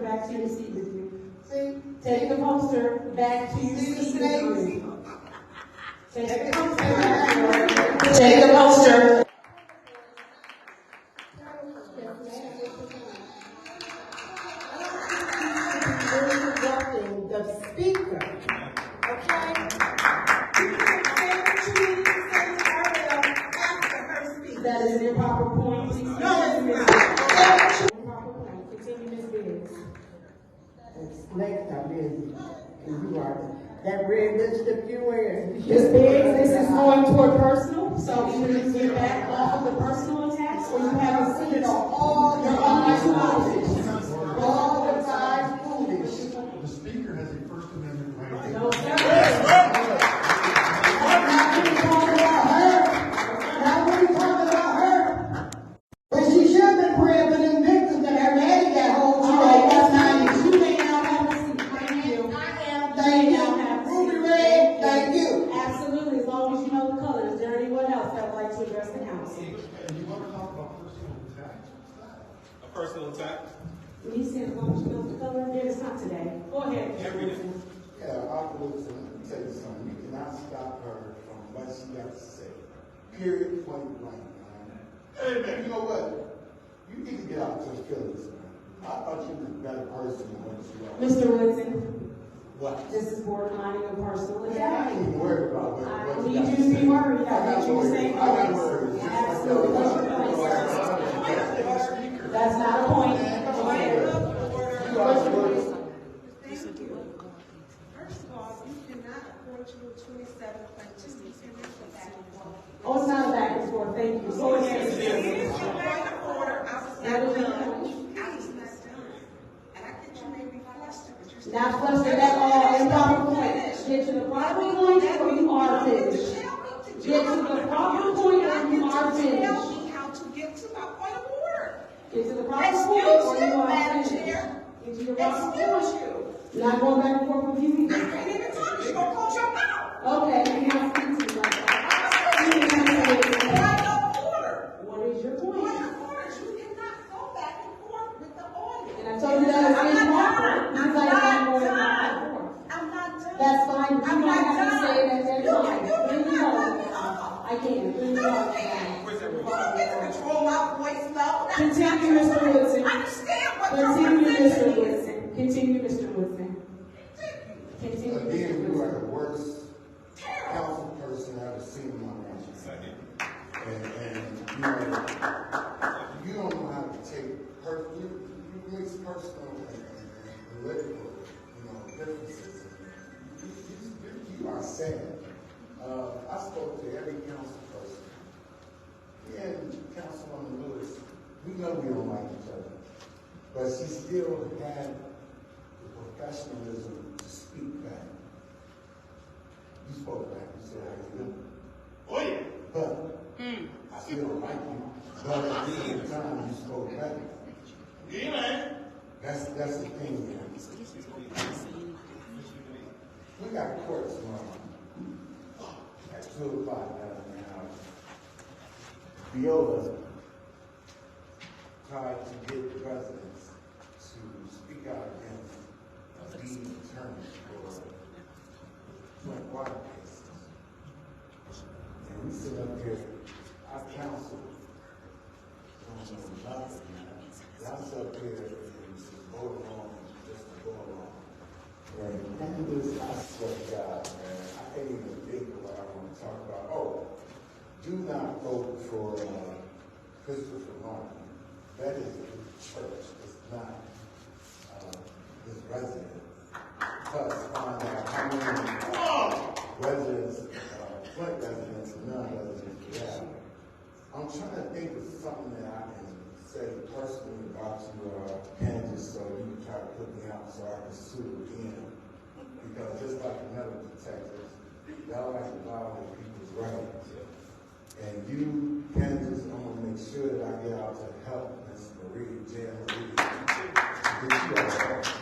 back to your seat with you. Take the poster back to your seat with you. Take the poster back. Take the poster. The speaker, okay? That is an improper point. Please. No, it's not. Improper point. Continue, Ms. Biggs. Next time, Ms. You are that red lipstick you wear. Ms. Biggs, this is going toward personal, so either you get back off of the personal attacks or you have a seat on all your own knowledge. All the time foolish. The speaker has a First Amendment right. No, sir. Not when we talk about her. Not when we talk about her. But she should have been praying for them victims that her daddy got hold of. All right, that's nice. You may now have a seat. Thank you. Thank you. Ruby Red, thank you. Absolutely, as long as you know the colors. Is there anyone else that would like to address the council? And you want to talk about personal attack? A personal attack? He said, as long as you know the color, then it's not today. Go ahead. Yeah, afterwards, let me tell you something. You cannot stop her from what she got to say. Period, point blank, man. Amen. You know what? You need to get out your feelings, man. I thought you were a better person than what you are. Mr. Woodson, What? this is borderlining a personal Man, I attack. ain't even worried about what I you need got you to be worried. I I'm want not you to say worried. I'm not yes. worried. Absolutely. What's your point, sir? That's not a point. Go ahead. You are worried. First of all, you cannot afford to do 27 plaintiffs for back and forth. Oh, it's not a back and forth. Thank you. Go ahead. It is a back and forth. I was That not was done. your point. I was not done. And I think you may be flustered, but you're still Not flustered at all. Improper point. Get to the proper point or you are finished. Get to the proper point or you are Tell finished. me how to get to my point of order. Get to the proper point or Excuse you you, are Madam finished. Chair. Get to the proper Excuse point. you. You're not going back and forth with you I either. can't even talk. You're going to close your mouth. Okay, you have to continue. I'm out of order. What is your Point point? of order. You cannot go back and forth with the audience. And I told you that I'm it's not improper. done. You I'm guys not are going back done. and forth. I'm not done. That's fine. You I'm don't not have to done. say it at that time. You Bring it cannot on. cut me off. I can. Bring it No, on. you can't. You don't get to control my voice level. That's Continue, not Mr. your Woodson. right. Understand what your Continue, Mr. position is. Woodson. Continue, Mr. Woodson. Continue, Again, Mr. you are Woodson. the worst council person I've ever seen in my life. And you don't know how to take you mix personal and political, differences. You are sad. I spoke to every council person. And Councilwoman Lewis, we know we don't like each other, but she still had the professionalism to speak back. You spoke back. You said, how you doing? Oh, yeah. But I still like you. But at the same time, you spoke back. Yeah, man. That's the thing, man. We got court tomorrow at 2 o'clock down in the house. Viola tried to get the residents to speak out against being attorneys for Flint water cases. And we sit up here, our council don't know nothing. Y'all sit up here and just vote along, just to go along. And this, I swear to God, man, I can't even think of what I want to talk about. Oh, do not vote for Christopher Martin. That is the church. It's not his resident. Plus, find out how many residents, Flint residents and non-residents we have. I'm trying to think of something that I can say personally about you, Kansas, so you can try to put me out so I can sue again. Because just like the medical detectives, y'all like to violate people's rights. And you, Kansas, I'm going to make sure that I get out to help Miss Marie, Jan Marie, to get you out of office.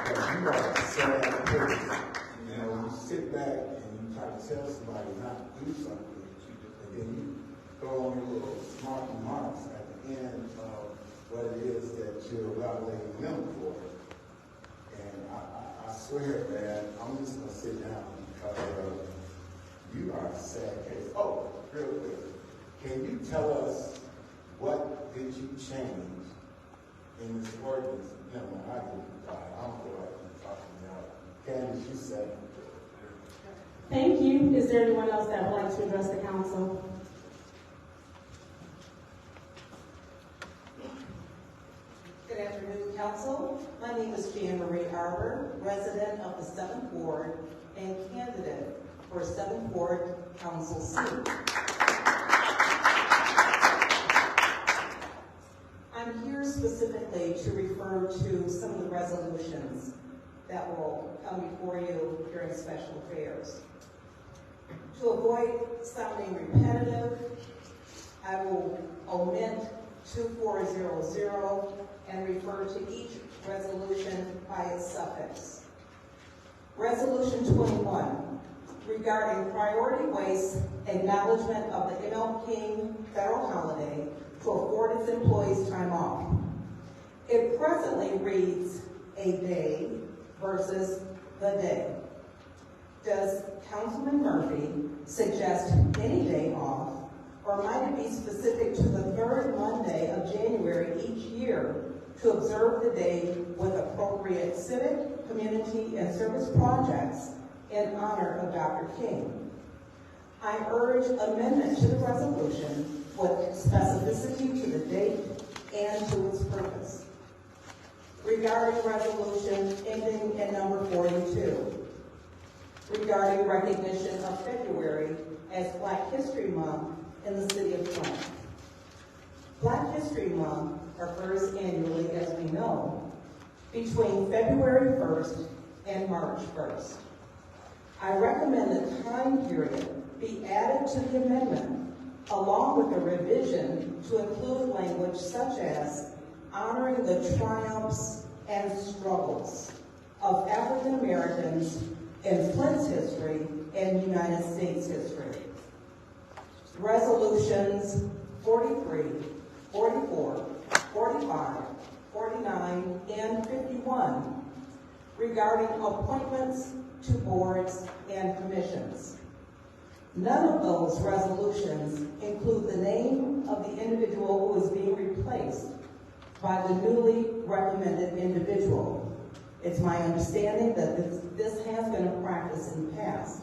Because you are a sad person. When you sit back and you try to tell somebody not to do something, and then you throw on your little smart remarks at the end of what it is that you're evaluating them for. Go ahead, man. I'm just gonna sit down because you are a sad case. Oh, real quick. Can you tell us what did you change in this ordinance? No, I didn't. I don't feel like you're talking now. Candace, you said. Thank you. Is there anyone else that would like to address the council? Good afternoon, council. My name is Jan Marie Arbor, resident of the 7th Ward and candidate for 7th Ward Council seat. I'm here specifically to refer to some of the resolutions that will come before you during special affairs. To avoid sounding repetitive, I will omit 2400 and refer to each resolution by its suffix. Resolution 21, regarding priority waste acknowledgement of the ML King federal holiday to afford its employees time off. It presently reads a day versus the day. Does Councilman Murphy suggest any day off, or might it be specific to the third Monday of January each year to observe the day with appropriate civic, community, and service projects in honor of Dr. King? I urge amendment to the resolution with specificity to the date and to its purpose. Regarding resolution ending in number 42, regarding recognition of February as Black History Month in the city of Flint. Black History Month occurs annually, as we know, between February 1st and March 1st. I recommend the time period be added to the amendment, along with a revision to include language such as honoring the triumphs and struggles of African Americans in Flint's history and United States history. Resolutions 43, 44, 45, 49, and 51 regarding appointments to boards and commissions. None of those resolutions include the name of the individual who is being replaced by the newly recommended individual. It's my understanding that this has been a practice in the past.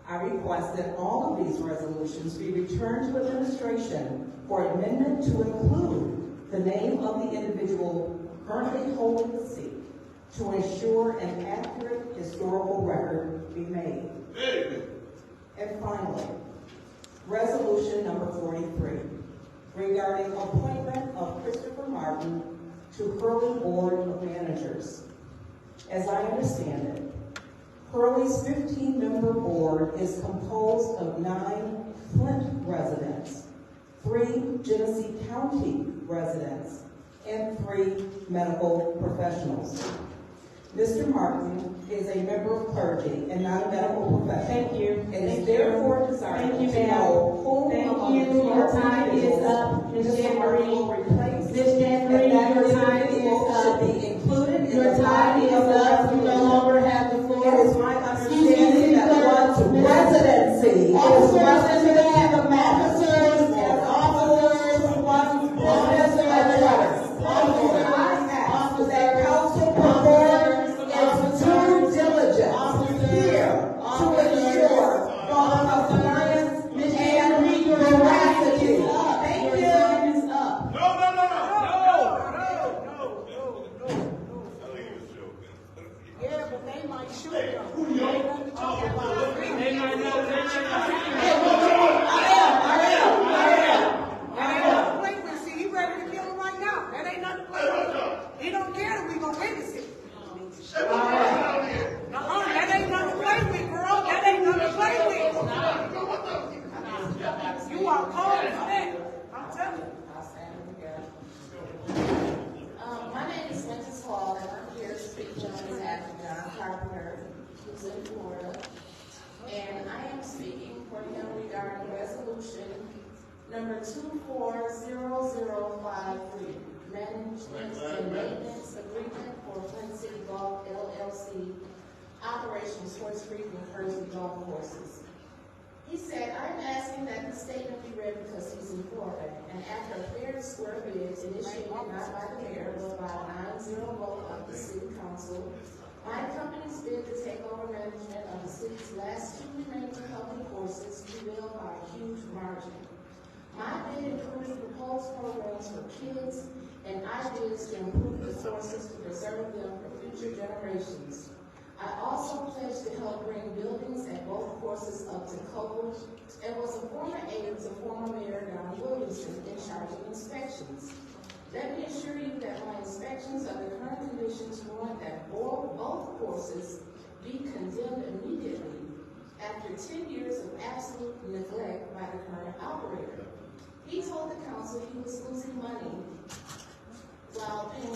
I request that all of these resolutions be returned to administration for amendment to include the name of the individual currently holding the seat to ensure an accurate historical record be made. And finally, resolution number 43, regarding appointment of Christopher Martin to Hurley Board of Managers. As I understand it, Hurley's 15-member board is composed of 9 Flint residents, 3 Genesee County residents, and 3 medical professionals. Mr. Martin is a member of clergy and not a medical professional. Thank you. It is therefore desirable Thank you, to know who Thank among you. the Your 12 time is individuals up, Ms. Mr. Martin will January. replace. Ms. January, And that your time individual is up. should be included in Your the time body is of the up. You no resolution. longer have the floor. It is my understanding that one's Ms. residency is Officers, relative to the matter. officers, As officers, one's bonus and letters. I ask that council perform its due diligence here to ensure both compliance and veracity. Thank Your you. time is up. No. I think he was joking. Yeah, but they might shoot Hey, them. who you Ain't know? nothing to talk about. Play with, see, he ready to kill him right now. That ain't nothing to play with. He don't care that we gonna witness it. That ain't nothing to play with, girl. That ain't nothing to play with. You are cold as that. I'm telling you. My name is Wences Hall, and I'm here speaking on behalf of John Carpenter, who's in Florida. And I am speaking for him regarding resolution number 240053, management and maintenance agreement for Flint City Golf LLC Forest Creek and Kersey golf courses. He said, I'm asking that the statement be read because he's in Florida, and after a fair and square bid initiated not by the mayor, but by a 9-0 vote of the city council, my company's bid to take over management of the city's last 2 remaining public courses prevailed by a huge margin. My bid included proposed programs for kids and ideas to improve the courses to preserve them for future generations. I also pledged to help bring buildings at both courses up to code and was a former aide to former Mayor Don Williamson in charge of inspections. Let me assure you that my inspections of the current conditions warrant that both courses be condemned immediately after 10 years of absolute neglect by the current operator. He told the council he was losing money while paying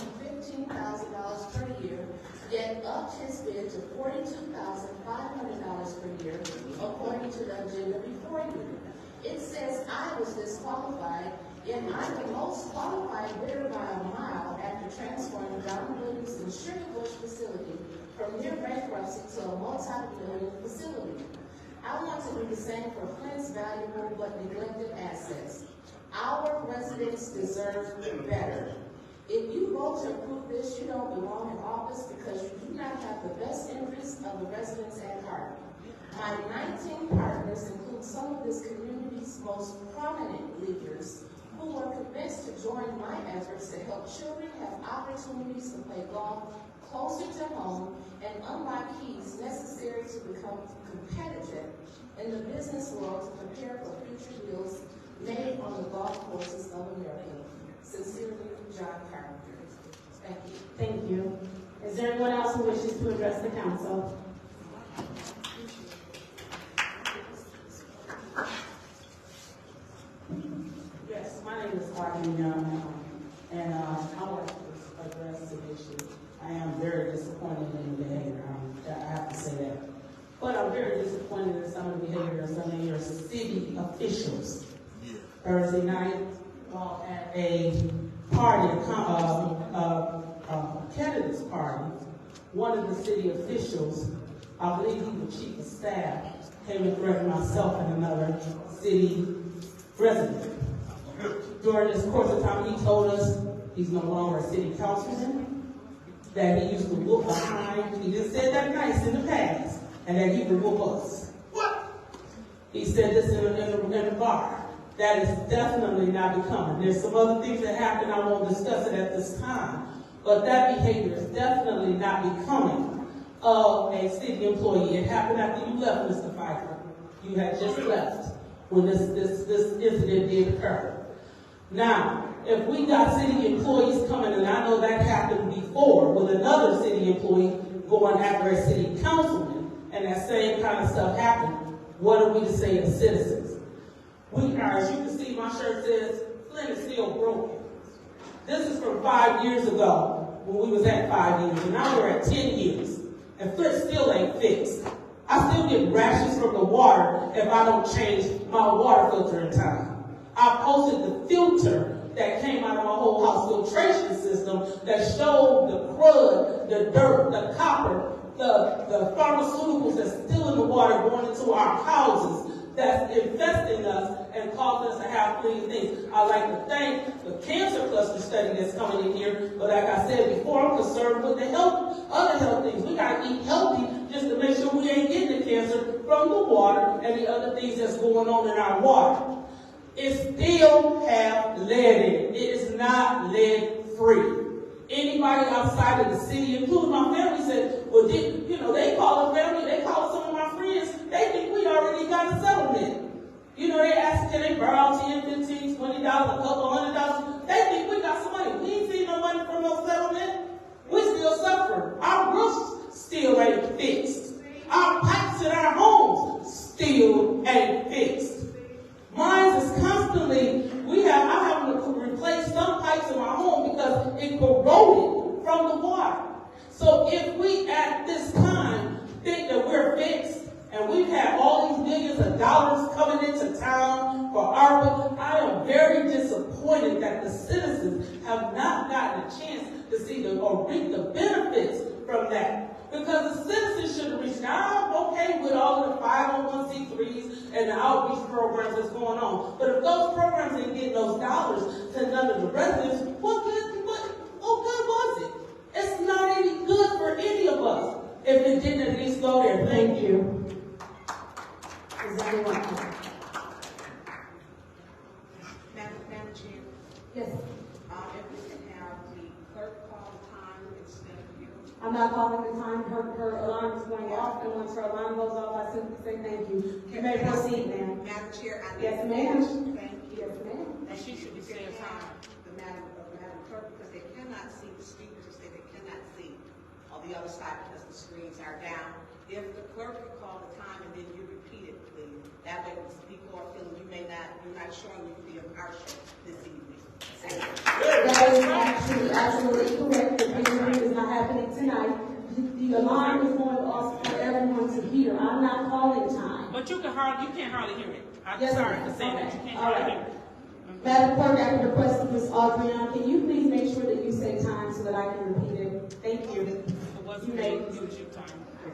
$15,000 per year, yet upped his bid to $42,500 per year, according to the agenda before you. It says I was disqualified, yet I'm the most qualified bidder by a mile after transferring Don Williamson's Sugar Bush facility from near bankruptcy to a multi-million facility. I want to do the same for Flint's valuable but neglected assets. Our residents deserve better. If you vote to approve this, you don't belong in office because you do not have the best interests of the residents at heart. My 19 partners include some of this community's most prominent leaders who are convinced to join my efforts to help children have opportunities to play golf closer to home and unlock keys necessary to become competitive in the business world to prepare for future deals made on the golf courses of America. Sincerely, John Carpenter. Thank you. Thank you. Is there anyone else who wishes to address the council? Yes, my name is Arden Young, and I want to address the issue. I am very disappointed in the behavior. I have to say that. But I'm very disappointed in some of the behavior of some of your city officials. Thursday night, while at a party, candidates party, one of the city officials, I believe he was chief of staff, came and threatened myself and another city resident. During this course of time, he told us he's no longer a city councilman, that he used to whoop behind, he just said that nice in the past, and that he would whoop us. What? He said this in a bar. That is definitely not becoming. There's some other things that happen, I won't discuss it at this time, but that behavior is definitely not becoming of a city employee. It happened after you left, Mr. Pfeiffer. You had just left when this incident did occur. Now, if we got city employees coming, and I know that happened before with another city employee going after a city councilman, and that same kind of stuff happened, what are we to say as citizens? We are, as you can see, my shirt says, Flint is still broken. This is from 5 years ago, when we was at 5 years, and now we're at 10 years, and Flint still ain't fixed. I still get rashes from the water if I don't change my water filter in time. I posted the filter that came out of my whole house filtration system that showed the crud, the dirt, the copper, the pharmaceuticals that's still in the water going into our houses, that's infesting us and causing us to have clean things. I'd like to thank the cancer cluster study that's coming in here, but like I said before, I'm concerned with the other health things. We gotta eat healthy just to make sure we ain't getting the cancer from the water and the other things that's going on in our water. It still have lead in it. It is not lead free. Anybody outside of the city, including my family, said, well, they call it family, they call it some of my friends, they think we already got a settlement. They ask, can they borrow $10, $15, $20, a couple $100? They think we got some money. We ain't seen no money from no settlement. We still suffer. Our roofs still ain't fixed. Our pipes in our homes still ain't fixed. Mine is constantly, I'm having to replace some pipes in my home because it corroded from the water. So if we at this time think that we're fixed, and we've had all these millions of dollars coming into town for ARPA, I am very disappointed that the citizens have not gotten a chance to see or reap the benefits from that. Because the citizens should have reached out. okay with all of the 501c3s and the outreach programs that's going on. But if those programs didn't get those dollars to none of the residents, what good was it? It's not any good for any of us if it didn't at least go there. Thank you. Is there anyone else? Madam Chair, Yes. if we can have the clerk call the time instead of you. I'm not calling the time. Her alarm is going off, and once her alarm goes off, I simply say thank you. You may proceed, ma'am. Madam Chair, I need. Yes, ma'am. Thank you. Yes, ma'am. And she should be saying time, the Madam Clerk, because they cannot see the speakers, or say they cannot see on the other side because the screens are down. If the clerk could call the time and then you repeat it, please. That way people are feeling you're not showing you the impartial this evening. Thank you. That is actually absolutely correct. The hearing is not happening tonight. The alarm is going off for everyone to hear. I'm not calling time. But you can't hardly hear it. I'm Yes, sorry ma'am. to say that. Okay. You can't All hardly right. hear it. Madam Clerk, at the request of Ms. Adrian, can you please make sure that you say time so that I can repeat it? Thank you. It wasn't You may. it was your time.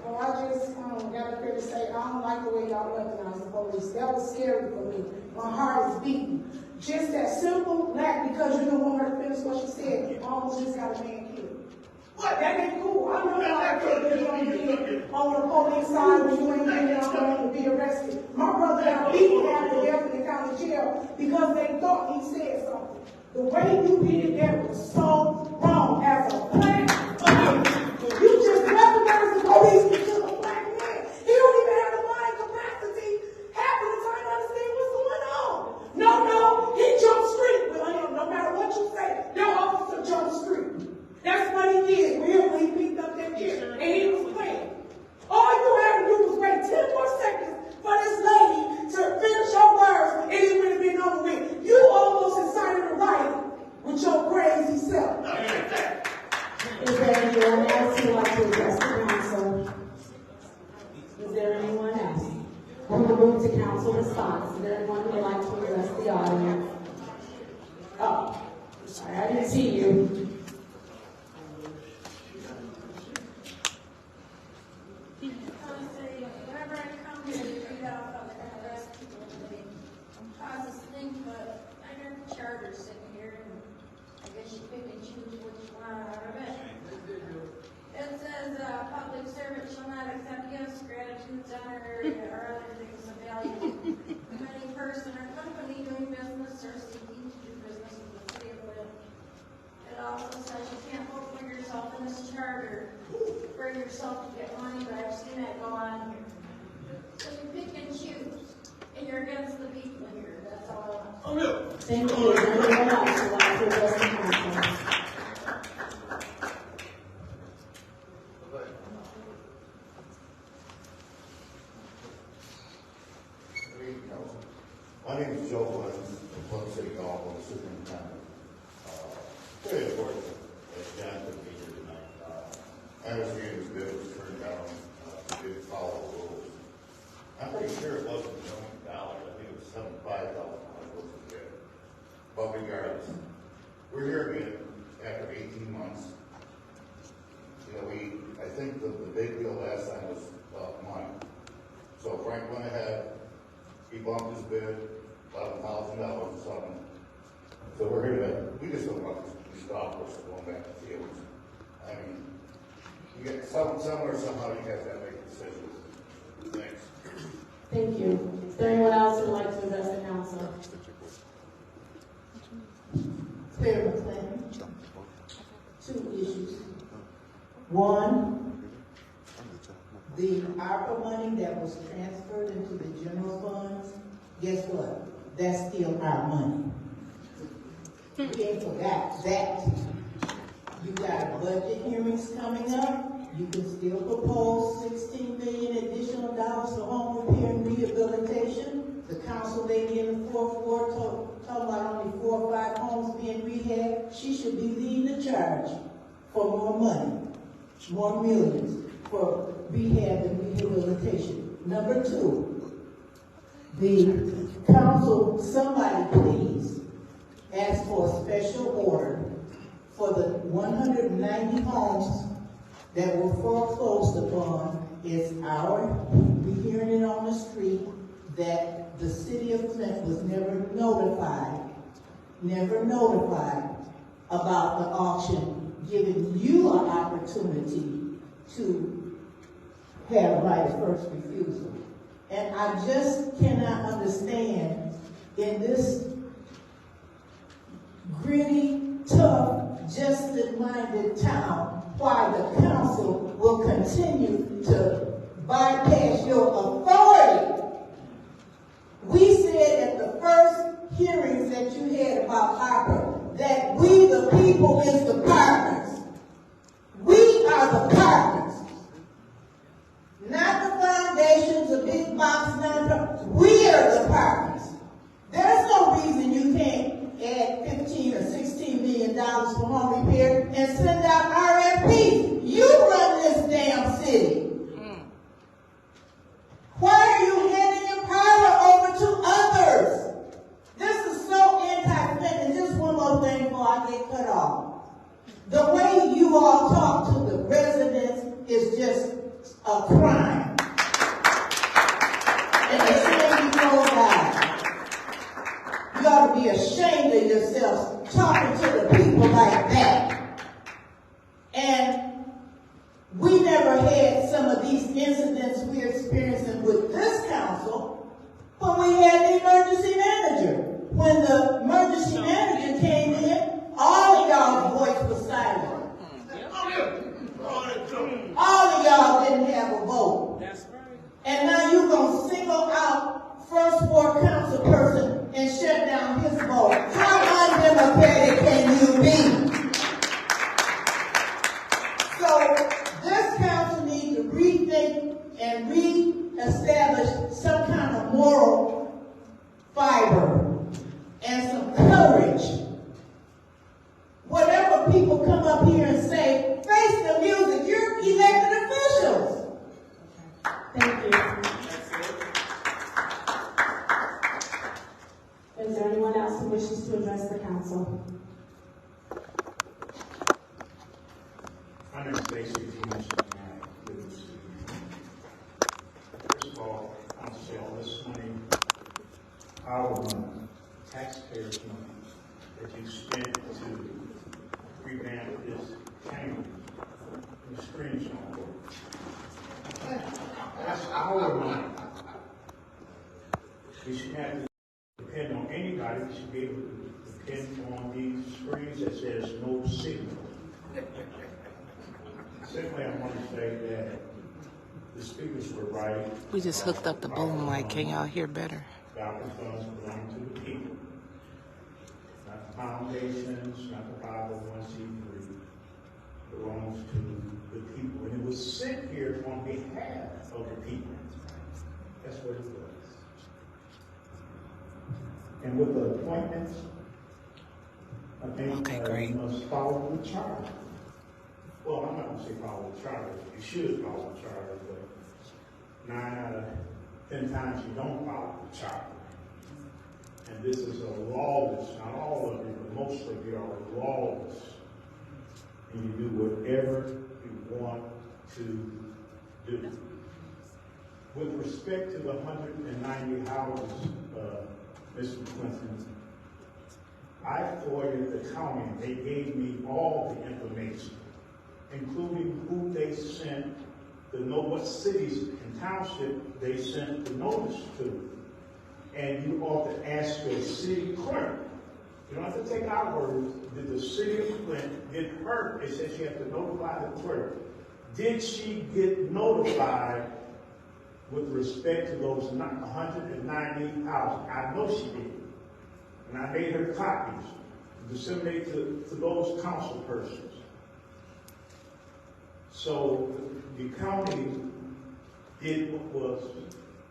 Well, I just got up here to say, I don't like the way y'all recognize the police. That was scary for me. My heart is beating. Just that simple lack, because you don't want her to finish what she said, you almost just got a man killed. What? That ain't cool. I know y'all can't on the police side when you ain't been out there to be arrested. My brother got beaten down to death in the county jail because they thought he said something. The way you beat it there was so wrong as a plan. You just weaponized the police because of a black man. He don't even have the mind capacity half of the time to understand what's going on. No, he jumped street. Well, no matter what you say, that officer jumped street. That's what he did. When he picked up that kid and he was playing. All you had to do was wait 10 more seconds for this lady to finish her words and it would have been over with. You almost incited a riot with your crazy self. Is there anyone else who would like to address the council? Is there anyone else? We will move to council response. Is there anyone who would like to address the audience? Oh, sorry, I didn't see you. Whenever I come here to read out how they're gonna arrest people, they cause us to think, but I got the charter sitting here, and I guess you pick and choose which one out of it. It says, public servant shall not accept gifts, gratitudes, honorary, or other things of value from any person or company doing business or seeking to do business with the city of Flint. It also says you can't vote for yourself in this charter for yourself to get money, but I've seen that go on here. So you pick and choose, and you're against the people here. That's all I want. Thank you. Is there anyone else who would like to address the council? My name is Joe Clemens, from Flint City Golf, I'm the superintendent. Very important that John could be here tonight. I understand his bid was turned down, he didn't follow the rules. I'm pretty sure it wasn't $1 million, I think it was $75,000 was the bid. But regardless, we're here again after 18 months. You know, I think the big deal last time was money. So Frank went ahead, he bumped his bid, $11,000 or something. So we're here we just don't want these golf courses going back to the fields. I mean, you get somewhere, somehow you guys have to make decisions. Thanks. Thank you. Is there anyone else who would like to address the council? Mayor McClendon, 2 issues. One, the ARPA money that was transferred into the general funds, guess what? That's still our money. We ain't forgot that. You got budget hearings coming up. You can still propose $16 million additional dollars for home repair and rehabilitation. The council lady in the 4th ward talking about only 4 or 5 homes being rehabbed. She should be leading the charge for more money, more millions for rehab and rehabilitation. Number 2, the council, somebody please ask for a special order for the 190 homes that were foreclosed upon. It's our We hearing it on the street that the city of Flint was never notified about the auction, giving you an opportunity to have right of first refusal. And I just cannot understand in this gritty, tough, justice-minded town why the council will continue to bypass your authority. We said at the first hearings that you had about Harper that we the people is the partners. We are the partners. Not the foundations, the big box number. We are the partners. There's no reason you can't add 15 or 16 million dollars for home repair and send out RFPs. You run this damn city. Why are you handing your power over to others? This is so anti-Flint. And just one more thing before I get cut off. The way you all talk to the residents is just a crime. And the same before God. You ought to be ashamed of yourselves talking to the people like that. And we never had some of these incidents we're experiencing with this council when we had the emergency manager. When the emergency manager came in, all of y'all's voice was silent. All of y'all didn't have a vote. And now you're going to single out first ward council person and shut down his vote. How undemocratic can you be? So this council needs to rethink and re-establish some kind of moral fiber and some courage. Whatever people come up here and say, face the music, you're elected officials. Thank you. Is there anyone else who wishes to address the council? My name is Stacy. First of all, I want to say all this money, our money, taxpayers' money, that you spent to revamp this county, the screens don't work. That's our money. We should have to depend on anybody. We should be able to depend on these screens that says no signal. Secondly, I want to say that the speakers were right. We just hooked up the boom mic. Can y'all hear better? About the funds belong to the people. Not the foundations, not the 501c3. It belongs to the people. And it was sent here on behalf of the people. That's what it was. And with the appointments, I think we must follow the charter. Well, I'm not going to say follow the charter. You should follow the charter, but 9 out of 10 times you don't follow the charter. And this is a lawless, not all of you, but most of you are lawless. And you do whatever you want to do. With respect to the 190 houses, Mr. Clinton, I forwarded the county. They gave me all the information, including who they sent to know what cities and township they sent the notice to. And you ought to ask your city clerk. You don't have to take our words. Did the city of Flint get hurt? They said she had to notify the clerk. Did she get notified with respect to those 190 houses? I know she did. And I made her copies to disseminate to those council persons. So the county did what was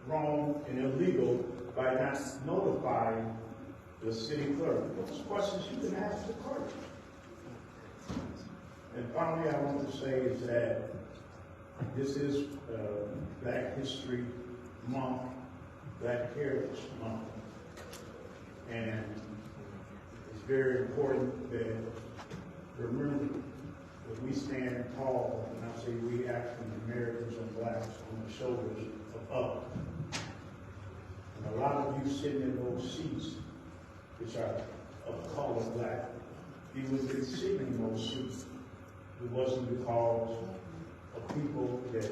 wrong and illegal by not notifying the city clerk. Those questions you can ask the clerk. And finally, I want to say is that this is Black History Month, Black Heritage Month. And it's very important that remember But we stand tall, and I say we African Americans and blacks on the shoulders of others. And a lot of you sitting in those seats, which are of color black, he was sitting in those seats. It wasn't because of people that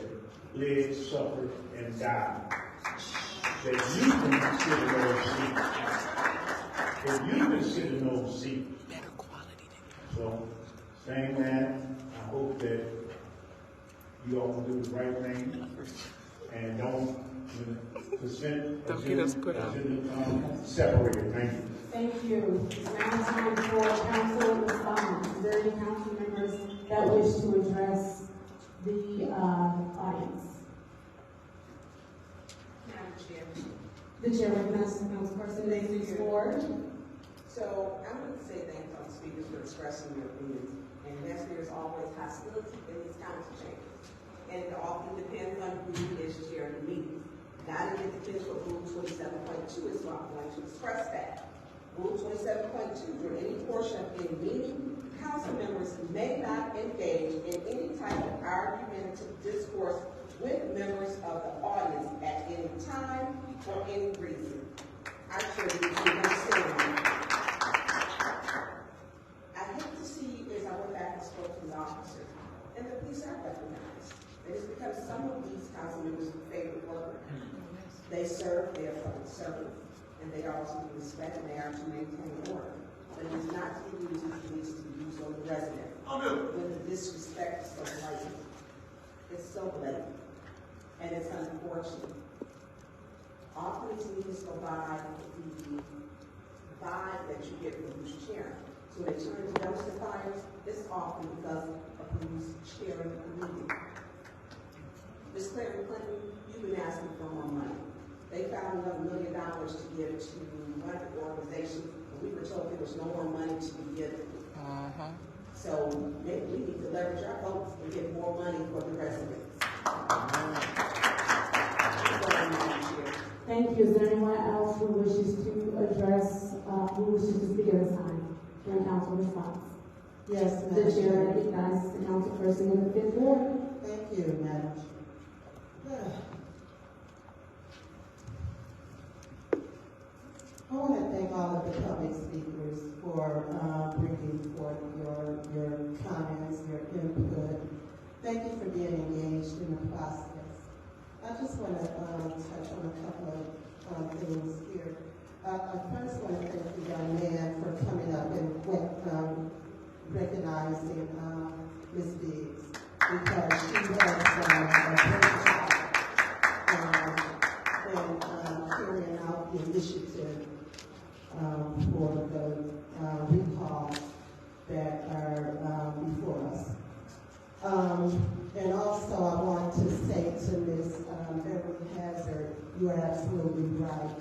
lived, suffered, and died. That you can sit in those seats. That you can sit in those seats. So, saying that, I hope that you all will do the right thing and don't consent separated. Thank you. Thank you. It's now time for council response. Is there any council members that wish to address the audience? Madam Chair. The chair recognizes the councilperson Nancy Ford. So I'm going to say thanks to the speakers for expressing their opinions. And yes, there's always hostility in these council chambers. And it often depends on who is chairing the meeting. Not even depends what Rule 27.2 is, so I'm going to express that. Rule 27.2, during any portion of any meeting, council members may not engage in any type of argumentative discourse with members of the audience at any time for any reason. I sure you understand. I hate to see, as I went back and spoke to the officers, and the police are recognized. It is because some of these council members favor work. They serve, they are public servants, and they are also to respect, and they are to maintain order. But it is not to be used as police to be used on the resident. When the disrespect is so blatant. It's so blatant. And it's unfortunate. Often these meetings go by the vibe that you get from who's chairing. So they turn into dumpster fires. It's often because of who's chairing the meeting. Ms. Clinton, you've been asking for more money. They found another $1 million to give to one of the organizations, and we were told there was no more money to be given. So maybe we need to leverage our votes and get more money for the residents. Thank you. Is there anyone else who wishes to address, who wishes to speak at this time during council response? Yes, the chair recognizes the councilperson in the fifth ward. Thank you, Madam Chair. I want to thank all of the public speakers for bringing forth your comments, your input. Thank you for being engaged in the process. I just want to touch on a couple of things here. I first want to thank the young man for coming up and recognizing Ms. Biggs, because she has done a great job in carrying out the initiative for the recalls that are before us. And also I want to say to Ms. Beverly Hazard, you are absolutely right.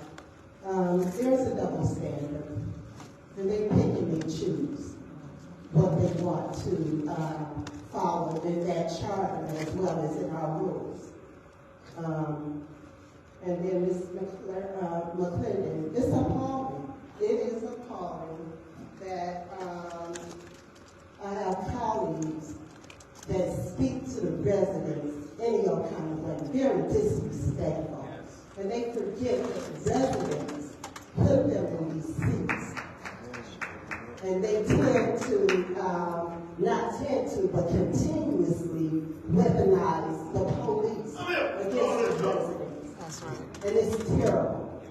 There's a double standard, and they pick and choose what they want to follow in that charter as well as in our rules. And then Ms. McClendon, it's appalling. It is appalling that I have colleagues that speak to the residents any old kind of way, very disrespectful. And they forget that the residents put them in these seats. And they tend to, not tend to, but continuously weaponize the police against the residents. That's right. And it's terrible.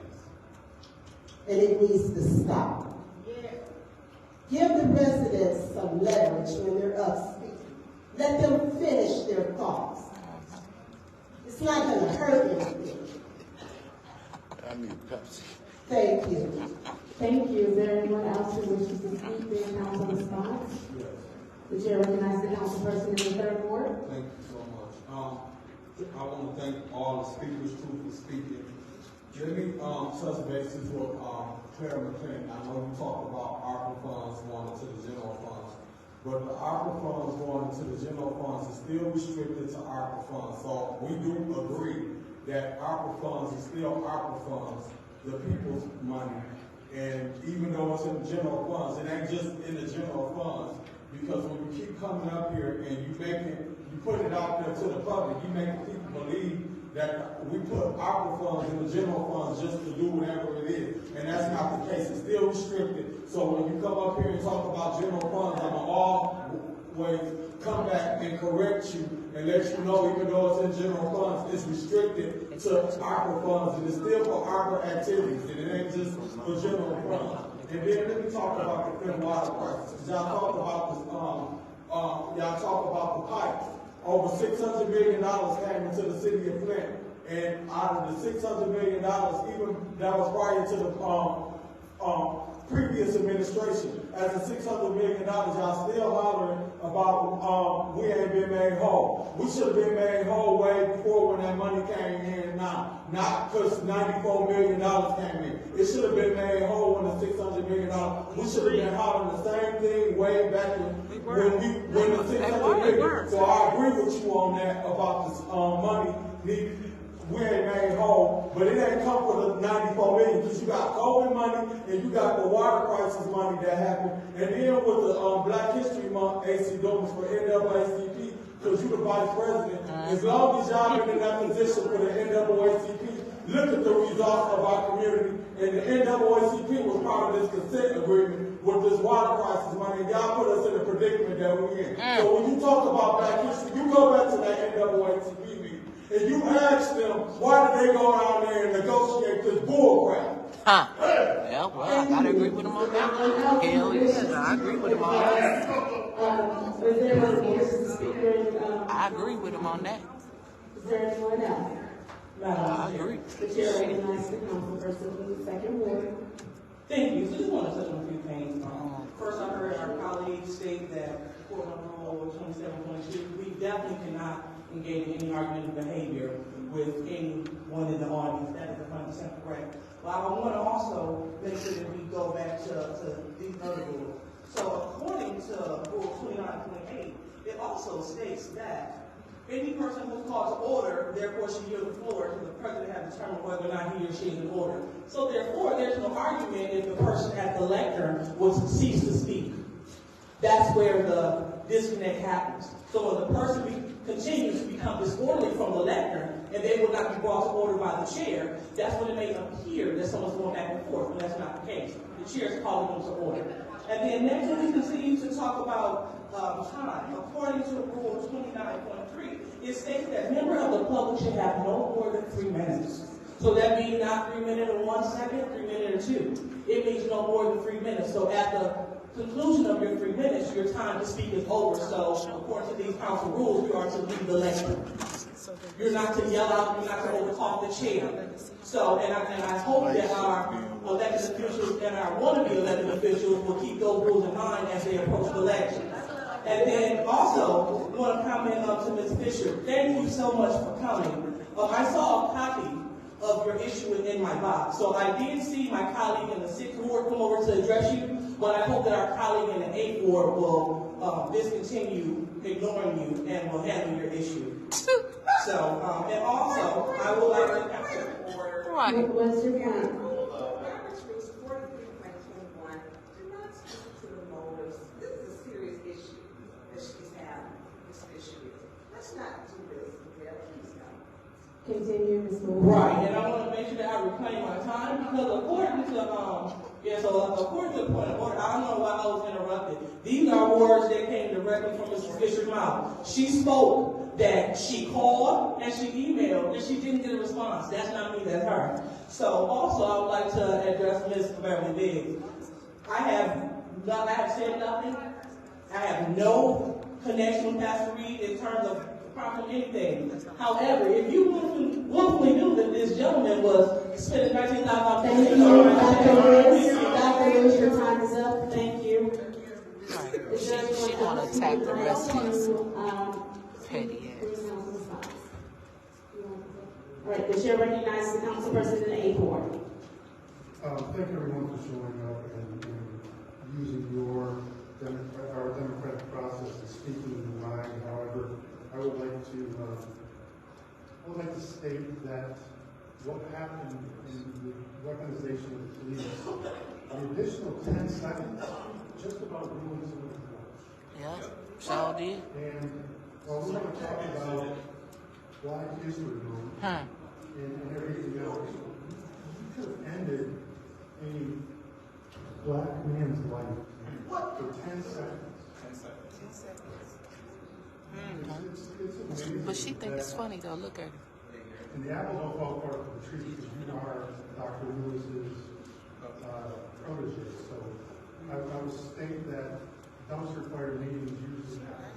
And it needs to stop. Yeah. Give the residents some leverage when they're up speaking. Let them finish their thoughts. It's not going to hurt anything. I need Pepsi. Thank you. Thank you. Is there anyone else who wishes to speak during council response? Yes. The chair recognizes the councilperson in the third ward. Thank you so much. I want to thank all the speakers too for speaking. Let me touch bases with Claire McClain. I know you talked about ARPA funds going into the general funds, but the ARPA funds going into the general funds is still restricted to ARPA funds. So we do agree that ARPA funds is still ARPA funds, the people's money. And even though it's in the general funds, it ain't just in the general funds. because when you keep coming up here and you put it out there to the public, you make people believe that we put ARPA funds in the general funds just to do whatever it is. And that's not the case. It's still restricted. So when you come up here and talk about general funds, I'm always come back and correct you and let you know, even though it's in general funds, it's restricted to ARPA funds, and it's still for ARPA activities, and it ain't just for general funds. And then let me talk about the Flint water crisis. Y'all talk about this, y'all talk about the pipe. Over $600 million came into the city of Flint, and out of the $600 million, even that was prior to the previous administration. As the $600 million, y'all still hollering about we ain't been made whole. We should have been made whole way before when that money came in now. Not because $94 million came in. It should have been made whole when the $600 million. We should have been hollering the same thing way back when the $600 million. So I agree with you on that about this money. We ain't made whole, but it ain't come for the $94 million because you got COVID money and you got the water crisis money that happened. And then with the Black History Month, AC Doings for NAACP, because you the vice president, as long as y'all been in that position for the NAACP, look at the results of our community. And the NAACP was part of this consent agreement with this water crisis money. And y'all put us in the predicament that we're in. So when you talk about Black history, you go back to that NAACP meeting. And you ask them, why did they go down there and negotiate this bull crap? Yeah, well, I gotta agree with him on that. Hell yeah, I agree with him on that. I agree with him on that. Is there anyone else? I agree. The chair recognizes the councilperson from the second ward. Thank you. So just want to touch on a few things. First, I heard our colleagues state that for Rule 27.2, we definitely cannot engage in any argumentative behavior with anyone in the audience. That is 100% correct. But I want to also make sure that we go back to these other rules. So according to Rule 29.8, it also states that any person who's called to order, therefore should yield the floor to the president has determined whether or not he or she is in order. So therefore, there's no argument if the person at the lectern was cease to speak. That's where the disconnect happens. So when the person continues to become disorderly from the lectern, and they will not be brought to order by the chair, that's when it may appear that someone's going back and forth, but that's not the case. The chair is calling them to order. And then next we continue to talk about time. According to Rule 29.3, it states that member of the public should have no more than 3 minutes. So that means not 3 minutes and 1 second, 3 minutes or 2. It means no more than 3 minutes. So at the conclusion of your 3 minutes, your time to speak is over. So according to these council rules, you are to leave the lecture. You're not to yell out, you're not to overtalk the chair. So, and I hope that our elected officials and our wannabe elected officials will keep those rules in mind as they approach the election. And then also, I want to comment to Ms. Fisher. Thank you so much for coming. I saw a copy of your issue in my box. So I did see my colleague in the 6th Ward come over to address you, but I hope that our colleague in the 8th Ward will discontinue ignoring you and will handle your issue. So, and also, I would like to ask for... What's your point? Robert's Rules 43.21 do not speak to the motives. This is a serious issue that she's having, this issue is. Let's not do this, Miguel, please don't. Continue, Ms. Moore. Right, and I want to make sure that I reclaim my time because according to according to the point of order, I don't know why I was interrupted. These are words that came directly from Mrs. Fisher's mouth. She spoke that she called and she emailed and she didn't get a response. That's not me, that's her. So also I would like to address Ms. Beverly Biggs. I have said nothing. I have no connection with Pastor Reed in terms of prompting anything. However, if you willfully knew that this gentleman was spending $19,000. Thank you, Dr. Lewis. Dr. Lewis, your time is up. Thank you. She want to attack the rest of us. Petty ass. All right, the chair recognizes the council president in the 8th Ward. Thank everyone for showing up and using our democratic process and speaking your mind. However, I would like to state that what happened in the weaponization of the police, the additional 10 seconds, just about ruined some of the courts. Yeah, sure did. And, well, we're gonna talk about Black History Month and everything else. You could have ended any black man's life for 10 seconds. 10 seconds. 10 seconds. It's amazing. But she thinks it's funny though. Look at her. And the apple don't fall far from the tree because you are Dr. Lewis's protege. So I would state that dumpster fire meetings usually happen.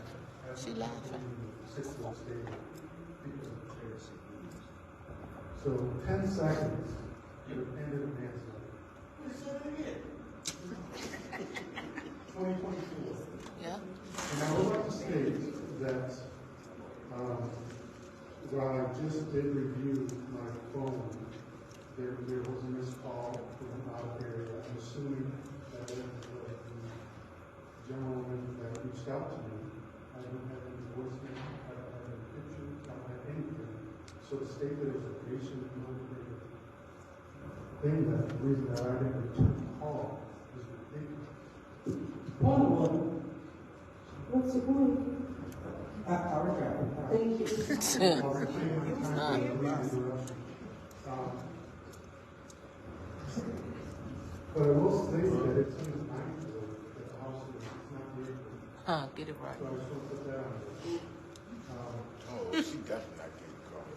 She laughing. 6 months later. So 10 seconds would have ended a man's life. 2024. Yeah. And I would like to state that while I just did review my phone, there was a missed call from an out area. I'm assuming that it was the gentleman that reached out to me. I don't have any voicemail, I don't have any pictures, I don't have anything. So to state that it's a patient motivated thing, that the reason that I didn't return the call is ridiculous. Point of order. What's your point? Thank you. But I will say that it seems nice that the house is not very good. Get it right. So I just want to put that on there. Oh, she definitely not getting caught.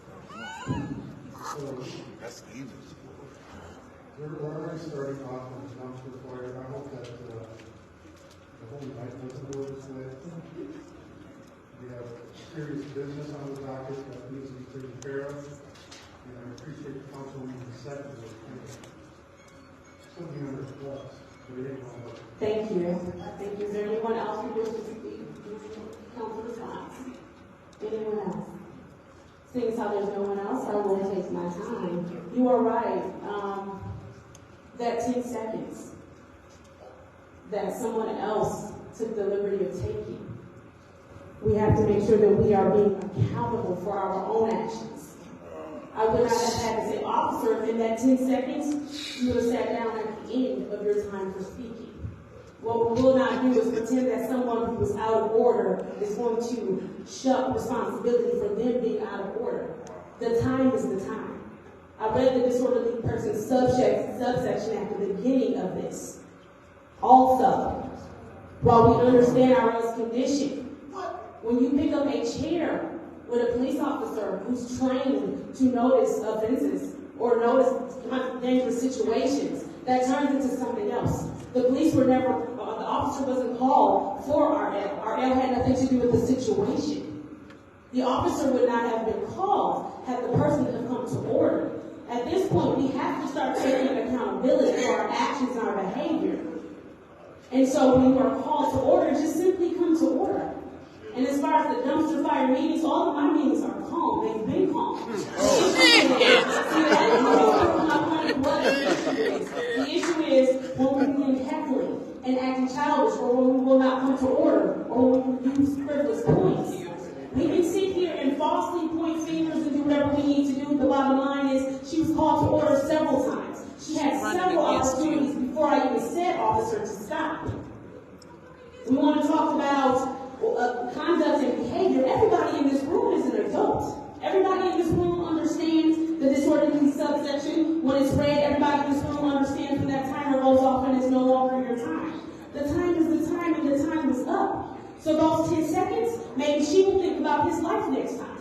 So That's evil. we're already starting off on the dumpster fire. I hope that the whole night doesn't go this way. We have serious business on the docket that needs to be taken care of. And I appreciate the councilwoman's second. Something under the plus. Thank you. Thank you. Is there anyone else who wishes to speak? Council response. Anyone else? Seeing as how there's no one else, I will take my time. You are right. That 10 seconds that someone else took the liberty of taking, we have to make sure that we are being accountable for our own actions. I would not have had to say, officer, in that 10 seconds, you would have sat down at the end of your time for speaking. What we will not do is pretend that someone who was out of order is going to shut responsibility for them being out of order. The time is the time. I read the disorderly person subsection at the beginning of this. Also, while we understand our own condition, when you pick up a chair with a police officer who's trained to notice offenses or notice dangerous situations, that turns into something else. The police were never, the officer wasn't called for our L. Our L had nothing to do with the situation. The officer would not have been called had the person have come to order. At this point, we have to start taking accountability for our actions and our behavior. And so when you are called to order, just simply come to order. And as far as the dumpster fire meetings, all of my meetings are calm. They've been calm. The issue is when we begin heckling and acting childish, or when we will not come to order, or when we use frivolous points. We can sit here and falsely point fingers and do whatever we need to do. The bottom line is she was called to order several times. She had several opportunities before I even said officer to stop. We want to talk about conduct and behavior. Everybody in this room is an adult. Everybody in this room understands the disorderly subsection. When it's read, everybody in this room understands when that timer goes off and it's no longer your time. The time is the time and the time is up. So those 10 seconds, maybe she will think about his life next time.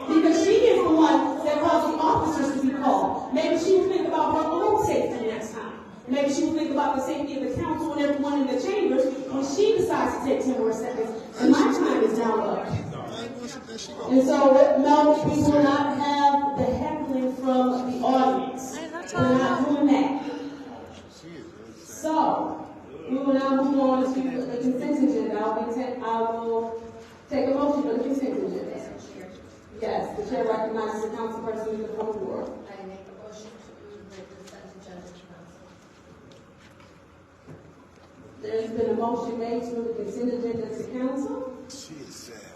Because she is the one that caused the officers to be called. Maybe she will think about her own safety next time. Maybe she will think about the safety of the council and everyone in the chambers when she decides to take 10 more seconds. And my time is now up. And so, no, we will not have the heckling from the audience. We're not doing that. So, we will now move on to the consent agenda. I will take a motion for the consent agenda. Yes, the chair recognizes the council person in the floor. I make a motion to approve the consent agenda, council. There's been a motion made to move the consent agenda to council. She is sad.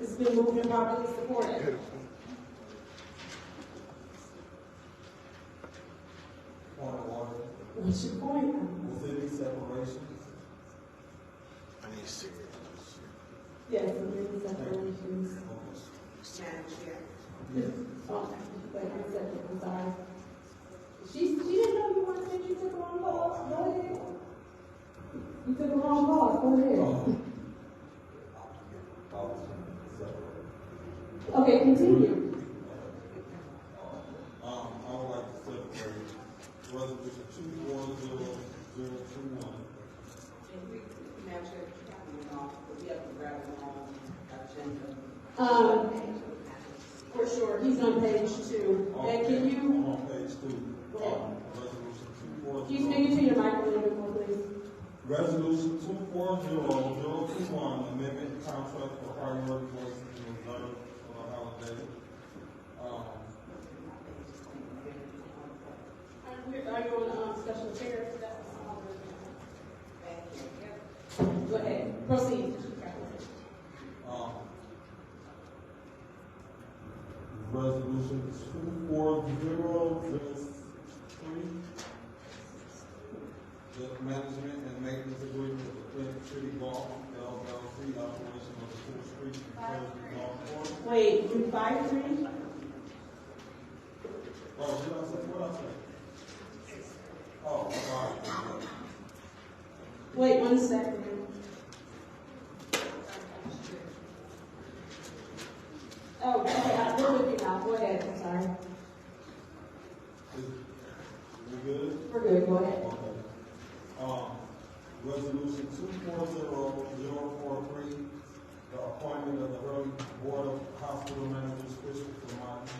It's been moved and properly supported. Point of order. What's your point? The city separation. separations. Madam Chair. Oh, wait, one second, I'm sorry. She didn't know you wanted to, you took the wrong call, go ahead. You took the wrong call, go ahead. Okay, continue. I would like to separate resolution 240021. Madam Chair, you have to move on, but we have to grab it on agenda. For sure, he's on page 2. And can you, I'm on page 2. Resolution 2400. can you speak into your mic a little bit more, please? Resolution 240021, amendment contract for priority voice in reserve for the holiday. Are you on special chair? Go ahead, proceed. Resolution 240003, the management and maintenance agreement with the Flint City Golf LLC, operation of the Fourth Street and Golf Course. Wait, you 5-3? Oh, did I say what I said? Oh, sorry. Wait 1 second. Oh, okay, we're with you now. Go ahead, I'm sorry. We good? We're good, go ahead. Okay. Resolution 240043, the appointment of the early board of hospital managers, Christopher Martin.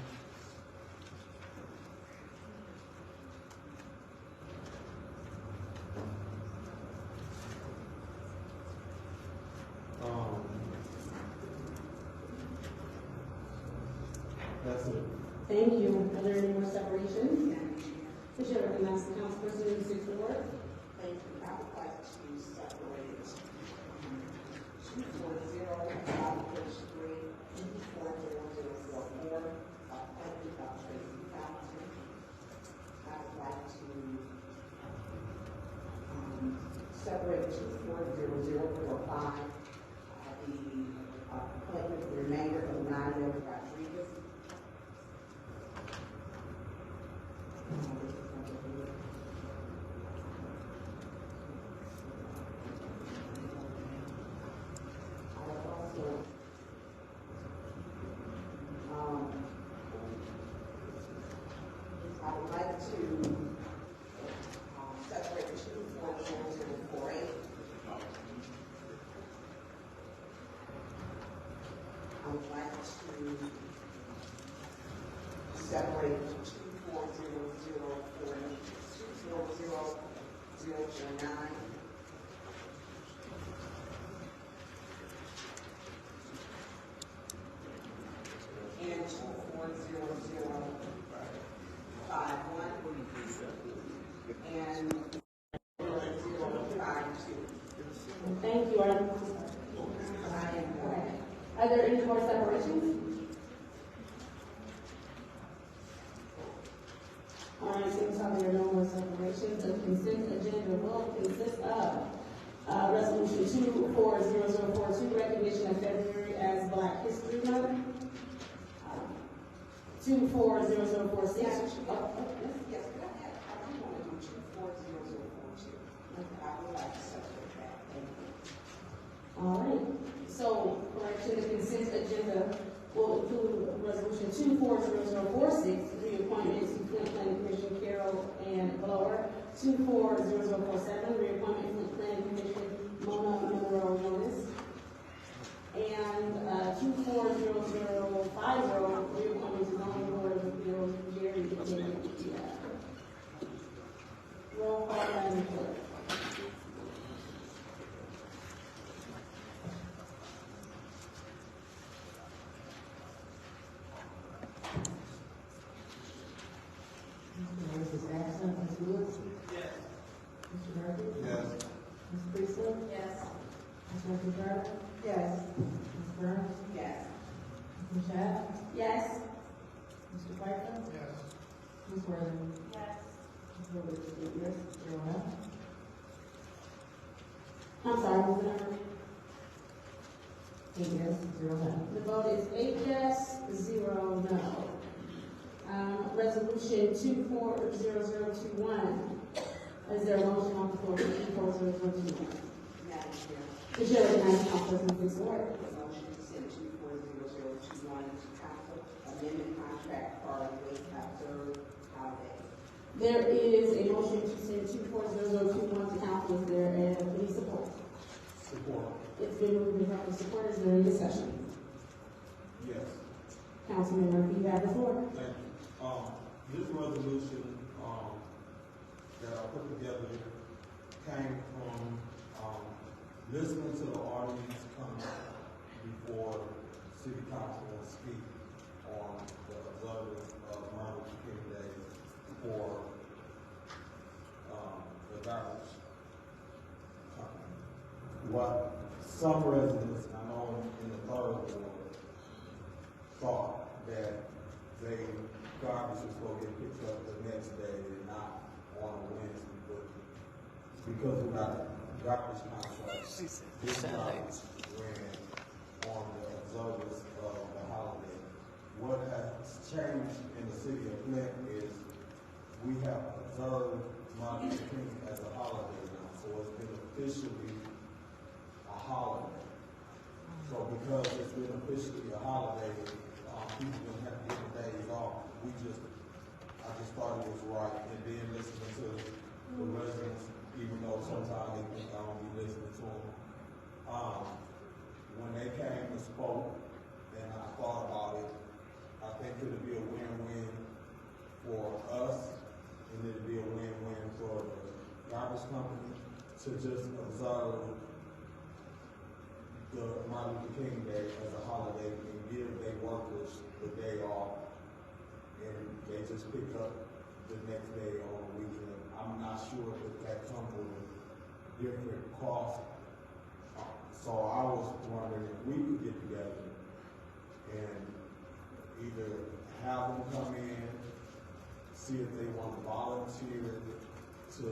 That's it. Thank you. Are there any more separations? The chair recognizes the councilperson in the sixth ward. Thank you. I would like to separate 240, page 3, 40044, appointment of Tracy Fountain. I would like to separate 24045, the appointment of the remainder of 9 Rodriguez. I would like to separate 24048. I would like to separate 24009. And 24051 and 0052. Thank you. Are there any more separations? All right, since there are no more separations, the consent agenda will consist of resolution 240042, recognition of February as Black History Month. 24046. Yes, go ahead. I do want to do 24042. I would like to separate that. Thank you. All right. So, correction, the consent agenda will include resolution 240046, reappointment to Flint Planning Commission Carol and Blower. 240047, reappointment to Flint Planning Commission Mona Monroe Jonas. And 24050, reappointment to Zoning Board of Appeals Jerry David. Roll call, Madam Clerk. Mrs. Absent, Ms. Woods? Yes. Mr. Murphy? Yes. Ms. Priestley? Yes. Ms. Murphy-Carter? Yes. Ms. Burns? Yes. Ms. Shabbat? Yes. Mr. Piper? Yes. Ms. Worthing? Yes. Ms. Willis? Yes. 0 no. I'm sorry, what was the number? 8 yes, 0 no. The vote is 8 yes, 0 no. Resolution 240021. Is there a motion on the floor for 240021? Madam Chair, The chair recognizes Councilperson Fitz Ward. motion to send 240021 to council, amendment contract for waste observed holiday. There is a motion to send 240021 to council. Is there any support? Support. It's been moved and properly supported. Is there any discussion? Yes. Councilman Murphy, you have the floor. Thank you. This resolution, that I put together came from, listening to the audience come before City Council and speak on the observance of Martin Luther King Day for, the garbage company. What some residents, I know in the third ward, thought that they garbage was going to get picked up the next day and not on a Wednesday, but because we got garbage contracts, this garbage ran on the observance of the holiday. What has changed in the city of Flint is we have observed Martin Luther King as a holiday now, so it's been officially a holiday. So because it's been officially a holiday, people don't have to get the days off. I just thought it was right, and then listening to the residents, even though sometimes they think I don't be listening to them. When they came and spoke, and I thought about it, I think it'd be a win-win for us, and it'd be a win-win for the garbage company to just observe the Martin Luther King Day as a holiday and give their workers the day off, and they just pick up the next day on the weekend. I'm not sure if that comes with a different cost. So I was wondering if we could get together and either have them come in, see if they want to volunteer to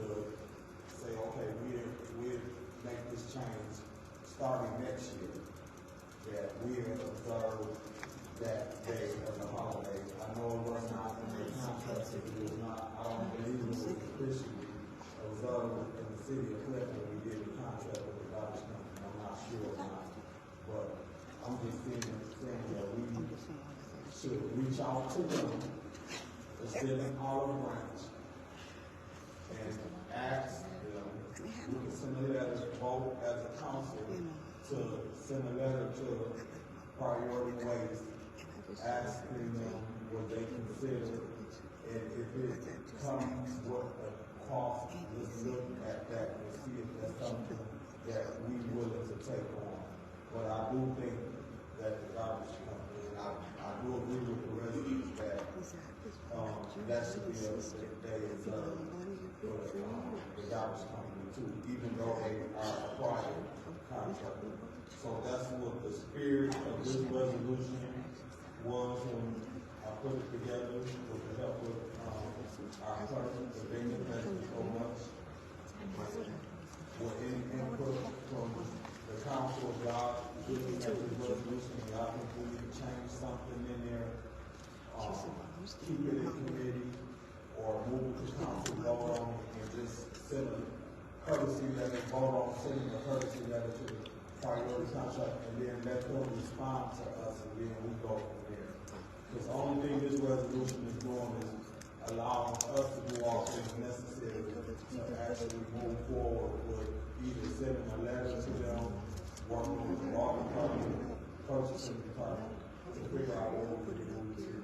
say, okay, we'll make this change starting next year, that we observe that day as a holiday. I know it was not in the contract, it was not, I don't believe it was officially observed in the city of Flint when we did the contract with the garbage company. I'm not sure or not, but I'm just saying that we should reach out to them, to send an olive branch, and ask them, we can send a letter, vote as a council, to send a letter to Priority Waste, asking them what they consider, and if it comes with a cost, let's look at that and see if that's something that we willing to take on. But I do think that the garbage company, and I do agree with the residents that that should be a day observed for the garbage company too, even though they are a private contractor. So that's what the spirit of this resolution was when I put it together with the help of our clerk, the Bingham, thank you so much. With any input from the council, y'all looking at this resolution, y'all think we need to change something in there, keep it in committee, or move it to council, vote on it, and just send a courtesy letter, vote on sending a courtesy letter to the priority contract, and then let them respond to us, and then we go from there. Because the only thing this resolution is doing is allowing us to do all things necessary to actually move forward with either sending a letter to them, working with the law department, purchasing department, to figure out what we can do to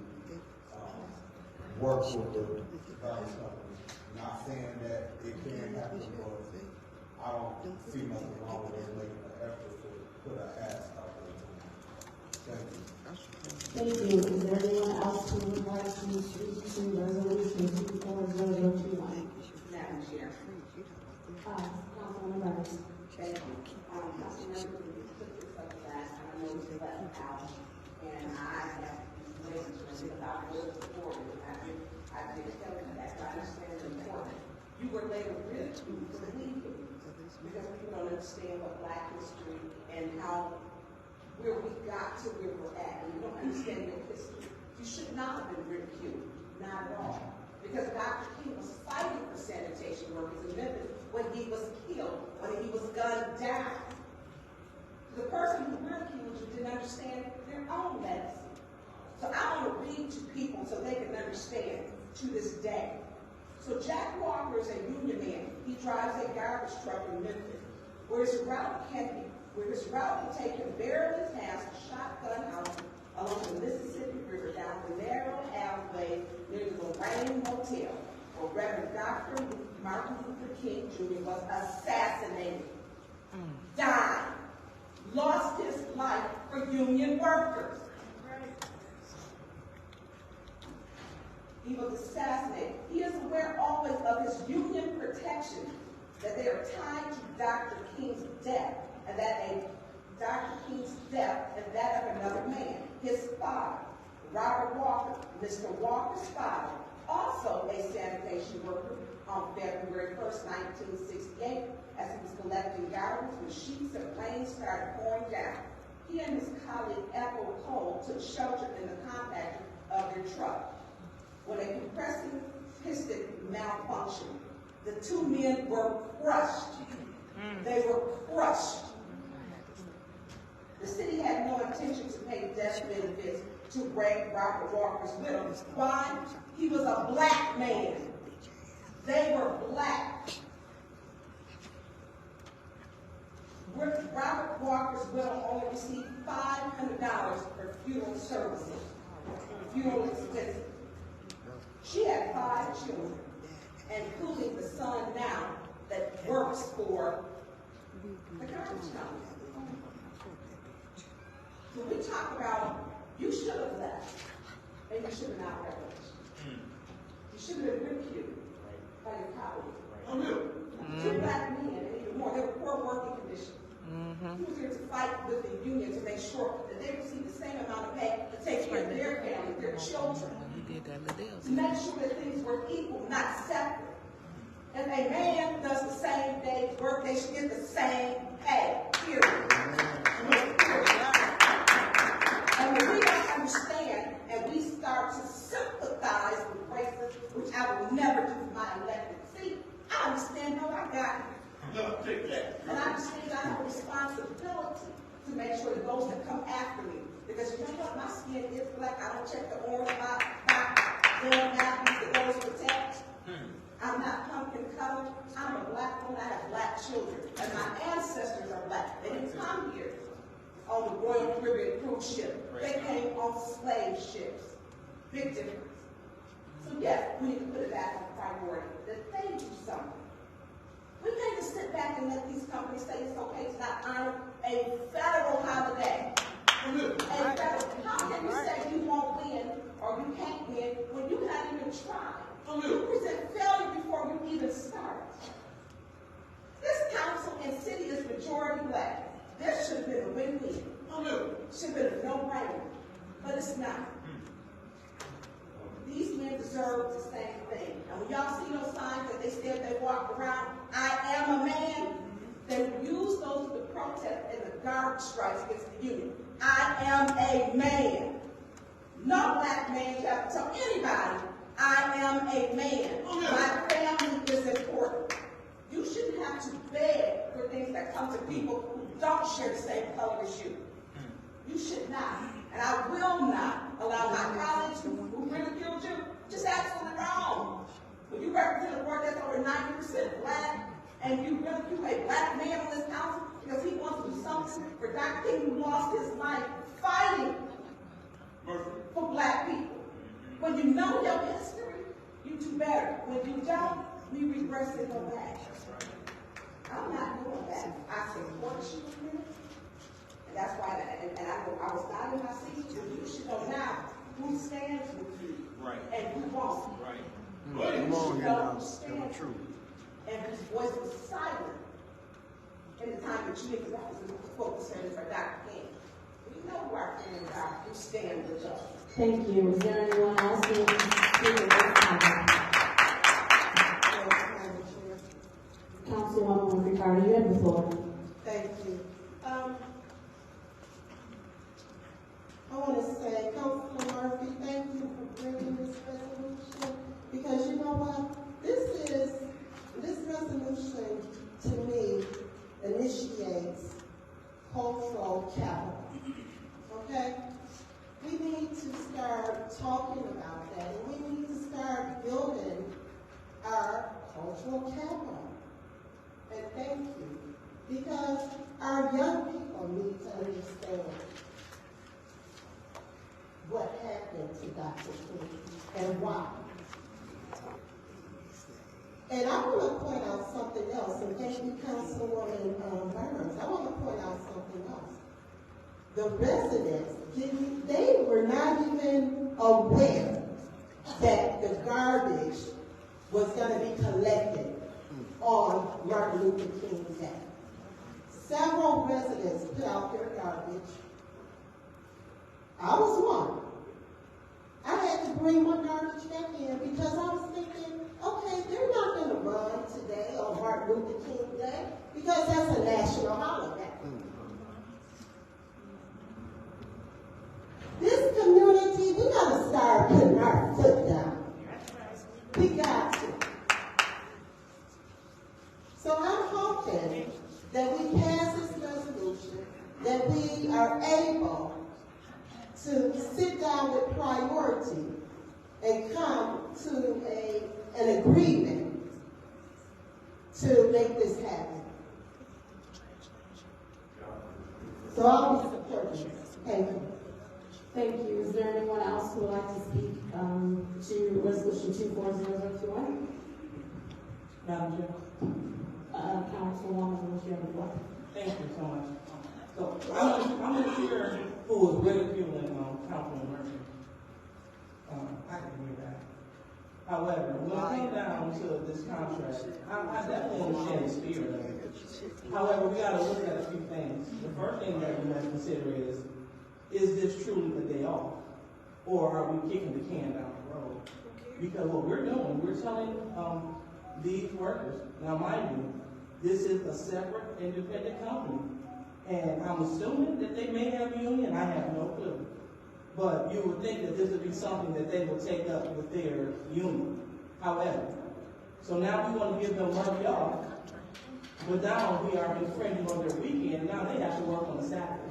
work with the garbage company. Not saying that it can't happen, but I don't see nothing wrong with us making an effort to put an ask out there. Thank you. Thank you. Is there anyone else who would like to speak to resolution 240021? Madam Chair. Councilwoman Burns. Thank you. Councilmember, when you put this up last time, I know it was left out, and I have raised it about what was forward. I did tell you that, so I understand the importance. You were later ridiculed for leaving because people don't understand what Black history and how where we got to where we're at, and you don't understand your history, you should not have been ridiculed, not at all. Because Dr. King was fighting for sanitation workers in Memphis when he was killed, when he was gunned down. The person who ridiculed you didn't understand their own medicine. So I want to read to people so they can understand to this day. So Jack Walker is a union man. He drives a garbage truck in Memphis, where his route can take him barely past a shotgun house along the Mississippi River down the narrow alleyway near the Lorraine Hotel, where Reverend Dr. Martin Luther King Jr. was assassinated, died, lost his life for union workers. He was assassinated. He is aware always of his union protection, that they are tied to Dr. King's death, and that Dr. King's death and that of another man, his father, Robert Walker, Mr. Walker's father, also a sanitation worker, on February 1st, 1968, as he was collecting garbage when sheets of rain started pouring down. He and his colleague Ethel Cole took shelter in the compactor of their truck. When a compressing piston malfunctioned, the two men were crushed. They were crushed. The city had no intention to pay death benefits to Robert Walker's widow. Why? He was a black man. They were black. Robert Walker's widow only received $500 for funeral services, funeral expenses. She had 5 children, including the son now that works for the garbage company. So we talk about, you should have left, and you should have not revelation. You should have been ridiculed by your colleagues. 2 black men, and even more, they were poor working conditions. He was here to fight with the union to make sure that they receive the same amount of pay to take care of their family, their children. To make sure that things were equal, not separate. If a man does the same day's work, they should get the same pay, period. And when we don't understand and we start to sympathize with racists, which I will never do for my elected seat, I understand how I got here. And I understand I have a responsibility to make sure that those that come after me, because you know what, my skin is black, I don't check the orange box, damn napkins that those protect. I'm not pumpkin colored, I'm a black woman, I have black children, and my ancestors are black. They didn't come here on the Royal Caribbean cruise ship. They came on slave ships. Big difference. So yes, we need to put it back on priority, that they do something. We can't just sit back and let these companies say it's okay to not honor a federal holiday. How can you say you won't win or you can't win when you haven't even tried? You present failure before you even start. This council and city is majority black. This should have been a win-win. Should have been a no-brainer. But it's not. These men deserve the same thing. And when y'all see those signs that they said they walked around, I am a man, they would use those to protest in the garbage strikes against the union. I am a man. No black man should have to tell anybody, I am a man. My family is important. You shouldn't have to beg for things that come to people who don't share the same color as you. You should not. And I will not allow my colleagues who ridiculed you, just absolutely wrong. When you represent a board that's over 90% black, and you ridicule a black man on this council because he wants to do something for Dr. King, who lost his life fighting for black people. When you know your history, you do better. When you don't, we regress and go back. I'm not doing that. I support you in it. And that's why, I was not in my seat, but you should know now who stands with you and who won't. And you should know who stands with you and whose voice was silent in the time that you because I was focusing for Dr. King. We know who our friends are who stand with us. Thank you. Is there anyone else who wants to speak at this time? Councilwoman Ricardo, you have the floor. Thank you. say, Councilman Murphy, thank you for bringing this resolution, because you know what? This resolution, to me, initiates cultural capital, okay? We need to start talking about that, and we need to start building our cultural capital. And thank you, because our young people need to understand what happened to Dr. King and why. And I want to point out something else, and thank you, Councilwoman Burns. I want to point out something else. The residents, they were not even aware that the garbage was going to be collected on Martin Luther King Day. Several residents put out their garbage. I was one. I had to bring my garbage back in because I was thinking, okay, they're not going to run today on Martin Luther King Day because that's a national holiday. This community, we got to start putting our foot down. We got to. So I'm hoping that we pass this resolution, that we are able to sit down with priority and come to an agreement to make this happen. So I'll be supporting. Thank you. Thank you. Is there anyone else who would like to speak to Resolution 24021? Madam Chair. Councilwoman, would you have a floor? Thank you so much. So I'm not sure who was ridiculing Councilman Murphy. I can hear that. However, when it comes down to this contract, I definitely understand the spirit of it. However, we got to look at a few things. The first thing that we must consider is this truly the day off? Or are we kicking the can down the road? Because what we're doing, we're telling these workers, now mind you, this is a separate independent company. And I'm assuming that they may have a union, I have no clue. But you would think that this would be something that they would take up with their union. However, so now we want to give them Monday off, but now we are infringing on their weekend, now they have to work on a Saturday.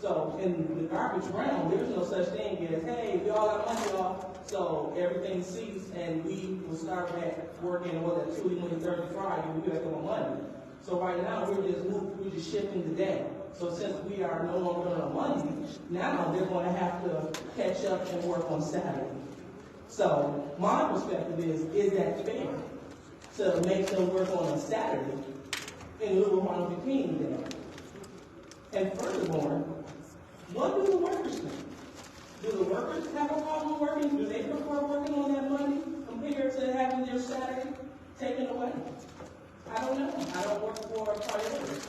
So in the garbage realm, there's no such thing as, hey, we all got Monday off, so everything ceased and we will start back working Tuesday, Wednesday, Thursday, Friday, and we back on Monday. So right now we're just shifting the day. So since we are no longer on Monday, now they're going to have to catch up and work on Saturday. So my perspective is that fair to make them work on a Saturday in lieu of Martin Luther King Day? And furthermore, what do the workers think? Do the workers have a problem working? Do they prefer working on that Monday compared to having their Saturday taken away? I don't know. I don't work for a priority,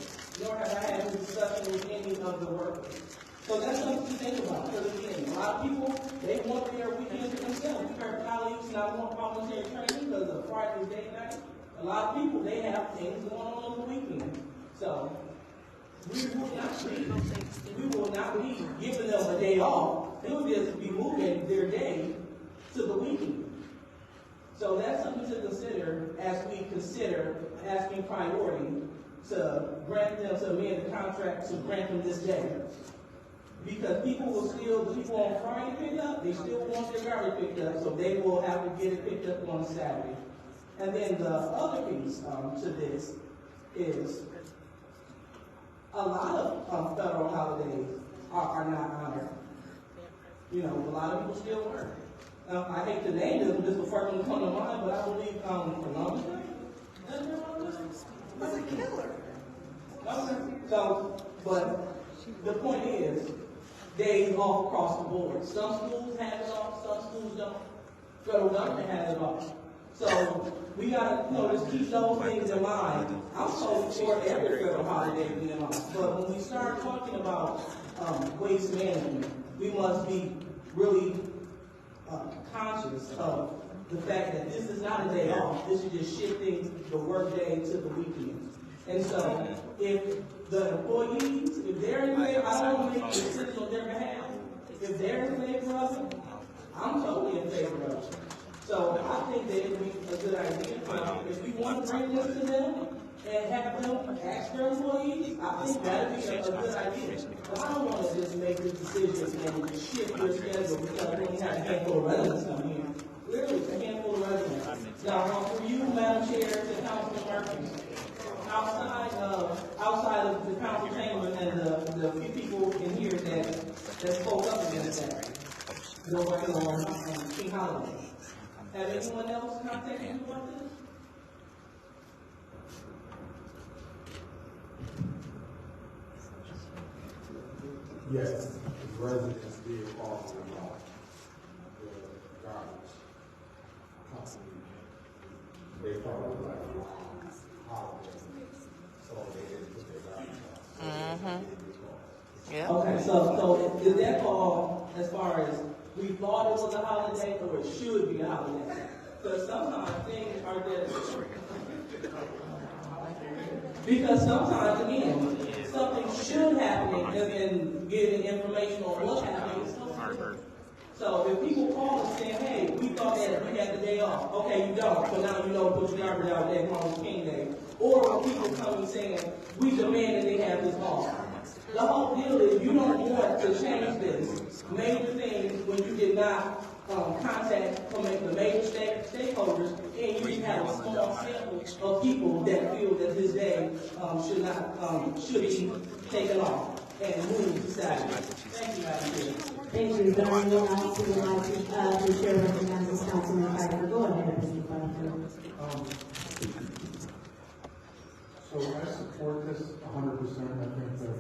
nor have I had a discussion with any of the workers. So that's something to think about. Because again, a lot of people, they want their weekend to themselves. We heard colleagues not want voluntary training because of Friday's day night. A lot of people, they have things going on the weekend. So we will not be giving them a day off. They will just be moving their day to the weekend. So that's something to consider as we consider asking priority to grant them, to amend the contract to grant them this day. Because people on Friday pick up, they still want their garbage picked up, so they will have to get it picked up on Saturday. And then the other piece to this is a lot of federal holidays are not honored. You know, a lot of people still work. I hate to name this, this is the first one to come to mind, but I believe Columbus Day. That's a killer. Okay. So, but the point is, days off across the board. Some schools have it off, some schools don't. Federal government has it off. So we gotta, just keep those things in mind. I'm so for every federal holiday being off. But when we start talking about waste management, we must be really conscious of the fact that this is not a day off. This is just shifting the work day to the weekend. And so if the employees, if they're in there, I don't want to make decisions on their behalf. I'm totally in favor of it. So I think that it would be a good idea, if we want to bring this to them and have them ask their employees, I think that would be a good idea. But I don't want to just make this decision and shift your schedule because we only have a handful of residents coming here. Literally, a handful of residents. Now, for you, Madam Chair, to Councilman Murphy, outside of the council chamber and the few people in here that spoke up against that, nobody on King Holiday. Have anyone else contacted you about this? Yes, the residents did also about the garbage company. They thought it was like a holiday, so they didn't put their garbage out. Yeah. Okay, so is that called, as far as we thought it was a holiday or it should be a holiday? Because sometimes things are just, because sometimes, again, something should happen and then getting information on what's happening is so. So if people call and say, hey, we thought that we had the day off. Okay, you don't. So now you know to put your garbage out there on King Day. Or when people come and saying, we demand that they have this off. The whole deal is you don't want to change this major thing when you did not contact the major stakeholders and you have a small sample of people that feel that this day should be taken off and moved to Saturday. Thank you, Madam Chair. Thank you. Is there anyone else who would like to share representatives, Councilman Fighter? Go ahead, Mr. Fighter. So I support this 100%. I think that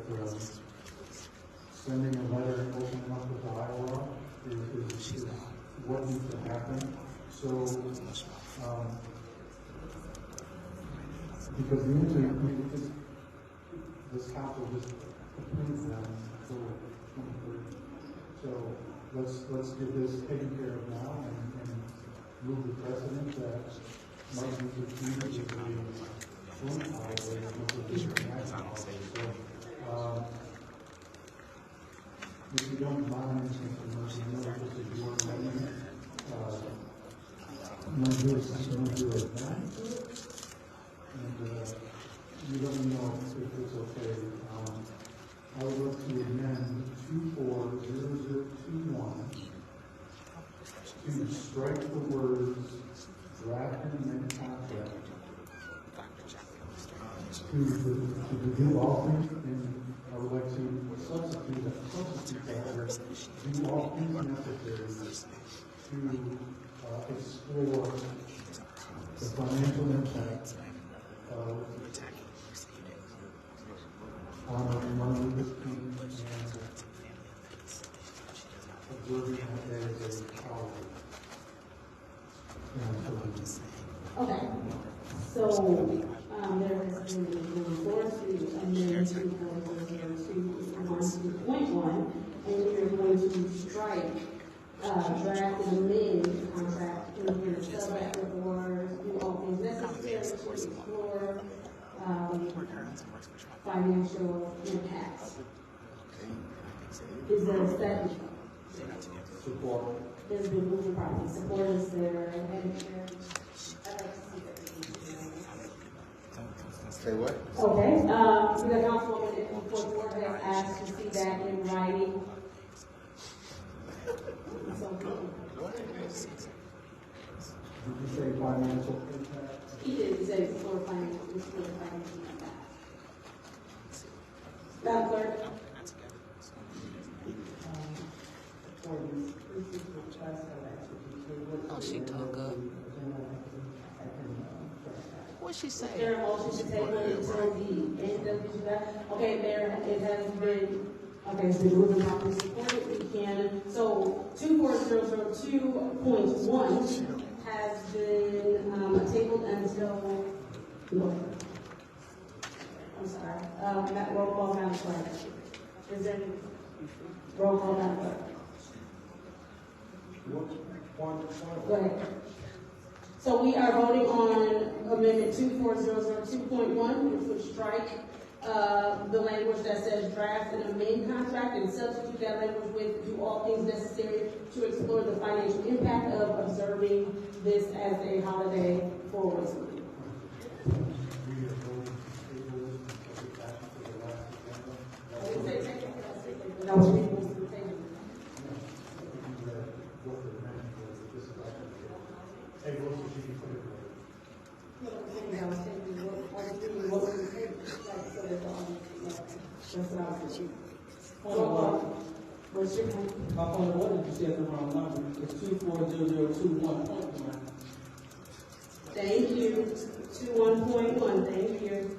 sending a letter and opening up the dialogue is what needs to happen. So, because usually this council just approves them until 2030. So let's get this taken care of now and move the precedent that Martin Luther King is a Flint holiday, if you don't mind, Mr. Murphy, I know this is your amendment. I'm going to do it now. And you let me know if it's okay. I would like to amend 240021 to strike the words draft and amend contract to do all things, and I would like to substitute that word, do all things necessary to explore the financial impact of honoring Martin Luther King and observing that day as a holiday. Okay, so there has been a force to amend 2.1, and we are going to strike draft and amend contract in the subject or do all things necessary to explore financial impacts. Is there a second? Support. There's been moving property. Support is there. And Say what? okay, the councilwoman in the board has asked to see that in writing. Did you say financial impact? He did, he said it's for financial impact. Madam Clerk? Oh, she took up. What'd she say? There a motion to table it until the end of the July? Okay, there, it has been, okay, it's been moved and properly supported, we can, so 24002.1 has been, tabled until, I'm sorry, roll call, Madam Clerk. Is there any roll call, Madam Clerk? Go ahead. So we are voting on amendment 24002.1, which would strike the language that says draft and amend contract and substitute that language with do all things necessary to explore the financial impact of observing this as a holiday for Wesley. That was reading to the table. What's your name? My point of order, you said the wrong number. It's 240021.1. Thank you. 21.1. Thank you.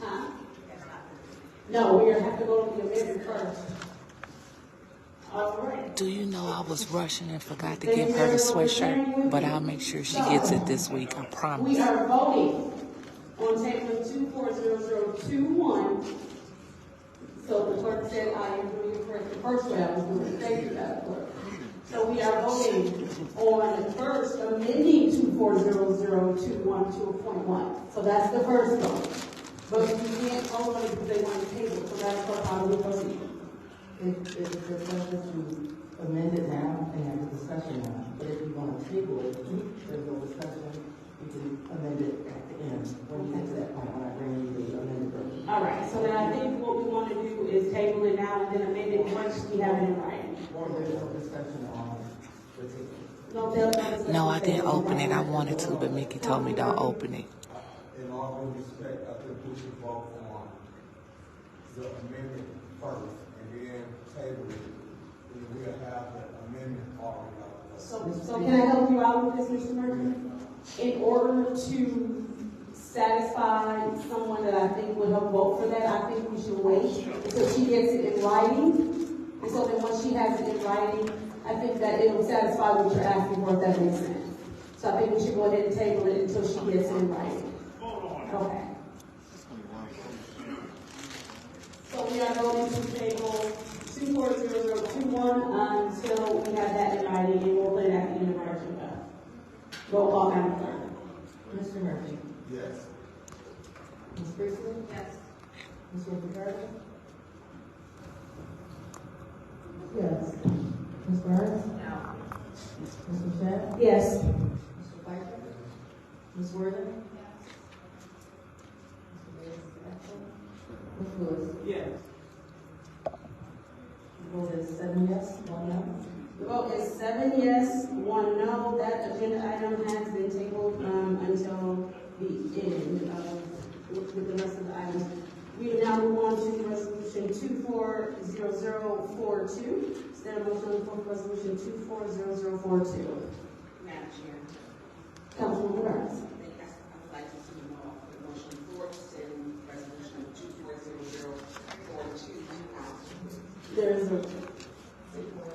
Huh? No, we have to go to the amendment first. All right. Do you know I was rushing and forgot to give her the sweatshirt? But I'll make sure she gets it this week, I promise. We are voting on table 240021. So the clerk said I am doing it correct the first way I was doing it. Thank you, Madam Clerk. So we are voting on first amending 240021 to a point 1. So that's the first vote. But you can't vote on it because they want to table. So that's how we proceed. If the question to amend it now and have a discussion now, but if you want to table it, there's no discussion, you can amend it at the end. When you get to that point, when I bring you the amended version. All right, so then I think what we want to do is table it now and then amend it once we have it in writing. Or there's no discussion on the table. No, I didn't open it. I wanted to, but Mickey told me don't open it. In all due respect, I think we should vote on the amendment first, and then table it, and we'll have the amendment already out. So can I help you out with this, Mr. Murphy? In order to satisfy someone that I think would help vote for that, I think we should wait until she gets it in writing. And so then once she has it in writing, I think that it will satisfy what you're asking for, if that makes sense. So I think we should go ahead and table it until she gets it in writing. Okay. So we are going to table 240021 until we have that in writing, and we'll put it at the end of our agenda. Roll call, Madam Clerk. Mr. Murphy? Yes. Ms. Priestley? Yes. Ms. Ricciardo? Yes. Ms. Burns? No. Ms. Michelle? Yes. Mr. Pfeiffer? Ms. Worthing? Ms. Lewis? Yes. The vote is 7 yes, 1 no. The vote is 7 yes, 1 no. That agenda item has been tabled until the end with the rest of the items. We will now move on to resolution 240042. Is there a motion on the floor for resolution 240042? Madam Chair. Councilwoman Burns. I think I would like to see more of the motion for to send resolution 240042 to council. There is a,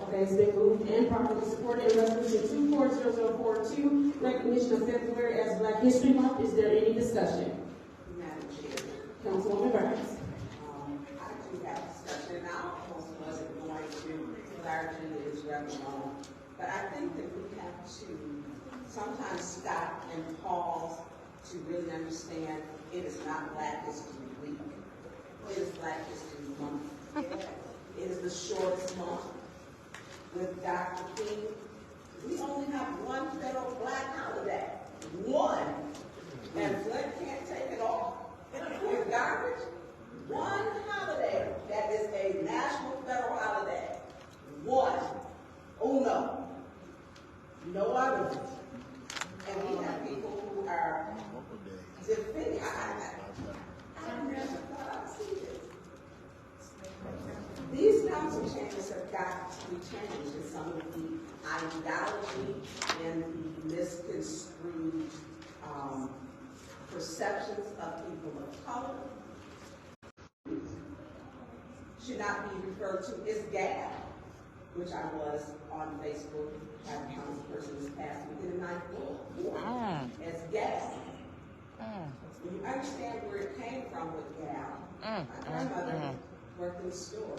okay, it's been moved and properly supported. Resolution 240042, recognition of February as Black History Month. Is there any discussion? Madam Chair. Councilwoman Burns. I do have discussion, and I almost wasn't going to, because our agenda is rather long. But I think that we have to sometimes stop and pause to really understand it is not Black History Week. It is Black History Month. It is the shortest month. With Dr. King, we only have one federal Black holiday. One. And Flint can't take it off. With garbage, one holiday that is a national federal holiday. One. Uno. No other. And we have people who are defending. I never thought I'd see this. These council changes have got to be changed in some of the ideology and the misconstrued perceptions of people of color. Should not be referred to as gab, which I was on Facebook, had a councilperson this past week in the 9th ward, as gab. When you understand where it came from with gab, my grandmother worked in the store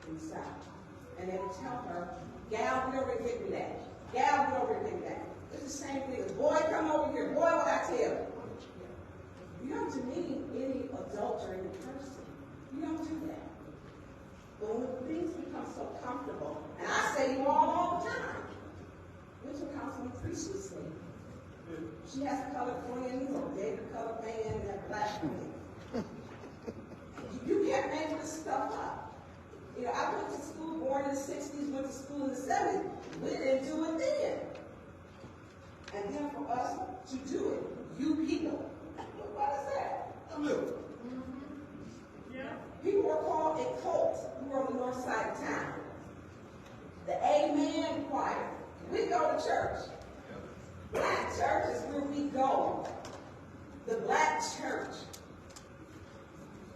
in the South, and they would tell her, "Gal, we don't really give you that. Gal, we don't really give you that." It's the same thing. Boy, come over here. Boy, what I tell you. You don't demean any adult or any person. You don't do that. But when things become so comfortable, and I say you all the time, which will Councilman Priestley say? She has colored friends or David colored man and that black friend. You can't make this stuff up. You know, I went to school, born in the 60s, went to school in the 70s. We didn't do it then. And then for us to do it, you people. What is that? A little. Yeah. People were called a cult who were on the north side of town. The Amen Choir. We go to church. Black church is where we go. The black church.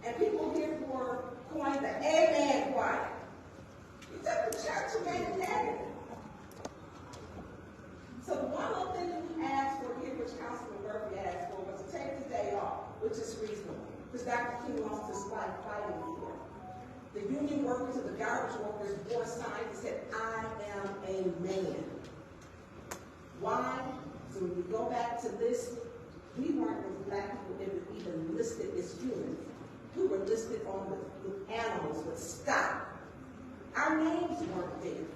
And people here were coined the Amen Choir. You took the church and made it negative. So the one little thing that we asked for here, which Councilman Murphy asked for, was to take the day off, which is reasonable. Because Dr. King wants to start fighting for it. The union workers and the garbage workers wore signs that said, I am a man. Why? So when you go back to this, we weren't as black people even listed as humans. We were listed on the animals with stock. Our names weren't there.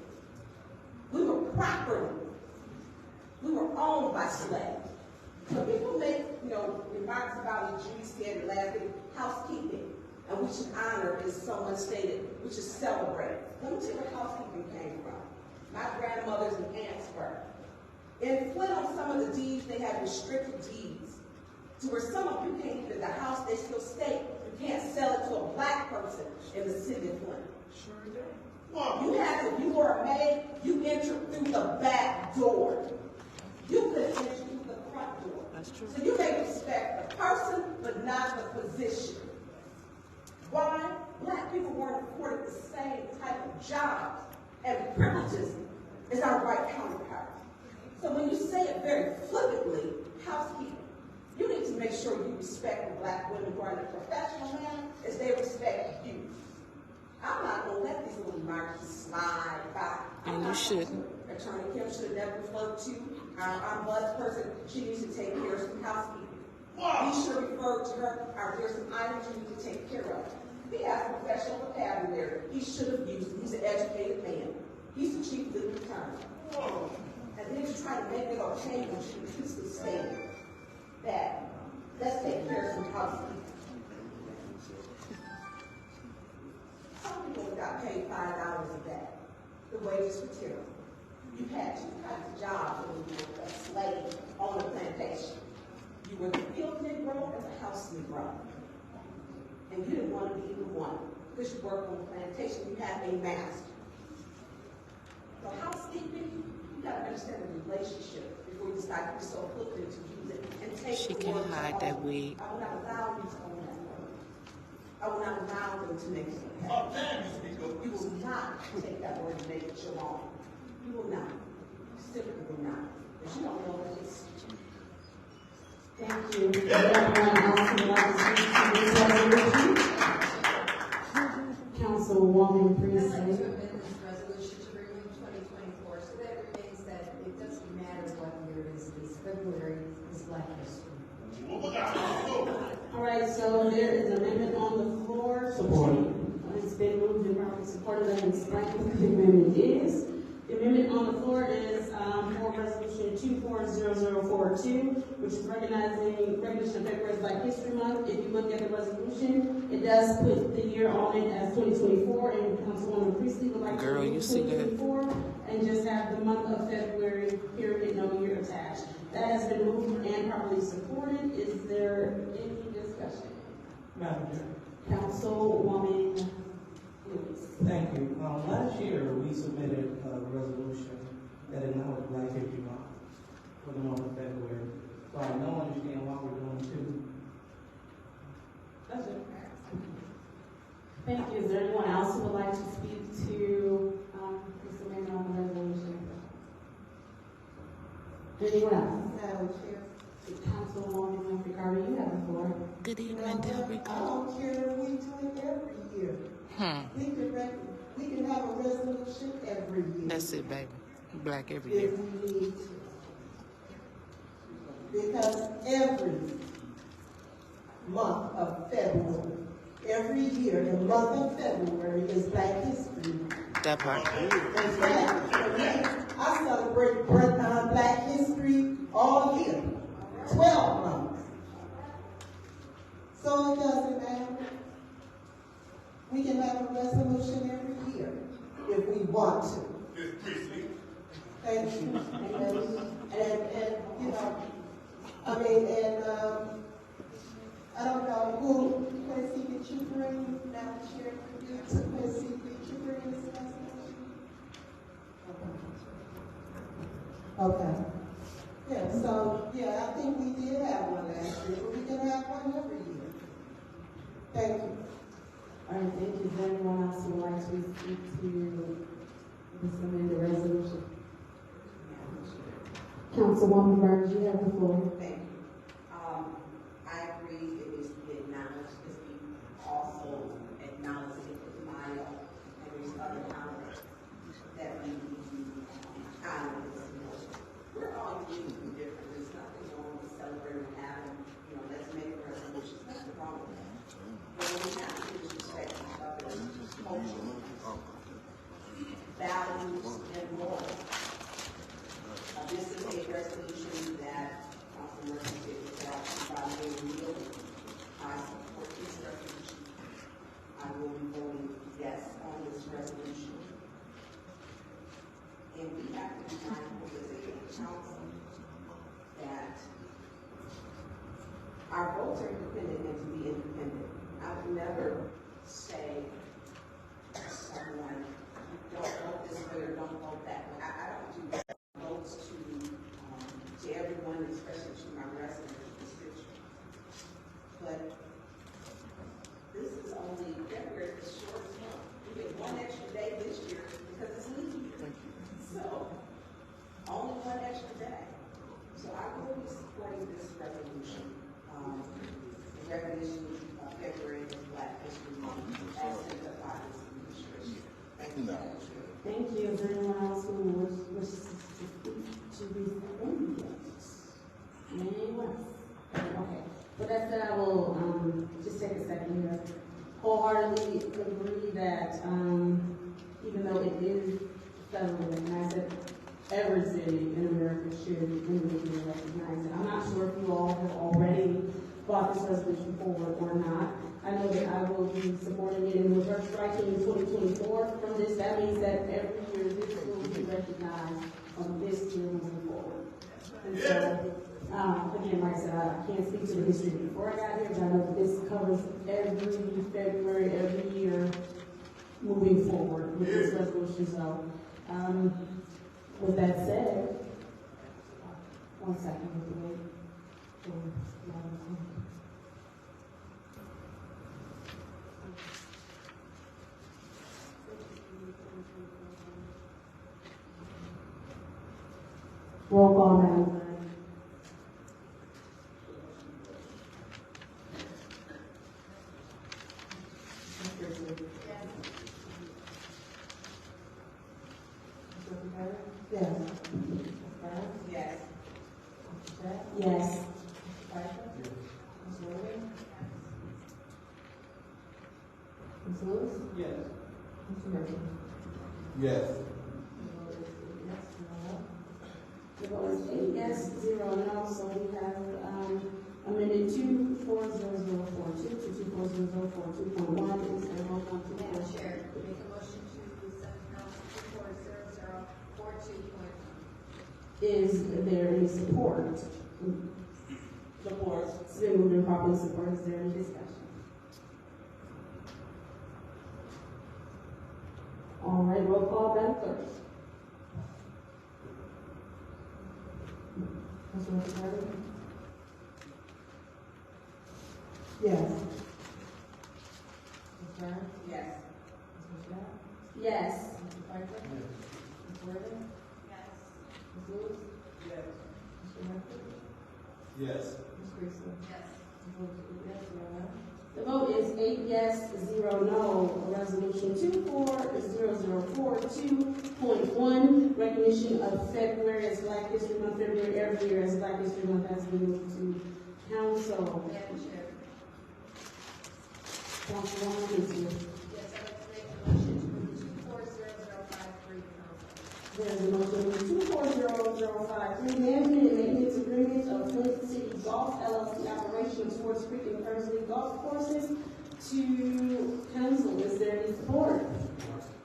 We were property. We were owned by slaves. So people make, remarks about the Jews said last week, housekeeping, and we should honor, as someone stated, we should celebrate. Let me tell you where housekeeping came from. My grandmother's in Antwerp. In Flint, on some of the deeds, they had restricted deeds, to where some of you can't even, the house they still stay, you can't sell it to a black person in the city of Flint. Sure do. You had to, if you were a maid, you entered through the back door. You couldn't enter through the front door. That's true. So you may respect the person, but not the position. Why? Black people weren't afforded the same type of jobs and privileges as our white counterparts. So when you say it very flippantly, housekeeping, you need to make sure you respect the black women who are in a professional manner as they respect you. I'm not going to let these little marks slide by. And you shouldn't. Attorney Kim should never refer to our buzz person. She needs to take care of some housekeeping. He should refer to her, there's some items you need to take care of. He has a professional vocabulary. He should have used it. He's an educated man. He's the chief legal attorney. And then you try to make it okay when she repeatedly stated that let's take care of some housekeeping. Some people got paid $5 a day. The wages were terrible. You had two kinds of jobs when you were a slave on the plantation. You were the field Negro and the house Negro. And you didn't want to be either one. Because you worked on the plantation, you had a master. So housekeeping, you got to understand the relationship before you decide to be so hooked into use it and take She the can't word hide that wig. I will not allow you to own that word. I will not allow them to make it happen. You will not take that word and make it your own. You will not. You simply will not. Because you don't know what it is. Thank you. Is there anyone else who would like to speak to this resolution? Councilwoman Priestley. I'd like to amend this resolution to remove 2024, so that it remains that it doesn't matter what year it is, February is Black History. All right, so there is an amendment on the floor. Support. It's been moved and properly supported. Let me explain what the amendment is. The amendment on the floor is for Resolution 240042, which is recognizing recognition of February as Black History Month. If you look at the resolution, it does put the year on it as 2024, and Councilwoman Priestley would like to remove 2024 and just have the month of February, period, no year attached. That has been moved and properly supported. Is there any discussion? Madam Chair. Councilwoman Lewis. Thank you. Last year, we submitted a resolution that acknowledged Black History Month for the month of February. So I don't understand why we're doing two. That's it. Thank you. Is there anyone else who would like to speak to this amendment on the resolution? Anyone else? Madam Chair. Councilwoman Ricardo, you have the floor. Good evening, Del Rico. I don't care if we do it every year. We can have a resolution every year. That's it, baby. Black every year. If we need to. because every month of February, every year, the month of February is Black History. That part. Exactly. I celebrate Black History all year, 12 months. So it doesn't matter. We can have a resolution every year if we want to. Thank you. And you know, I mean, I don't know who, Quincy, did you bring, Madam Chair, Quincy, did you bring this resolution? Okay. Yeah, so, yeah, I think we did have one last year, but we can have one every year. Thank you. All right, thank you. Is there anyone else who would like to speak to this amended resolution? Councilwoman Burns, you have the floor. Thank you. I agree it needs to be acknowledged, because we also acknowledge it with Maya, and there's other comments that we honor this emotion. We're all unique and different. There's nothing wrong with celebrating and having, let's make resolutions. Nothing wrong with that. But what we have to do is respect each other's culture, values, and morals. This is a resolution that Councilman Murphy did without by Mayor Neal. I support this resolution. I will be voting yes on this resolution. And we have to be mindful as a council that our votes are independent and to be independent. I would never say to someone, don't vote this way or don't vote that way. I don't do that. Votes to everyone, especially to my residents and constituents. But this is only February, the shortest month. We get one extra day this year because it's leap year. So only one extra day. So I will be supporting this resolution. The recognition of February as Black History Month as sent up by this administration. Thank you. Thank you. Is there anyone else who wishes to speak to these amendments? Anyone? Okay. With that said, I will just take a second here. Wholeheartedly agree that even though it is federally recognized, that every city in America should individually recognize it. I'm not sure if you all have already brought this resolution forward or not. I know that I will be supporting it in reverse striking in 2024. From this, that means that every year this will be recognized on this year moving forward. And so, again, like I said, I can't speak to the history before I got here, but I know that this covers every February, every year moving forward with this resolution. So, with that said, 1 second, wait. Roll call, Madam Clerk. Yes. Yes. Yes. Ms. Lewis? Yes. Mr. Murphy? Yes. The vote is 8 yes, 0 no, so we have amended 240042 to 240042.1. Is there a motion to Madam Chair, make a motion to send council 240042.1. Is there any support? Support. It's been moved and properly supported. Is there any discussion? All right, roll call, Madam Clerk. Mr. Murphy? Yes. Ms. Burns? Yes. Ms. Scott? Yes. Mr. Piper? Yes. Ms. Worthing? Yes. Ms. Lewis? Yes. Mr. Murphy? Yes. Ms. Priestley? Yes. Ms. Lewis, yes, 0 no? The vote is 8 yes, 0 no. Resolution 24042.1, recognition of February as Black History Month, February every year as Black History Month, has been moved to council. Madam Chair. Councilwoman Lindsay. Yes, I'd like to make a motion to move 240053 council. There's a motion to 240053, management and maintenance agreement of Flint City Golf LLC operation towards Creek and Kersley golf courses to council. Is there any support?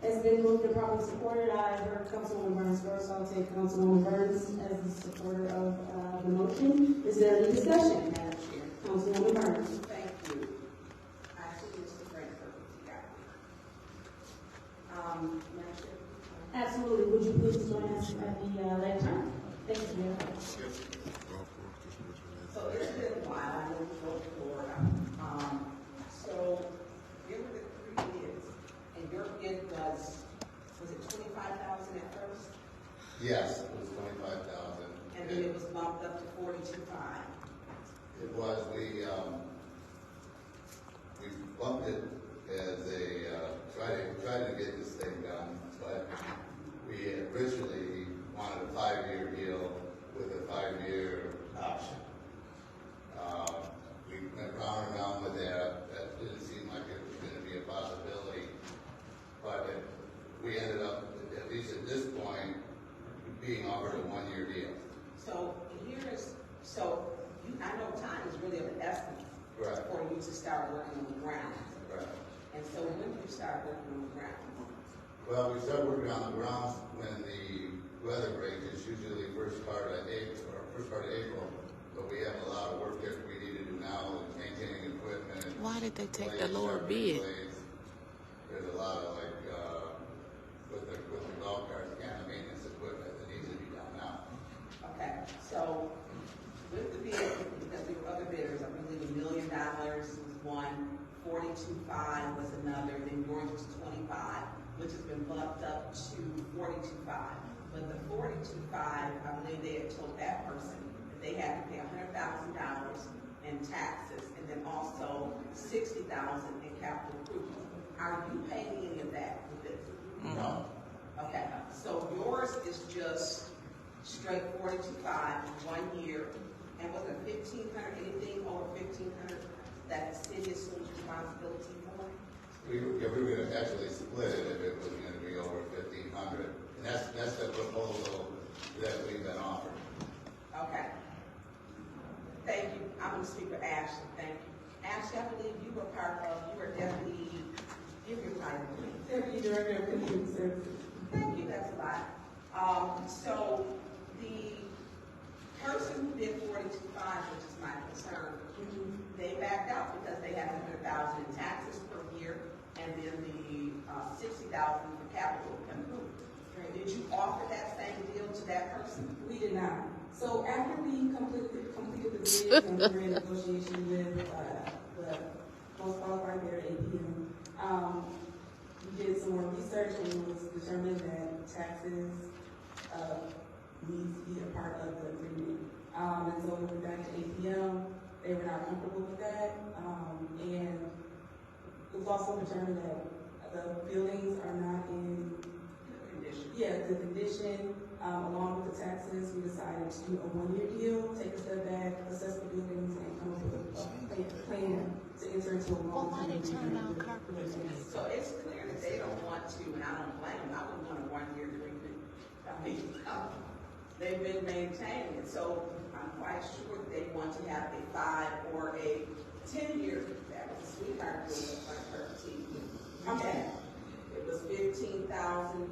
It's been moved and properly supported. I heard Councilwoman Burns first, so I'll take Councilwoman Burns as the supporter of the motion. Is there any discussion? Madam Chair. Councilwoman Burns. Thank you. I see Mr. Frank Perkins here. Madam Chair. Absolutely. Would you please join us at the lectern? Thank you. So it's been a while. I know we go to Florida. So there were the 3 bids, and your bid was it 25,000 at first? Yes, it was 25,000. And then it was bumped up to 42,500. It was, we bumped it as a, trying to get this thing done, but we originally wanted a 5-year deal with a 5-year option. We went round and round with that. That didn't seem like it was going to be a possibility, but we ended up, at least at this point, being offered a 1-year deal. So I know time is really an estimate for you to start working on the ground. Right. And so when do you start working on the ground? Well, we start working on the grounds when the weather breaks. It's usually first part of April, but we have a lot of work that we need to do now with maintaining equipment. Why did they take the lower bid? There's a lot of with the golf carts, kind of maintenance equipment that needs to be done now. Okay, so with the bid, because there were other bidders, I believe $1 million was one, 42.5 was another, then yours was 25, which has been bumped up to 42.5. But the 42.5, I believe they had told that person that they had to pay $100,000 in taxes, and then also $60,000 in capital improvement. Are you paying any of that with this? No. Okay, so yours is just straight 42.5, 1 year, and was it 1,500, anything over 1,500 that the city assumes responsibility for? We were going to actually split it if it was going to be over 1,500, and that's the proposal that we've been offered. Okay. Thank you. I'm going to speak for Ashley. Thank you. Ashley, I believe you were deputy. Give your title, please. Deputy Director of Community Services. Thank you. That's a lot. So the person who did 42.5, which is my concern, they backed out because they had $100,000 in taxes per year, and then the $60,000 for capital improvement. Did you offer that same deal to that person? We did not. So after we completed the bids and we were in negotiation with the most qualified bidder, APM, we did some more research and it was determined that taxes needs to be a part of the agreement. And so we went back to APM. They were not comfortable with that. And it was also determined that the buildings are not in good condition. Along with the taxes, we decided to do a 1-year deal, take a step back, assess the buildings, and come up with a plan to enter into a long-term agreement. So it's clear that they don't want to, and I don't blame them. I wouldn't want a 1-year agreement. I mean, they've been maintaining it, so I'm quite sure that they want to have a 5 or a 10-year. That was a sweetheart deal with her team. Okay. It was $15,000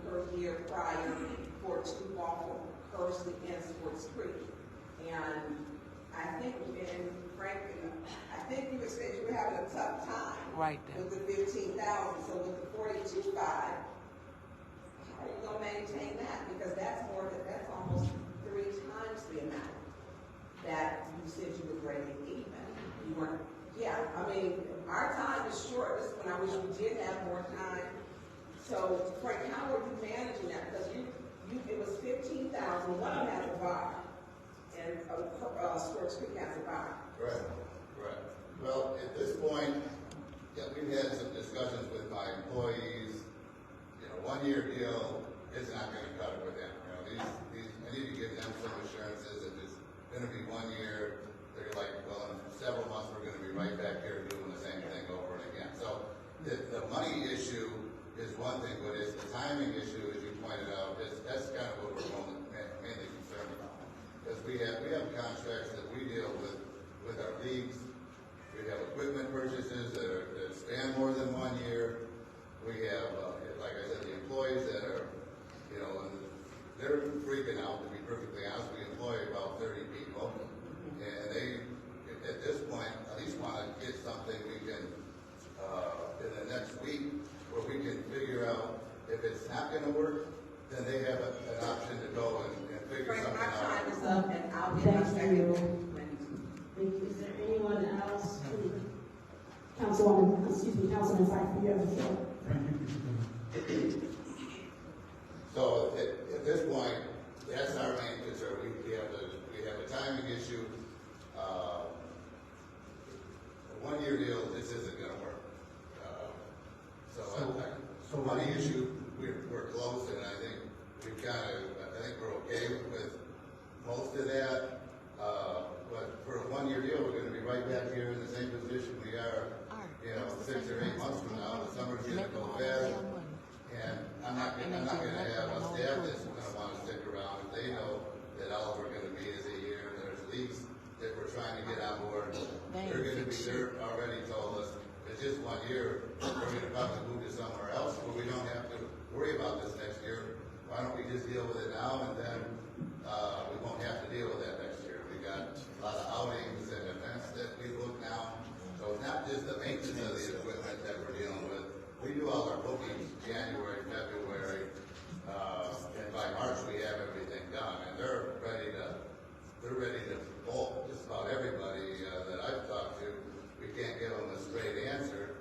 per year prior for 2 walk Kersley and Sports Creek. And I think, and Frank, I think you would say you were having a tough time with the 15,000. So with the 42.5, how are you going to maintain that? Because that's almost 3 times the amount that you said you were breaking even. You weren't. Yeah, I mean, our time is short. This is when I wish we did have more time. So, Frank, how are you managing that? Because it was 15,000. One of them has a bar, and Sports Creek has a bar. Right. Well, at this point, Yeah, we've had some discussions with my employees. You know, 1 year deal is not gonna cut it with them. You know, I need to give them some assurances that it's gonna be 1 year. They're like, well, in several months, we're gonna be right back here doing the same thing over and again. So the money issue is one thing, but it's the timing issue, as you pointed out, that's kind of what we're mainly concerned about. Because we have contracts that we deal with our leagues. We have equipment purchases that span more than 1 year. We have, like I said, the employees that are, you know, they're freaking out, to be perfectly honest. We employ about 30 people, and they, at this point, at least want to get something we can, in the next week, where we can figure out if it's not going to work, then they have an option to go and figure something out. My time is up, and I'll get my second. Thank you. Is there anyone else? Councilman Pfeiffer, you have the floor. So at this point, that's our main concern. We have a timing issue. A 1 year deal, this isn't going to work. So money issue, we're close, and I think we're okay with most of that. But for a 1 year deal, we're going to be right back here in the same position we are, you know, 6 or 8 months from now. The summer's going to go fast, and I'm not going to have a staff that's going to want to stick around. If they know that all we're going to be is a year, and there's leagues that we're trying to get on board, they're already told us it's just 1 year. We're going to probably move to somewhere else, but we don't have to worry about this next year. Why don't we just deal with it now, and then we won't have to deal with that next year. We got a lot of outings and events that we book now, so it's not just the maintenance of the equipment that we're dealing with. We do all our bookings January, February, and by March we have everything done, and they're ready to bolt just about everybody that I've talked to. We can't give them a straight answer,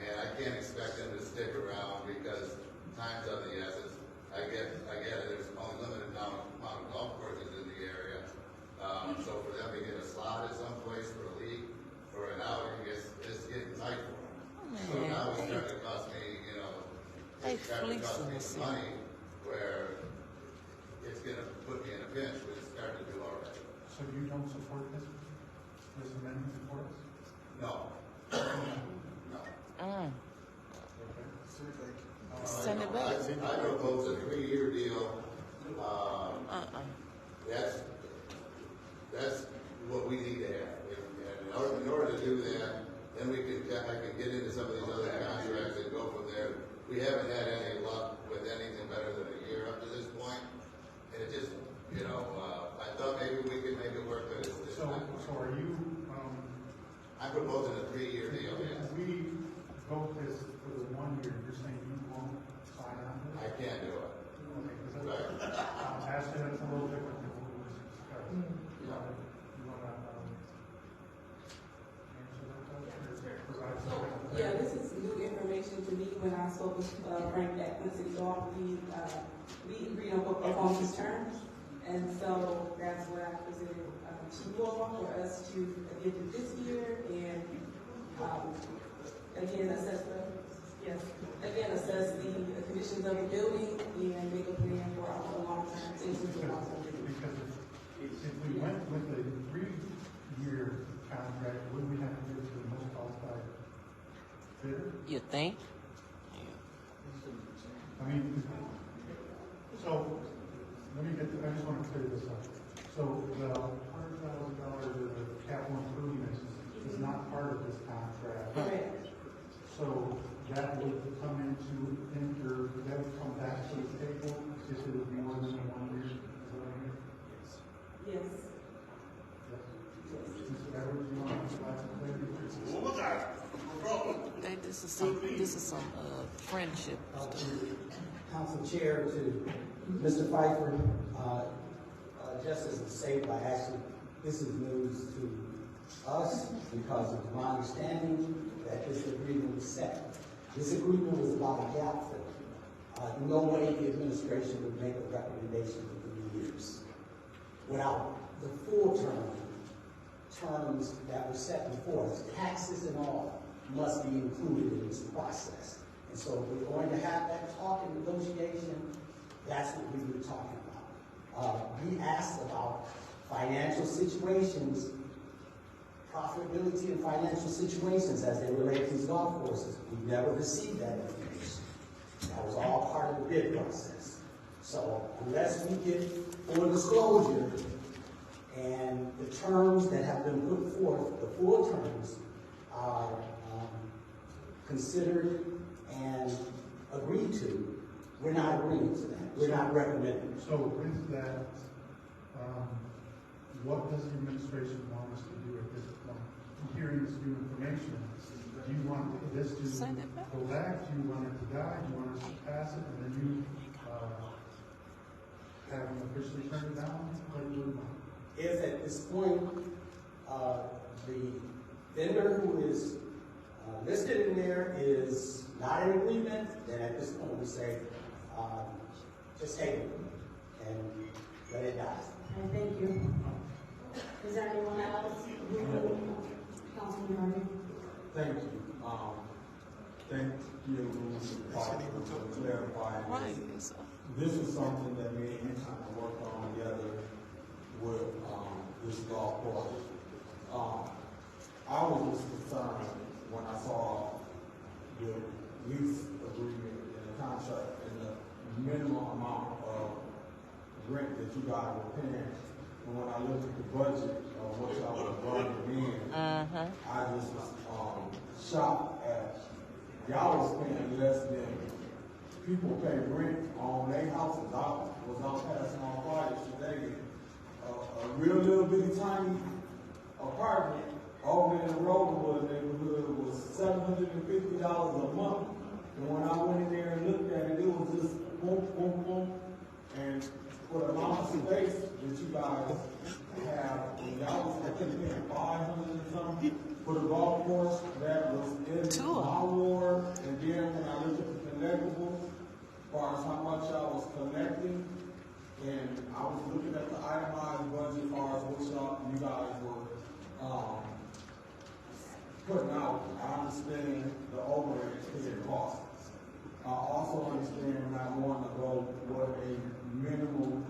and I can't expect them to stick around because time's of the essence. I get it. There's only limited amount of golf courses in the area, so for them to get a slot at some place for a league or an outing, it's getting tight for them. So now it's starting to cost me, you know, some money where it's going to put me in a pinch, which it's starting to do already. So you don't support this? This amendment support this? No. Okay. Send it back. I propose a 3 year deal. That's what we need to have. And in order to do that, then I can get into some of these other contracts and go from there. We haven't had any luck with anything better than a year up to this point. And it just, you know, I thought maybe we could make it work, but it's so, not. So are you, I'm proposing a 3 year deal, yes. If we vote this for the 1 year, you're saying you won't sign on to it? I can't do it. Okay, because Right. that's a little different than what we was discussing. You want to answer that question? Yeah, this is new information to me. When I spoke with Frank at the city hall, we agreed upon his terms, and so that's what I presented to you all for us to get through this year and again assess the conditions of the building and make a plan for our long-term safety. Because if we went with a 3 year contract, would we have to give it to the most qualified bidder? You think? I mean, so, I just want to clear this up. So the $100,000 of the capital improvements is not part of this contract. Correct. So that would that would come back to the table if it would be more than 1 year. Is that what I mean? Yes. Mr. Edwards, you want to provide some clarity? This is some friendship stuff. Council Chair to Mr. Pfeiffer, just as a statement, this is news to us because of my understanding that this agreement was set. This agreement was about a gap fill. No way the administration would make a recommendation for 3 years without the full terms that were set before us, taxes and all. must be included in this process. And so if we're going to have that talk and negotiation, that's what we were talking about. We asked about financial situations, profitability and financial situations as they relate to these golf courses. We never received that information. That was all part of the bid process. So unless we get full disclosure and the terms that have been put forth, the full terms, are considered and agreed to, we're not agreeing to that. We're not recommending. So with that, what does the administration want us to do at this point? Hearing this new information, do you want this to go back? Do you want it to die? Do you want us to pass it and then you have them officially turn it down? What do you want? Is at this point, the vendor who is listed in there is not in agreement, then at this point we say, just take it and let it die. Okay, thank you. Is there anyone else? Councilman Murray? Thank you. Thank you for clarifying this. This is something that me and you kind of worked on together with this golf course. I was just concerned when I saw the lease agreement and the contract and the minimum amount of rent that you guys were paying. And when I looked at the budget of what y'all were bringing in, I just was shocked at y'all was paying less than people pay rent on their houses. I was out passing on Friday today. A real little bitty tiny apartment over in the Rosewood neighborhood was $750 a month. And when I went in there and looked at it, it was just boom, boom, boom. And for the amount of space that you guys have, y'all was paying $500 and something for the golf course that was in my ward. And then when I looked at the collectibles, as far as how much I was collecting, and I was looking at the itemized budget as far as what you guys were putting out. I understand the overage because it costs. I also understand not wanting to go what a minimum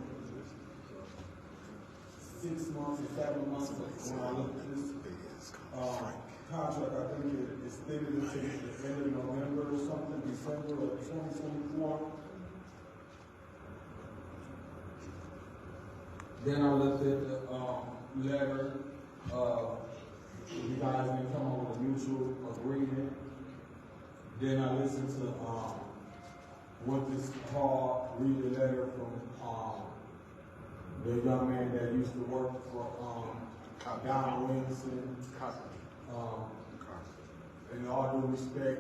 6 months or 7 months when I look at this contract. I think it extended until the end of November or something, December of 2024. Then I looked at the letter. You guys didn't come up with a mutual agreement. Then I listened to what this Paul read the letter from the young man that used to work for Don Williamson. In all due respect,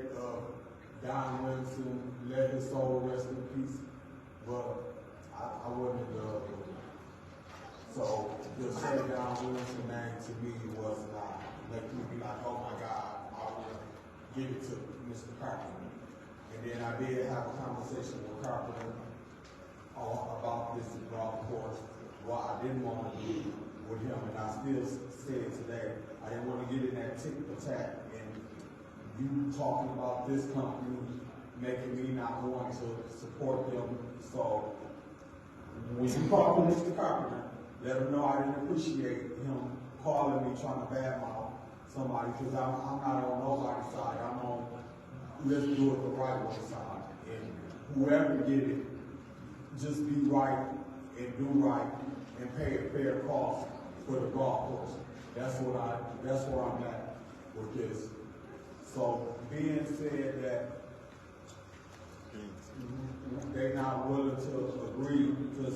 Don Williamson, let his soul rest in peace, but I wouldn't have loved him. So the say Don Williamson name to me was not making me be like, oh my God, I want to give it to Mr. Carpenter. And then I did have a conversation with Carpenter about this golf course, what I didn't want to do with him, and I still say it today. I didn't want to get in that tick for tack, and you talking about this company making me not want to support them. So when you talk to Mr. Carpenter, let him know I didn't appreciate him calling me trying to badmouth somebody, because I'm not on nobody's side. I'm on let's do it the right way side. And whoever get it, just be right and do right and pay a fair cost for the golf course. That's where I'm at with this. So being said that they're not willing to agree, because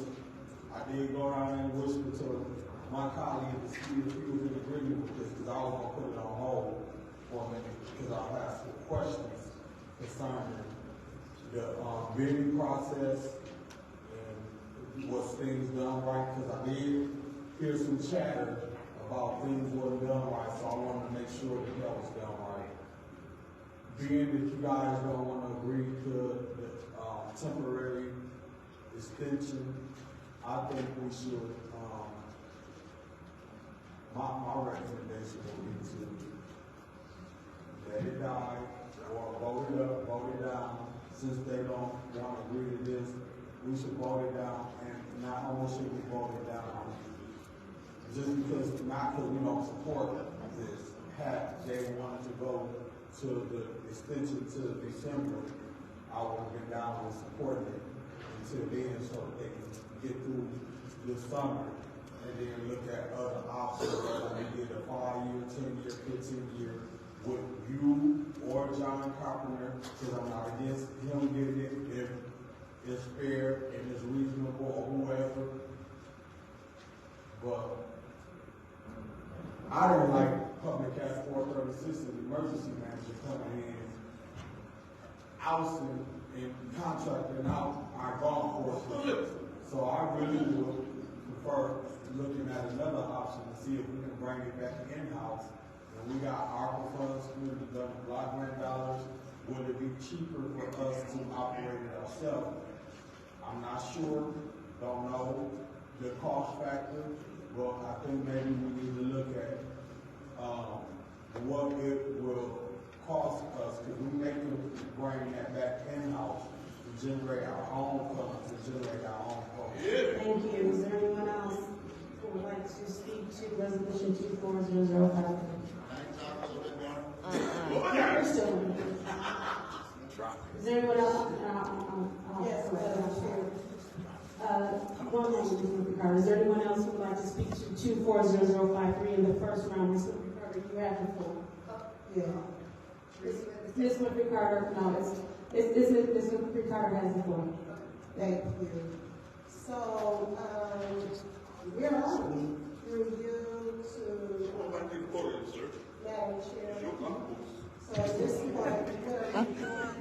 I did go around and whisper to my colleague to see if he was in agreement with this, because I was going to put it on hold for a minute, because I'll ask questions concerning the bidding process and was things done right, because I did hear some chatter about things wasn't done right, so I wanted to make sure that was done right. Being that you guys don't want to agree to the temporary extension, I think we should, my recommendation would be to let it die, or vote it up, vote it down. Since they don't want to agree to this, we should vote it down, and not only should we vote it down, just because, not because we don't support this, had they wanted to go to the extension to December, I would have been down with supporting it until then, so they can get through this summer, and then look at other options, whether we get a 5-year, 10-year, 15-year, with you or John Carpenter, because I'm not against him getting it if it's fair and it's reasonable or whoever. But I didn't like Public Act 436 and the emergency manager coming in, ousting and contracting out our golf courses. So I really would prefer looking at another option to see if we can bring it back in-house. And we got ARPA funds, community development block grant dollars. Would it be cheaper for us to operate it ourselves? I'm not sure, don't know the cost factor, but I think maybe we need to look at what it will cost us, because we may bring that back in-house to generate our own funds, to generate our own funds. Thank you. Is there anyone else who would like to speak to resolution 24005? Is there anyone else? Yes, Madam Chair. One moment, Mr. Ricardo. Is there anyone else who would like to speak to 240053 in the first round? Mr. Ricardo, you have the floor. Yeah. Ms. Ricardo, no, Ms. Ricardo has the floor. Thank you. So, where are we? Through you to Madam Chair. So at this point, what are you doing?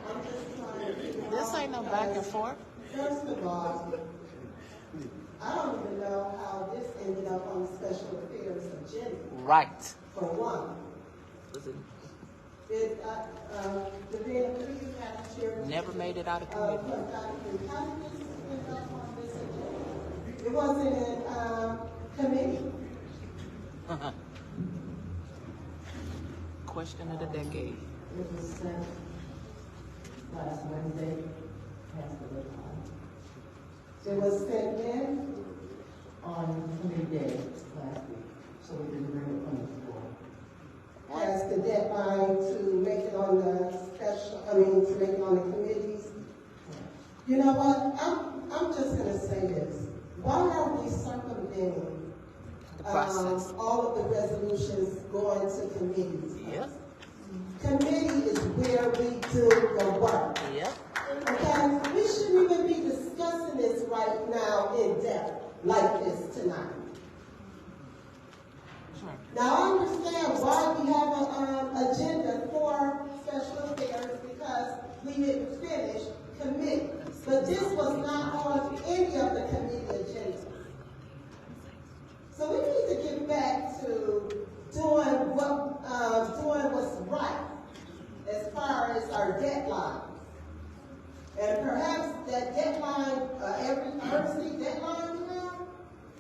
I'm just trying to figure out. This ain't no back and forth. First of all, I don't even know how this ended up on the special affairs agenda. Right. For one. The previous Madam Chair. Never made it out of committee. How did this end up on this agenda? It wasn't in committee. Question of the decade. It was sent last Wednesday, past the deadline. It was sent in On committee day last week, so we didn't bring it from the floor. as the deadline to make it on the to make it on the committees. You know what? I'm just going to say this. Why are we circumventing The process. all of the resolutions going to committees? Yep. Committee is where we do the work. Yep. Okay? We shouldn't even be discussing this right now in depth like this tonight. Now, I understand why we have an agenda for special affairs, because we didn't finish committee. But this was not on any of the committee agendas. So we need to get back to doing what's right as far as our deadlines. And perhaps that deadline, every Thursday deadline now,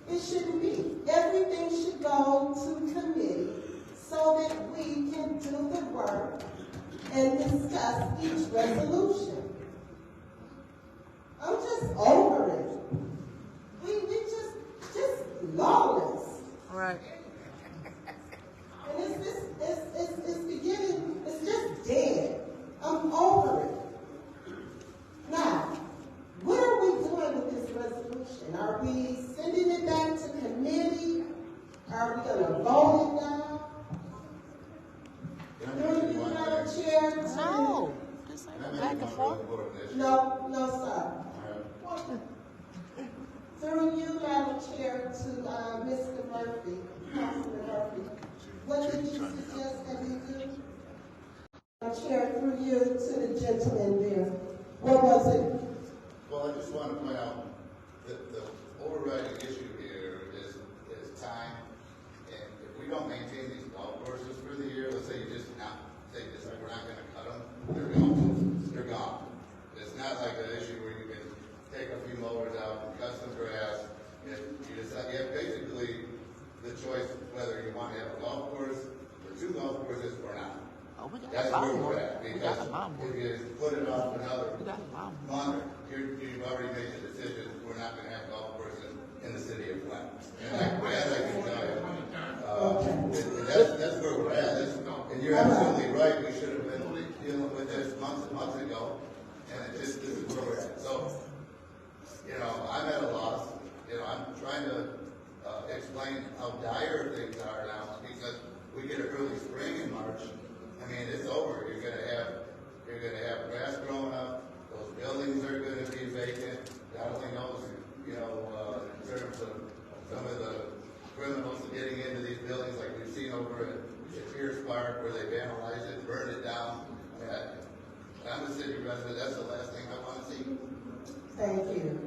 it shouldn't be. Everything should go to committee so that we can do the work and discuss each resolution. I'm just over it. We just lawless. Right. And it's beginning, it's just dead. I'm over it. Now, what are we doing with this resolution? Are we sending it back to committee? Are we going to vote it down? Do you, Madam Chair? No. This ain't no back and forth. No, sir. Through you, Madam Chair, to Mr. Murphy, Councilman Murphy, what did you suggest that we do? Madam Chair, through you to the gentleman there. What was it? Well, I just want to point out that the overriding issue here is time. And if we don't maintain these golf courses for the year, let's say you just decide we're not going to cut them, they're gone. They're gone. It's not like an issue where you can take a few mowers out and cut some grass. You have basically the choice whether you want to have a golf course or two golf courses or not. Oh, we got That's a lot where more. we're at, We because got a lot more. if you put it off another We got a lot more. month, you've already made the decision, we're not gonna have golf courses in the city of Flint. And I can tell you, that's where we're at. And you're absolutely right, we should have been dealing with this months and months ago, and this is where we're at. So, you know, I'm at a loss, you know, I'm trying to explain how dire things are now, because we get an early spring in March. I mean, it's over. You're gonna have grass growing up. Those buildings are gonna be vacant. God only knows, you know, in terms of some of the criminals getting into these buildings, like we've seen over at Pierce Park, where they vandalized it and burned it down. I mean, I'm a city resident. That's the last thing I want to see. Thank you.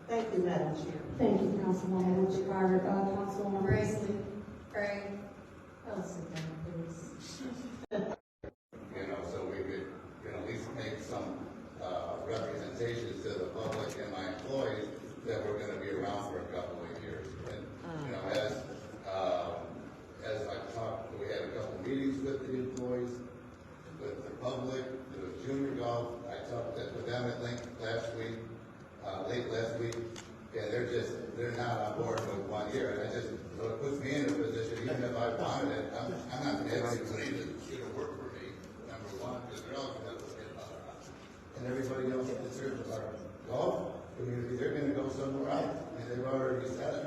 Thank you, Madam Chair. Thank you, Councilwoman Richard Carter. Councilwoman Grayson. Craig, oh, sit down, please. You know, so we could, you know, at least make some representations to the public and my employees that we're going to be around for a couple of years. And, you know, as I talked, we had a couple meetings with the employees, with the public, the junior golf. I talked with them at length last week, late last week, and they're not on board with 1 year. And so it puts me in a position, even if I wanted it, I'm not going to have anybody to work for me, number one, because they're all going to look at other options. And everybody else that deserves our golf community, they're going to go somewhere else. And they've already said it.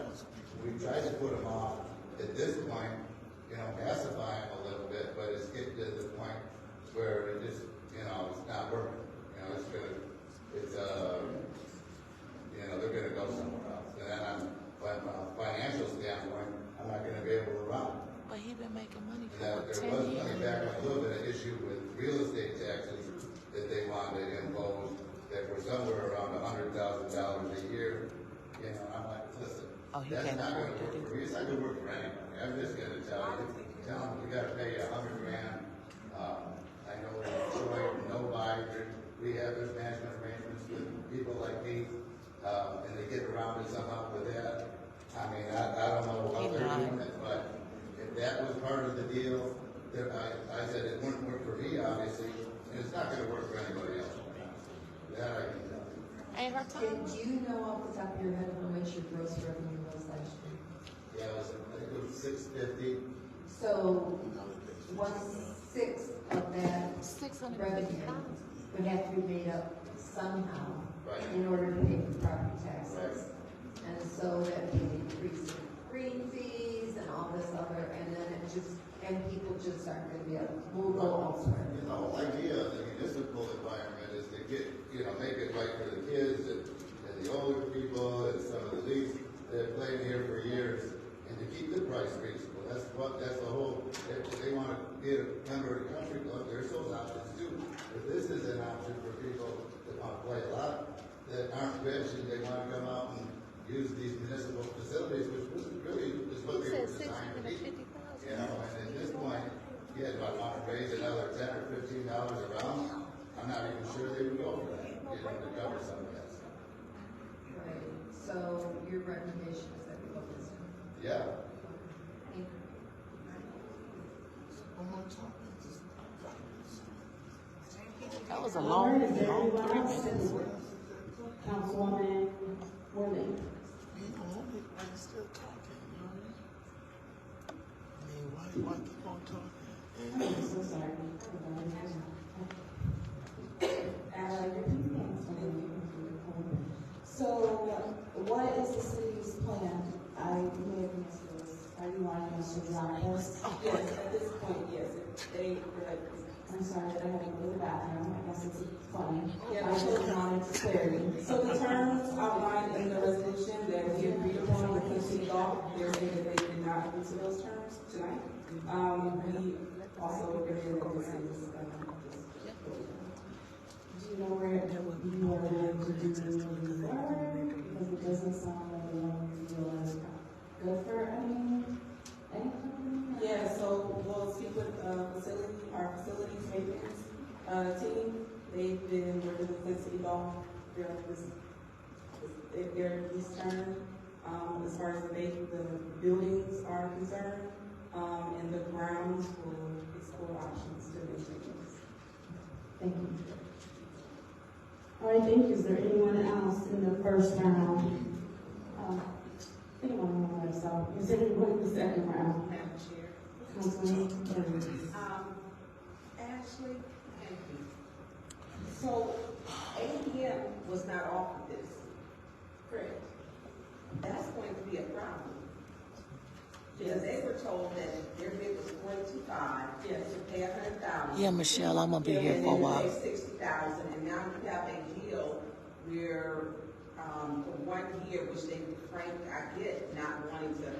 We tried to put them off at this point, you know, pacify them a little bit, but it's getting to the point where it just, you know, it's not working. You know, you know, they're gonna go somewhere else. And then from a financial standpoint, I'm not gonna be able to run. But he been making money for There 10 was years. coming back a little bit of issue with real estate taxes that they wanted to impose that were somewhere around $100,000 a year. You know, I'm like, listen, that's not gonna work for me. It's not gonna work for anybody. I'm just gonna tell them, we gotta pay you $100,000. I know Troy, nobody, we have this management arrangements with people like me, and they get around it somehow with that. I mean, I don't know how they're doing it, but if that was part of the deal, I said it wouldn't work for me, obviously, and it's not gonna work for anybody else. That I can tell you. Ain't her time. Do you know off the top of your head how much your gross revenue was last year? Yeah, I think it was 650. So 1/6 of that revenue would have to be made up somehow in order to pay for property taxes. And so that would increase in green fees and all this other, and then people just aren't going to be able to move elsewhere. The whole idea of the municipal environment is to get, you know, make it right for the kids and the older people and some of the leagues that have played here for years, and to keep the price reasonable. That's the whole, if they want to be a member of the country club, there's those options too. But this is an option for people that want to play a lot, that aren't rich, and they want to come out and use these municipal facilities, which really is what they were designed to be. You know, and at this point, yeah, do I want to raise another $10 or $15 a round? I'm not even sure they would go for that, you know, to cover some of that stuff. Right, so your recommendation is that we look at this? Yeah. Thank you. That was a long, Is there long anyone 3 else? minutes. Councilwoman Worley. I'm still talking, you know? I mean, why keep on talking? I'm so sorry. So, what is the city's plan? I may have missed this. Are you wanting us to drop this? Yes, at this point, yes. I'm sorry that I had to go to the bathroom. I guess it's funny. Yeah. I just wanted clarity. So the terms outlined in the resolution that we agreed upon with the city golf, they're saying that they did not agree to those terms tonight. We also recommend that this is, Do you know where you are going to do moving forward? Because it doesn't sound like you want to feel as good for any company? yeah, so we'll speak with our facilities maintenance team. They've been working with the city golf during this term. As far as the buildings are concerned, and the grounds will be explore options to maintain this. Thank you. All right, thank you. Is there anyone else in the first round? Anyone else? Is there anyone in the second round? Madam Chair. Councilman Burns. Ashley, thank you. So, ABM was not offered this. Correct. That's going to be a problem. Because they were told that their bid was 42.5, yes, to pay 100,000. Yeah, Michelle, I'm gonna be here for a while. Pay 60,000, and now you have a deal where, for 1 year, which they, Frank, I get not wanting to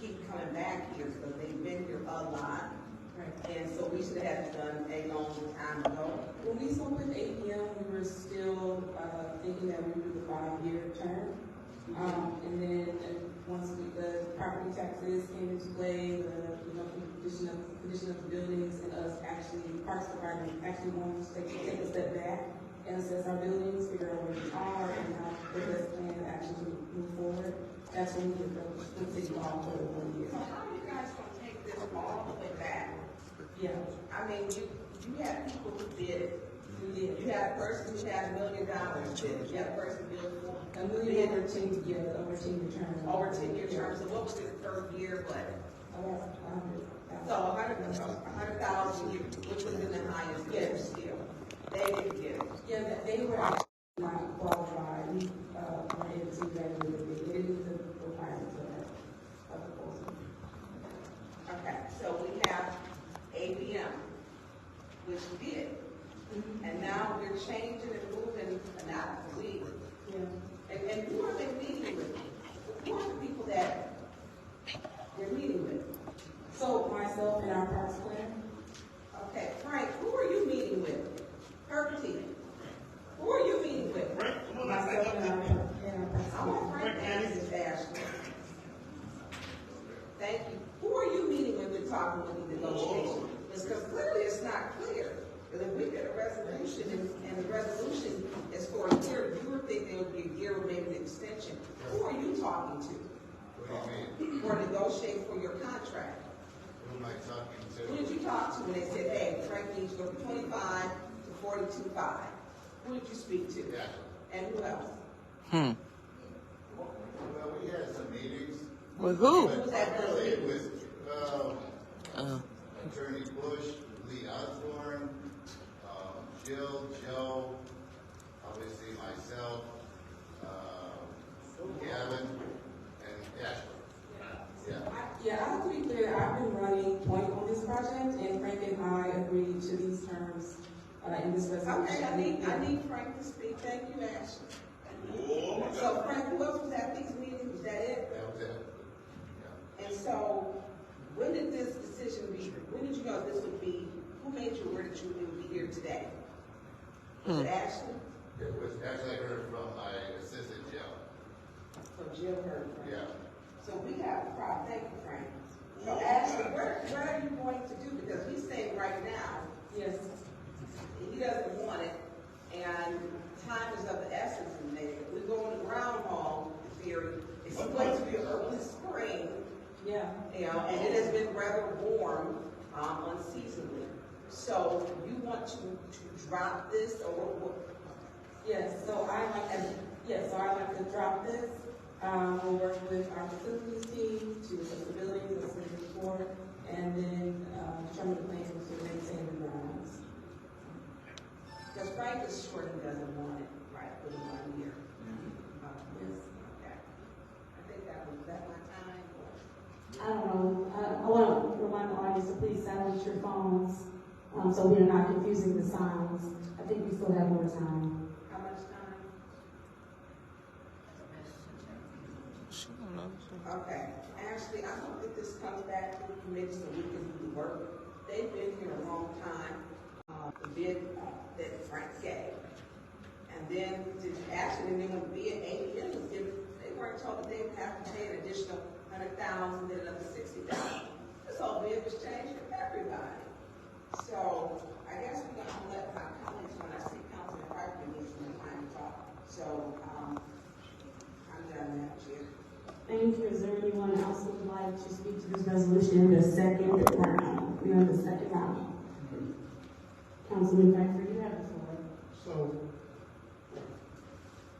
keep coming back here because they've been here a lot. Right. And so we should have done a long time ago. When we spoke with APM, we were still thinking that we would do the 5-year term. And then once the property taxes came into play, the condition of the buildings, and us actually, Parks Department actually wanted to take a step back and assess our buildings, figure out where we are, and how the best plan to actually move forward. That's when we approached the city hall for the 1 year. So how are you guys going to take this all the way back? Yeah. I mean, you have people who did it. You had a person who had $1 million bid. You had a person who bid for $1 million over 10 year terms. Over 10-year terms. So what was his first year budget? So 100,000 a year, which was in the highest bidder still. They didn't get it. Yeah, they were actually not qualified. We were able to graduate the bid. They didn't meet the requirements of that proposal. Okay, so we have ABM, which did. And now we're changing and moving, not we. Yeah. And who are they meeting with? Who are the people that they're meeting with? So myself and our parks plan. Okay, Frank, who are you meeting with? Perky. Who are you meeting with? Myself and our parks plan. I want Frank to answer this, Ashley. Thank you. Who are you meeting with and talking with the negotiation? Because clearly it's not clear. Because if we get a resolution and the resolution is for a year, you would think there would be a year or maybe an extension. Who are you talking to? What do you mean? Or negotiate for your contract? Who am I talking to? Who did you talk to when they said, hey, Frank needs to go from 25 to 42.5? Who did you speak to? Yeah. And who else? Well, we had some meetings. With who? Who was that It was Attorney Bush, Lee Osborne, Jill, Joe, obviously myself, Gavin, and Ashley. Yeah, I have to be clear, I've been running point on this project, and Frank and I agreed to these terms in this resolution. Okay, I need Frank to speak. Thank you, Ashley. So Frank, who else was at these meetings? Was that it? That was it. Yeah. And so, when did this decision be, when did you know this would be, who made you aware that you would be here today? Was it Ashley? It was actually I heard from my assistant Jill. So Jill heard from. Yeah. So we have a problem. Thank you, Frank. So Ashley, what are you going to do? Because he's saying right now, Yes. he doesn't want it, and time is of the essence in there. We go on the groundhog theory. It's going to be early spring. Yeah. You know, and it has been rather warm, unseasonably. So you want to drop this, or what? Yes, so I'd like to drop this. We'll work with our facilities team to assess the buildings, as I said before, and then determine the plan to maintain the grounds. Because Frank is sure he doesn't want it, right, for the 1 year. Yes. Okay. I think that was my time. I don't know. I want to remind the audience to please silence your phones so we are not confusing the sounds. I think we still have more time. How much time? Okay. Ashley, I hope that this comes back to the committee so we can do the work. They've been here a long time. The bid that Frank gave. And then when the bid ABM was given, they weren't told that they would have to pay an additional 100,000, then another 60,000. This whole bid was changed for everybody. So I guess we're going to let my colleagues, when I see Councilman Piper needs some time to talk. So I'm done now, Chair. Thank you. Is there anyone else who would like to speak to this resolution in the second round? We're in the second round. Councilman Pfeiffer, you have the floor. So,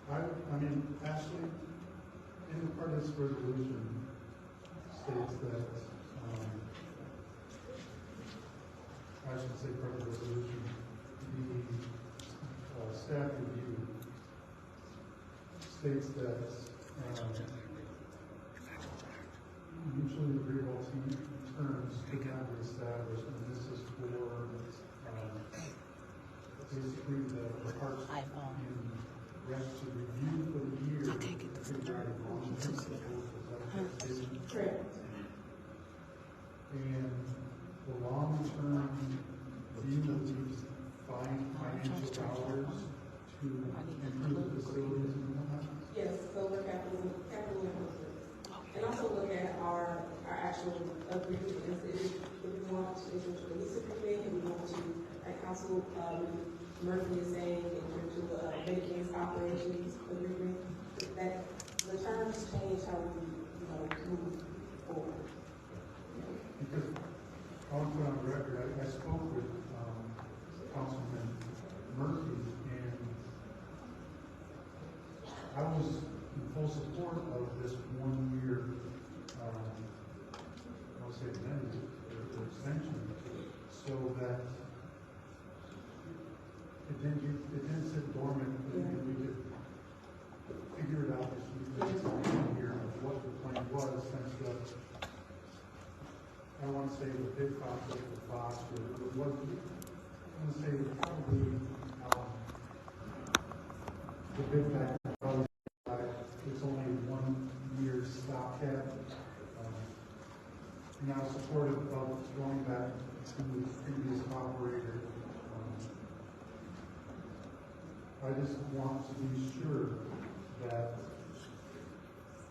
I mean, Ashley, in the part of this resolution states that, I should say part of the resolution, the staff review states that usually the agreeable terms could not be established, and this is for basically the parks and rec to review for the year. I can't get this. Correct. And the long-term view of these financial dollars to improve the facilities and whatnot. Yes, so look at capital improvements. And also look at our actual agreements. If we want to enter into a lease agreement, and we want to, like Council Murphy is saying, enter into a maintenance operations agreement, that the terms change how we, move forward. Because, I want to put on the record, I spoke with Councilman Murphy, and I was in full support of this 1 year, I'll say amendment or extension, so that it didn't sit dormant, and we could figure it out this year of what the plan was, since I don't want to say the big conflict with Fox, or what, I want to say probably the big factor, probably it's only a 1 year stopgap. And I was supportive of going back to the previous operator. I just want to be sure that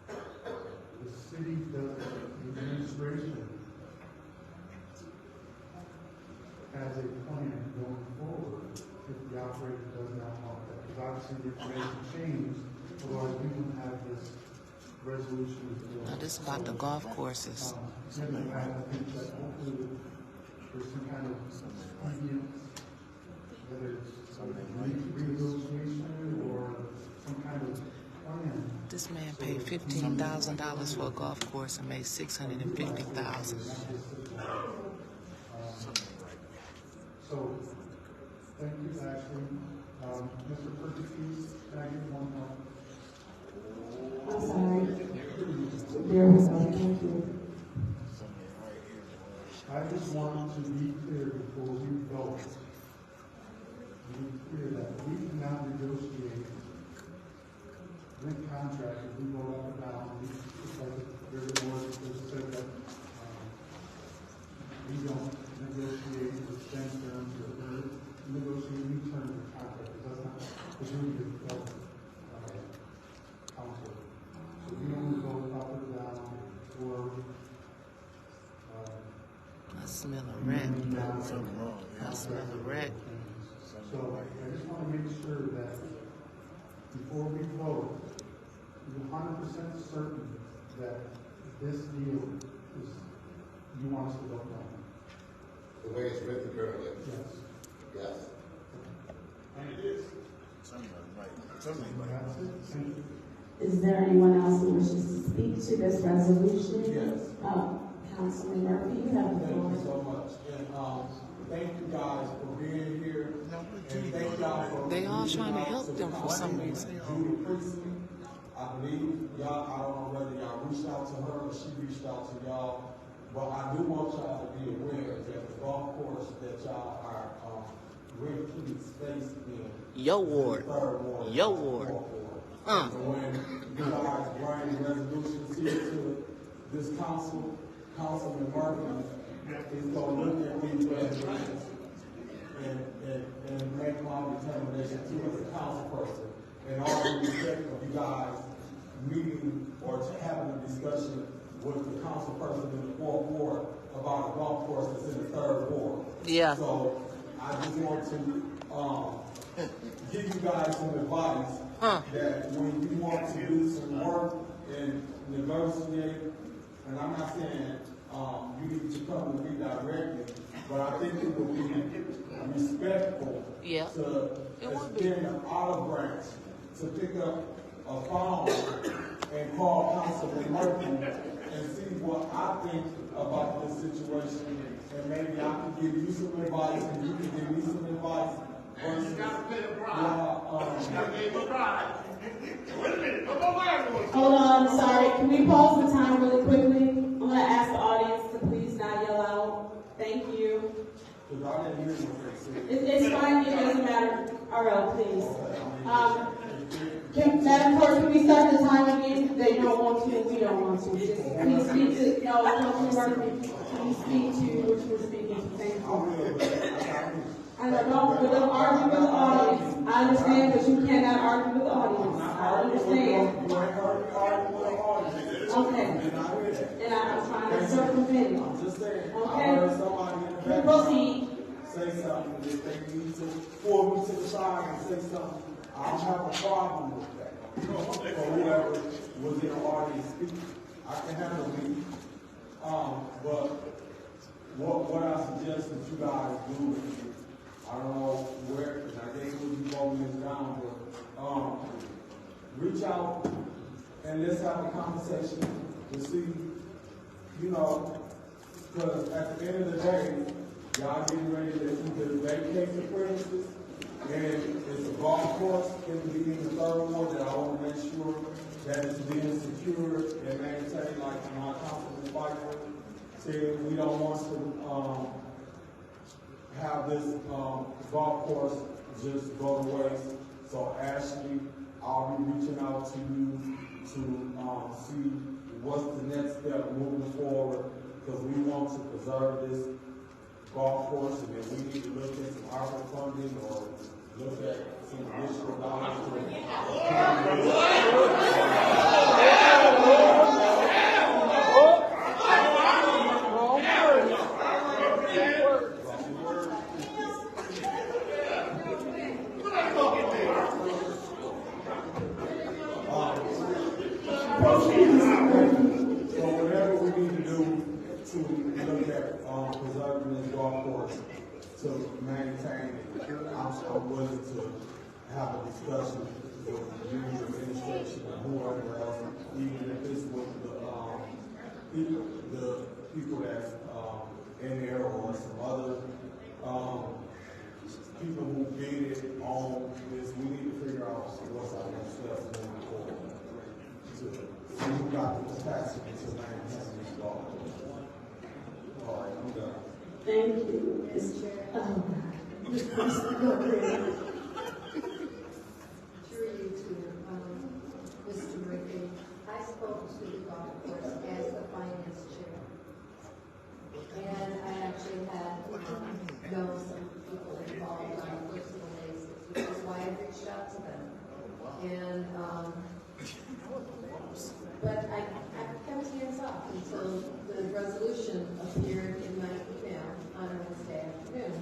the city does, the administration has a plan going forward if the operator does not want that. Because obviously the information changed, otherwise we wouldn't have this resolution. Now this is about the golf courses. I think that hopefully there's some kind of expedience, whether it's renegotiation or some kind of plan. This man paid $15,000 for a golf course and made $650,000. So, thank you, Ashley. Mr. Perkins, can I get one more? I'm sorry. There we go. Thank you. I just want to be clear before we vote. Be clear that we cannot negotiate with contract if we go up or down. There's a word that said that we don't negotiate with extend terms or negotiate new terms of contract. It does not agree with the council. So we only go up or down or I smell a rat. I smell a rat. So I just want to make sure that before we vote, we're 100% certain that this deal is, you want us to vote no. The way it's written currently? Yes. Yes. And it is. Something right. Something right. Is there anyone else who wishes to speak to this resolution? Yes. Councilman Murphy, you have the floor. Thank you so much. And thank you guys for being here. And thank y'all for They all trying to help them for some reason. I believe y'all, I don't know whether y'all reached out to her or she reached out to y'all, but I do want y'all to be aware that the golf course that y'all are renting space in. Your ward. Your ward. So when you guys bring resolutions here to this council, Councilman Murphy is going to look at these resolutions and make my determination to as a council person. And all in respect of you guys meeting or having a discussion with the council person in the 4th ward about a golf course that's in the 3rd ward. Yeah. So I just want to give you guys some advice that when you want to do some work and negotiate, and I'm not saying you need to come to me directly, but I think it would be respectful Yeah. to extend an olive branch to pick up a phone and call Councilman Murphy and see what I think about this situation, and maybe I can give you some advice and you can give me some advice. Versus, You gotta pay a bribe. You gotta pay a bribe. Wait a minute, Hold on, sorry. Can we pause the time really quickly? I'm going to ask the audience to please not yell out. Thank you. It's fine, it doesn't matter. RL, please. Madam Clerk, can we start the time again? They don't want to, we don't want to. Just please speak to, no, Councilman Murphy, please speak to what you were speaking to. Thank you. I don't argue with the audience. I understand that you cannot argue with the audience. I understand. Okay. And I'm trying to circumvent it. I'm just saying, I Okay. heard somebody in the back Proceed. say something, if they need to pull me to the side and say something, I don't have a problem with that. Or whoever was in the audience speaking, I can handle it. But what I suggest that you guys do, I don't know where, because I think we'll be holding this down, but reach out and let's have a conversation to see, you know, because at the end of the day, y'all getting ready to either vacate the premises, and it's a golf course in the third ward that I want to make sure that it's being secured and maintained, like my Councilman Pfeiffer said. We don't want to have this golf course just go to waste. So Ashley, I'll be reaching out to you to see what's the next step moving forward, because we want to preserve this golf course, and then we need to look at some ARPA funding or look at some additional dollars. So whatever we need to do to look at preserving this golf course to maintain it, I'm willing to have a discussion with the union administration and whoever else, even if it's with the people that's in there or some other people who bid it on this. We need to figure out what's our next steps moving forward. We got the capacity to maintain this golf course. All right, I'm done. Thank you, Mr. Chair. Oh, God. Through you to Mr. Murphy, I spoke to the golf course as the finance chair. And I actually had known some people involved on a personal basis, which is why I reached out to them. And but I kept hands off until the resolution appeared in my email on Wednesday afternoon.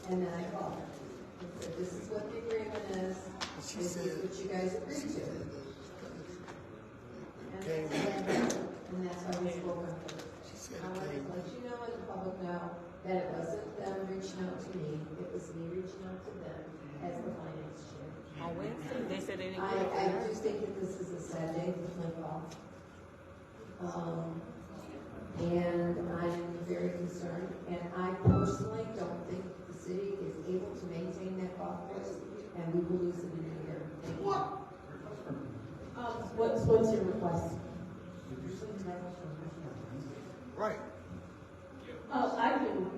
And then I called her. I said, this is what the agreement is. This is what you guys agreed to. And that's why we spoke on first. I wanted to let you know and the public know that it wasn't them reaching out to me. It was me reaching out to them as the finance chair. On Wednesday, they said they didn't. I do think that this is a sad day for Flint Golf. And I'm very concerned, and I personally don't think the city is able to maintain that golf course, and we will lose it in a year. Thank you. What's your request? Right. I can,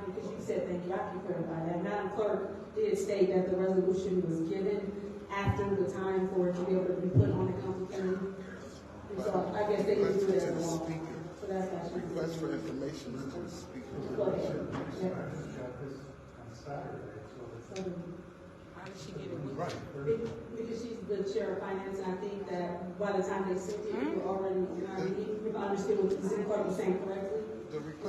because you said thank you, I can clarify that. Madam Clerk did state that the resolution was given after the time for it to be able to be put on the council hearing. So I guess they didn't do it as a law. So that's why she. Request for information to speak. Go ahead. Yeah. On Saturday, so How did she get it? Right. Because she's the chair of finance, and I think that by the time they sent it, you were already, if I understood what the city clerk was saying correctly,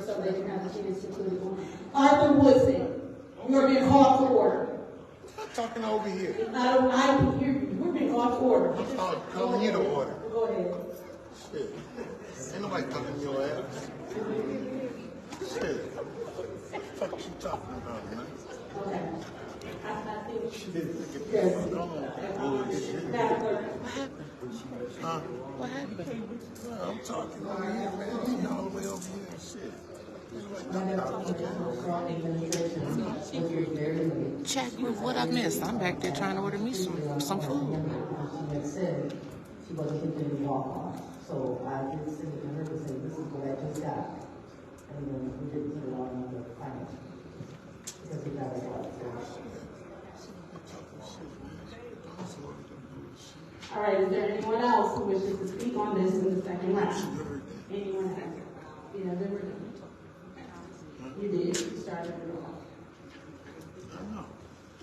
so they didn't have a chance to put it on. Arthur Woodson, you are being called to order. Talking over here. I can hear you. We're being called to order. I'm calling you to order. Go ahead. Shit. Ain't nobody talking your ass. Shit. fuck you talking about, man? Okay. I think, Yes. Huh? What happened? Well, I'm talking over here, man. You all the way over here and shit. Check what I missed. I'm back there trying to order me some food. She had said she wasn't thinking any walk-on. So I did send it to her to say, this is what I just got. And then we didn't put it on the finance. Because we got it all. all right, is there anyone else who wishes to speak on this in the second round? Anyone else? Yeah, they were done. You did, you started it off.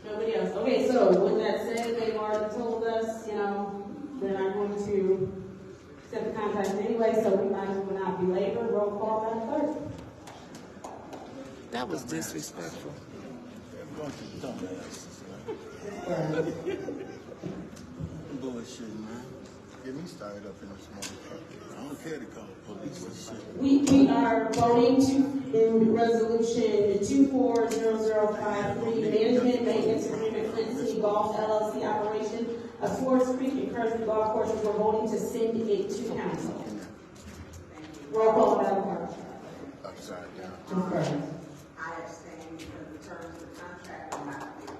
Nobody else. Okay, so with that said, they've already told us, they're not going to accept the contract anyway, so we might as well not belabor. Roll call, Madam Clerk. That was disrespectful. Bullshit, man. Get me started up in this motherfucker. I don't care to call the police and shit. We are voting in resolution 240053, management maintenance agreement, Flint City Golf LLC operation of Forest Creek and Kersey Golf Courses. We're voting to send it to council. Roll call, Madam Clerk. Upside down. I abstain because the terms of the contract are not clear.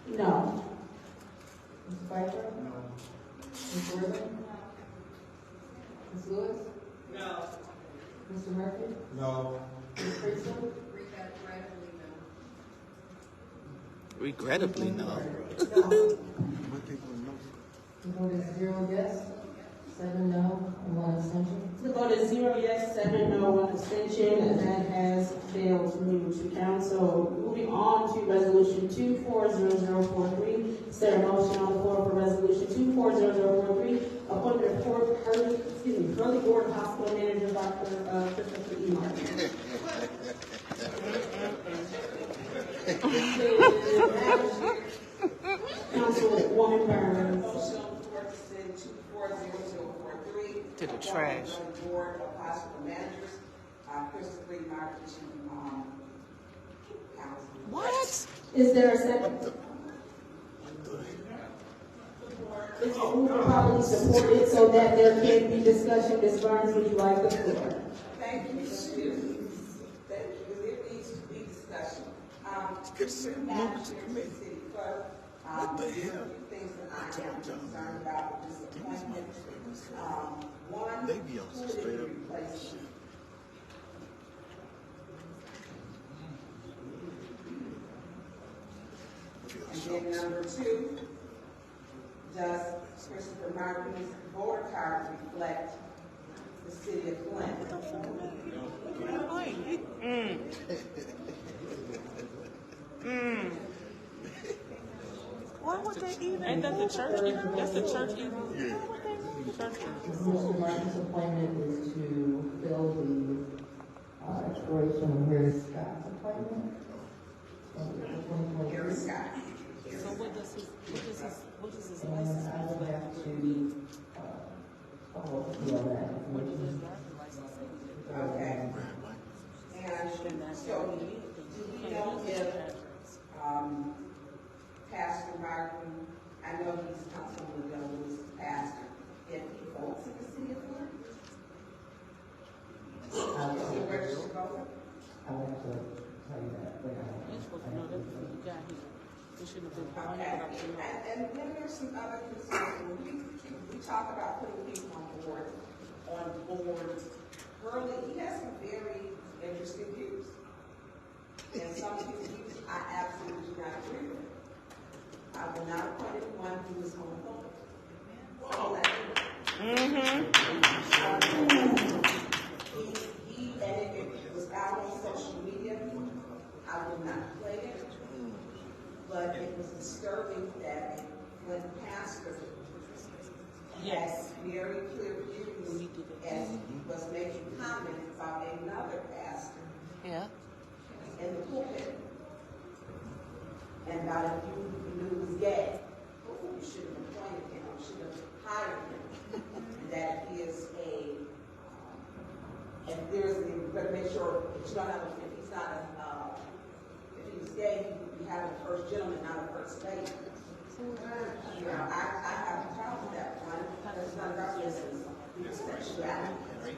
No. Mr. Pfeiffer? No. Ms. Worthing? Ms. Lewis? No. Mr. Murphy? No. Ms. Priestley? Regrettably, no. The vote is 0 yes, 7 no, and 1 abstention. The vote is 0 yes, 7 no, 1 abstention, and that has failed to move to council. Moving on to resolution 240043. Is there a motion on the floor for resolution 240043? Appointment of Hurley Board Hospital Manager, Dr. Christopher E. Martin. Councilwoman Burns. Motion on the floor to send 240043. To the trash. Board of Hospital Managers, Christopher E. Martin to council. What? Is there a second? It's moved and properly supported so that there can be discussion. Ms. Burns, would you like the floor? Thank you, Mr. Chair. There needs to be discussion. City clerk. What the hell? Things that I am concerned about with this appointment. One, They be on some straight up replacement. And then number 2, does Christopher Martin's voter card reflect the city of Flint? Why would they even? Ain't that the church even? That's the church even? Yeah. Mr. Martin's appointment is to fill the expiration of Harry Scott's appointment. Harry Scott. So what does his And license? I will have to follow up on that. Okay. And so, do we know if Pastor Martin, I know he's Councilman Jones' pastor, if he votes in the city of Flint? Is he registered voter? I will have to tell you that. You're supposed to know that before you got here. It shouldn't have been fine. Okay, and then there's some other concerns. When we talk about putting people on boards, Hurley, he has some very interesting views. And some of his views I absolutely do not agree with. I will not appoint anyone who is homophobic. He and if it was out on social media, I would not play it. But it was disturbing that a Flint pastor has very clear views as he was making comments about another pastor in the pulpit and about a dude who knew was gay. before you should have appointed him, you should have hired him. And that he is if there's, you better make sure that you don't have, if he's not if he's gay, you have a first gentleman, not a first lady. You know, I have a problem with that one, because it's none of our business. People's sexuality.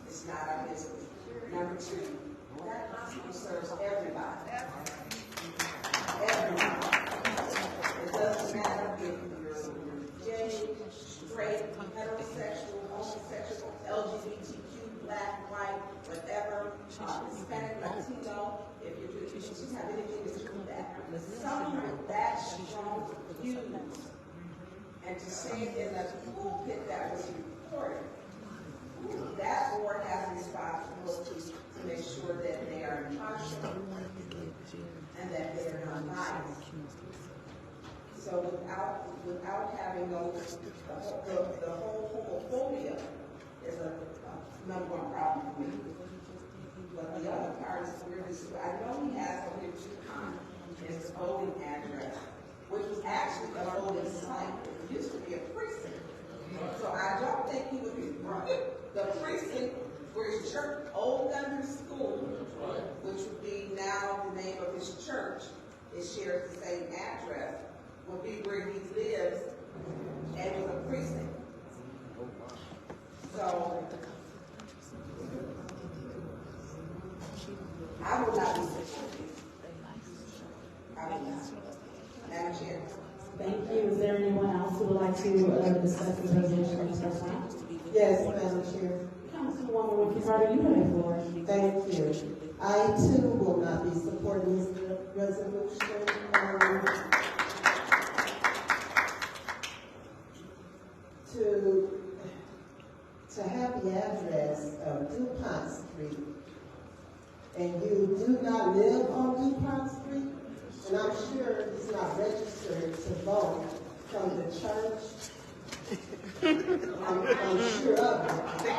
It's not our business. Number two, that hospital serves everybody. Everybody. It doesn't matter if you're gay, straight, heterosexual, homosexual, LGBTQ, black, white, whatever, Hispanic, Latino, if you have anything to do with that. Someone that strong views, and to say in the pulpit that was recorded, that board has a responsibility to make sure that they are impartial and that they are not biased. So without having those, the whole homophobia is a number one problem for me. But the other part is I know he has on here 2 times his voting address, which was actually a voting site. It used to be a precinct. So I don't think he would be right. The precinct where his church, Old Country School, which would be now the name of his church, it shares the same address, would be where he lives, and it was a precinct. So I would not be supporting. I would not. Madam Chair. Thank you. Is there anyone else who would like to discuss the resolution on the first round? Yes, Madam Chair. Councilwoman Ricky Carter, you have the floor. Thank you. I too will not be supporting this resolution. To have the address of DuPont Street, and you do not live on DuPont Street, and I'm sure it's not registered to vote from the church. I'm sure of it.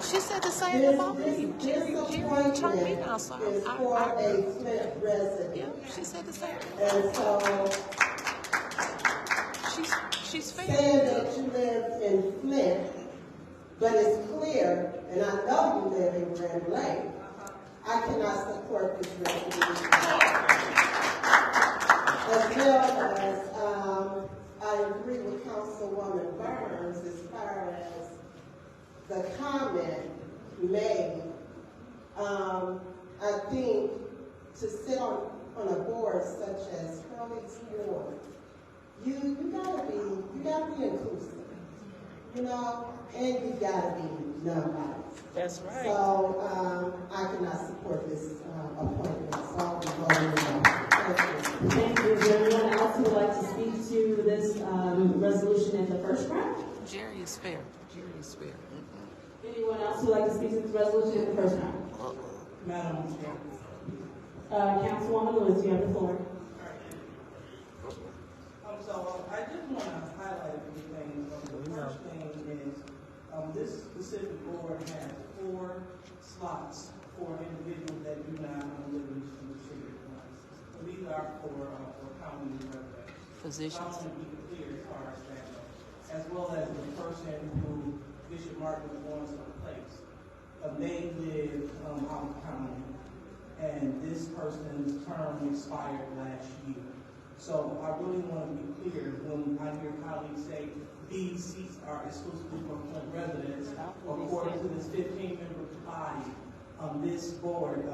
She said the same about me. This appointment is for a Flint resident. Yeah, she said the same. And so, she's fair. Saying that you live in Flint, but it's clear, and I know you live in Grand Lake, I cannot support this resolution. As well as, I agree with Councilwoman Burns as far as the comment made. I think to sit on a board such as Hurley's board, you gotta be inclusive, you know, and you gotta be non-biased. That's right. So I cannot support this appointment. So I'll be voting no. Thank you. Is there anyone else who would like to speak to this resolution in the first round? Jerry is fair. Jerry is fair. Anyone else who would like to speak to this resolution in the first round? Madam Chair. Councilwoman Lewis, you have the floor. So I just want to highlight a few things. The first thing is this specific board has 4 slots for individuals that do not live in the city. So these are for county residents. Physicians. I want to be clear as far as that goes, as well as the person who Bishop Martin was going to replace. They live out of county, and this person's term expired last year. So I really want to be clear when I hear colleagues say these seats are exclusively for Flint residents. According to this 15-member body, this board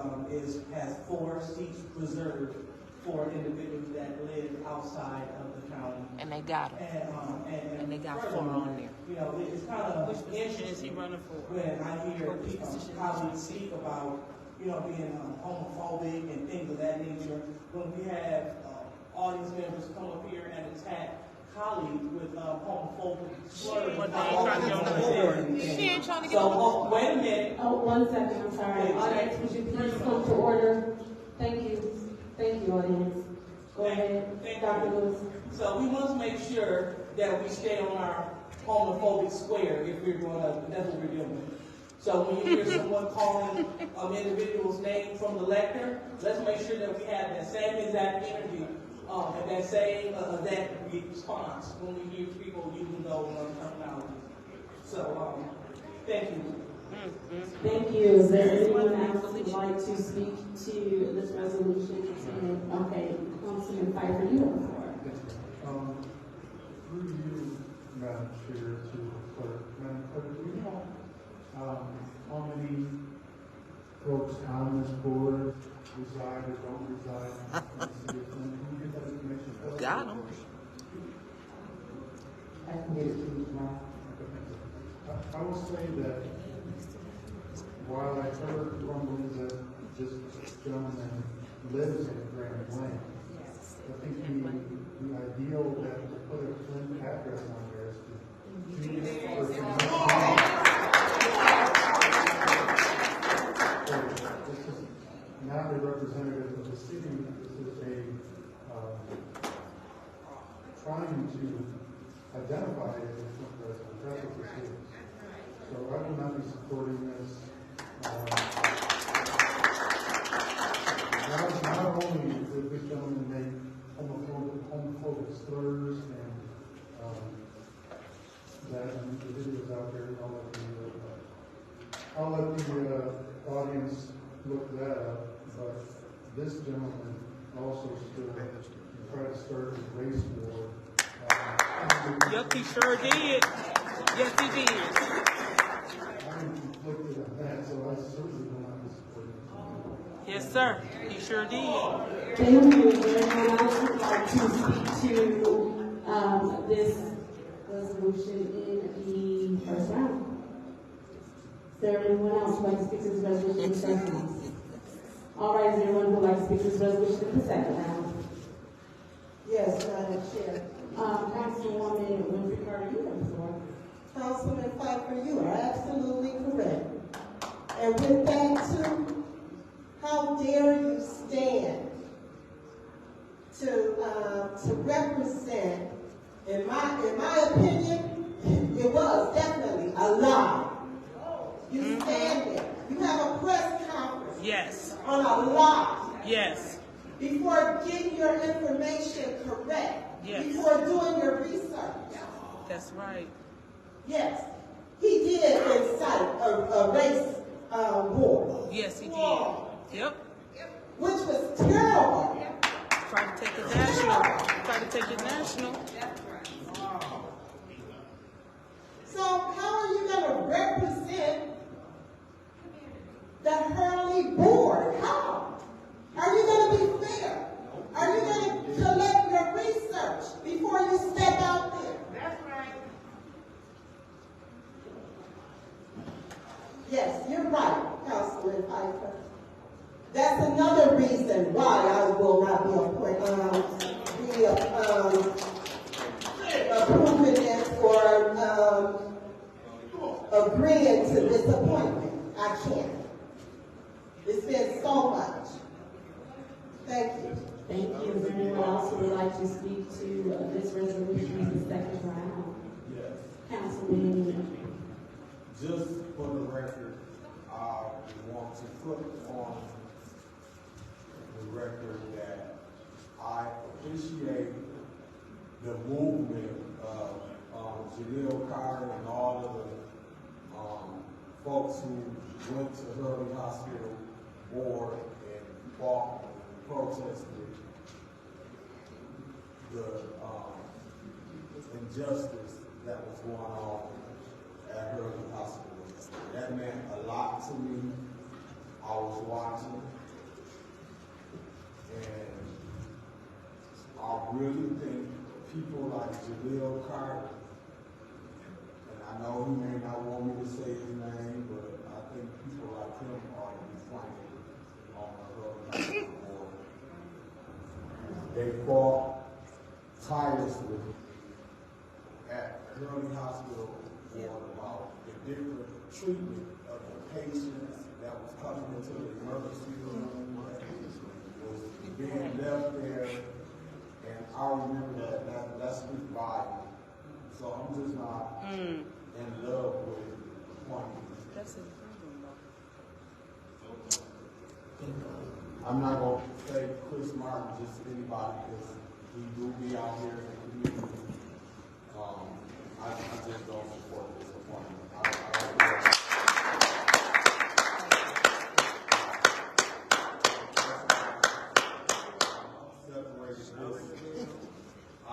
has 4 seats reserved for individuals that live outside of the county. And they got them. And they got 4 on there. You know, it's kind of interesting when I hear colleagues speak about, you know, being homophobic and things of that nature. When we have audience members come up here and attack colleagues with homophobic slurs. She ain't trying to get So, wait a minute. Oh, 1 second, I'm sorry. Audience, would you please come to order? Thank you. Thank you, audience. Go ahead, Dr. Lewis. So we must make sure that we stay on our homophobic square if we're going to, that's what we're doing. So when you hear someone calling an individual's name from the lectern, let's make sure that we have that same exact energy And that same, that response, when we hear people using those terminologies. So, thank you. Thank you. Is there anyone else who would like to speak to this resolution? Okay, Councilman Pfeiffer, you have the floor. Through you, Madam Chair, to the clerk. Madam Clerk, do you know how many folks on this board reside or don't reside in the city of Flint? Can you get that information? Got them. I can get it to you tomorrow. I will say that while I heard rumblings that this gentleman lives in Grand Lane, I think the ideal that to put a Flint address on there is to choose for this is not a representative of the city. This is a trying to identify as a Flint resident. That's what this is. So I will not be supporting this. Not only did this gentleman make homophobic slurs and that and the videos out there, I'll let the audience look that up. But this gentleman also stood and tried to start a race war. Yep, he sure did. Yes, he did. I'm conflicted on that, so I certainly will not be supporting it. Yes, sir. He sure did. Thank you. Is there anyone else who would like to speak to this resolution in the first round? Is there anyone else who would like to speak to this resolution in the first round? All right, is there anyone who would like to speak to this resolution in the second round? Yes, Madam Chair. Councilwoman Winfrey Carter, you have the floor. Councilman Pfeiffer, you are absolutely correct. And with that too, how dare you stand to represent, in my opinion, it was definitely a lie. You stand there. You have a press conference. Yes. On a lie. Yes. Before getting your information correct. Yes. Before doing your research. That's right. Yes. He did incite a race war. Yes, he did. Yep. Which was terrible. Try to take it national. Try to take it national. So how are you going to represent the Hurley board? How? Are you going to be fair? Are you going to collect your research before you step out there? That's right. Yes, you're right, Councilman Pfeiffer. That's another reason why I will not be approving this or agreeing to this appointment. I can't. It's been so much. Thank you. Thank you. Is there anyone else who would like to speak to this resolution in the second round? Yes. Councilman. Just for the record, I want to put on the record that I appreciate the movement of Jaleel Carter and all of the folks who went to Hurley Hospital board and fought and protested the injustice that was going on at Hurley Hospital. That meant a lot to me. I was watching, and I really think people like Jaleel Carter, and I know he may not want me to say his name, but I think people like him ought to be flanking on the Hurley Hospital board. They fought tirelessly at Hurley Hospital board about the different treatment of the patients that was coming into the emergency room, was being left there, and I remember that speaks volumes. So I'm just not in love with the appointments. That's it. I'm not going to say Chris Martin, just anybody, because we do be out here in the community. I just don't support this appointment. Separate this item. I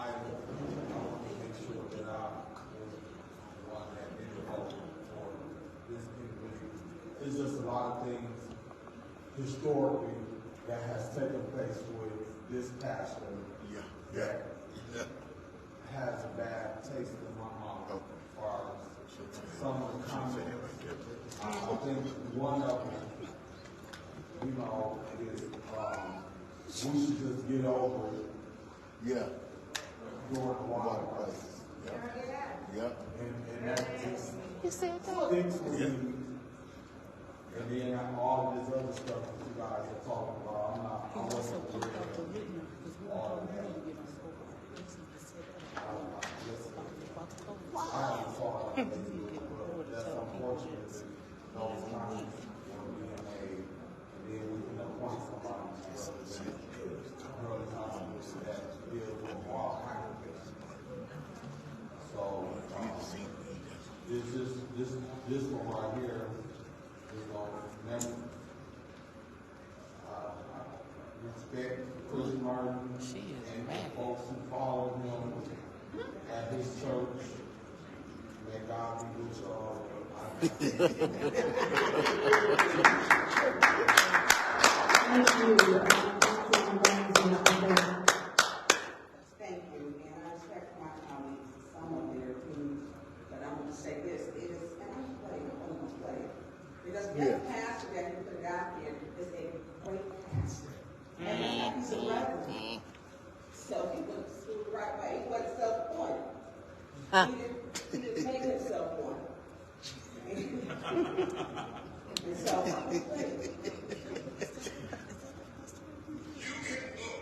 want to make sure that I'm the one that did the vote for this individual. It's just a lot of things historically that has taken place with this pastor that has a bad taste in my mouth as far as some of the comments. I think one of them, you know, is we should just get over it. Yeah. During the water crisis. Yep. And that just sticks with me. And then all of this other stuff that you guys are talking about, I wasn't aware of all of that. I haven't thought about it, but that's unfortunate that those comments are being made, and then we can appoint somebody to represent early times that deals with all congregations. So, this one right here, you know, respect Chris Martin and the folks who follow him at his church. May God be with y'all. Thank you. Thank you, and I respect my colleagues, some of their opinions, but I'm going to say this, it is, and I'm going to play it, because this pastor that you put out here is a great pastor, and he's a reverend, so he went to school the right way, he wasn't self-appointed. He didn't make himself one. And so, I'm going to play it.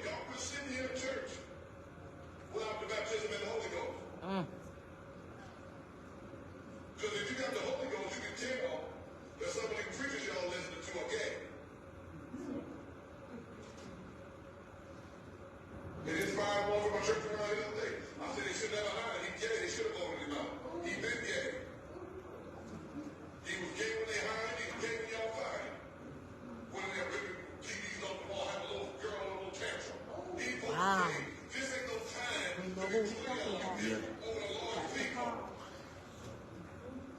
Y'all were sitting here in church without the baptism in the Holy Ghost. Because if you got the Holy Ghost, you can tell that some of the preachers y'all listening to are gay. It inspired one from my church around the other day. I said they should never hire him. He's gay. They should have voted him out. He's been gay. He was gay when they hired him. He was gay when y'all fired him. When they ripping TVs off the wall, have a little girl, a little tantrum. He's supposed to say, this ain't no time to be putting y'all over the Lord's people.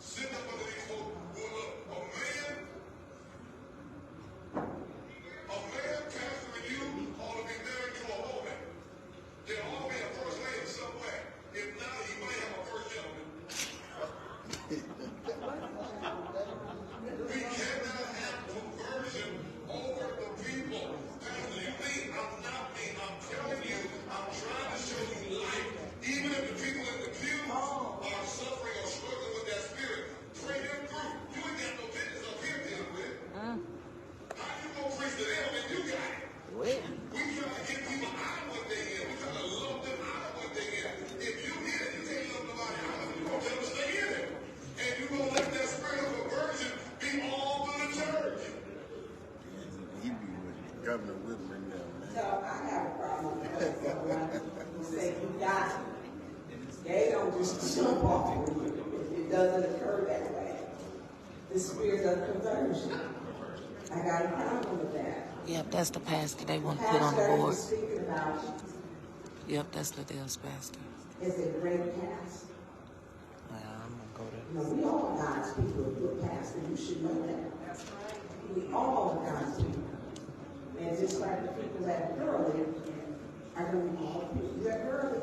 Sitting up under these folks who are a man pastoring you ought to be married to a woman. There ought to be a first lady somewhere. If not, he might have a first gentleman. We cannot have conversion over the people. Pastor, you mean I'm not me. I'm telling you, I'm trying to show you life. Even if the people in the pew are suffering or struggling with that spirit, pray them through. You ain't got no business up here dealing with it. How you gonna preach to them and you got it? We trying to get people out of what they in. We trying to lump them out of what they in. If you in it, you can't lump nobody out of it. You gonna tell them to stay in it. And you gonna let that spirit of perversion be all through the church. He be with Governor Whitman now, man. So I have a problem with someone who say you got it. They don't just jump off of you. It doesn't occur that way. The spirit of conversion. I got a problem with that. Yep, that's the pastor they want to put on the board. Speaking about Yep, that's the Dale's pastor. is a great pastor. Well, I'm going to go there. You know, we all God's people are good pastor. You should know that. That's right. We all are God's people. And just like the people that earlier are going to be all people that earlier.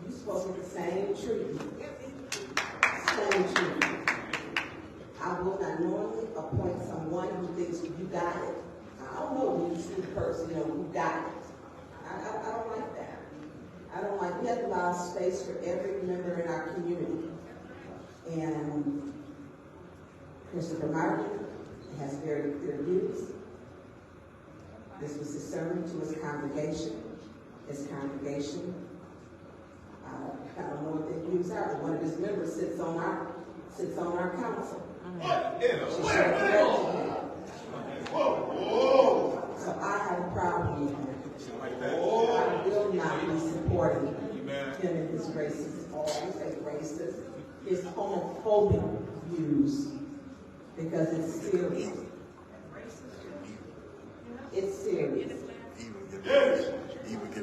You're supposed to get the same treatment. Same treatment. I will not normally appoint someone who thinks you got it. I don't know when you see the person, you know, who got it. I don't like that. I don't like, we have to allow space for every member in our community. And Christopher Martin has very clear views. This was his sermon to his congregation. His congregation, I don't know what their views are, but one of his members sits on our council. So I have a problem with that. I will not be supporting his homophobic views, because it's serious. It's serious.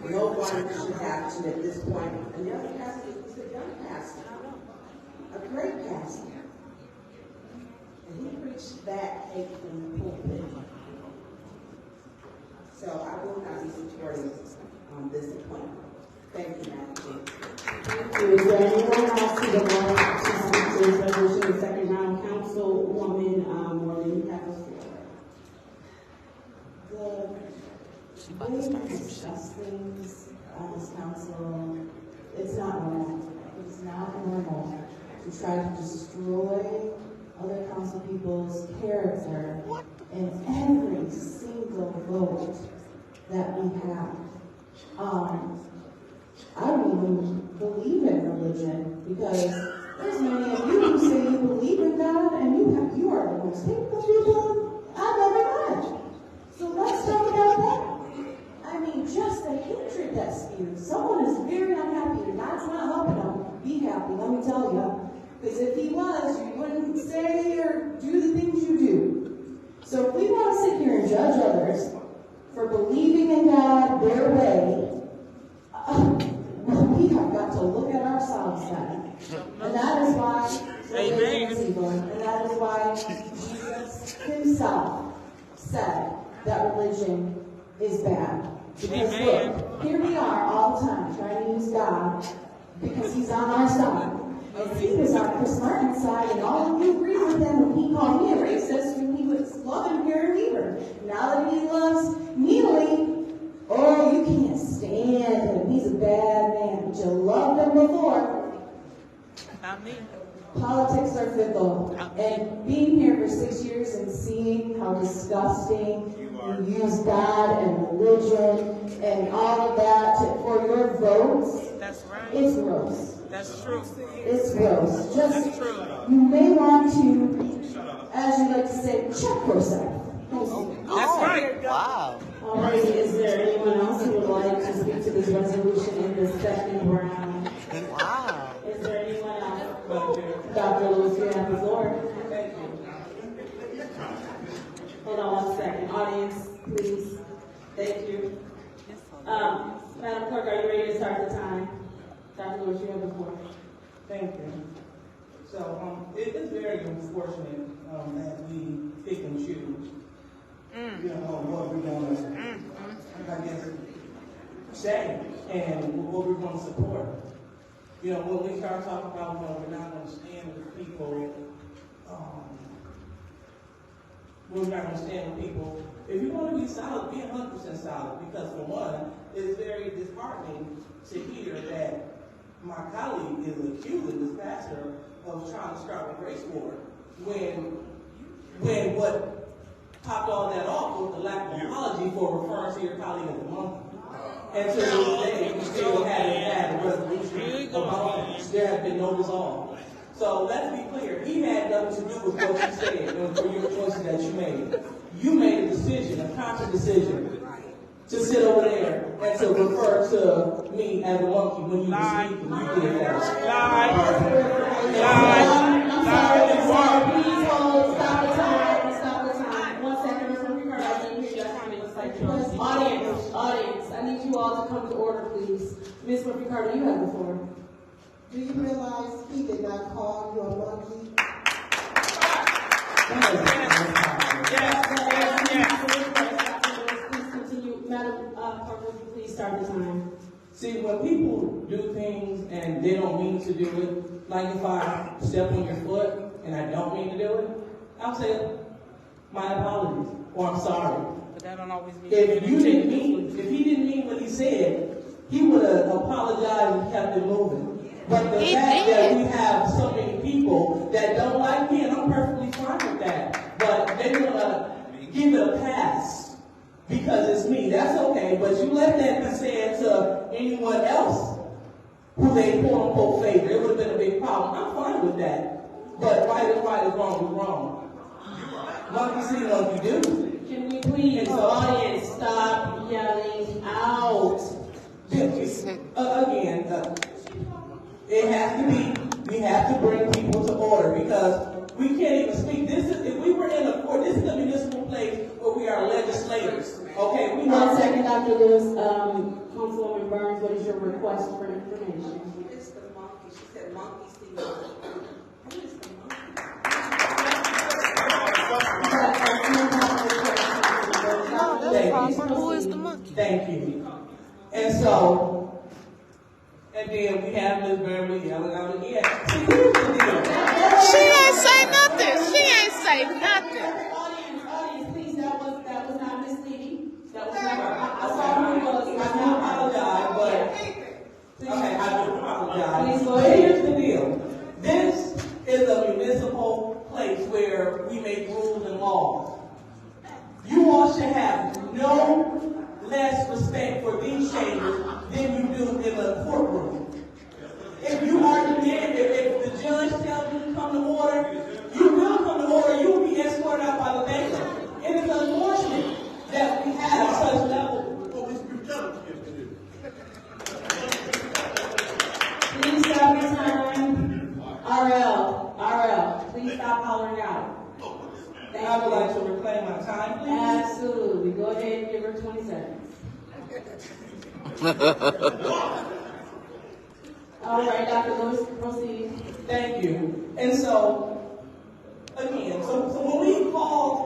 No one should have to at this point. And the other pastor is a young pastor, a great pastor. And he preached that hate in the pulpit. So I will not be supporting this appointment. Thank you, Madam Chair. Thank you. Is there anyone else who would like to speak to this resolution? The second round, Councilwoman Morgan, you have the floor. The way we discuss things on this council, it's not normal. It's not normal to try to destroy other council people's character in every single vote that we have. I don't even believe in religion, because there's many of you who say you believe in God, and you are the most hateful people I've ever met. So let's talk about that. I mean, just the hatred that spews. Someone is very unhappy, and God's not helping them be happy, let me tell you. Because if he was, you wouldn't say or do the things you do. So if we want to sit here and judge others for believing in God their way, we have got to look at ourselves then. And that is why religion is evil. And that is why Jesus himself said that religion is bad. Because look, here we are all the time trying to use God because he's on our side. And he was on Chris Martin's side, and all of you agreed with him when he called me a racist when he was loving Karen Weaver. Now that he loves Neely, oh, you can't stand him. He's a bad man. But you loved him before. Not me. Politics are fickle. And being here for 6 years and seeing how disgusting you use God and religion and all of that for your votes, that's right. It's gross. That's true. It's gross. That's true. You may want to, as you like to say, check yourself. That's right. Wow. All right, is there anyone else who would like to speak to this resolution in the second round? Wow. Is there anyone else? Dr. Lewis, you have the floor. Thank you. Hold on 1 second. Audience, please. Thank you. Madam Clerk, are you ready to start the time? Dr. Lewis, you have the floor. Thank you. So it is very unfortunate that we pick and choose. You know what we're going to, I guess, say and what we're going to support. You know, when we start talking about we're not going to stand with people, we're not going to stand with people. If you want to be solid, be 100% solid. Because for one, it's very disheartening to hear that my colleague is accusing this pastor of trying to start a race war when what popped all that off was the lack of apology for referring to your colleague as a monkey. And to this day, we still haven't had a resolution about that. There has been no resolve. So let's be clear. He had nothing to do with what you said and for your choices that you made. You made a decision, a conscious decision, to sit over there and to refer to me as a monkey when you were speaking. You did that. I'm sorry. Please hold. Stop the time. Stop the time. 1 second, Mr. Ricardo. I didn't hear that time. It was like audience. I need you all to come to order, please. Ms. Ricardo, you have the floor. Do you realize he did not call you a monkey? Please continue. Madam Clerk, would you please start the time? See, when people do things and they don't mean to do it, like if I step on your foot and I don't mean to do it, I'll say, my apologies, or I'm sorry. But that don't always mean If he didn't mean what he said, he would have apologized and kept it moving. But the fact that we have so many people that don't like me, and I'm perfectly fine with that, but they want to give it a pass because it's me. That's okay, but you let that be said to anyone else who they quote unquote favor. It would have been a big problem. I'm fine with that. But right is right, is wrong is wrong. Monkey see, monkey do. Can we please, audience, stop yelling out? Again, it has to be we have to bring people to order because we can't even speak. If we were in a court, this is a municipal place where we are legislators. Okay, we One have second, Dr. Lewis. Councilwoman Burns, what is your request for information? It's the monkey. She said monkey see monkey. Who is the monkey? Who is the monkey? Thank you. And so, and then we have Ms. Beverly yelling out again. See, here's the deal. She ain't say nothing. She ain't say nothing. Audience, please, that was not misleading. That was not, I saw who it was. I do apologize, but okay, I do apologize. Please go But ahead. here's the deal. This is a municipal place where we make rules and laws. You all should have no less respect for these chambers than you do in the courtroom. If you are if the judge tells you to come to order, you will come to order. You will be escorted out by the banker. It is unfortunate that we have such level. Please stop your time. RL, please stop hollering out. I would like to reclaim my time, please. Absolutely. Go ahead and give her 20 seconds. All right, Dr. Lewis, proceed. Thank you. And so, again, so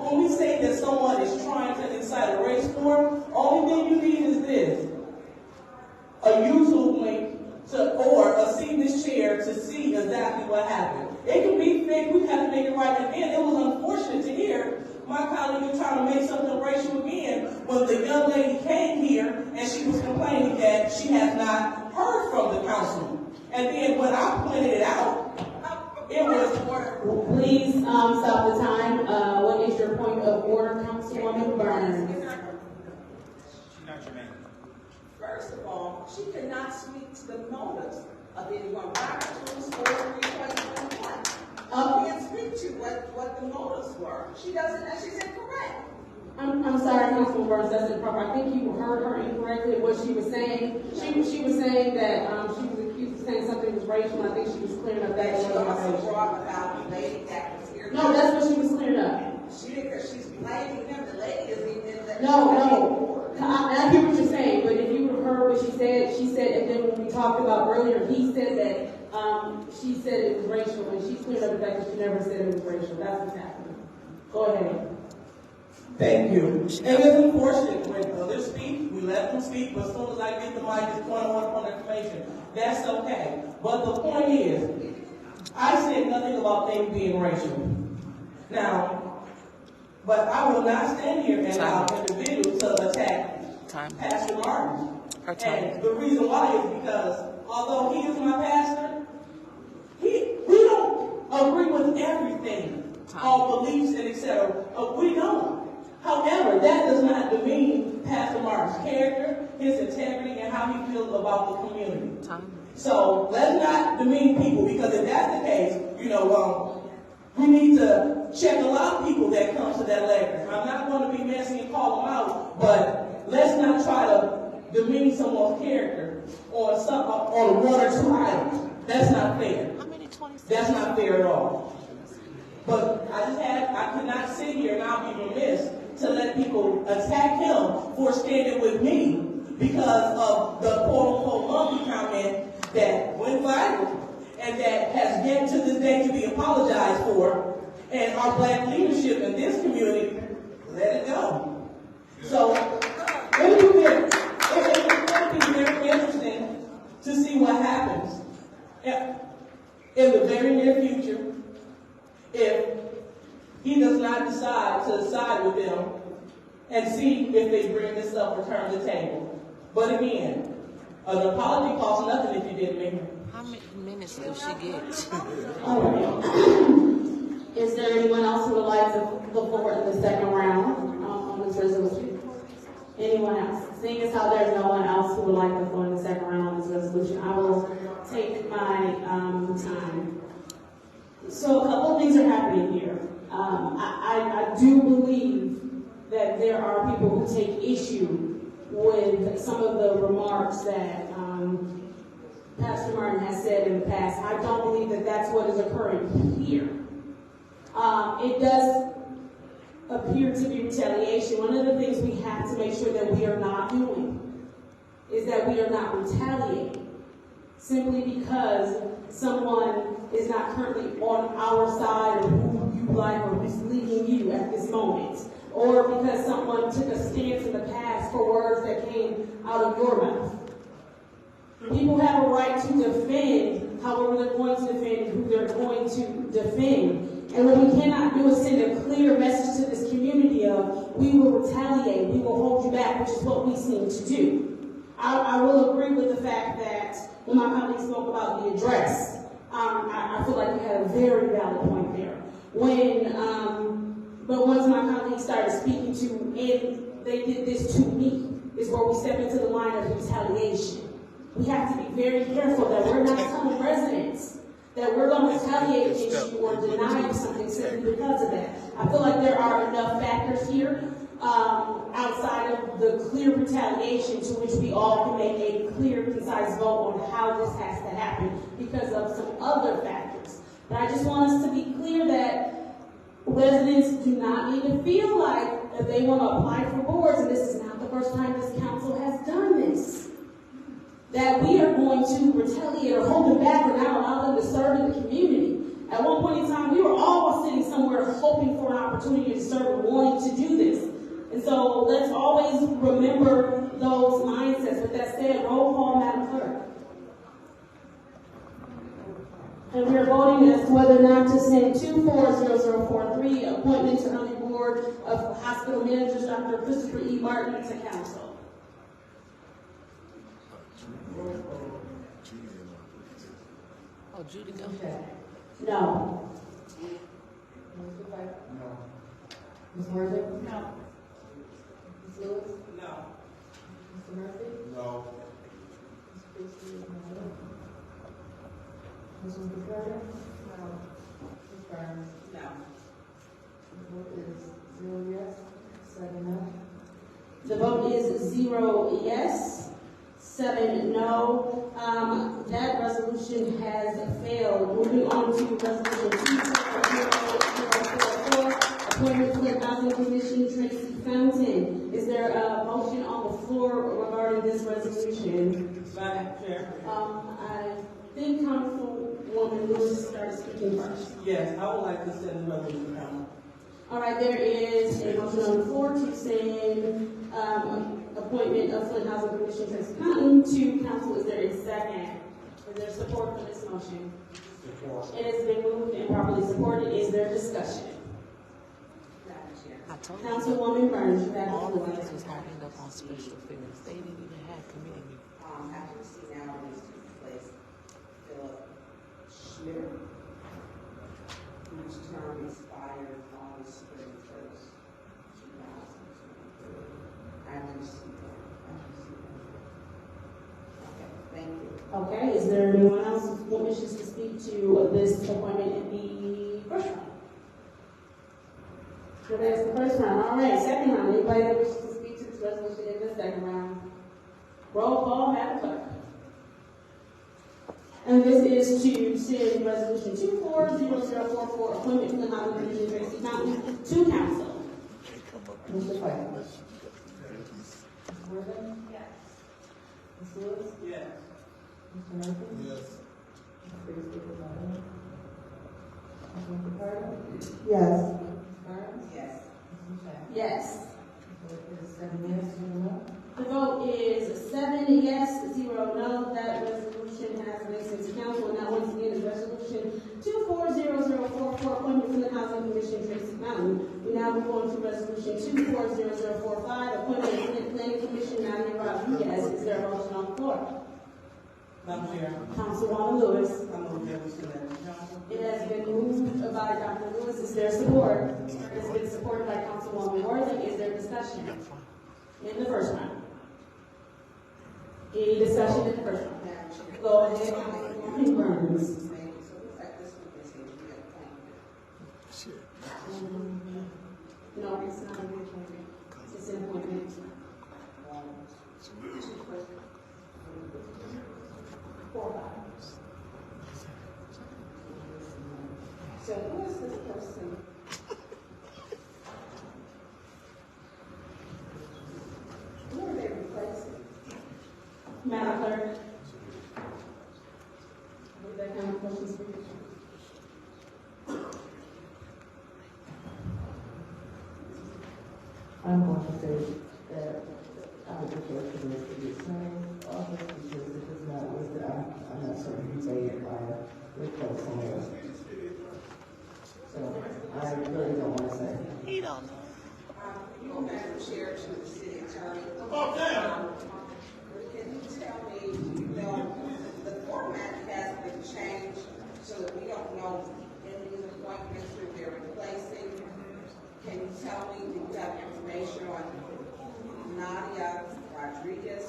when we say that someone is trying to incite a race war, only thing you need is this: a YouTube link or see this chair to see exactly what happened. It can be fixed. We have to make it right again. It was unfortunate to hear my colleague was trying to make something racial again when the young lady came here and she was complaining that she has not heard from the councilman. And then when I pointed it out, it was order. Please stop the time. What is your point of order, Councilwoman Burns? First of all, she cannot speak to the motives of anyone. Robert's or 3.1. She can't speak to what the motives were. She doesn't, and she's incorrect. I'm sorry, Councilwoman Burns, that's improper. I think you heard her incorrectly what she was saying. She was saying that she was accused of saying something was racial. I think she was clearing up that. She also brought about the lady that was here. No, that's what she was clearing up. She did, because she's blaming him. The lady is in the. No. I hear what you're saying, but if you heard what she said, and then when we talked about earlier, he said that she said it was racial, and she cleared up the fact that she never said it was racial. That's what's happening. Go ahead. Thank you. And it's unfortunate when others speak, we let them speak, but as soon as I get the mic, it's point of information. That's okay. But the point is, I said nothing about things being racial. Now, but I will not stand here and allow individuals to attack Pastor Martin. And the reason why is because although he is my pastor, we don't agree with everything, all beliefs and etc. We don't. However, that does not demean Pastor Martin's character, his integrity, and how he feels about the community. So let's not demean people, because if that's the case, we need to check a lot of people that come to that lecture. I'm not going to be messy and call them out, but let's not try to demean someone's character on one or two items. That's not fair. That's not fair at all. But I could not sit here and I'll be remiss to let people attack him for standing with me because of the quote-unquote monkey comment that went viral and that has yet to this day to be apologized for. And our black leadership in this community let it go. So it would be very interesting to see what happens in the very near future if he does not decide to side with them and see if they bring this up, return to the table. But again, an apology costs nothing if you didn't make it. How many minutes does she get? All right. Is there anyone else who would like to go forward in the second round on this resolution? Anyone else? Seeing as how there's no one else who would like to go in the second round on this resolution, I will take my time. So a couple of things are happening here. I do believe that there are people who take issue with some of the remarks that Pastor Martin has said in the past, I don't believe that that's what is occurring here. It does appear to be retaliation. One of the things we have to make sure that we are not doing is that we are not retaliating simply because someone is not currently on our side or who you like or who's leading you at this moment, or because someone took a stance in the past for words that came out of your mouth. People have a right to defend however they're going to defend who they're going to defend. And what we cannot do is send a clear message to this community of, we will retaliate, we will hold you back, which is what we seem to do. I will agree with the fact that when my colleague spoke about the address, I feel like you had a very valid point there. But once my colleague started speaking to, and they did this to me, is where we step into the line of retaliation. We have to be very careful that we're not telling residents that we're going to retaliate against you or deny you something simply because of that. I feel like there are enough factors here outside of the clear retaliation to which we all can make a clear, concise vote on how this has to happen because of some other factors. But I just want us to be clear that residents do not need to feel like if they want to apply for boards, and this is not the first time this council has done this, that we are going to retaliate or hold them back or not allow them to serve in the community. At one point in time, we were all sitting somewhere hoping for an opportunity to serve and wanting to do this. And so let's always remember those mindsets. With that said, roll call, Madam Clerk. And we are voting as to whether or not to send 240043, appointment to early board of hospital managers, Dr. Christopher E. Martin, to council. Oh, Judy, go. No. Mr. Piper? No. Ms. Worthing? No. Ms. Lewis? No. Mr. Murphy? No. Ms. Christie is no. Ms. Carter? No. Ms. Burns? No. The vote is 0 yes, 7 no. The vote is 0 yes, 7 no. That resolution has failed. Moving on to resolution 240044, appointment to the Housing Commission, Tracy Fountain. Is there a motion on the floor regarding this resolution? Madam Chair. I think Councilwoman Lewis started speaking first. Yes, I would like to send the resolution down. All right, there is a motion on the floor to send appointment of Flint Housing Commission Tracy Fountain to council. Is there a second? Is there support for this motion? Support. It has been moved and properly supported. Is there discussion? I told you. Councilwoman Burns, you have All the of floor. these was going to end up on special affairs. They didn't even have committee meetings. After we see now these two place, Philip Schmidt, whose term expired August 31st, 2023. I received that. Okay, thank you. Okay, is there anyone else who wishes to speak to this appointment in the first round? So there's the first round. All right, second round. Anybody that wishes to speak to this resolution in the second round? Roll call, Madam Clerk. And this is to send resolution 240044, appointment to the Housing Commission, Tracy Fountain, to council. Mr. Piper? Ms. Worthing? Yes. Ms. Lewis? Yes. Mr. Murphy? Yes. Ms. Christie is no. Ms. Carter? Yes. Ms. Burns? Yes. Ms. Shaq? Yes. The vote is 7 yes, 0 no. The vote is 7 yes, 0 no. That resolution has been sent to council, and that once again is resolution 240044, appointment to the Housing Commission, Tracy Fountain. We now move on to resolution 240045, appointment to the Planning Commission, Nadia Rodriguez. Is there a motion on the floor? Madam Chair. Councilwoman Lewis. I move that we send that to council. It has been moved by Dr. Lewis. Is there support? It has been supported by Councilwoman Worthing. Is there discussion in the first round? Any discussion in the first round? Go ahead, Councilwoman Burns. No, it's not an appointment. It's an appointment. 4 5. So who is this person? Who are they replacing? Madam Clerk. Would that kind of questions for you? I'm going to say that I would prefer to list the attorney's office because if it's not listed, I'm not certain who they are replacing it. So I really don't want to say. He don't know. You, Madam Chair, to the city attorney. About that. Can you tell me, you know, the format has been changed so that we don't know any of the appointments who they're replacing. Can you tell me, do you have information on Nadia Rodriguez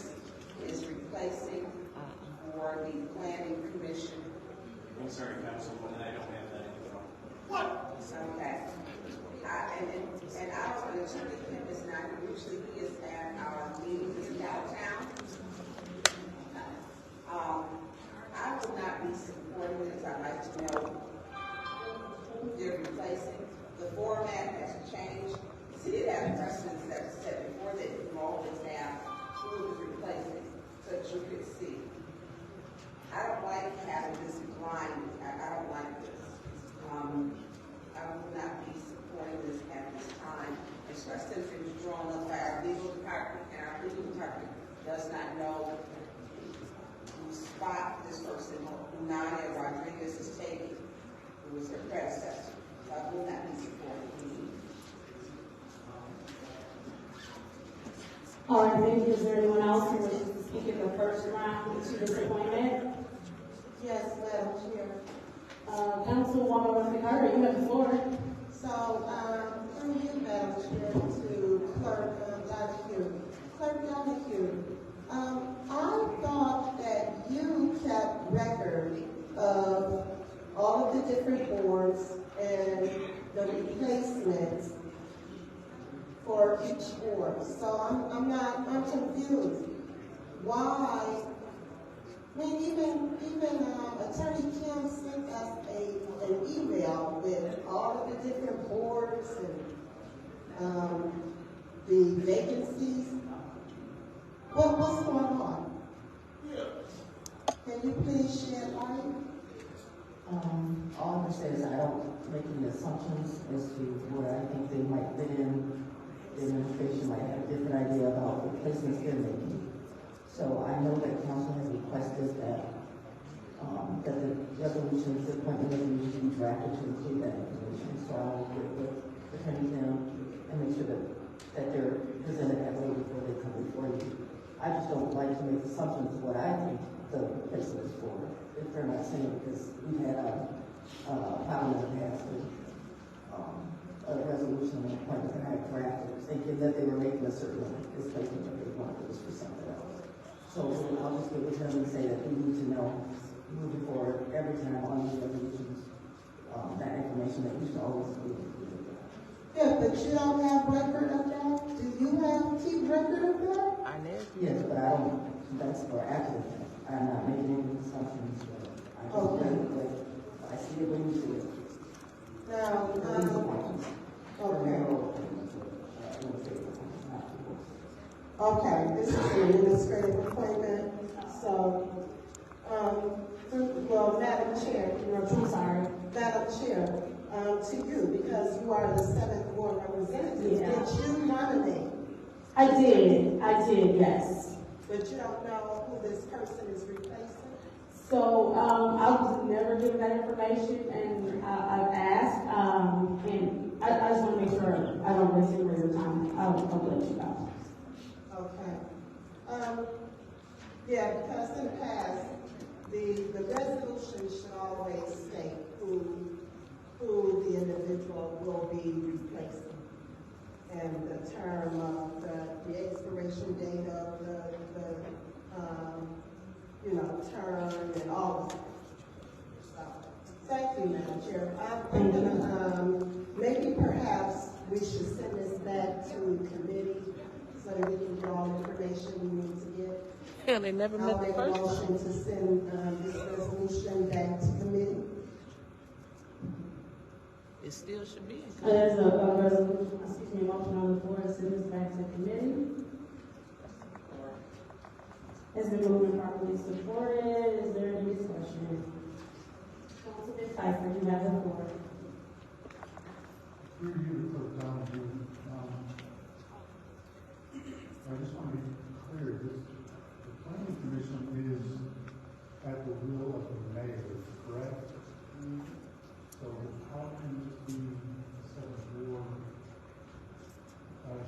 is replacing for the Planning Commission? I'm sorry, Councilwoman, I don't have that info. What? Okay. And I don't know, attorney Kim is not, usually he is at our meetings in downtown. I will not be supporting this. I'd like to know who they're replacing. The format has changed. See, it has precedents that were set before that you always have who is replacing so that you could see. I don't like having this blind. I don't like this. I will not be supporting this at this time, especially since it was drawn up by our legal department, and our legal department does not know who spot this person, who Nadia Rodriguez is taking, who was her predecessor. So I will not be supporting him. All right, thank you. Is there anyone else who wishes to speak in the first round to this appointment? Yes, Madam Chair. Councilwoman Carter, you have the floor. So, through you, Madam Chair, to Clerk Donahue. Clerk Donahue, I thought that you kept record of all of the different boards and the replacements for each board. So I'm confused. Why? I mean, even Attorney Kim sent us an email with all of the different boards and the vacancies. What's going on? Can you please shed light? All I'm going to say is I don't make any assumptions as to where I think they might fit in. The administration might have a different idea about the placements they're making. So I know that council has requested that that the resolutions, the appointment resolutions be drafted to include that information. So I will get with Attorney Kim and make sure that they're presented that way before they come before you. I just don't like to make assumptions of what I think the placement is for, if they're not saying, because we've had a problem in the past with a resolution and appointment that I had drafted, thinking that they were making a certain displacement that they wanted was for something else. So I'll just get with them and say that we need to know moving forward every time on these resolutions that information that we should always be included. Yeah, but you don't have record of that? Do you keep record of that? Yes, but I don't. That's for after the fact. I'm not making any assumptions. I just I see it when you see it. Now, okay, this is an administrative appointment, so, well, Madam Chair, I'm sorry. Madam Chair, to you, because you are the 7th Ward representative, Yeah. did you nominate? I did, yes. But you don't know who this person is replacing? So, I was never given that information, and I've asked, and I just want to make sure I don't waste any of your time. I'll let you know. Okay. Yeah, because in the past, the resolution should always state who the individual will be replacing. And the term of the expiration date of the term and all of that. So, thank you, Madam Chair. I'm gonna, maybe perhaps we should send this back to committee so that we can get all the information we need to get. Yeah, they never met the first I'll make a motion to send this resolution back to committee. It still should be in There's committee. a resolution, excuse me, a motion on the floor to send this back to committee. It's been moved and properly supported. Is there any discussion? Councilman Pfeiffer, you have the floor. Through you, Clerk Donahue, I just want to be clear, the planning commission is at the will of the mayor, correct? So how can this be set of board?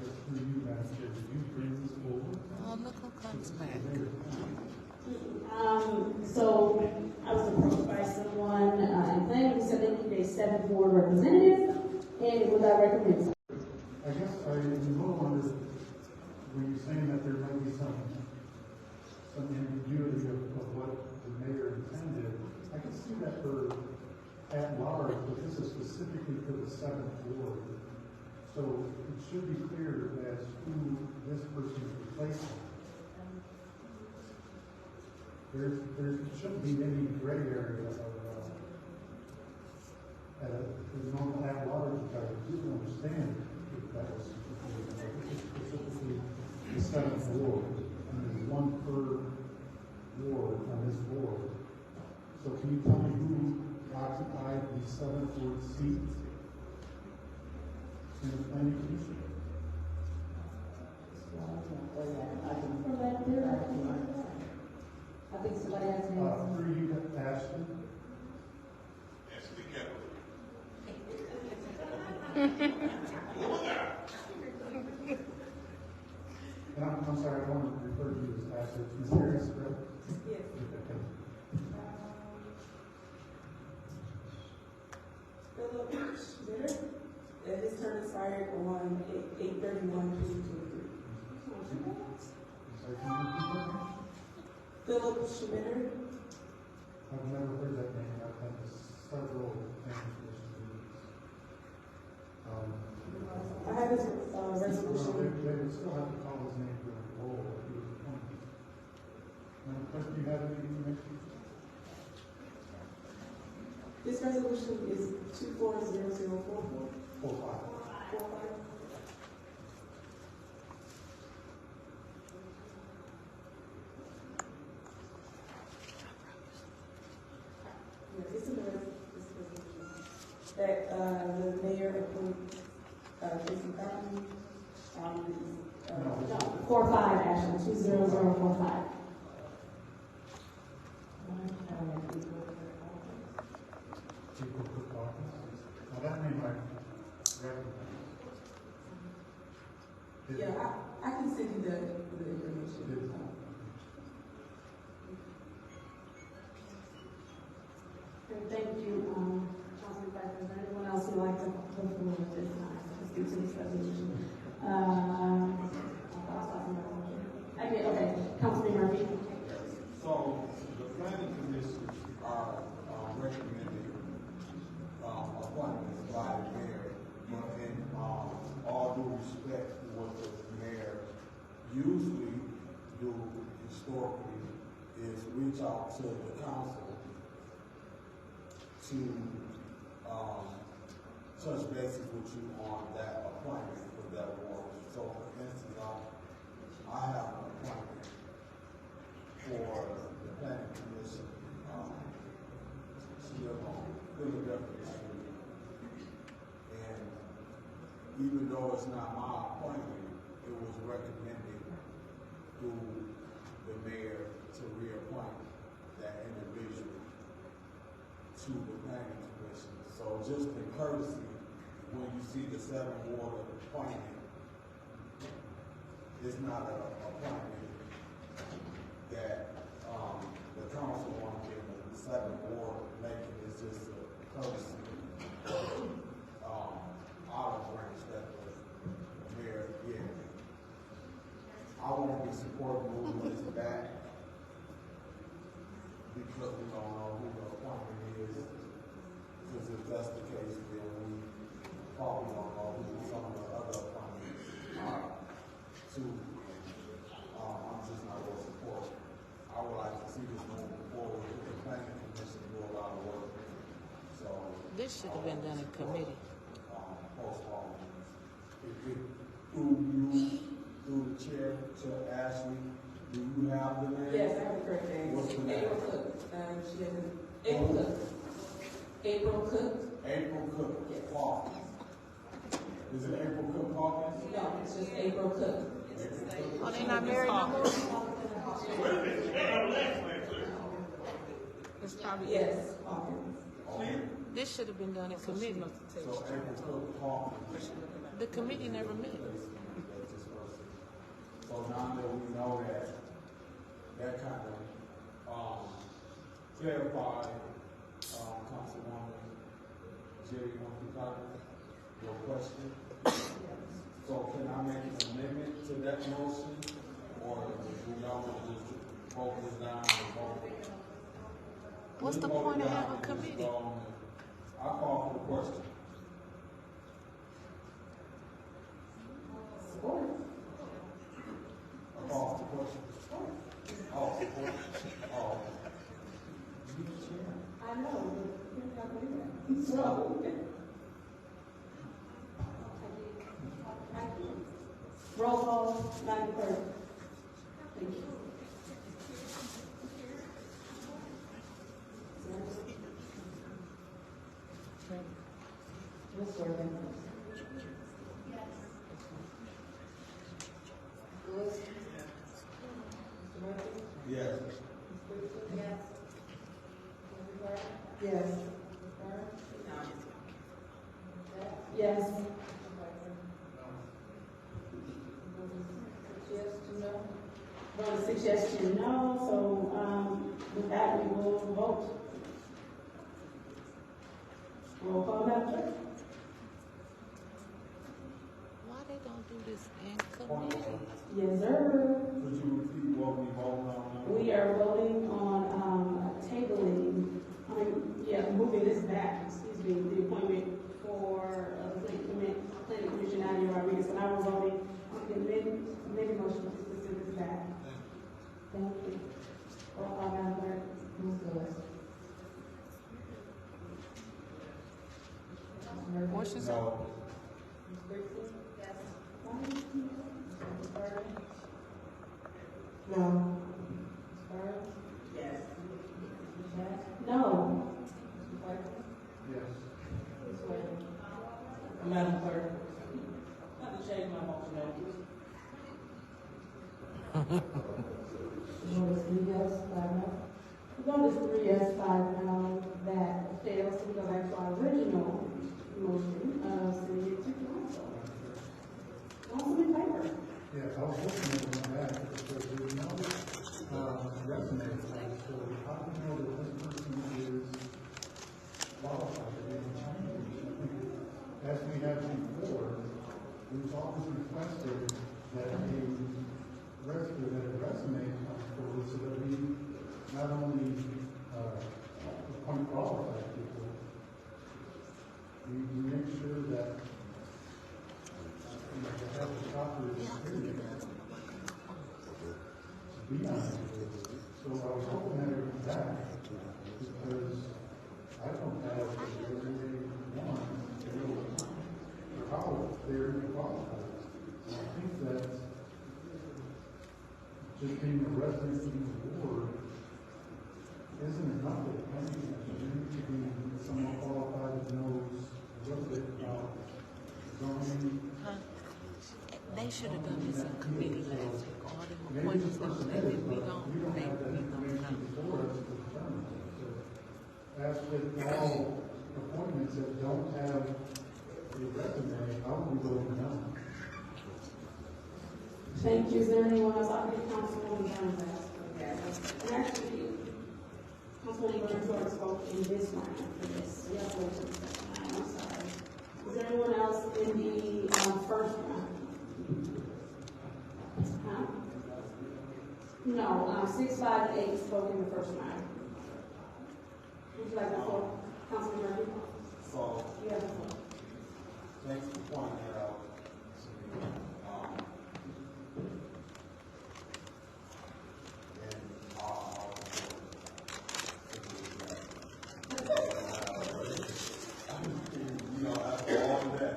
Just through you, Madam Chair, did you bring this forward? Oh, look who comes back. So I was approached by someone in planning who said they need a 7th ward representative, and it was I recommend. I guess I'm a little wonder when you're saying that there might be some ambiguity of what the mayor intended. I can see that for at large, but this is specifically for the 7th ward. So it should be clear as who this person is replacing. There shouldn't be any gray area of the normal at large, which I do understand if that was specifically the 7th ward, and there's one per ward on this board. So can you tell me who occupied the 7th ward seat in the planning commission? I think somebody has to answer. Through you, Ashton. And I'm sorry, I want to refer to you as Ashton. Ms. Harris, correct? Yes. Okay. Philip Schmitter, and his term expired on 8/31/2023. Sorry, can you repeat that name? Philip Schmitter. I've never heard that name. I've had several planning commission meetings. I have his resolution. They would still have to call his name for the role that he was appointed. Madam Clerk, do you have any information? This resolution is 240044. 45. 45. Yeah, this is this resolution that the mayor appointed Jason Garden. No, 45, actually, 20045. People cook office. Now that name I recognize. Yeah, I can send you the information. Thank you, Councilman Pfeiffer. Is there anyone else who would like to come forward at this time to speak to this resolution? Okay, Councilman Murphy. So the planning commission are recommending appointments by the mayor, but in all due respect to what the mayor usually do historically is reach out to the council to touch bases with you on that appointment for that award. So for instance, I have an appointment for the planning commission, she lives on Philadelphia Street. And even though it's not my appointment, it was recommended through the mayor to reappoint that individual to the planning commission. So just in courtesy, when you see the 7th ward appointment, it's not an appointment that the council wants to give the 7th ward making. It's just a courtesy olive branch that the mayor gave. I won't be supporting moving this back because we don't know who the appointment is. Because if that's the case, then we probably don't know who some of the other appointments are too. I'm just not going to support it. I would like to see this moving forward with the planning commission do a lot of work. So This should have been done in committee. through the chair to Ashley, do you have the name? Yes, I have the correct name. What's the name? April Cook. She has April Cook. April Cook. April Cook. Yes. Hawkins. Is it April Cook Hawkins? No, it's just April Cook. Oh, they not married no more? It's probably, Yes, Hawkins. this should have been done in committee. So April Cook Hawkins. The committee never met. So now that we know that kind of clarified, Councilwoman Jerry, you want to talk your question? So can I make an amendment to that motion, or do y'all want to just vote this down and vote? What's the point of having a committee? I call for the question. Support. I call for the question. Oh, support. Oh. I know, but you're not doing that. So. Roll call, Madam Clerk. Thank you. Ms. Sorgan. Lewis. Mr. Murphy. Yes. Yes. Yes. Yes. Yes to no. Vote 6 yes, 2 no, so, with that, we will vote. Roll call, Madam Clerk. Why they don't do this in committee? Yes, sir. Could you repeat what we voted on? We are voting on, moving this back, the appointment for, Planning Commission, Nadia Rodriguez, and I was voting on the amended motion to send this back. Thank you. Roll call, Madam Clerk. Ms. Lewis. What's your No. Ms. Brixton. Yes. Ms. Burton. No. Ms. Burns. Yes. Ms. Mack. No. Mr. Pfeiffer. Yes. Ms. Wade. Madam Clerk. I have to change my motion now. Vote is 3 yes, 5 no. Vote is 3 yes, 5 no. That fails, so we go back to our original motion of sending it to council. Councilman Piper. Yeah, I was looking at that because there's no resume tag, so how do you know that this person is qualified to be in change? As we have before, we've always requested that a resume comes forward so that we not only appoint qualified people, we make sure that they have the proper experience to be on it. So I was hoping that it would be back because I don't have a resume one for how they're qualified. And I think that just being a resident in the board isn't enough of anything. You need to be someone qualified that knows a little bit about zoning. They should have done this in committee last week. All the appointments that they did, we don't know. As with all appointments that don't have a resume, how would we vote no? Thank you. Is there anyone else? I think Councilwoman Burns asked. And actually, Councilwoman Burns already spoke in this round for this. We have to wait for the second round. I'm sorry. Is there anyone else in the first round? Huh? No, 6, 5, and 8 spoke in the first round. Would you like the floor, Councilman Murphy? So, You have the floor. thanks for pointing that out. You know, after all of that,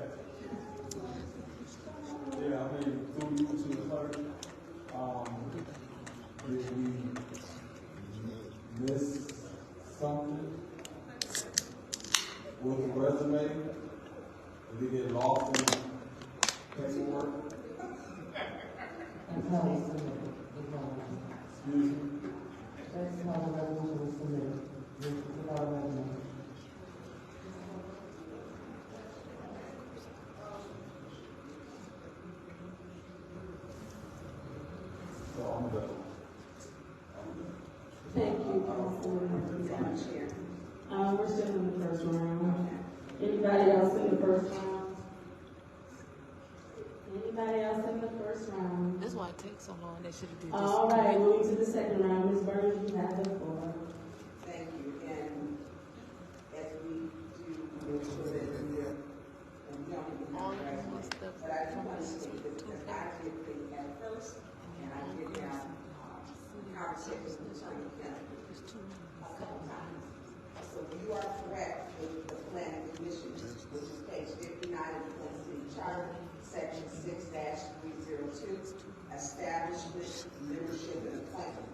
how it was submitted. That's how the resolution was submitted, without a recommendation. Thank you, Councilwoman. Chair. We're still in the first round. Anybody else in the first round? Anybody else in the first round? That's why it takes so long. They should have did this. All right, moving to the second round. Ms. Burns, you have the floor. Thank you, and as we do, make sure that we are, and we don't even have to, but I do want to state this because I did think at first, and I did have conversations with Attorney Kennedy a couple times. So you are correct with the planning commission, which is page 59 of the Flint City Charter, section 6-302, establishment, membership, and appointment.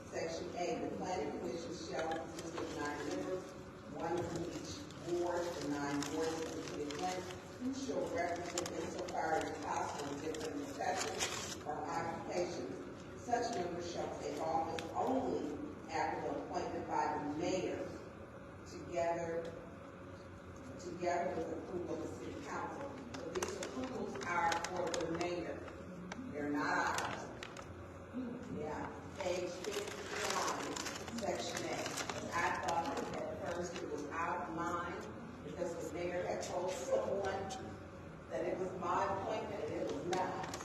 Section A, the planning commission shall consist of 9 members, 1 from each ward, the 9 wards of the city of Flint, who shall represent insofar as possible different professions or occupations. Such members shall take office only after the appointment by the mayor, together with approval of the city council. So these approvals are for the mayor. They're not ours. Yeah, page 59, section A. I thought that at first it was out of line because the mayor had told someone that it was my appointment and it was not.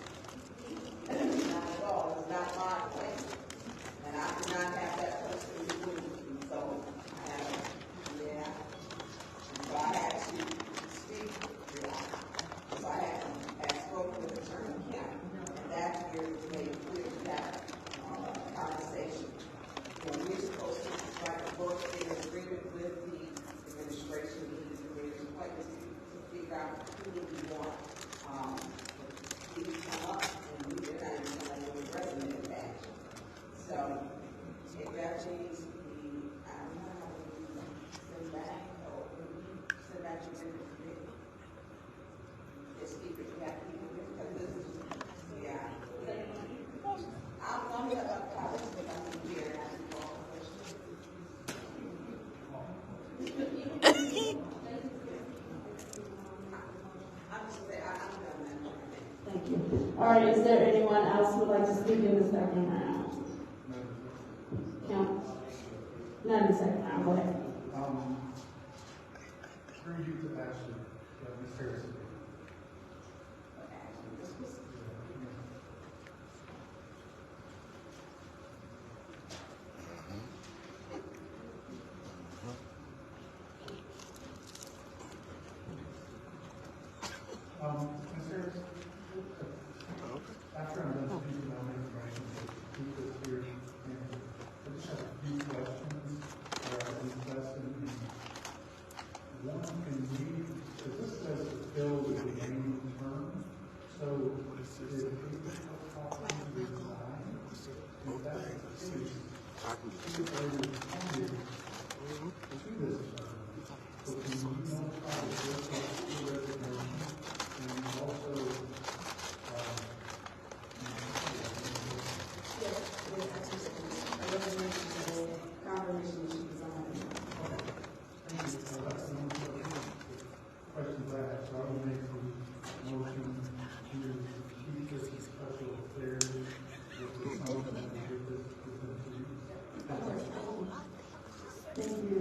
Not at all. It was not my appointment. And I did not have that person removed. So I had so I had to speak. So I had spoken with Attorney Kennedy. And that's where it made clear that conversation. We're supposed to write a book in agreement with the administration, the mayor's appointments to figure out who we want. These come up and we did not even come up with a resume back. So it definitely needs to be, I don't know how we send back or send back to the committee. Just keep it, yeah, keep it, because this is, yeah. I'm going to have a college, but I'm going to be here and I can call the question. I'm just saying, I'm done that. Thank you. All right, is there anyone else who would like to speak in the second round? Count. Not in the second round, go ahead. Through you to Ashley, Ms. Harrison. Ms. Harrison, after I'm done speaking on information, keep this here, and I just have a few questions, one, can we, because this says to fill the remaining term, so if we possibly resign, if that's the case, who are you appointed to this term? So can you notify the resignation and also, Confirmation that she resigned. Questions I have, so I will make the motion to keep this special affairs with this motion and give this to you. Thank you.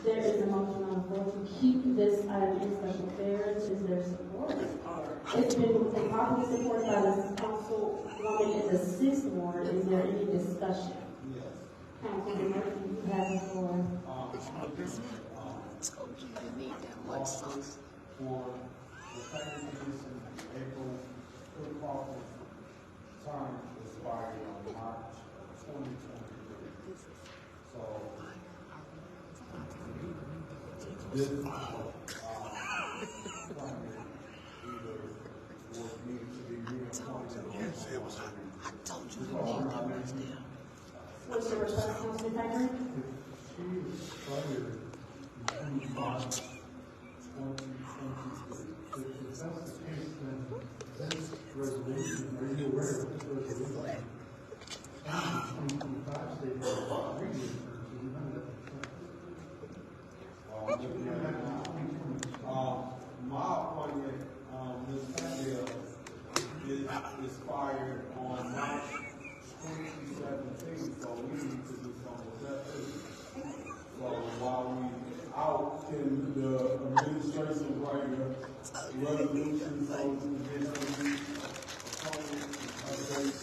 There is a motion on the floor to keep this item in special affairs. Is there support? It's been properly supported by the councilwoman in the 6th ward. Is there any discussion? Yes. Councilman Murphy, you have the floor. Told you you need that much sauce. For the planning commission, April, Phil Crawford's term expired on March 2023. So, this either was needed to be reappointed. I told you you need that much there. What's your request, Councilman Piper? She expired in March 2023. If that's the case, then this resolution, are you aware of this expired on March 2017, so we need to do something with that too. So while we out, can the administration write a resolution so we can get some updates?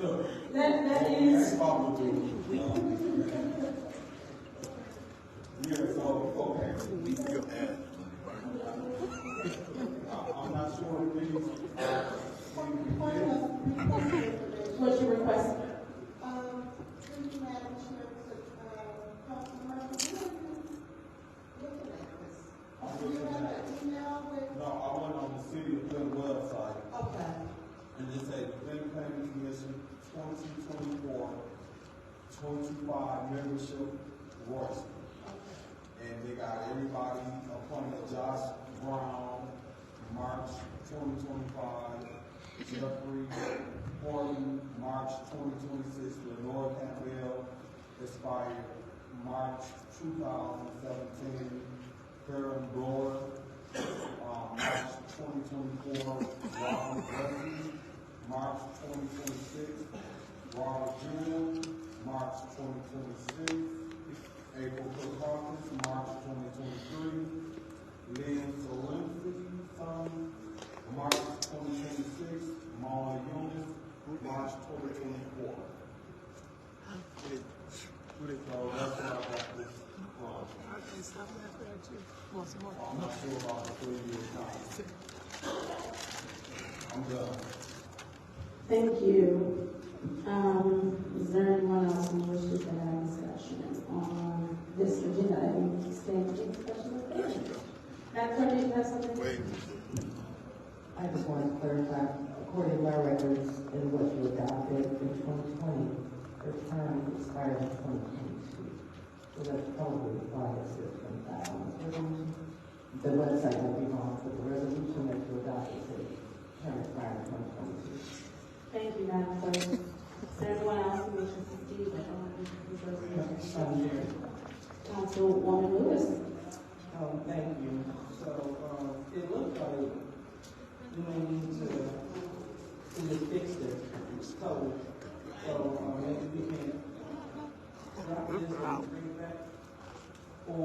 Look, that is. Yeah, so, okay. I'm not sure if these What's your request? Thank you, Madam Chair, Councilman Murphy, what are you looking at this? Do you have an email with? No, I went on the City of Flint website. Okay. And it said Flint Planning Commission 2024-25 membership roster. And they got everybody appointed: Josh Brown, March 2025, Jeffrey Horton, March 2026, Lenore Campbell, expired March 2017, Karen Blower, March 2024, Robert Wesley, March 2026, Robert Jewell, March 2026, April Cook-Hawkins, March 2023, Lynn Solensi, March 2026, Molly Eunice, March 2024. So that's what I got this from. I'm not sure about the 3-year time. I'm done. Thank you. Is there anyone else who wishes to have discussion on this agenda item? Staying in special affairs. Madam Clerk, do you have something? I just want to clarify, according to my records and what you adopted in 2020, your term expired in 2022. So that's probably why it's here 25 on this resolution. The website will be wrong, but the resolution that you adopted said term expired in 2022. Thank you, Madam Clerk. Is there anyone else who wishes to speak on this resolution? Councilwoman Lewis. Thank you. So, it looks like we may need to just fix this code. So, maybe we can drop this and bring it back. Or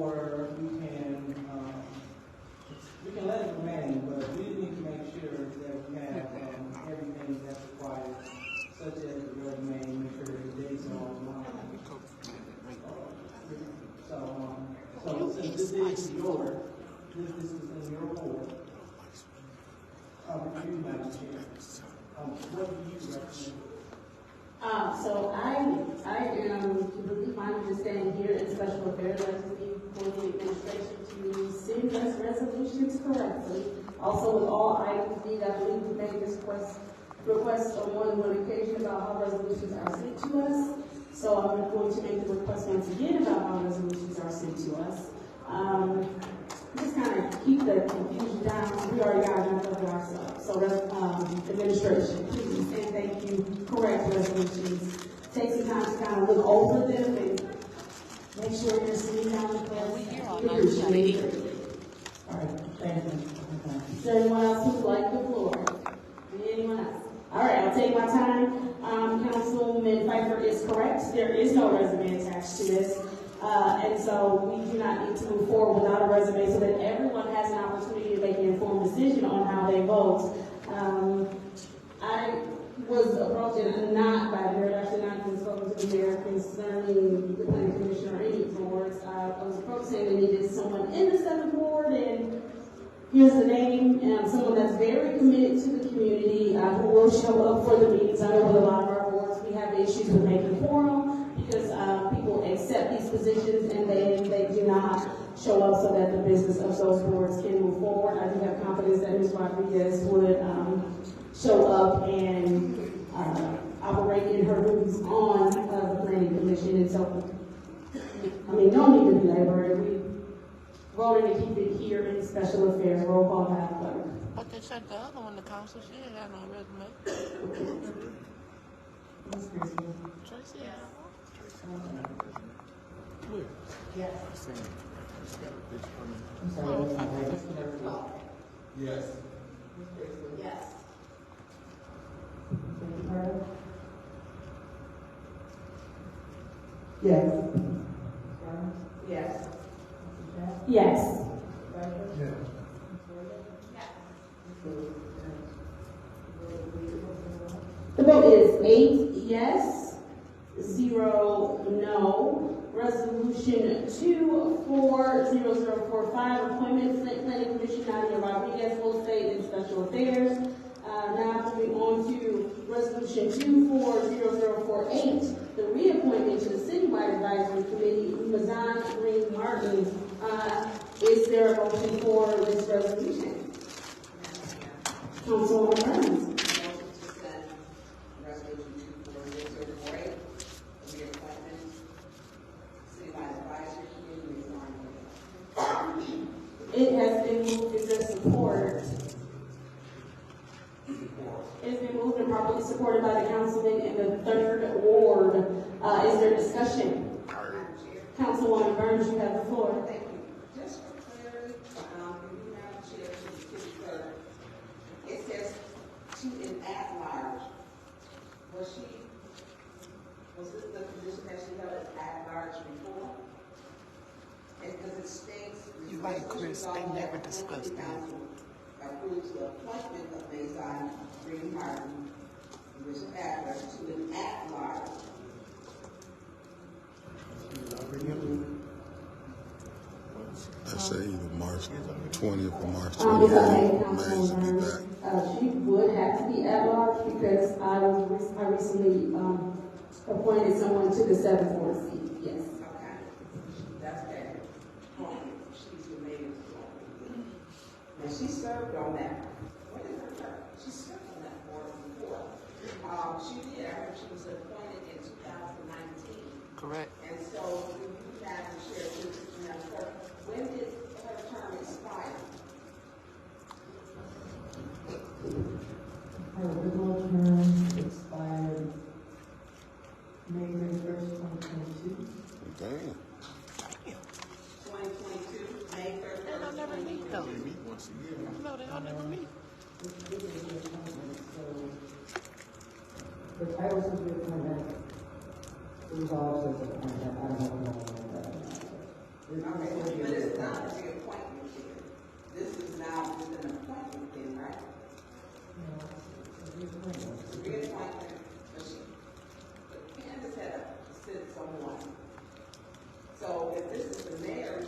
we can let it remain, but we need to make sure that we have everything that's required, such as the resume, make sure the dates are all wrong. So since this is yours, this is in your board. You, Madam Chair, what do you recommend? So I believe my understanding here in special affairs, I just need for the administration to send us resolutions correctly. Also, with all items need, I believe we made this request on more than one occasion about how resolutions are sent to us. So I'm going to make the request once again about how resolutions are sent to us. Just kind of keep the confusion down. We already got enough of it ourselves. So, administration, please, and thank you, correct resolutions. Take some time to kind of look over them and make sure you're seeing down the class. All right, thank you. Is there anyone else who would like the floor? Anyone else? All right, I'll take my time. Councilman Pfeiffer is correct. There is no resume attached to this. And so we do not need to move forward without a resume so that everyone has an opportunity to make an informed decision on how they vote. I was approached, not by the mayor, actually not even spoken to the mayor concerning the planning commission or any boards. I was approached saying they needed someone in the 7th ward, and here's the name, someone that's very committed to the community, who will show up for the meetings. I know with a lot of our boards, we have issues with making quorum because people accept these positions and they do not show up so that the business of those boards can move forward. I do have confidence that Ms. Rodriguez would show up and operate in her duties on the planning commission. And so, I mean, no need to be labored. We voted to keep it here in special affairs. Roll call, Madam Clerk. But they said the other one, the council, she didn't have no resume. Tracy, Yes. Oh, Yes. Yes. Yes. Yes. Yes. The vote is 8 yes, 0 no. Resolution 240045, appointment Flint Planning Commission, Nadia Rodriguez, full state and special affairs. Now moving on to resolution 240048, the reappointment to the citywide advisory committee, Mazan Green Martin. Is there a motion for this resolution? Councilwoman Burns. Resolution 240048, reappointment, citywide advisory committee, It has been moved. Is there support? It's been moved and properly supported by the councilman in the 3rd Ward. Is there discussion? Councilwoman Burns, you have the floor. Thank you. Just for clarity, you have a chair to the city clerk. It says to an at-large. Was this the position that she held as at-large before? And because it states. You're right, Chris, they never discussed that. Approves the appointment of Mazan Green Martin, which Adler, to an at-large. I say either March 20th or March If I 28th. may, May should be back. She would have to be at large because I recently appointed someone to the 7th Ward seat. Yes. Okay. That's fair. She's the mayor's role. And she served on that. What is her term? She served on that board before. She did. I heard she was appointed in 2019. Correct. And so you have to share with her. When did her term expire? Her original term expired May 31st, 2022. Damn. 2022, May 31st. They don't never meet though. They meet once a year. No, they don't never meet. The title says reappointment resolves as appointment. I don't know what that is. Okay, but it's not a reappointment here. This is now just an appointment thing, right? Reappointment, but Candace had said someone. So if this is the mayor's.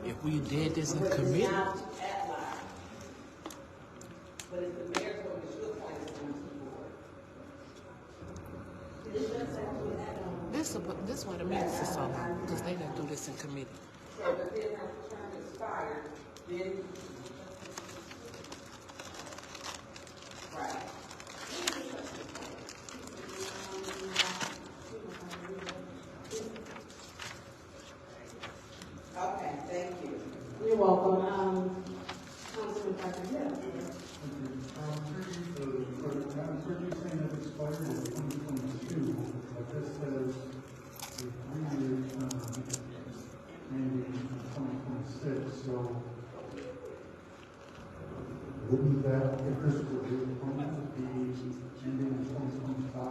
If we did this in but it's committee, now at large. But if the mayor's going to appoint someone to the board. this one the minutes is on, because they didn't do this in committee. So but then her term expired, then. Right. Okay, thank you. You're welcome. Councilman Parker. Madam Clerk, you're saying that expired in 2022, but this says a 3-year term ending in 2026, so wouldn't that, if this were reappointment, be ending in 2025?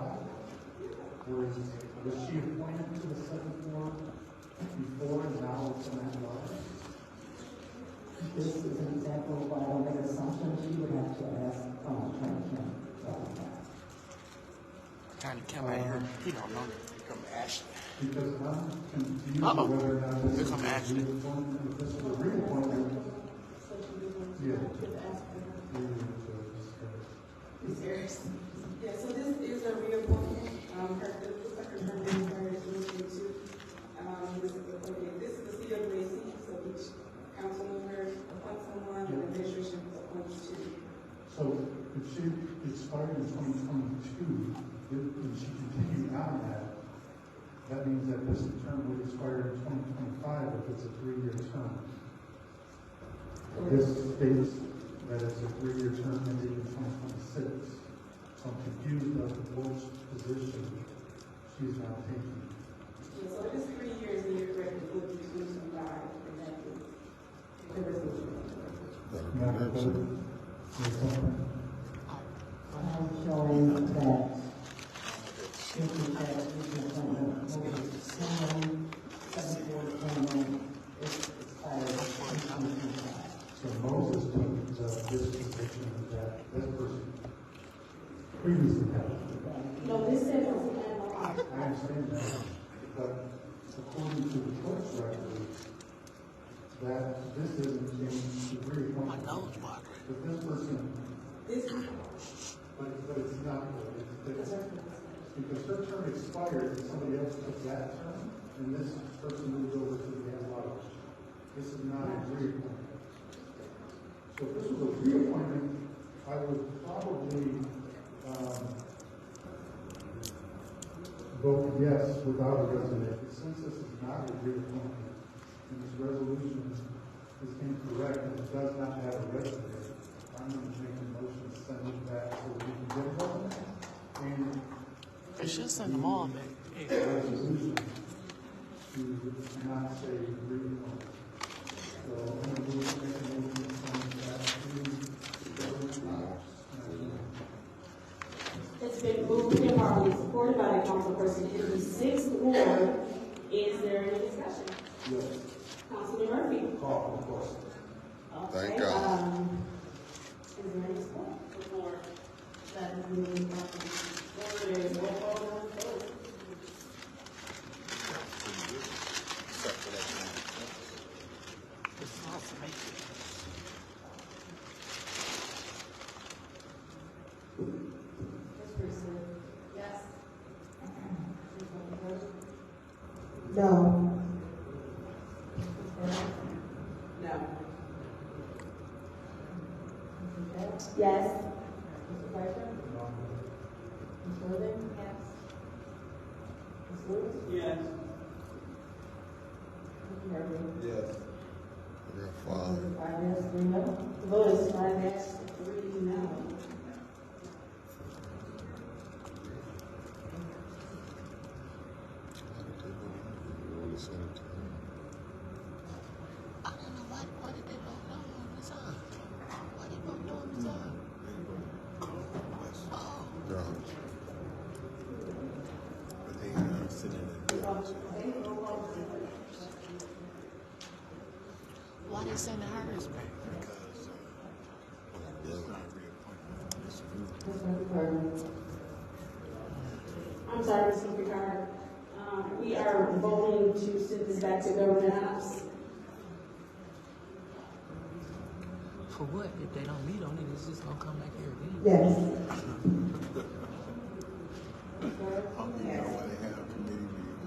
Or was she appointed to the 7th Ward before and now it's an at-large? This is an example of why I don't make assumptions. You would have to ask Attorney Kim about that. Attorney Kim right here, he don't know. Come Ashley. Because I'm confused Uh-oh. whether or not this Here is come a Ashley. reappointment, if this is a reappointment. Yeah. Yeah, so this is a reappointment. Her term expires in 2022. This is the seat of the seat, so each council member appoints someone, and the administration appoints two. So if she expired in 2022, and she continued on that means that this term would expire in 2025 if it's a 3-year term. This states that it's a 3-year term ending in 2026. So I'm confused of which position she's now taking. Yeah, so it is 3 years, and you're correct, it would be 2025, exactly. The resolution. Madam Clerk, Ms. Thornton. I'm showing that Cynthia has recent appointment number 7/4/21 is expired. So Moses took this position that this person previously held. No, this says it's an I understand that, but according to the clerk's records, that this isn't in the reappointment. But this person, but it's not, it's because her term expired and somebody else took that term, and this person moved over to the at-large. This is not a reappointment. So if this was a reappointment, I would probably, vote yes without a resignation. Since this is not a reappointment, and this resolution is incorrect and it does not have a resignation, I'm going to make a motion to send it back so we can get a resignation. And It should send them all back. the resolution to not say reappointment. So I'm going to make a motion to send it back to the It's been moved and properly supported by the councilperson in the 6th ward. Is there any discussion? Yes. Councilman Murphy? Call, of course. Okay, Thank God. Is there any support? Support. That is moving properly. There is no vote. Yes. No. No. Yes. Mr. Piper? Ms. Worthing? Yes. Ms. Lewis? Yes. Mr. Murphy? Yes. We got 5. 5 yes, 3 no. The vote is 5 yes, 3 no. I don't know why did they vote no on this side? Why did they vote no on this side? But they are sitting Why they send hers back? I'm sorry, Mr. Picard. We are voting to send this back to government ops. For what? If they don't meet on it, it's just gonna come back here again. Yes.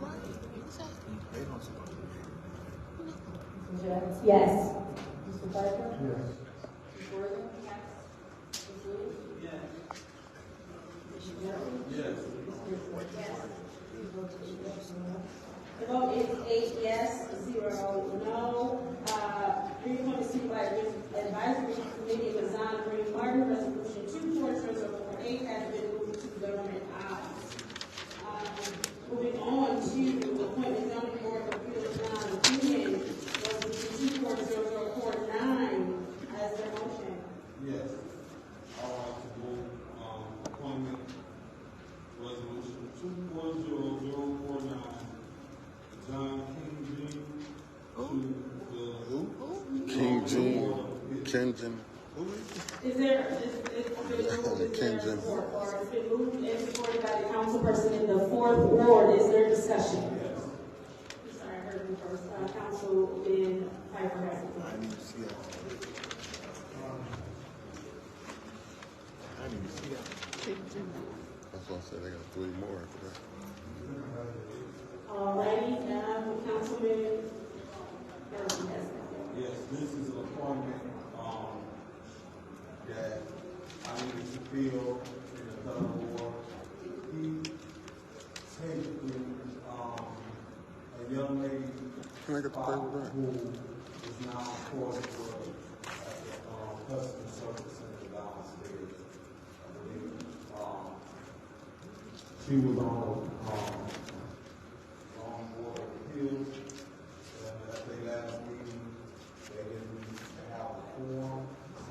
Right, exactly. They don't supposed to be. Ms. Jackson? Yes. Mr. Piper? Yes. Ms. Worthing? Yes. Ms. Lewis? Yes. Mr. Murphy? Yes. Ms. Pierce? Yes. Please vote to the yes or no. The vote is 8 yes, 0 no. Reappointment Supervisor Advisory Committee of Design Green Martin Resolution 24048 has been moved to government ops. Moving on to appointment zoning board of appeals non-union resolution 240049 as their motion. Yes. I would like to move, appointment resolution 240049, John King Jr. to the King Jean. Ken Jim. Is there, it's been moved, is there support, or it's been moved and supported by the councilperson in the 4th ward, is there discussion? Yes. Sorry, I heard you first, Councilman Piper has the floor. I didn't even see that. I didn't even see that. That's why I said they got 3 more after that. Alrighty, Councilman Murphy has the floor. Yes, this is an appointment, that I needed to fill in the 3rd ward. He basically, a young lady, Can I get the paper back? who is now employed for, at the, customer service center downstairs, I believe. She was on, board of appeals, and at the last meeting, they didn't have a quorum, so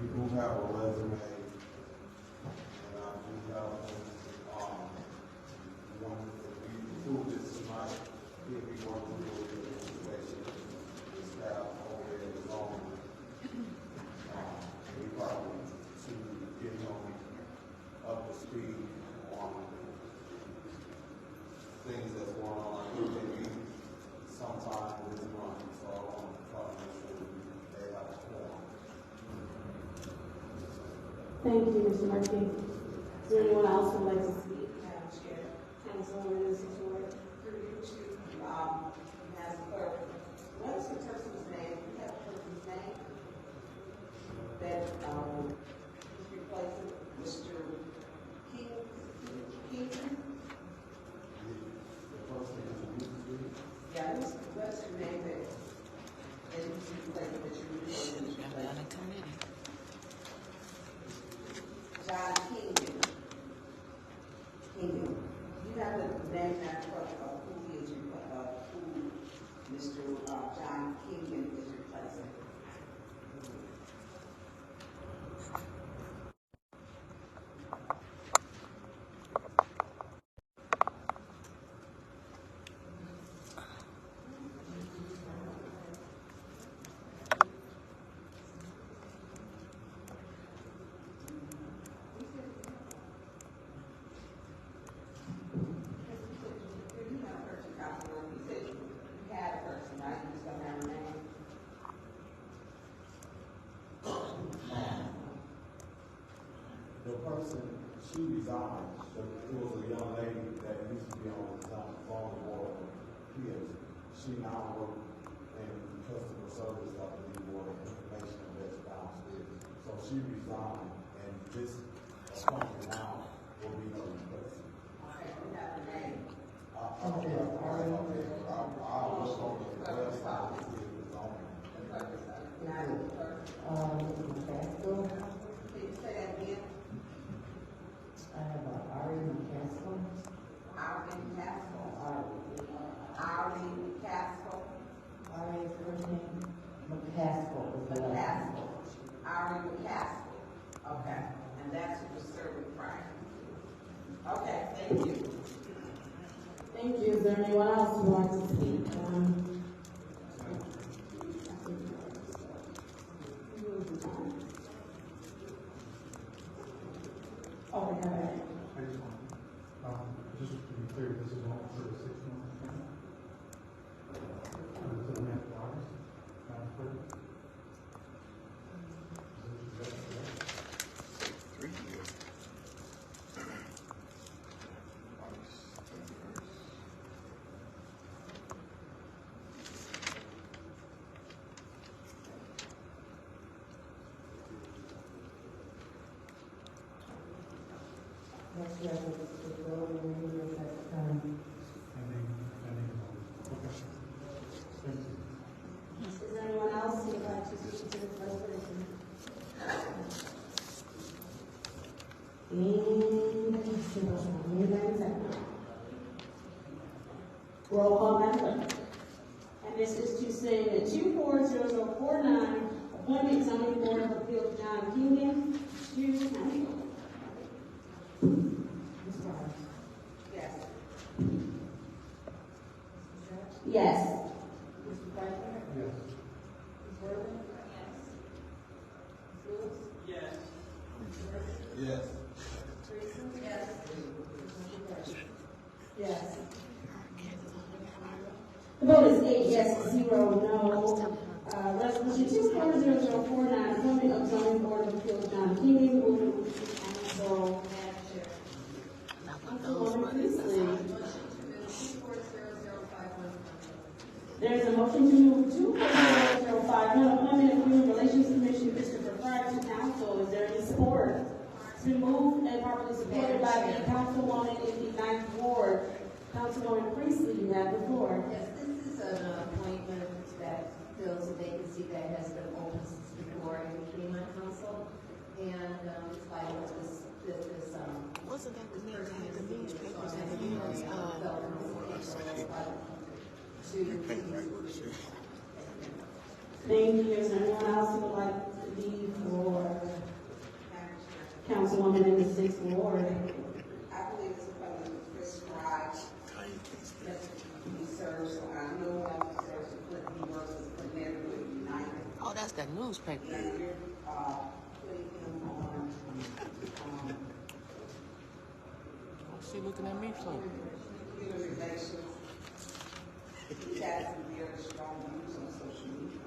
you do have a resume, and I do have, one, if we approve this tonight, if we want to do a information, the staff over there is on, we probably to get him up to speed on things that's going on. I think they meet sometime this month, so I want to try to make sure they have a forum. Thank you, Mr. Murphy. Is there anyone else who would like to speak? Madam Chair, Councilwoman, Mrs. Ford. through you to, Madam Clerk, what is the person's name? You have a person's name that, is replacing Mr. King? Yeah, what's your name that, and he's replacing that you're replacing? John King. You have the name that of who he is, who Mr. John King is replacing. The person, she resigned. It was a young lady that used to be on the phone board here. She now works in customer service at the board of information that's downstairs. So she resigned, and this appointment now will be her replacement. Okay, we have the name. I'll look on the website to see if it's on there. Can you say that again? I have Ari McCaskill. Ari Castle. Ari is first name. McCaskill is the last name. Ari McCaskill. Okay, and that's who was serving prior. Okay, thank you. Thank you. Is there anyone else who would like to speak? Okay, go ahead. Just to be clear, this is all for the 6 months. Until the next August. Madam Clerk? 3 years. Next year, the building renewal at the time. Is there anyone else who would like to speak to this resolution? Roll call, Madam Clerk. And this is to say that 240049, appointment zoning board of appeals John Kingan to county. Ms. Roberts. Yes. Yes. Mr. Franklin? Yes. Ms. Worthing? Ms. Lewis? Yes. Mr. Murphy? Yes. Teresa? Yes. Mr. Burns? Yes. The vote is 8 yes, 0 no. Resolution 240049, appointment of zoning board of appeals John Kingan, moving to council. Councilwoman Priestley. There's a motion to move 240051, appointment of human relations commission Christopher Prior to council. Is there any support? It's been moved and properly supported by the councilwoman in the 9th ward. Councilwoman Priestley, you have the floor. Yes, this is an appointment that fills a vacancy that has been open since before I became on council. And it's vital that this wasn't that the news? I had the newspapers and the Thank you. Is there anyone else who would like to leave for Councilwoman in the 6th Ward. I believe it's because of Chris Fry that he serves, so I know officers who put, he works as a neighborhood united. Oh, that's that newspaper. And we're, putting him on, What's she looking at me for? human relations. He has some very strong views on social media.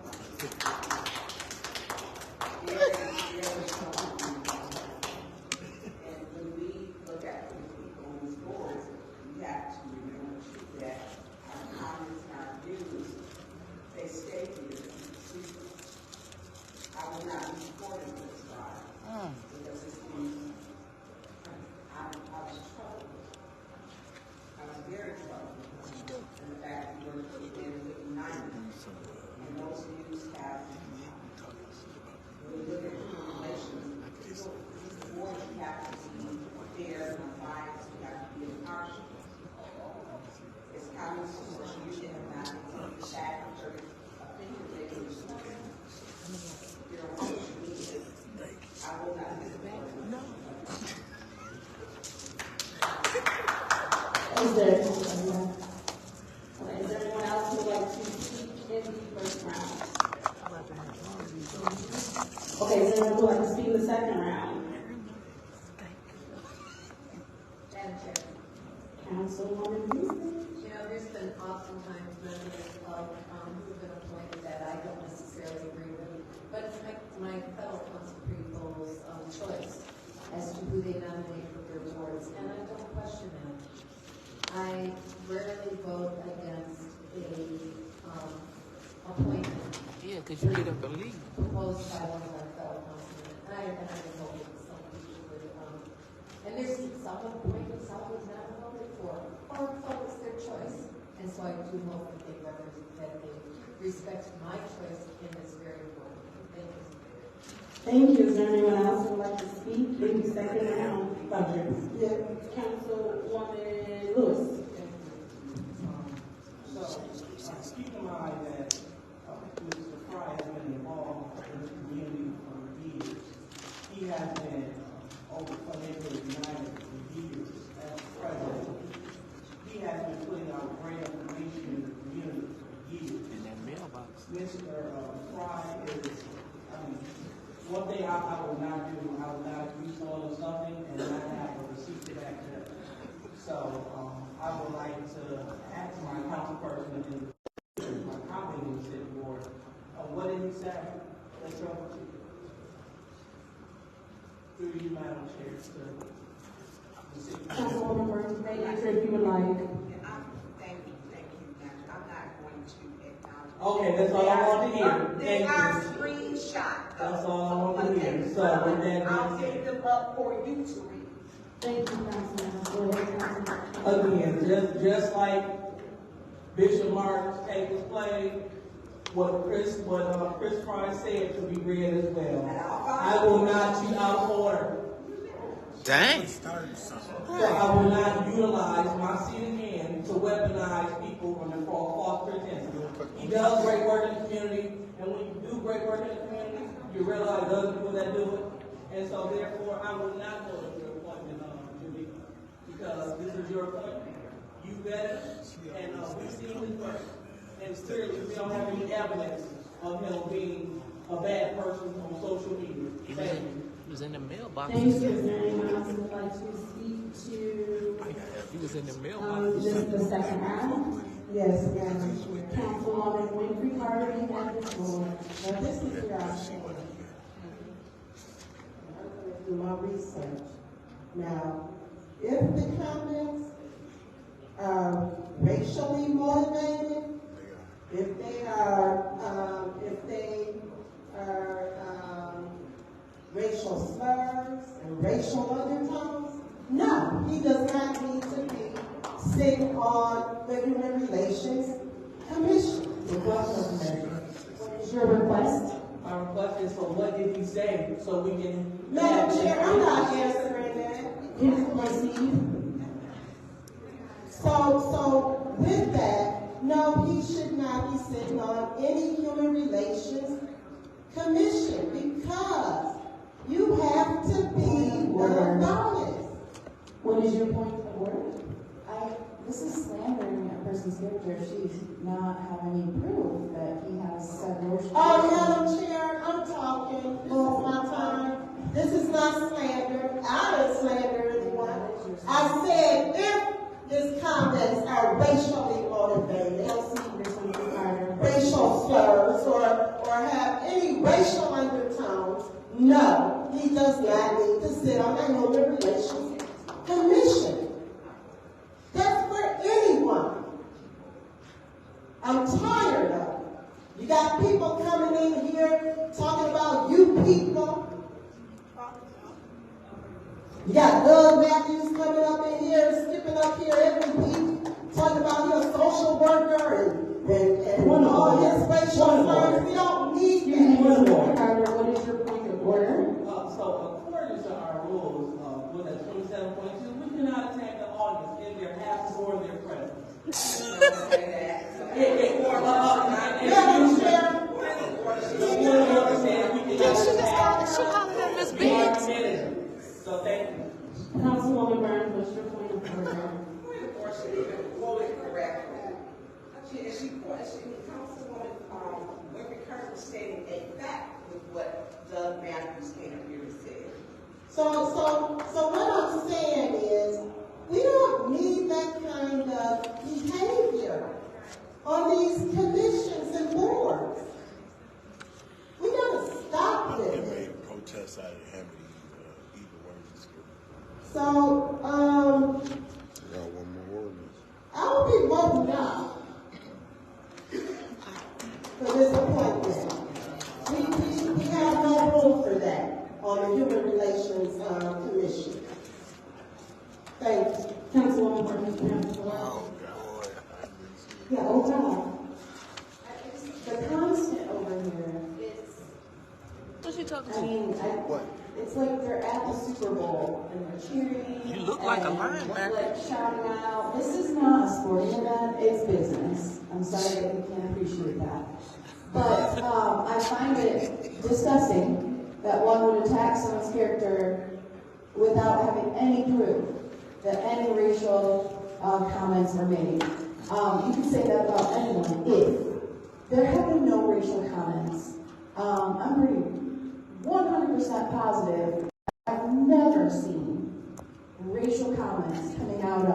Very strong views. And when we look at the people on these boards, we have to remember that our comments and our views, they stay here. I would not be supporting this guy because it's been, I was troubled. I was very troubled. And the fact that we're putting in with united. And those views have, when we look at human relations, these boards have to be fair and unbiased, we have to be impartial. It's common sense, you should have not been sad or opinion making you're on social media. I will not be supporting. No. Is there anyone else who would like to speak in the first round? Okay, is there anyone who would like to speak in the second round? Madam Chair. Councilwoman Houston. You know, there's been oftentimes members of who've been appointed that I don't necessarily agree with, but it's my fellow council people's choice as to who they nominate for their boards, and I don't question that. I rarely vote against a appointment. Yeah, because you get up and leave. Proposed by one of our fellow councilmen. And I hope that some people would, and there's some appointments, some was not voted for, or so it's their choice. And so I do hope that they respect my choice in this very important. Thank you. Thank you. Is there anyone else who would like to speak in the second round budget? Yeah. Councilwoman Lewis. So, keep in mind that Mr. Fry has been involved in the community for years. He has been over Neighborhood United for years as president. He has been putting out great information in the community for years. In that mailbox. Mr. Fry is, one thing I would not do, I would not use on something and not have a receipt to back it up. So, I would like to ask my councilperson and my colleague in the city board, what did he say? Let's go. Through you, Madam Chair, to the city. Councilwoman Burton, if you would like. Thank you, Madam. I'm not going to acknowledge. Okay, that's all I want to hear. They are screenshots. That's all I want to hear. So, with that, I'll take them up for you to read. Thank you, Councilman. Again, just like Bishop Mark's tape was played, what Chris Fry said to be read as well. I will not be out of order. Dang. So I will not utilize my seat again to weaponize people under false pretenses. He does great work in the community, and when you do great work in the community, you realize other people that do it. And so therefore, I will not go to your appointment, Judy, because this is your appointment. You better, and we've seen his work. And clearly, we don't have any evidence of him being a bad person on social media. He was in the mailbox. Thank you. Is there anyone else who would like to speak to He was in the mailbox. the second round? Yes, Madam Councilwoman Winfrey Carter, you have the floor. Now, this is where I'm saying, I'm going to do my research. Now, if the comments are racially motivated, if they are racial slurs and racial undertones, no, he does not need to be sitting on the Human Relations Commission. What is your request? My request is, so what did he say, so we can... Madam Chair, I'm not answering that. Please proceed. So with that, no, he should not be sitting on any Human Relations Commission because you have to be What is your point of order? This is slandering a person's character if she does not have any proof that he has said worship. Oh, Madam Chair, I'm talking. This is my time. This is not slander. I didn't slander anyone. I said if his comments are racially motivated, racial slurs, or have any racial undertones, no, he does not need to sit on the Human Relations Commission. That's for anyone. I'm tired of it. You got people coming in here talking about you people. You got Doug Matthews coming up in here, skipping up here every week, talking about he's a social worker and all his racial slurs. We don't need that. Carter, what is your point of order? So according to our rules, with that 27.2, we cannot attack the audience in their absence or in their presence. She hollered at Miss Biggs. So thank you. Councilwoman Burns, what's your point of order? Councilwoman Curtis stating a fact with what Doug Matthews came up here and said. So what I'm saying is, we don't need that kind of behavior on these commissions and boards. We gotta stop this. They made protests out of having these evil words in school. So, They got one more ordinance. I will be voting now for this appointment. We have no room for that on the Human Relations Commission. Thank you. Councilwoman Burns, you have the floor. Oh, God. Yeah, hold on. The constant over here is, What's she talking I to? mean, it's like they're at the Super Bowl and they're cheering. You look like a and, linebacker. like shouting out. This is not a sporting event, it's business. I'm sorry that you can't appreciate that. But I find it disgusting that one would attack someone's character without having any proof that any racial comments were made. You can say that about anyone if there have been no racial comments. I'm pretty 100% positive I've never seen racial comments coming out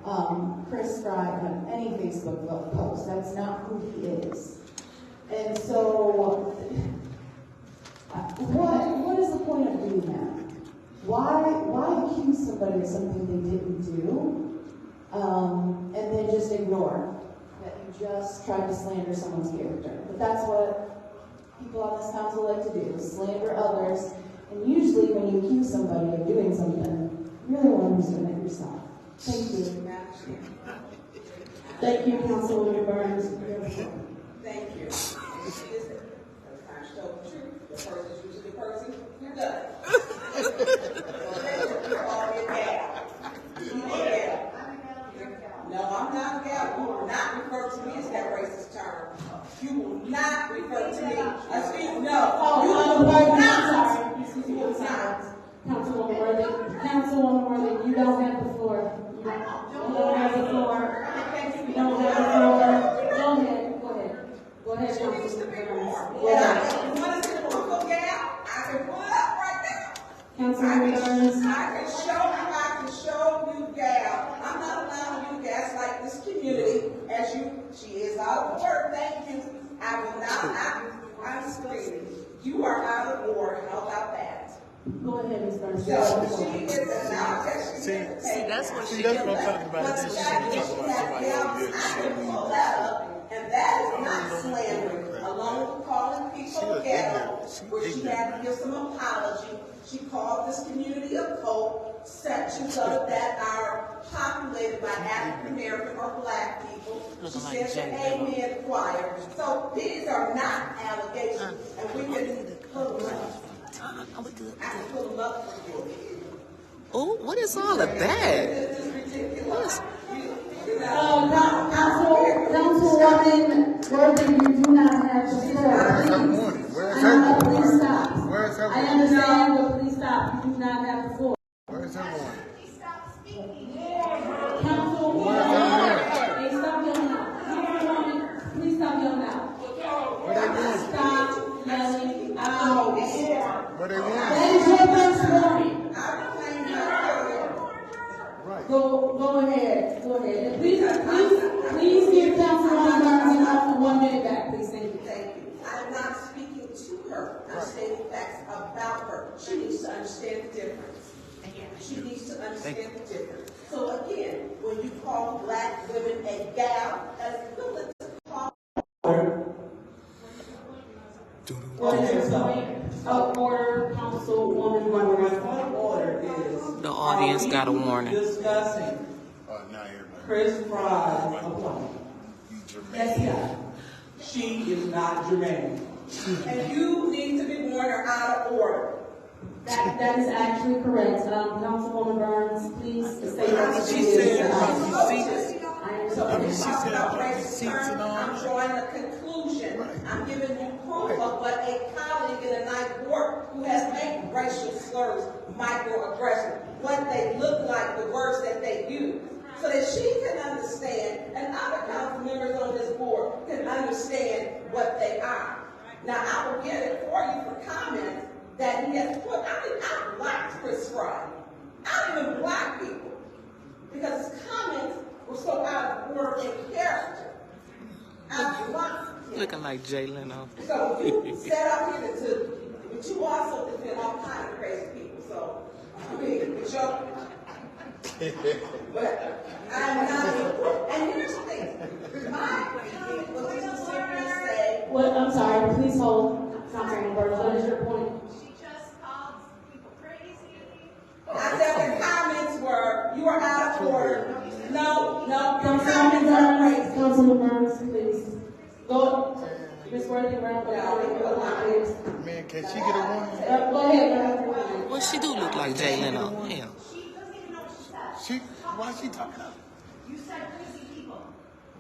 of Chris Fry on any Facebook post. That's not who he is. And so, what is the point of doing that? Why accuse somebody of something they didn't do, and then just ignore that you just tried to slander someone's character? But that's what people on this council like to do, slander others. And usually when you accuse somebody of doing something, you're the one who's doing it yourself. Thank you. Thank you, Councilwoman Burns. Thank you. Listen, I'm so true. The person is usually the person who does it. You're already a gal. No, I'm not a gal. You will not refer to me as that racist term. You will not refer to me. Excuse me. No. You will not. Councilwoman Worthy, you don't have the floor. You don't have the floor. You don't have the floor. Go ahead, Councilwoman Burns. You want to see the local gal? I can pull it up right now. Councilwoman Burns. I can show you, gal. I'm not allowing you guys like this community as she is out of work. Thank you. I will not, I'm screaming. You are out of order. How about that? Go ahead, Ms. Burns. She is See, that's what she that's what I'm talking about. But the fact is she has I can pull that up, and that is not slandering. Along with calling people ghetto, where she had to give some apology. She called this community a cult, sections of it that are populated by African American or black people. She said the Amen Choir. So these are not allegations, and we can pull them up. I can pull them up for you. Oh, what is all of that? This is ridiculous. Councilwoman Worthy, you do not have the floor. Please stop. Where's her I understand, but please stop. You do not have the floor. Where's her warning? But they won. That is your first warning. I reclaim my power. Right. Go ahead. And please give Councilwoman Burns 1 minute back, please. Thank you. Thank you. I'm not speaking to her. I'm stating facts about her. She needs to understand the difference. She needs to understand the difference. So again, when you call black women a gal, that's equivalent to call. Order, Councilwoman Burns. My point of order is. The audience got a warning. Discussing Chris Fry's appointment. Yes, yeah. She is not germane. And you need to be warned or out of order. That is actually correct. Councilwoman Burns, please say that. She said, I'm drawing a conclusion. I'm giving you proof of what a colleague in a night work who has made racial slurs, microaggression, what they look like, the words that they use, so that she can understand and other council members on this board can understand what they are. Now, I will get it for you for comments that he has put. I blocked Chris Fry. I don't even block people because his comments were so out of order and character. I blocked him. Looking like Jay Leno. So you set up here but you also defend all kinds of crazy people. So, I mean, it's your, but I'm not, and here's the thing. My comment was to simply say. What? I'm sorry, please hold. Councilwoman Burns, what is your point? I said the comments were, you are out of order. No, your Councilwoman comments are Burns, crazy. Councilwoman Burns, please. Go. Ms. Worthy, round up. Man, can she get a warning? Go ahead, Well, she do look like Jay Leno. Yeah. Why is she talking up? You said crazy people.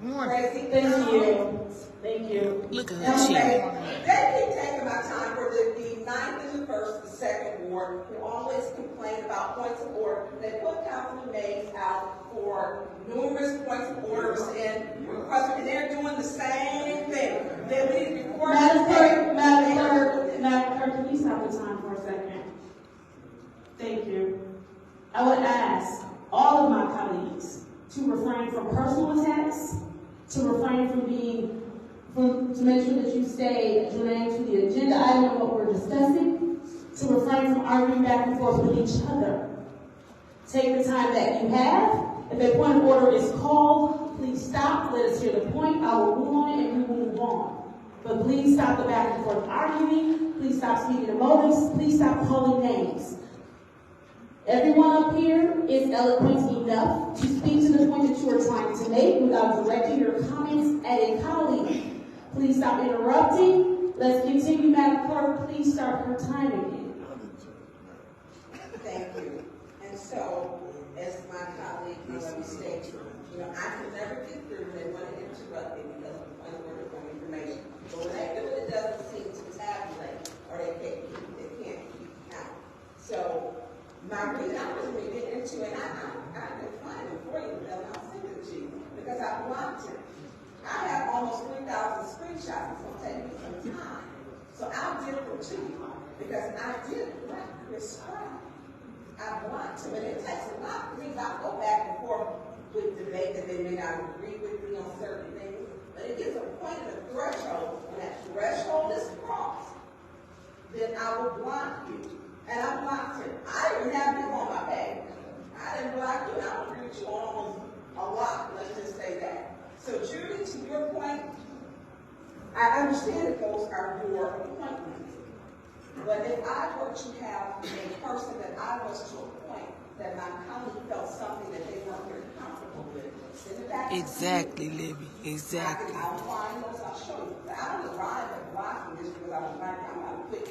Crazy. Thank you. Look at Okay. her chin. They keep taking my time for the 9th and the 1st, the 2nd ward, who always complain about points of order. They put Councilman Mays out for numerous points of orders and requests, and they're doing the same thing. Then we report. Madam Clerk, can you stop the time for a second? Thank you. I would ask all of my colleagues to refrain from personal attacks, to refrain to make sure that you stay germane to the agenda item and what we're discussing, to refrain from arguing back and forth with each other. Take the time that you have. If a point of order is called, please stop, let us hear the point, I will move on it and we will move on. But please stop the back and forth arguing, please stop speaking to motives, please stop calling names. Everyone up here is eloquent enough to speak to the point that you are trying to make without directing your comments at a colleague. Please stop interrupting. Let's continue, Madam Clerk. Please start her time again. Thank you. And so, as my colleague stated, I can never get through when they want to interrupt me because of the point of order from information. But when they do it, it doesn't seem to tabulate, or they can't keep count. So, my reading, I was reading into it, and I can find it for you, and I'll send it to you, because I blocked it. I have almost 3,000 screenshots. It's going to take me some time. So I'll give them to you, because I did block Chris Fry. I blocked him, and it takes a lot for me. I go back and forth with debate that they may not agree with me on certain things, but it gets a point of a threshold. When that threshold is crossed, then I will block you. And I blocked him. I didn't have you on my page. I didn't block you, and I would reach you almost a lot, let's just say that. So, Judy, to your point, I understand that those are your appointments. But if I were to have a person that I was to appoint that my colleague felt something that they weren't very comfortable with, then that's Exactly, Libby. Exactly. I'll find those, I'll show you. But I don't arrive at blocking just because I was like, I'm not quick,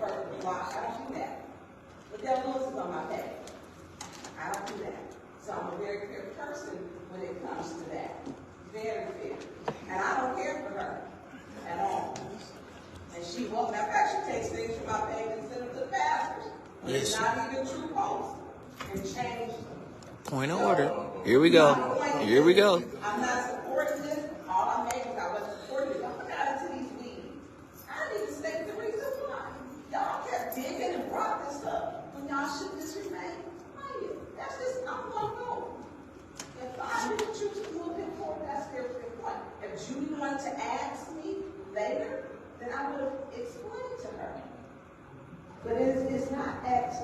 perfect block. I don't do that. But Del Lewis is on my page. I don't do that. So I'm a very fair person when it comes to that. Very fair. And I don't care for her at all. And she won't. Matter of fact, she takes things from my page and sends them to the pastors. Yes. It's not even true posts. And change them. Point of order. Here we go. Here we go. I'm not supporting this. All I made was I wasn't supporting it. Don't get out into these weeds. I need to state the reason why. Y'all kept digging explain to her. But it's not at,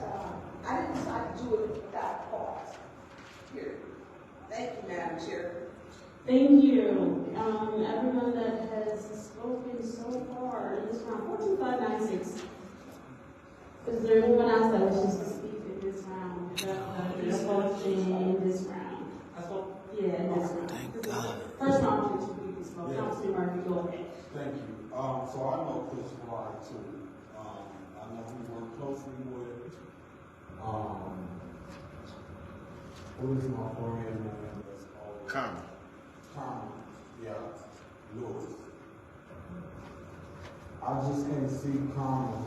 I didn't decide to do it without pause. Here. Thank you, Madam Chair. Thank you. Everyone that has spoken so far in this round, 42596. Is there anyone else that wishes to speak in this round? Is in this round? Yeah, in this round. Thank God. First round, would you please spoke? Councilman Murphy, go ahead. Thank you. So I know Chris Fry too. I know he worked closely with, what is my friend name? Carmen. Yeah, Lewis. I just can't see Carmen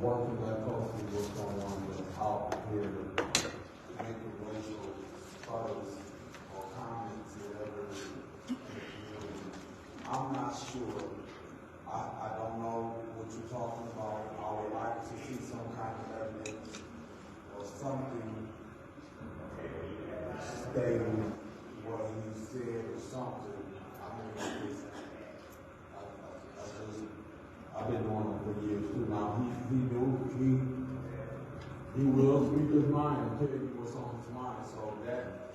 working that closely with someone that's out here making racial slurs or comments or whatever. I'm not sure. I don't know what you're talking about. I would like to see some kind of evidence or something stating what he said or something. I mean, I've been doing it for years too. Now he will speak his mind and tell you what's on his mind. So that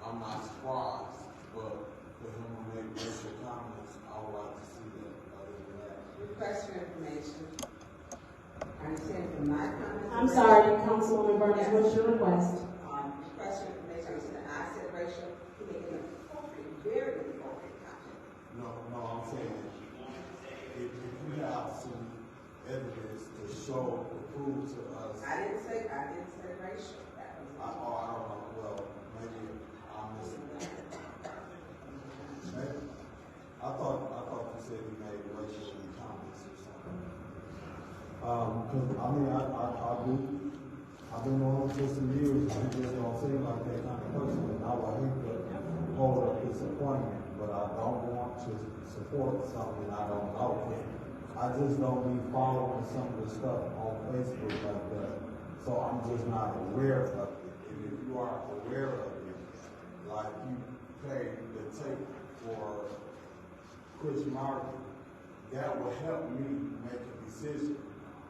I'm not surprised. But for him to make racial comments, I would like to see that. Other than that, Request for information. I understand from my comments. I'm sorry, Councilwoman Burns, what's your request? Request for information. I said I said racial. He made an appropriate, very appropriate comment. No, I'm saying if we have some evidence to show or prove to us. I didn't say racial. That was I don't know. Well, maybe I'm missing that. Maybe. I thought you said you made racial comments or something. Because I mean, I've been on for some years. And he just don't seem like that kind of person. And I would hate to hold up his appointment, but I don't want to support something I don't know. I just don't be following some of the stuff on Facebook like that. So I'm just not aware of it. And if you are aware of it, like you played the tape for Chris Martin, that will help me make a decision.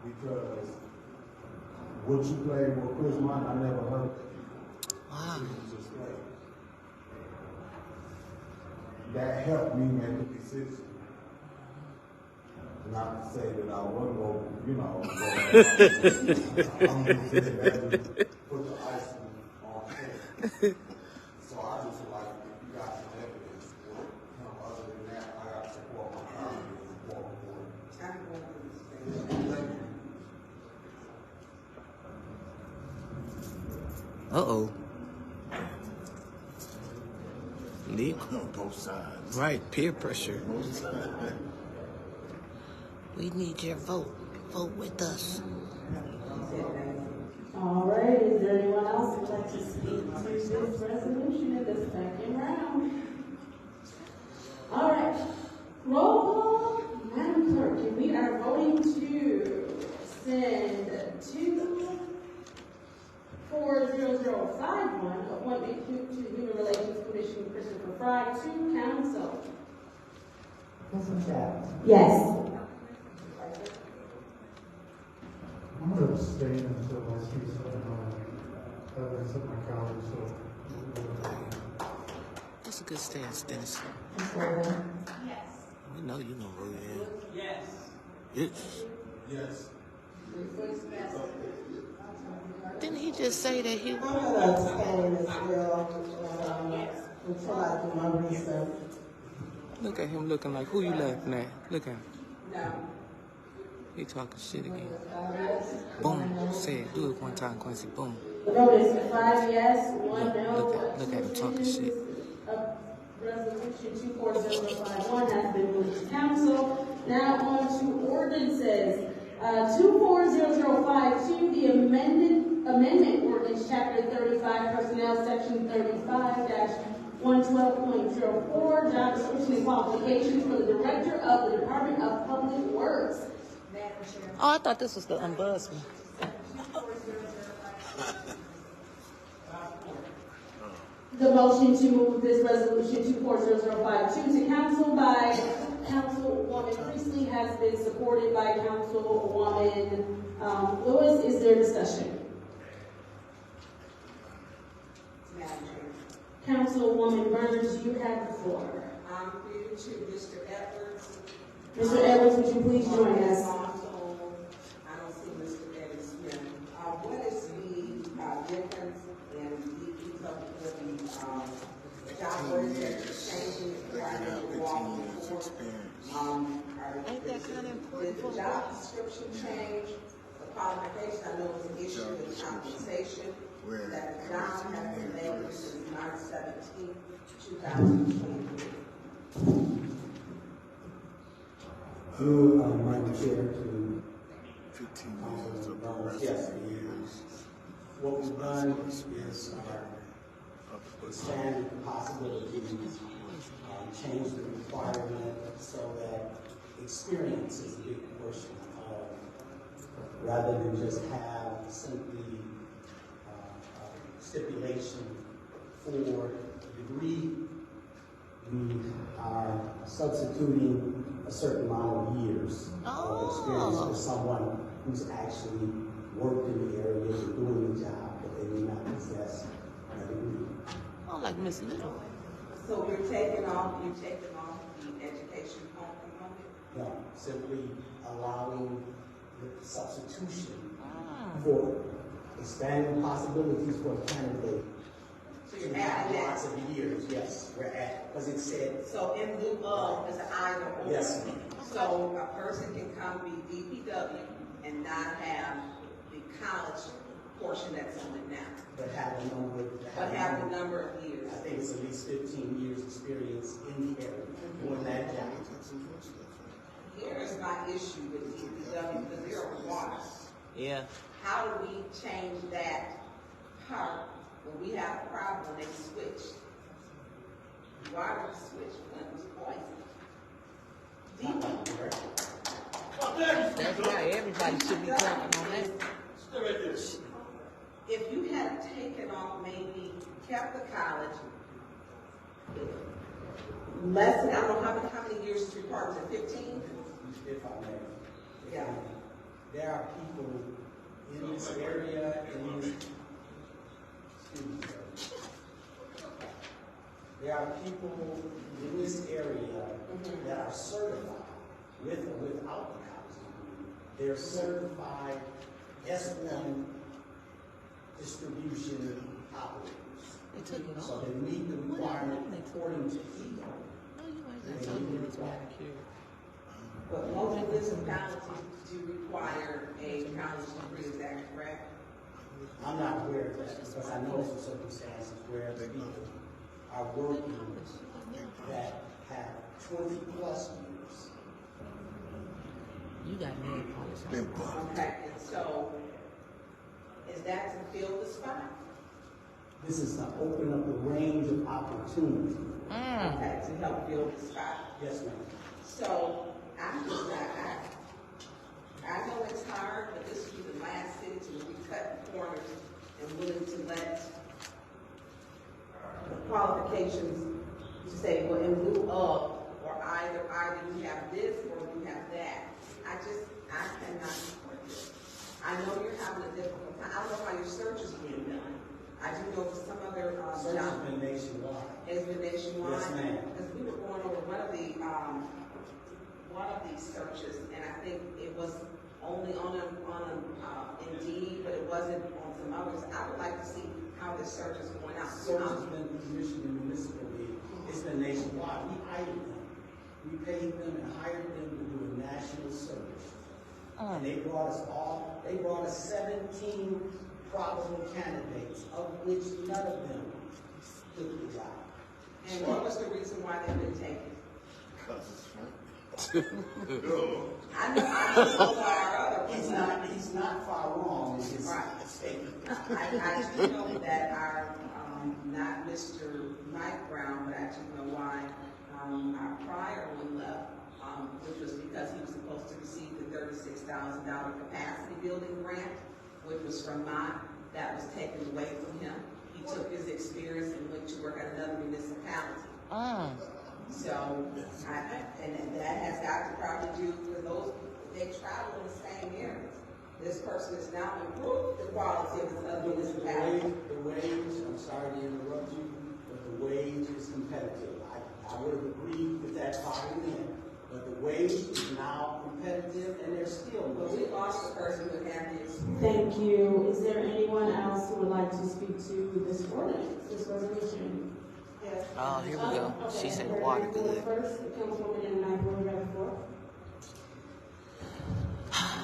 Because what you played with Chris Martin, I never heard of. Wow. Just played. That helped me make a decision. Not to say that I wouldn't go, I'm just saying that just put the icing on cake. So I just would like, if you got some evidence for him, other than that, I got to support my family and support my board. Thank you. Uh-oh. Legal. On both sides. Right, peer pressure. Both sides. We need your vote. Vote with us. All right, is there anyone else who would like to speak to this resolution in the second round? All right, roll call, Madam Clerk, and we are voting to send 24051, appointment to Human Relations Commission, Christopher Fry, to council. Yes. I'm going to abstain until I see some evidence of my colleagues. So, That's a good stance, Dennis. Yes. We know you know who you are. Yes. Yes. Yes. Didn't he just say that he I'm going to abstain as well until I do my research. Look at him looking like, who you laughing at? Look at him. No. He talking shit again. Boom. Say it. Do it one time, Quincy. Boom. The vote is 5 yes, 1 no. Look at him talking shit. Resolution 24051 has been moved to council. Now on to ordinances. 24052, the amendment ordinance, chapter 35, personnel, section 35-112.04, job description and qualifications for the director of the Department of Public Works. Oh, I thought this was the ombudsman. The motion to move this resolution 24052 to council by Councilwoman Councilwoman Priestley has been supported by Councilwoman Lewis. Is there discussion? Madam Chair. Councilwoman Burns, you have the floor. Through to Mr. Edwards. Mr. Edwards, would you please join us? I don't see Mr. Eddie Smith. What is the difference in the job orders that are changing the walking forward? Ain't that kind of important? Did the job description change? The qualifications, I know it's an issue with compensation that the job has been made since March 17, 2023. Through my chair to 15 years. Yes, what we've done is expand the possibilities, change the requirement so that experience is a big portion of, rather than just have simply stipulation for degree. We are substituting a certain amount of years of experience for someone who's actually worked in the area and doing the job, but they may not possess a degree. Oh, like Miss Little. So you're taking off the education component? No, simply allowing the substitution for expanding possibilities for a candidate. So you're adding that? Lots of years, yes, we're at, because it said. So in lieu of is an either or. Yes. So a person can come be DPW and not have the college portion that's on it now. But have the number of years. I think it's at least 15 years experience in the area doing that job. Here is my issue with DPW, because they're on water. Yeah. How do we change that part when we have a problem when they switch? Why would switch when it was poison? That's right. Everybody should be talking on that. If you had taken off, maybe kept the college, less than, I don't know how many years it's required, was it 15? If I may. Yeah. There are people in this area, there are people in this area that are certified, with or without the college degree. They're certified S1 distribution operators. So they meet the requirement according to EO. But most municipalities do require a college degree, is that correct? I'm not aware of that, because I know some circumstances where the people are working that have 20 plus years. You got nail polish. Okay, and so is that to fill the spot? This is to open up the range of opportunity. Okay, to help fill the spot. Yes, ma'am. So I'm just not, I know it's hard, but this will be the last city to recut corners and willing to let the qualifications to say, well, in lieu of, or either you have this or you have that. I cannot support this. I know you're having a difficult time. I don't know how your search is being done. I do know for some other search has been nationwide. It's been nationwide. Yes, ma'am. Because we were going over one of these searches, and I think it was only on Indeed, but it wasn't on some others. I would like to see how this search is going out. Search has been commissioned in municipal league. It's been nationwide. We hired them. We paid them and hired them to do a national search. And they brought us 17 probable candidates, of which none of them took the job. And what was the reason why they didn't take it? Because it's Flint. I know why our other ones. He's not far wrong in his statement. I do know that our, not Mr. Mike Brown, but I do know why our prior one left, which was because he was supposed to receive the $36,000 capacity building grant, which was from mine. That was taken away from him. He took his experience and went to work at another municipality. So, and that has got to probably do with those, they travel in the same areas. This person has now improved the quality of the municipality. The wage, I'm sorry to interrupt you, but the wage is competitive. I would have agreed with that part in, but the wage is now competitive and they're still. But we lost the person who had this. Thank you. Is there anyone else who would like to speak to this ordinance, this resolution? Yes. Oh, here we go. Okay. She said water good. First, the councilwoman in the ninth ward, you have the floor.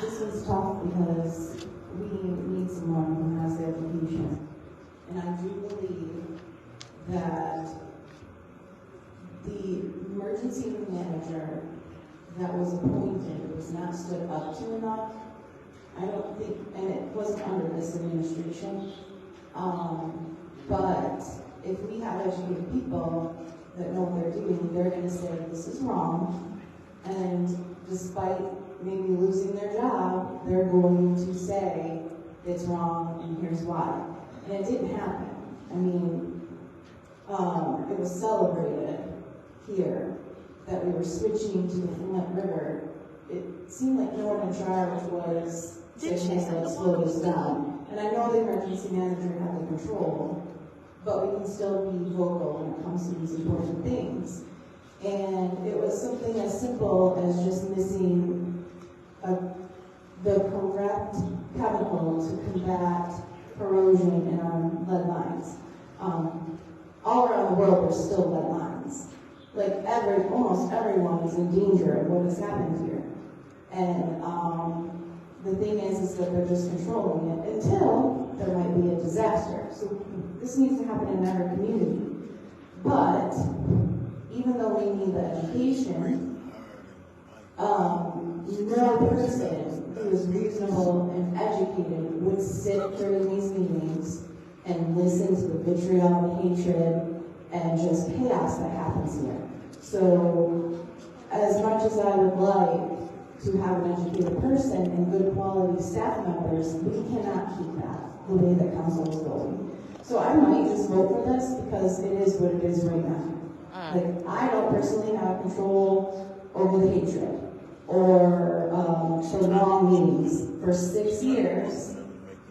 This was tough because we need someone who has the education. And I do believe that the emergency manager that was appointed was not stood up to enough. I don't think, and it wasn't under this administration, but if we have educated people that know what they're doing, they're going to say this is wrong, and despite maybe losing their job, they're going to say it's wrong and here's why. And it didn't happen. I mean, it was celebrated here that we were switching to the Flint River. It seemed like no one in charge was saying, hey, let's slow this down. And I know the emergency manager had the control, but we can still be vocal when it comes to these important things. And it was something as simple as just missing the correct chemical to combat corrosion in our lead lines. All around the world, there's still lead lines. Like almost everyone is in danger of what has happened here. And the thing is that they're just controlling it until there might be a disaster. So this needs to happen in every community. But even though we need the education, no person who is reasonable and educated would sit during these meetings and listen to the vitriol and hatred and just chaos that happens here. So as much as I would like to have an educated person and good quality staff members, we cannot keep that the way that council is going. So I might just vote for this because it is what it is right now. Like, I don't personally have control over the hatred or the long meetings. For 6 years,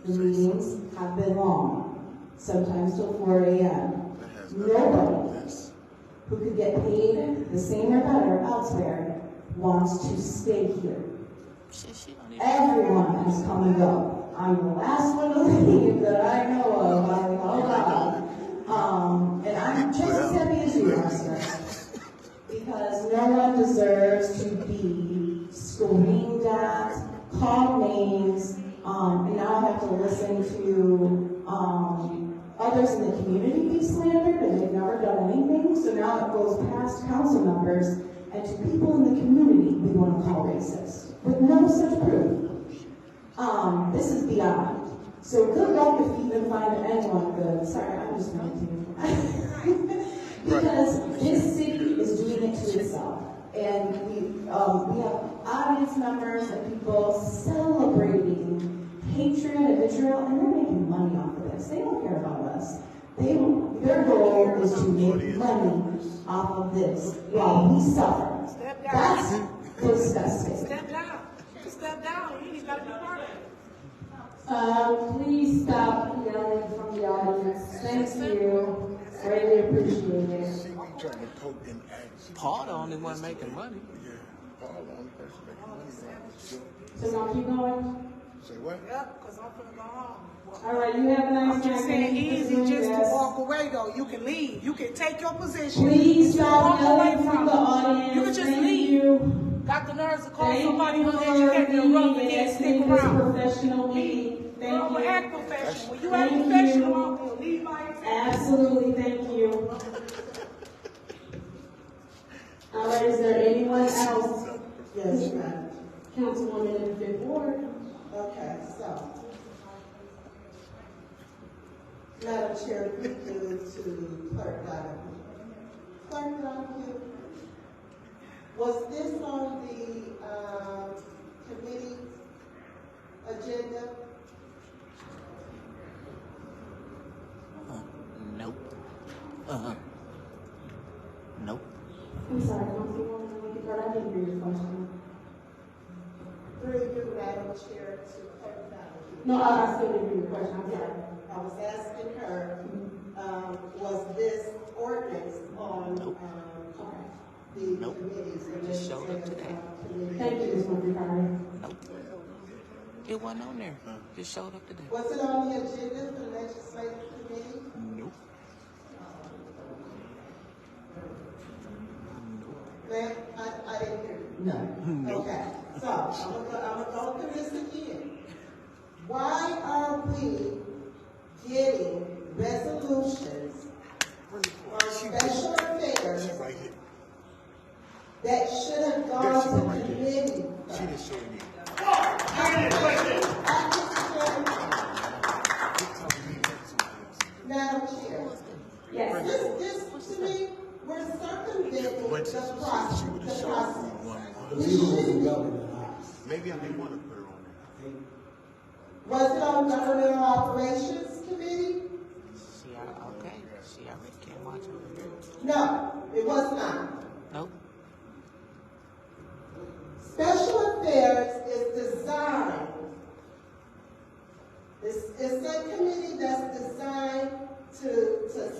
the meetings have been long, sometimes till 4 a.m. Nobody who could get paid the same or better elsewhere wants to stay here. Everyone has come and go. I'm the last one to leave that I know of. I'm all gone. And I'm just as happy as you are, sir. Because no one deserves to be screamed at, called names, and now I have to listen to others in the community be slandered, and they've never done anything. So now it goes past council members and to people in the community we want to call racist, with no such proof. This is beyond. So good luck if you even find anyone good. Sorry, I'm just ranting. Because this city is doing it to itself. And we have audience members and people celebrating hatred and vitriol, and they're making money off of this. They don't care about us. Their goal is to make money off of this while we suffer. That's disgusting. Step down. Step down. You ain't got to be part of it. Please stop yelling from the audience. Thank you. Greatly appreciate it. Paul the only one making money. Yeah, Paul the only person making money. So now keep going. Say what? Yep, because I'm finna go home. All right, you have a nice I'm just saying easy just to walk away though. You can leave. You can take your position. Please stop walk away yelling from the audience. You can just Thank leave. you. Got the nerves to call Thank somebody you who's for educated and rough being and stick this around. professionally. Thank you. Act professional. When you Thank act professional, you. I'm gonna leave by example. Absolutely, thank you. All right, is there anyone else? Yes, ma'am. Councilwoman in the 5th Ward. Okay, so. Madam Chair, quickly to Clerk Donahue. Clerk Donahue, was this on the committee agenda? Nope. Nope. you, Madam Chair, to clarify. No, I still didn't hear your question, I'm sorry. I was asking her, was this ordinance on, the committees? Just showed up today. Thank you, Ms. Montgomery. Nope. It wasn't on there. Just showed up today. Was it on the agenda for legislative committee? Nope. Ma'am, I didn't hear you. No. Okay, so I'm gonna go through this again. Why are we getting resolutions on special affairs that should have gone to committee? She didn't show me. Madam Chair. Yes. This to me, we're circumventing the process. Maybe I may want to put her on there. Was it on governmental operations committee? Okay. She already can't watch over here. No, it was not. Nope. Special affairs is designed. It's a committee that's designed to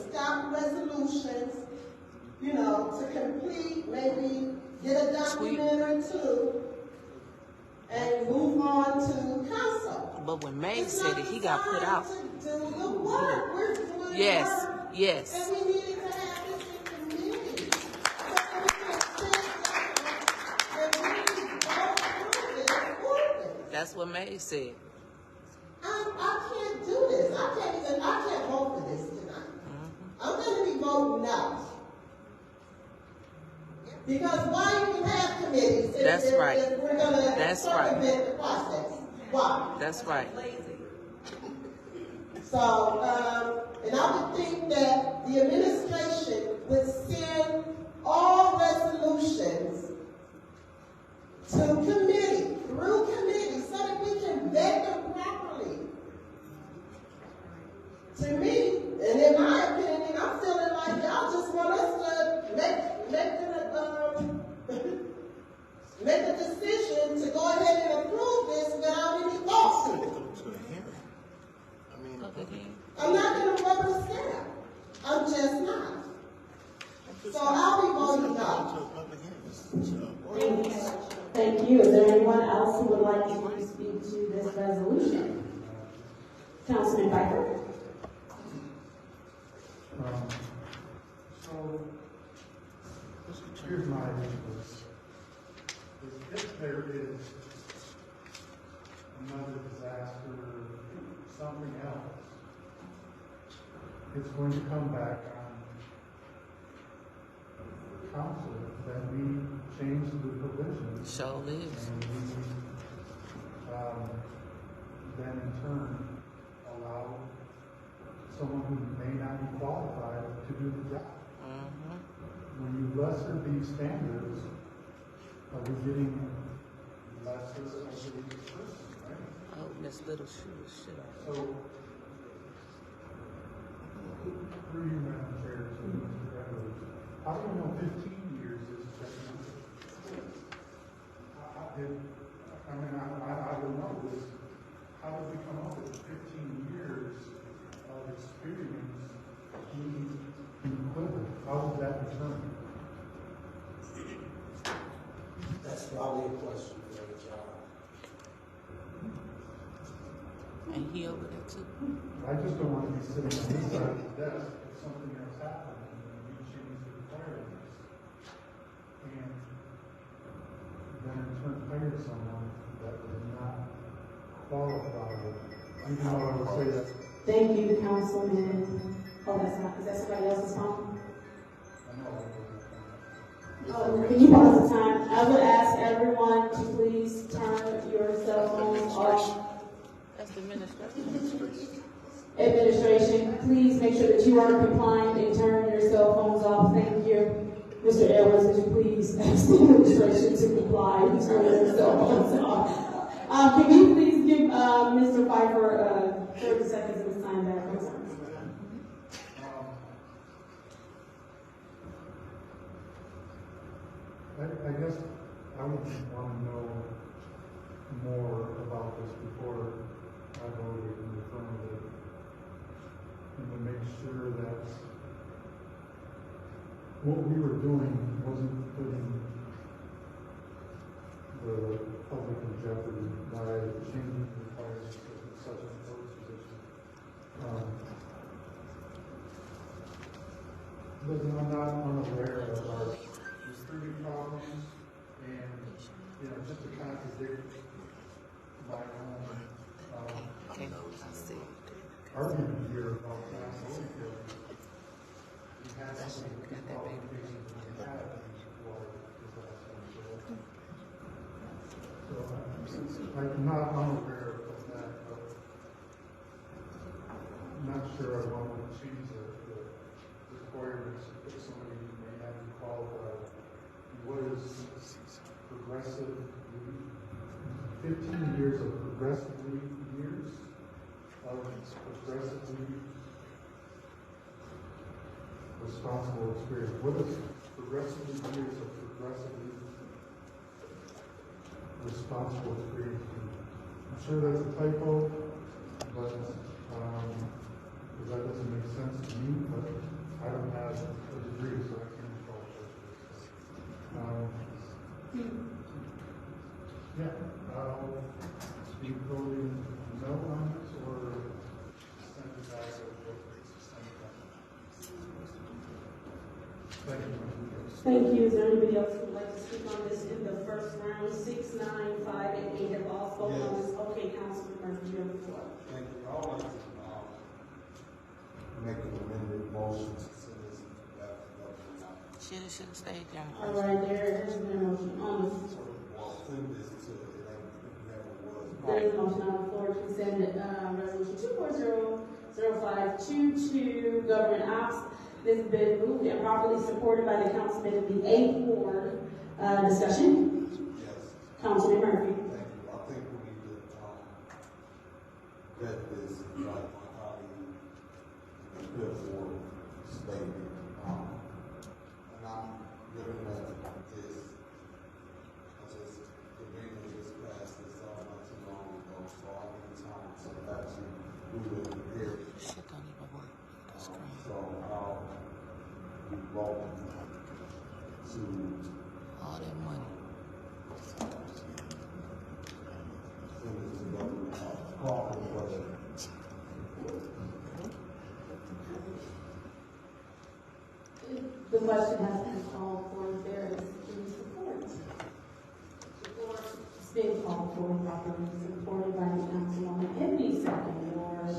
stop resolutions, you know, to complete, maybe get a document or two, and move on to council. But when May said it, he got put out. To do the work. We're doing Yes, work. yes. And we needed to have this in committee. So that we can sit down and really go through this ordinance. That's what May said. I can't do this. I can't vote for this tonight. I'm going to be voting no. Because why even have committees if we're going to circumvent the process? Why? That's right. So, and I would think that the administration would send all resolutions to committee, through committee, so that we can vet them properly. To me, and in my opinion, I'm feeling like y'all just want us to make a decision to go ahead and approve this without any thought. I'm not going to rubber stamp. I'm just not. So I'll be voting no. Thank you. Is there anyone else who would like to speak to this resolution? Councilman Piper. So, here's my issue. If there is another disaster, something else, it's going to come back on council that we change the provisions. So is. And we, then in turn, allow someone who may not be qualified to do the job. When you lesser these standards, are we getting lesser of the person, right? Oh, Miss Little shit. So, through you, Madam Chair, to Mr. Edwards, how do you know 15 years is technical? I would know this. How did we come up with 15 years of experience being equivalent? How was that determined? That's probably a question for HR. And he over there too. I just don't want to be sitting on this side of the desk if something has happened and we change the requirements. And then in turn hire someone that is not qualified. Even though I would say that. Thank you, Councilman. Oh, that's not, is that somebody else's phone? Oh, can you pause the time? I would ask everyone to please turn your cell phones off. That's the administration. Administration, please make sure that you are compliant and turn your cell phones off. Thank you. Mr. Edwards, would you please ask the administration to comply and turn their cell phones off? Can you please give Mr. Pfeiffer 30 seconds of his time back? I guess I would want to know more what we were doing wasn't putting the public in jeopardy by changing the requirements of such an important position. Listen, I'm not unaware of our recruiting problems, and, you know, just to contradict my own argument here about class ownership, we have some qualifications that we have for this class ownership. So I'm not unaware of that, but I'm not sure I want to change the requirements to put somebody who may not be qualified. What is progressive leave? 15 years of progressive leave years of progressive leave responsible experience. What is progressive years of progressive leave responsible experience? I'm sure that's a typo, but because that doesn't make sense to me, but I don't have a degree, so I can't call it. Do you vote no on this or send it back or send it back? Thank you. Thank you. Is there anybody else who would like to speak on this in the first round? 6, 9, 5, and 8 have all spoken on this. Okay, Councilman Murphy, you have the floor. Thank you. I would like to make an amended motion to send this back to government. Should have stayed down. All right, there has been a motion on the floor. Send this to it never was. There is a motion on the floor to send resolution 2400522, government ops. This has been moved and properly supported by the councilman in the 8th ward. Discussion? Yes. Councilman Murphy. Thank you. I think we need to vet this, like my colleague in the 5th ward stated. And I'm looking at this, the meeting just passed this not too long ago, so I need time to actually do the hearing. Shit don't even work. That's crazy. So I'll be welcome to all that money. send it to government. Call for the budget. The question has been called for. There is any support. It's been called for, properly supported by the councilwoman in the 2nd ward.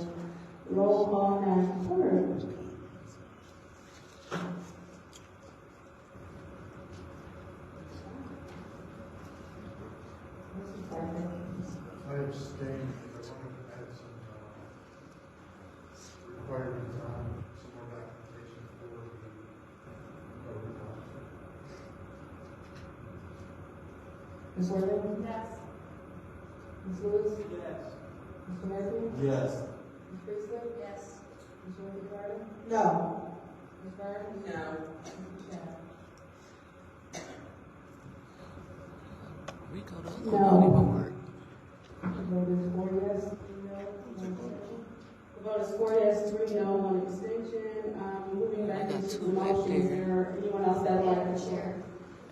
Roll call, Madam Clerk. I abstain because I wanted to add some requirements on some more documentation for the Ms. Worthing? Yes. Ms. Lewis? Yes. Mr. Murphy? Yes. Ms. Priestley? Yes. Ms. Worthing Carter? No. Ms. Burns? No. Mr. Chad? Rico No. don't even work. The vote is 4 yes, 3 no, 1 abstention. The vote is 4 yes, 3 no, 1 abstention. Moving back into the motion, is there anyone else that would like to share?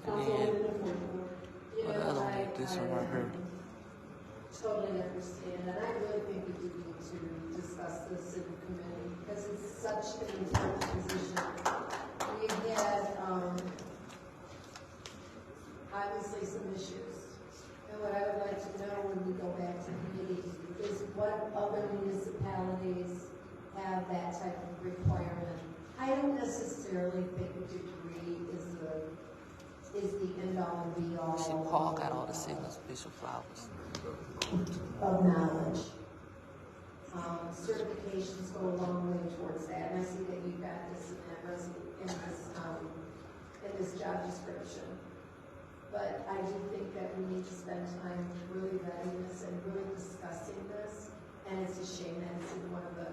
Councilwoman in the 4th ward. Well, the other one, this one right here. Totally understand, and I really think we do need to discuss this in committee, because it's such an important position. We had, obviously some issues, and what I would like to know when we go back to committee is what other municipalities have that type of requirement. I don't necessarily think a degree is the end all and be all. See, Paul got all the signals, Bishop Flowers. Of knowledge. Certifications go a long way towards that, and I see that you've got this in this job description. But I do think that we need to spend time really vetting this and really discussing this, and it's a shame that it's in one of the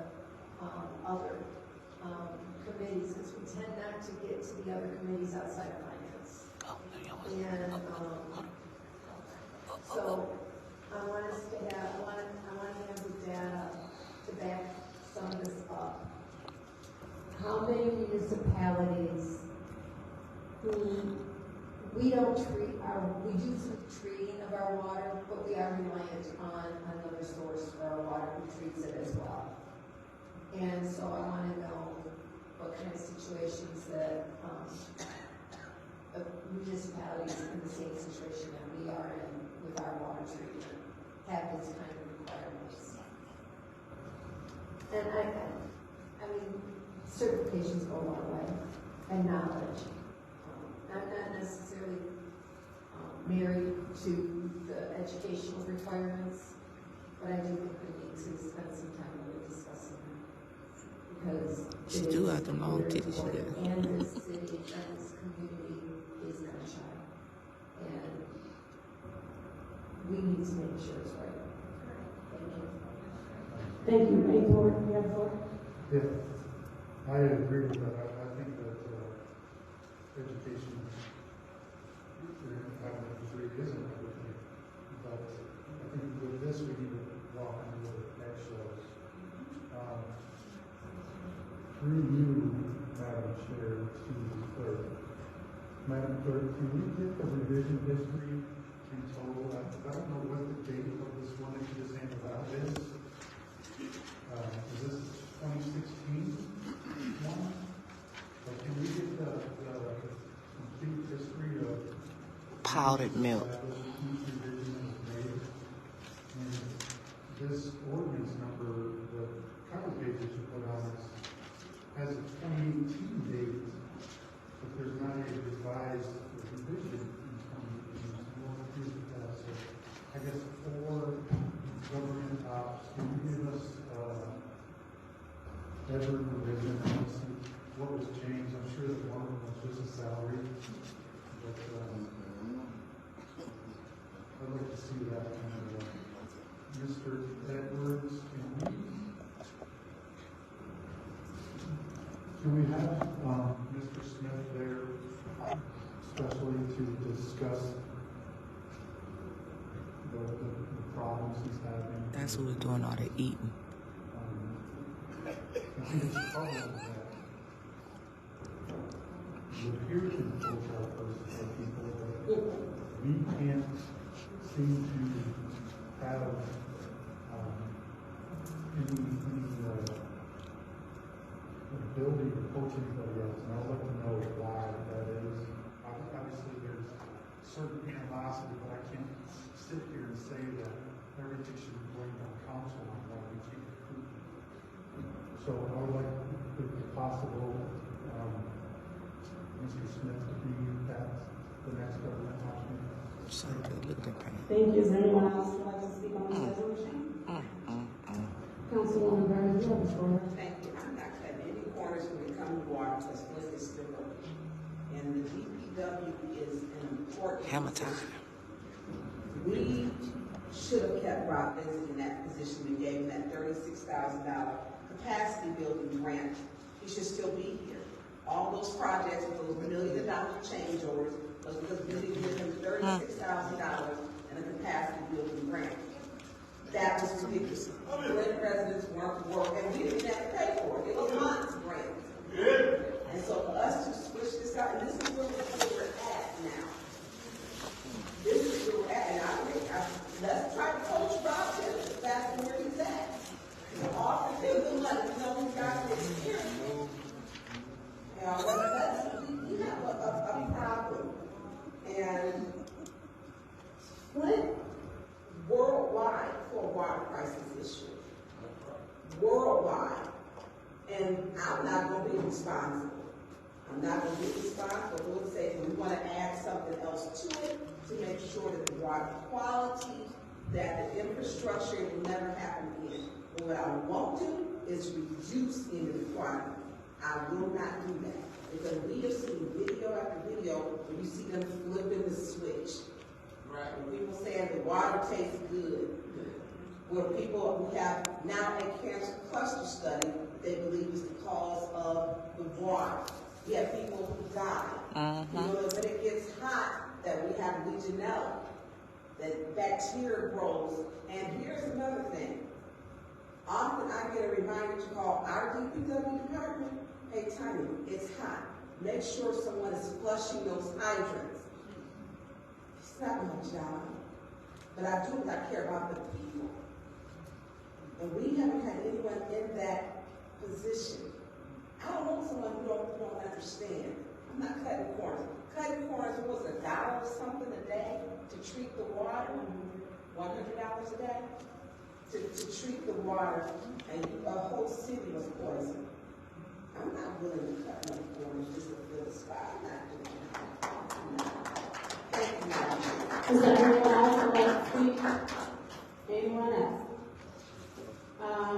other committees, because we tend not to get to the other committees outside of finance. And so I want us to have, I want to have the data to back some of this up. How many municipalities we don't treat we do some treating of our water, but we are reliant on another source for our water who treats it as well. And so I want to know what kind of situations that municipalities in the same situation that we are in with our water treatment have this kind of requirements. And I mean, certifications go a long way, and knowledge. I'm not necessarily married to the educational requirements, but I do think we need to spend some time really discussing them. Because She do have them long titties, she does. and this city and this community is gun shy. And we need to make sure it's right. Thank you. Thank you. Ray Ford, you have the floor. Yeah, I agree with that. I think that education, having a degree isn't everything. But I think with this, we need to walk into the eggshells. Through you, Madam Chair, to the clerk. Madam Clerk, can we get the revision history in total? I don't know what the date of this one that you just handed out is. Is this 2016 one? Or can we get the complete history of Powdered milk. each revision that was made? And this ordinance number, the cover page that you put on has a 2018 date, but there's not a revised revision in 2018. So I guess for government ops, can you give us every revision and see what was changed? I'm sure that one of them was just a salary, but I'd like to see that. And, Mr. Edwards, can we have Mr. Smith there, especially to discuss the problems he's having? That's who was doing all the eating. I think it's a problem that we appear to approach our people, but we can't seem to have any ability to coach anybody else, and I'd like to know why that is. Obviously, there's certain animosity, but I can't sit here and say that everything should be blamed on council on why we can't recruit them. So I would like, if possible, Mr. Smith to be at the next government option. So good looking pain. Thank you. Is there anyone else who would like to speak on this resolution? Councilwoman Burns, you have the floor. Thank you. I'm not cutting any corners when it comes to water because Flint is still open. And the DPW is an important Hammer time. We should have kept Rob Benson in that position. We gave him that $36,000 capacity building grant. He should still be here. All those projects with those $1 million change orders was because we didn't give him $36,000 and a capacity building grant. That was ridiculous. Flint residents weren't working, and we didn't have to pay for it. It was Mont's grant. And so for us to switch this out, and this is where we're at now. This is where we're at, and let's try to coach Rob Benson back to where he's at. Offer him the money, he's got the experience. We have a problem. And Flint, worldwide, for a water crisis issue. Worldwide. And I'm not going to be responsible. I'm not going to be responsible for the sake we want to add something else to it to make sure that the water quality, that the infrastructure will never happen again. But what I won't do is reduce any requirement. I will not do that. Because we have seen video after video where you see them flipping the switch. Right. When people saying the water tastes good. Where people, we have now a cancer cluster study they believe is the cause of the water. We have people who die. You know, when it gets hot, that we have Legionella, that bacteria grows. And here's another thing. Often I get a reminder to call our DPW department, hey Tony, it's hot. make sure someone is flushing those hydrants. It's not my job, but I do what I care about the people. And we haven't had anyone in that position. I don't want someone who don't understand. I'm not cutting corners. Cutting corners was $1 or something a day to treat the water, $100 a day to treat the water, and the whole city was poisoned. I'm not willing to cut no corners just to fill the spot. I'm not doing that. Thank you, Madam. Is there anyone else who wants to speak? Anyone else?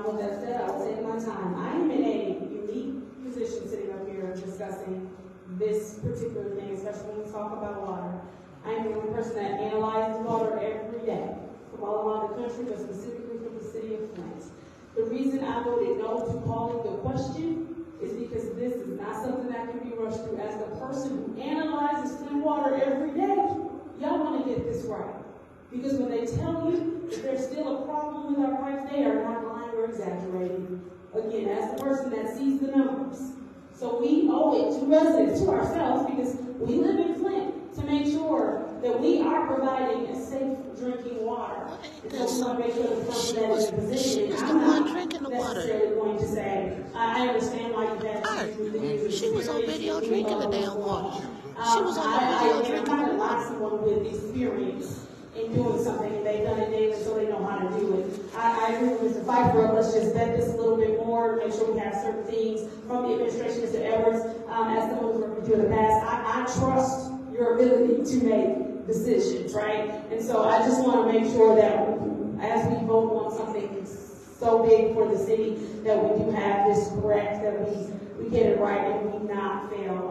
With that said, I will take my time. I am in a unique position sitting up here discussing this particular thing, especially when we talk about water. I am the one person that analyzes water every day from all around the country, but specifically from the city of Flint. The reason I voted no to calling the question is because this is not something that can be rushed through. As the person who analyzes Flint water every day, y'all want to get this right. Because when they tell you that there's still a problem with our pipes, they are not lying or exaggerating. Again, as the person that sees the numbers. So we owe it to residents, to ourselves, because we live in Flint, to make sure that we are providing a safe drinking water. And so we want to make sure the person that is in position, I'm not necessarily going to say, I understand why you had to do the music. She was on video drinking the damn water. She was on the video drinking the water. I someone with experience in doing something, and they've done it daily, so they know how to do it. I agree with Mr. Pfeiffer. Let's just vet this a little bit more, make sure we have certain things from the administration. Mr. Edwards, as someone who's worked with you in the past, I trust your ability to make decisions, right? And so I just want to make sure that as we vote on something so big for the city, that we do have this correct, that we get it right and we not fail.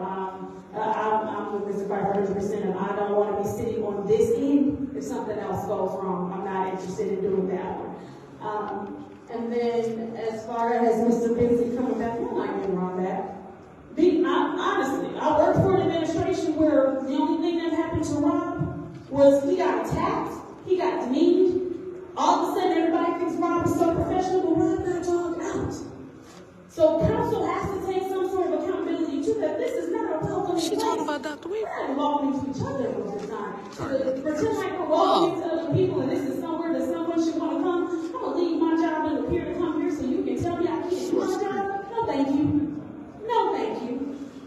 I'm with Mr. Pfeiffer 100%, and I don't want to be sitting on this end if something else goes wrong. I'm not interested in doing that one. And then as far as Mr. Benson coming back, you're not getting wrong back. Honestly, I worked for an administration where the only thing that happened to Rob was he got attacked, he got demeaned. All of a sudden, everybody thinks Rob is so professional, but Rob got dogged out. So council has to take some sort of accountability too, that this is not a welcoming She place. talking about Dr. Weaver. We're not welcoming to each other most of the time. To pretend like we're welcoming to other people and this is somewhere that someone should want to come. I'm going to leave my job and appear to come here so you can tell me I can't do my job? No, thank you. No, thank you.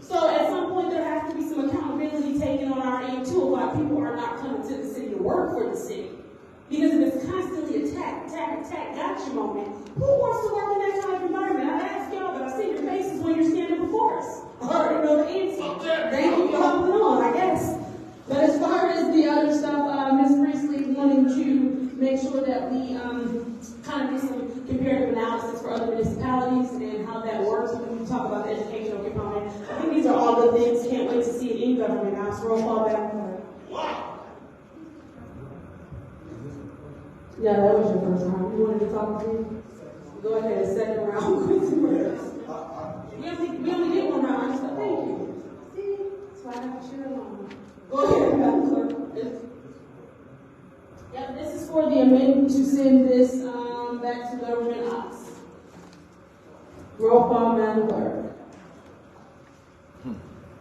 So at some point there has to be some accountability taken on our end too, why people are not coming to the city to work for the city. Because if it's constantly attack, gotcha moment, who wants to work in that kind of environment? I ask y'all, but I see your faces when you're standing before us. I already know the answer. Thank you for holding on, I guess. But as far as the other stuff, Ms. Priestley wanting to make sure that we kind of do some comparative analysis for other municipalities and how that works when we talk about the educational component. I think these are all good things. Can't wait to see it in government. Now, so roll call back. Wow. Yeah, that was your first round. You wanted to talk to me? Go ahead, second round. we only get one round. So thank you. See, that's why I have to cheer along. Go ahead, Madam Clerk. Yep, this is for the amendment to send this back to government ops. Roll call, Madam Clerk.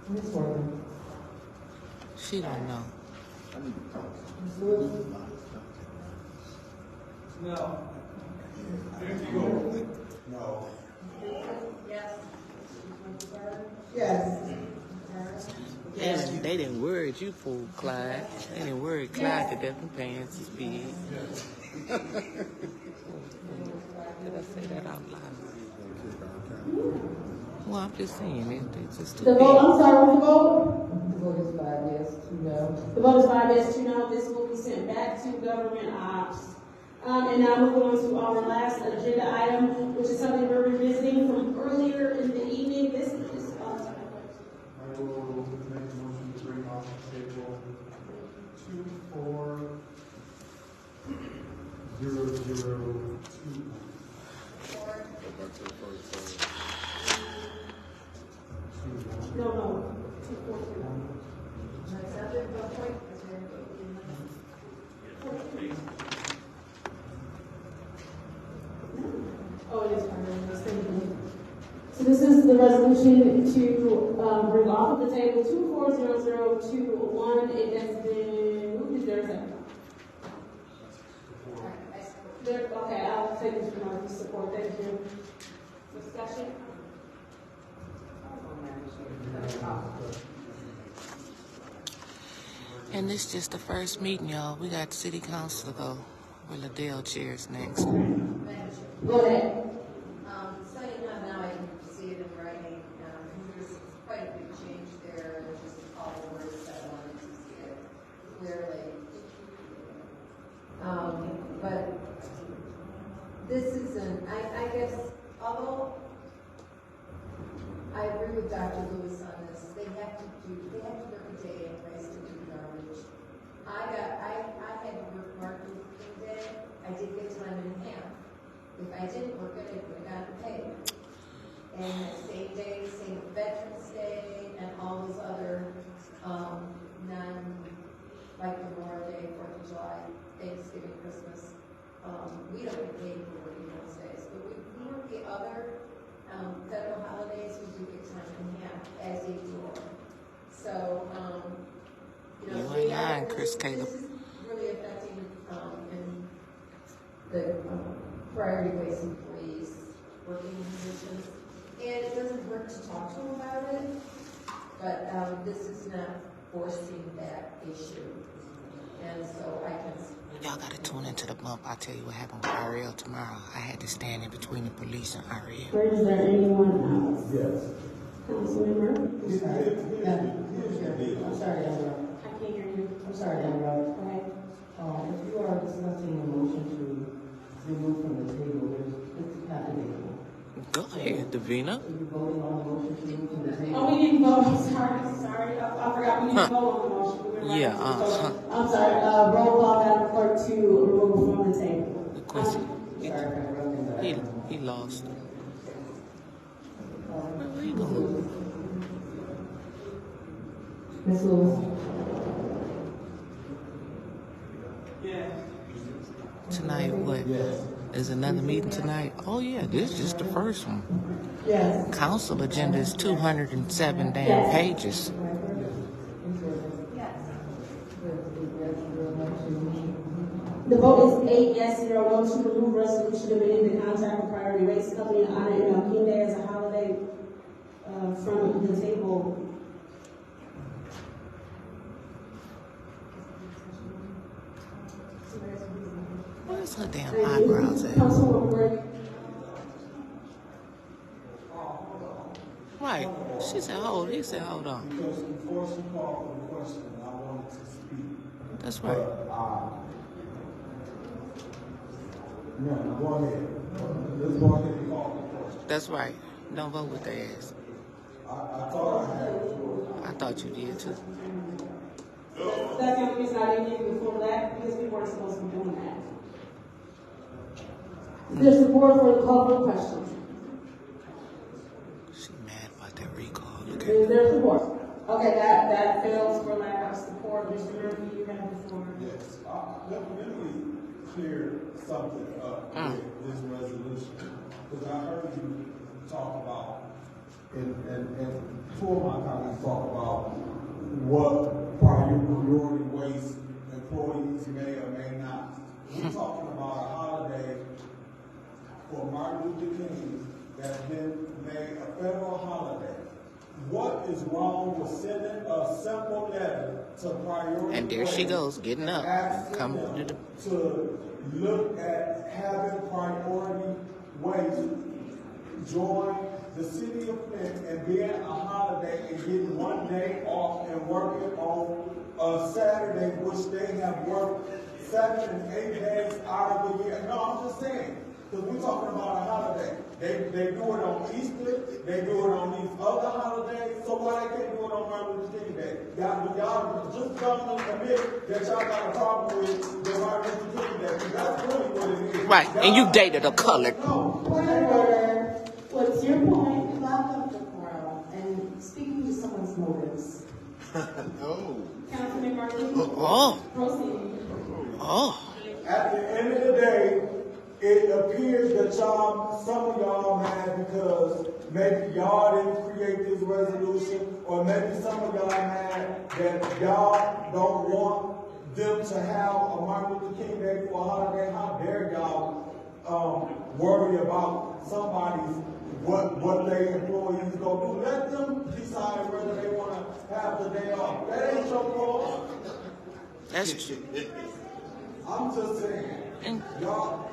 Ms. Worthing. She don't know. Ms. Wood. No. No. Yes. Yes. They didn't word you, fool, Clyde. They didn't word Clyde to death and pants is big. Did I say that out loud? Well, I'm just saying, it's just too The vote, I'm sorry, what the vote? The vote is 5 yes, 2 no. The vote is 5 yes, 2 no. This will be sent back to government ops. And now we're going to our last agenda item, which is something we're revisiting from earlier in the evening. This is I will make a motion to bring off the table 240002. no. Oh, it is fine. So So this is the resolution to bring off of the table 240021. It has been moved. Is there a second? Okay, I'll take this from my support. Thank you. Discussion? And this is just the first meeting, y'all. We got city council to go. Where Liddell chairs next. Go ahead. So now I can see it in writing. There's quite a big change there. Just all the words that I wanted to see it clearly. But this isn't, I guess, although I agree with Dr. Lewis on this, they have to work a day anyways to do garbage. I had to work Martin Luther King Day. I did get time and a half. If I didn't work it, I would have gotten paid. And the same day, same Veterans Day, and all those other like Memorial Day, 4th of July, Thanksgiving, Christmas. We don't get paid for working those days, but we work the other federal holidays. We do get time and a half as a door. So, You ain't lying, Chris Caleb. This is really affecting in the priority waste employees, working positions. And it doesn't hurt to talk to them about it, but this is not forcing that issue. And so I can... Y'all gotta tune into the bump. I'll tell you what happened with Ariel tomorrow. I had to stand in between the police and Ariel. Or is there anyone else? Yes. Councilmember? I'm sorry, Amber. I can't hear you. I'm sorry, Amber. Go ahead. If you are discussing a motion to remove from the table, it's contradictory. Go ahead, Davina. Are you voting on the motion to remove from the table? Oh, we didn't vote. I'm sorry. I forgot we didn't vote on the motion. Yeah, I'm sorry. Roll call, Madam Clerk, to remove from the table. He lost. Where you going? Ms. Lewis. Tonight, what? Is another meeting tonight? Oh yeah, this is just the first one. Yes. Council agenda is 207 damn pages. The vote is 8 yes, 0 no to remove resolution amending the contract with Priority Waste Company and honor ML King Day as a holiday from the table. Where's her damn eyebrows at? Right. She said, hold. He said, hold on. Because before she called for the question, I wanted to speak. That's right. No, go ahead. Let's go ahead and call the question. That's right. Don't vote with their ass. I thought I had it. I thought you did too. That's the only reason I didn't give you the full that, because we weren't supposed to be doing that. There's support for the call for the question. She mad about that recall. Look at Is there support? Okay, that fails for lack of support. Mr. Murphy, you have the floor. Yes. Let me clear something up with this resolution. Because I heard you talk about, and two of my colleagues talk about what priority waste employees may or may not. We're talking about a holiday for Martin Luther King that's been made a federal holiday. What is wrong with sending a simple letter to priority And there she goes, getting up. Come to the... to look at having priority waste join the city of Flint and being a holiday and getting one day off and working on a Saturday, which they have worked 7 and 8 days out of the year. No, I'm just saying, because we're talking about a holiday. They do it on Easter, they do it on these other holidays, so why they can't do it on Martin Luther King Day? Y'all just come and admit that y'all got a problem with the Martin Luther King Day, because that's really what it is. Right, and you dated a colored. Point of order. What's your point? Welcome to forum and speaking to someone's motives. No. Councilman Martin. Oh. Proceed. Oh. At the end of the day, it appears that some of y'all mad because maybe y'all didn't create this resolution, or maybe some of y'all mad that y'all don't want them to have a Martin Luther King Day for a holiday. How dare y'all worry about somebody's what their employees go do? Let them decide whether they want to have the day off. That ain't your fault. That's true. I'm just saying, y'all.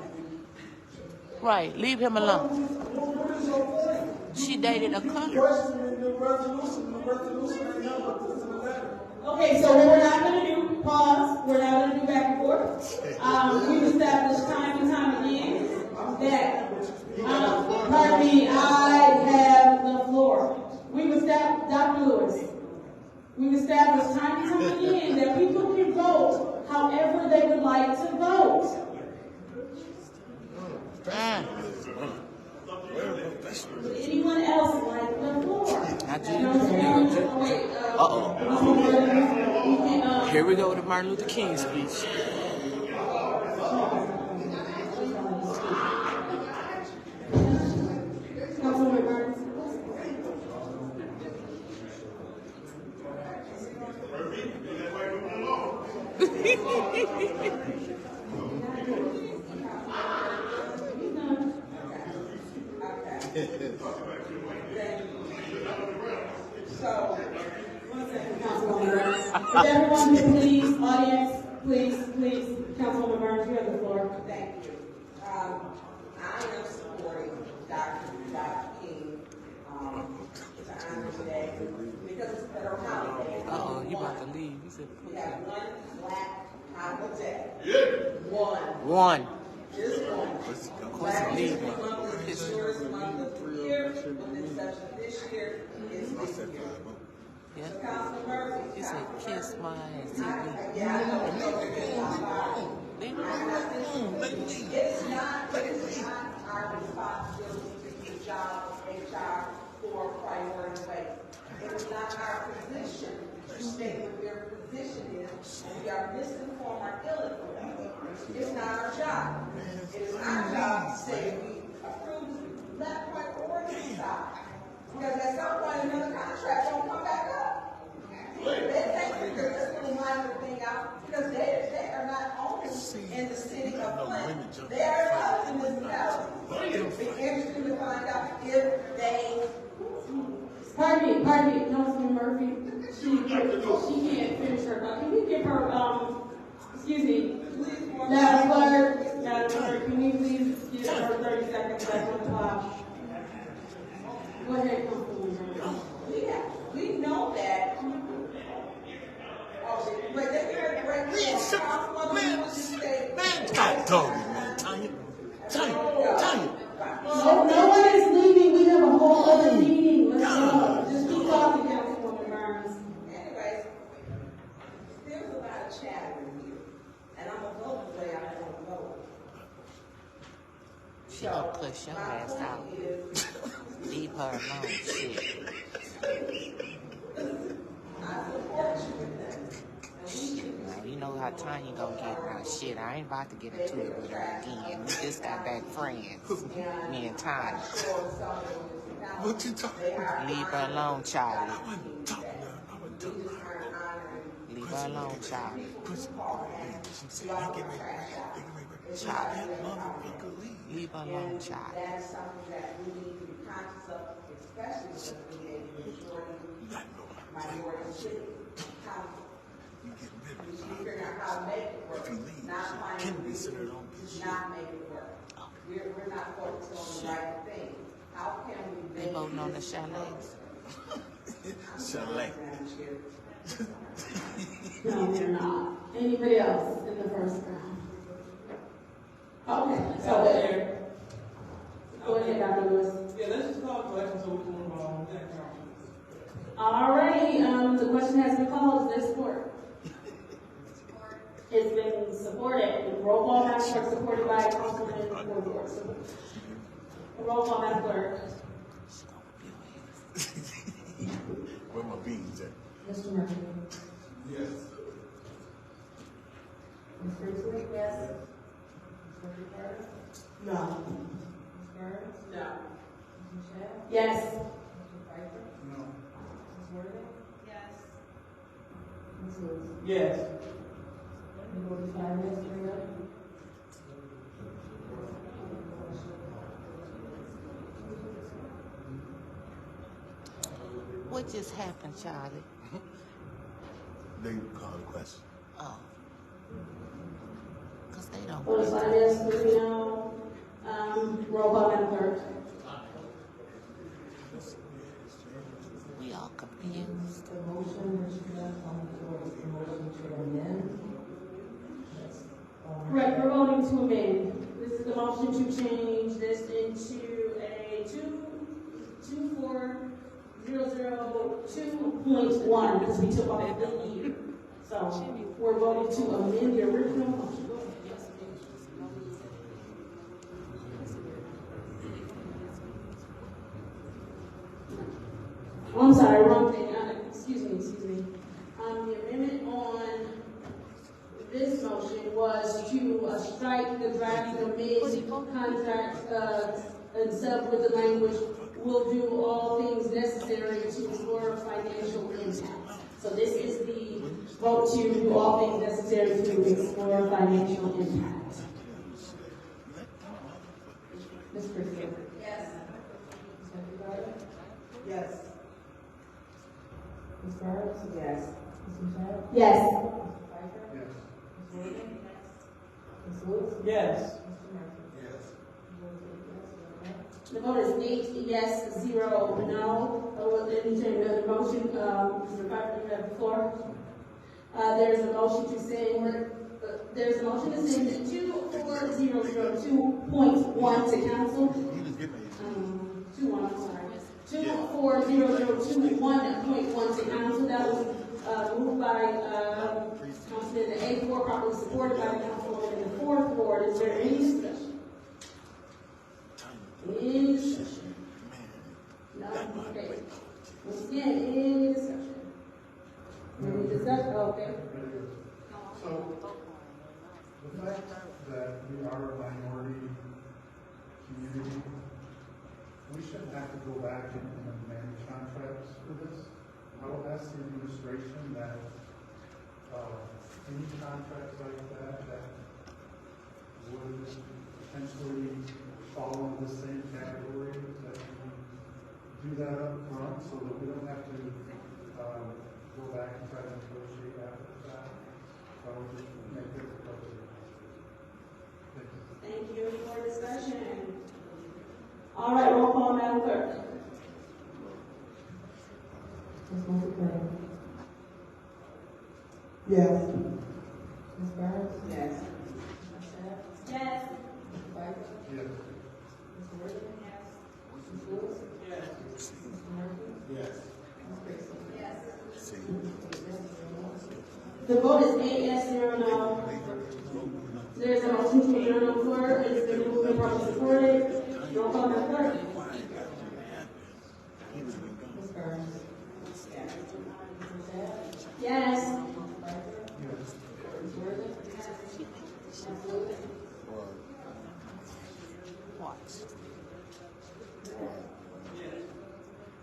Right, leave him alone. What is your point? She dated a color. Questioning the resolution. The resolution ain't nothing but this in the letter. Okay, so what we're not going to do, pause, we're not going to do back and forth. We've established time and time again that, pardon me, I have the floor. We've established, Dr. Lewis, we've established time and time again that people can vote however they would like to vote. Would anyone else like the floor? Here we go with the Martin Luther King speech. So, 1 second, Councilwoman Burns. If everyone could please, audience, please, Councilwoman Burns, you have the floor. Thank you. I am supporting Dr. King to honor today because it's a federal holiday. You about to leave. You said we have one black holiday. One. Just one. Of course, leave me. The shortest month of the year, with the exception of this year, is this year. Yeah. So Councilman Murphy. He said, kiss my ass. Yeah, I know. It is not our responsibility to do the job of HR for priority waste. It is not our position to state what their position is, and we are misinformed or ill-informed. It's not our job. It is our job to say we approve that priority side. Because at some point another contract won't come back up. They think they're just going to line the thing out because they are not owners in the city of Flint. They are out in this valley. It'll be interesting to find out if they. Pardon me, Councilman Murphy. She can't finish her thought. Can you give her, excuse me, Madam Clerk, can you please give her 30 seconds back on the clock? Go ahead, Councilman Murphy. We know that. But they heard the right man, dog, man, Tanya. No one is leaving. We have a whole other meeting. Let's go. Just keep talking, Councilwoman Burns. Anyways, there's a lot of chatter in here, and I'm gonna vote the way I want to vote. She gonna push your ass out. Leave her alone, shit. I support you with that. You know how Tanya gonna get now. Shit, I ain't about to get into it with her again. We just got back friends. Me and Tanya. What you talking about? Leave her alone, Charlie. Leave her alone, Charlie. Charlie. Leave her alone, Charlie. That is something that we need to be conscious of, especially because we need a minority city. We should figure out how to make it work, not find reasons to not make it work. We're not focused on the right thing. How can we make They voting on the chalets. Chalet. No, they're not. Anybody else in the first round? Okay, so there. Go ahead, Dr. Lewis. Yeah, let's just call the question so we can move on. All righty, the question has been called. Is there support? It's been supported. Roll call, Madam Clerk, supported by Councilman Woodward. Roll call, Madam Clerk. Where my beans at? Mr. Murphy. Yes. Ms. Priestley? Yes. Mr. Rivera? No. Ms. Burns? No. Ms. Michelle? Yes. Mr. Pfeiffer? No. Ms. Worthing? Yes. Ms. Lewis? Yes. The vote is 5 yes, 3 no. What just happened, Charlie? They call the question. Oh. Because they don't. Vote is 5 yes, 3 no. Roll call, Madam Clerk. We all confused. The motion that you have on the floor is the motion to amend. Correct, we're voting to amend. This is the motion to change this into a 2.1 because we took off the year. So we're voting to amend the original motion. Go ahead. Oh, I'm sorry, wrong thing. Excuse me. The amendment on this motion was to strike the drafting of mid-contract and sub with the language, will do all things necessary to explore financial impact. So this is the vote to do all things necessary to explore financial impact. Ms. Christie? Yes. Ms. McIntyre? Yes. Ms. Burns? Yes. Ms. Michelle? Yes. Mr. Pfeiffer? Yes. Ms. Worthing? Ms. Lewis? Yes. Mr. Murphy? Yes. The vote is 8 yes, 0 no. Let me change the motion. Mr. Pfeiffer, you have the floor. There's a motion to send. There's a motion to send 24002.1 to council. 2-1, I'm sorry. 24002.1 to council. That was moved by Councilman in the 8th ward, properly supported by the councilwoman in the 4th ward. Is there any discussion? Any discussion? No? Okay. Once again, any discussion? Any discussion? Okay. So, the fact that we are a minority community, we shouldn't have to go back and amend contracts for this. I will ask the administration that any contracts like that would potentially fall in the same category, that we do that up front so that we don't have to go back and try to negotiate after the fact. So I would just make this a question. Thank you. Any more discussion? All right, roll call, Madam Clerk. Ms. McIntyre? Yes. Ms. Burns? Yes. Ms. Michelle? Yes. Mr. Pfeiffer? Yes. Ms. Worthing? Yes. Ms. Lewis? Yes. Mr. Murphy? Yes. Ms. Christie? Yes. 8 yes, 0 no. The vote is 8 yes, 0 no. There's a motion to adjourn on the floor. It's been moved and properly supported. Roll call, Madam Clerk. Ms. Burns? Yes. Ms. Michelle? Yes. Mr. Pfeiffer? Yes. Ms. Worthing? Ms. Lewis? Watch.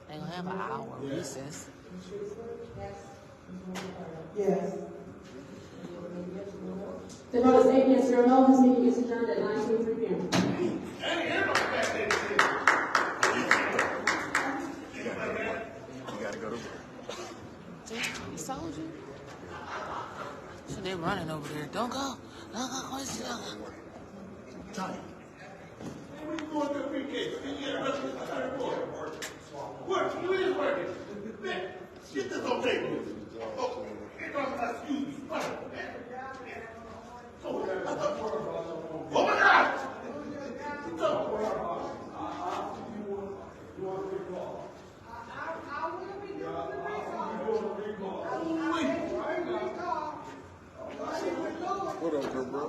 They gonna have an hour recess. Ms. Shrewsbury? Yes. Ms. McIntyre? Yes. The vote is 8 yes, 0 no. This meeting is adjourned at 9:23 p.m. You gotta go to work. He told you. So they running over there. Don't go. Don't go. Where's the other? Time. What you going to the pre-K? You get a rest of the third quarter. Work. You is working. Man, get this on table. Oh, it don't excuse me. Oh my God! What up, bro?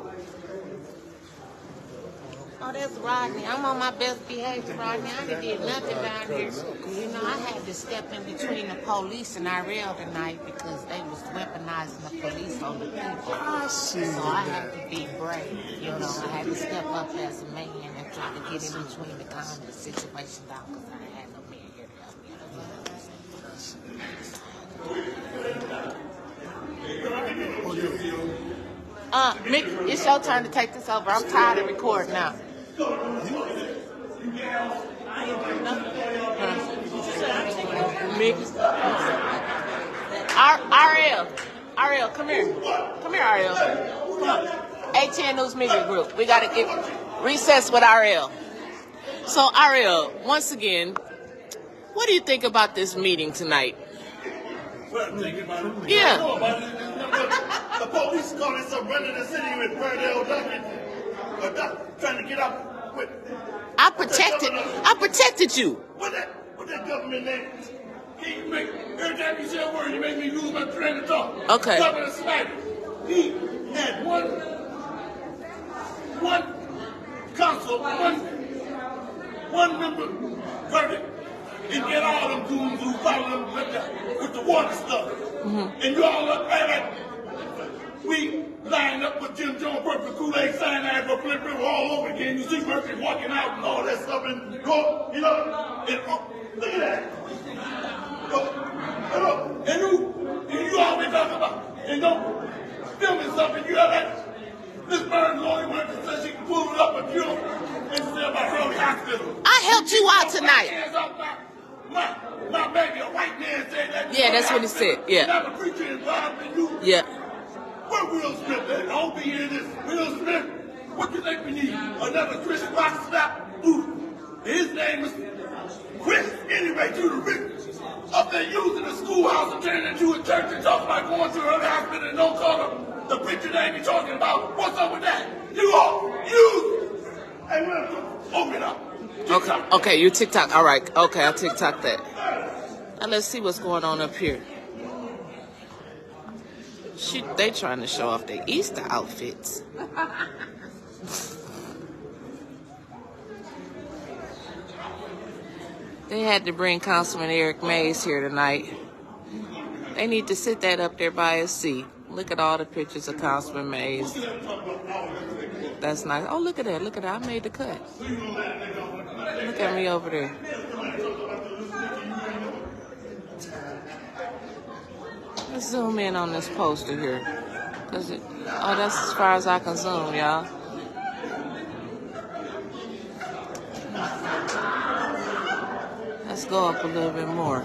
Oh, that's Rodney. I'm on my best behavior, Rodney. I didn't did nothing down here. You know, I had to step in between the police and IRL tonight because they was weaponizing the police on the people. So I had to be brave. You know, I had to step up as a man and try to get in between the calm the situation down because I had no man here to help me. Mick, it's your turn to take this over. I'm tired of recording now. Mick. RL, come here. Come here, RL. Come on. ATN News Media Group. We got to get recess with RL. So, RL, once again, what do you think about this meeting tonight? Yeah. The police calling some running the city with Perdell Duncan. Trying to get up with. I protected you. What that government name? Every time you say a word, you make me lose my train of thought. Okay. Governor Snyder, he had one council, one member verdict, and get all them goons who follow them with the water stuff. Mm-hmm. And you all up there, we lined up with Jim Jones, Purple Kool-Aid, cyanide, for Flint River all over again. You see Murphy walking out and all that stuff, and go, you know, and look at that. And you always talk about, and don't film me something, you know that Miss Burns only one that says she can pull it up and kill and say about her hospital. I helped you out tonight. My baby, a white man said that. Yeah, that's what he said. Yeah. Not a preacher involved in you. Yeah. Where Will Smith at? I don't be in this. Will Smith, what you think we need? Another Chris Rock snap? Ooh. His name is Chris, anyway, to the rich. Up there using the schoolhouse and turning it into a church and talking about going to her hospital and don't call her the preacher name you're talking about. What's up with that? You Hey, man, open up. Okay, you TikTok. All right. Okay, I'll TikTok that. Now let's see what's going on up here. They trying to show off their Easter outfits. They had to bring Councilman Eric Mays here tonight. They need to sit that up there by his seat. Look at all the pictures of Councilman Mays. That's nice. Oh, look at that. Look at that. I made the cut. Look at me over there. Let's zoom in on this poster here. That's as far as I can zoom, y'all. Let's go up a little bit more.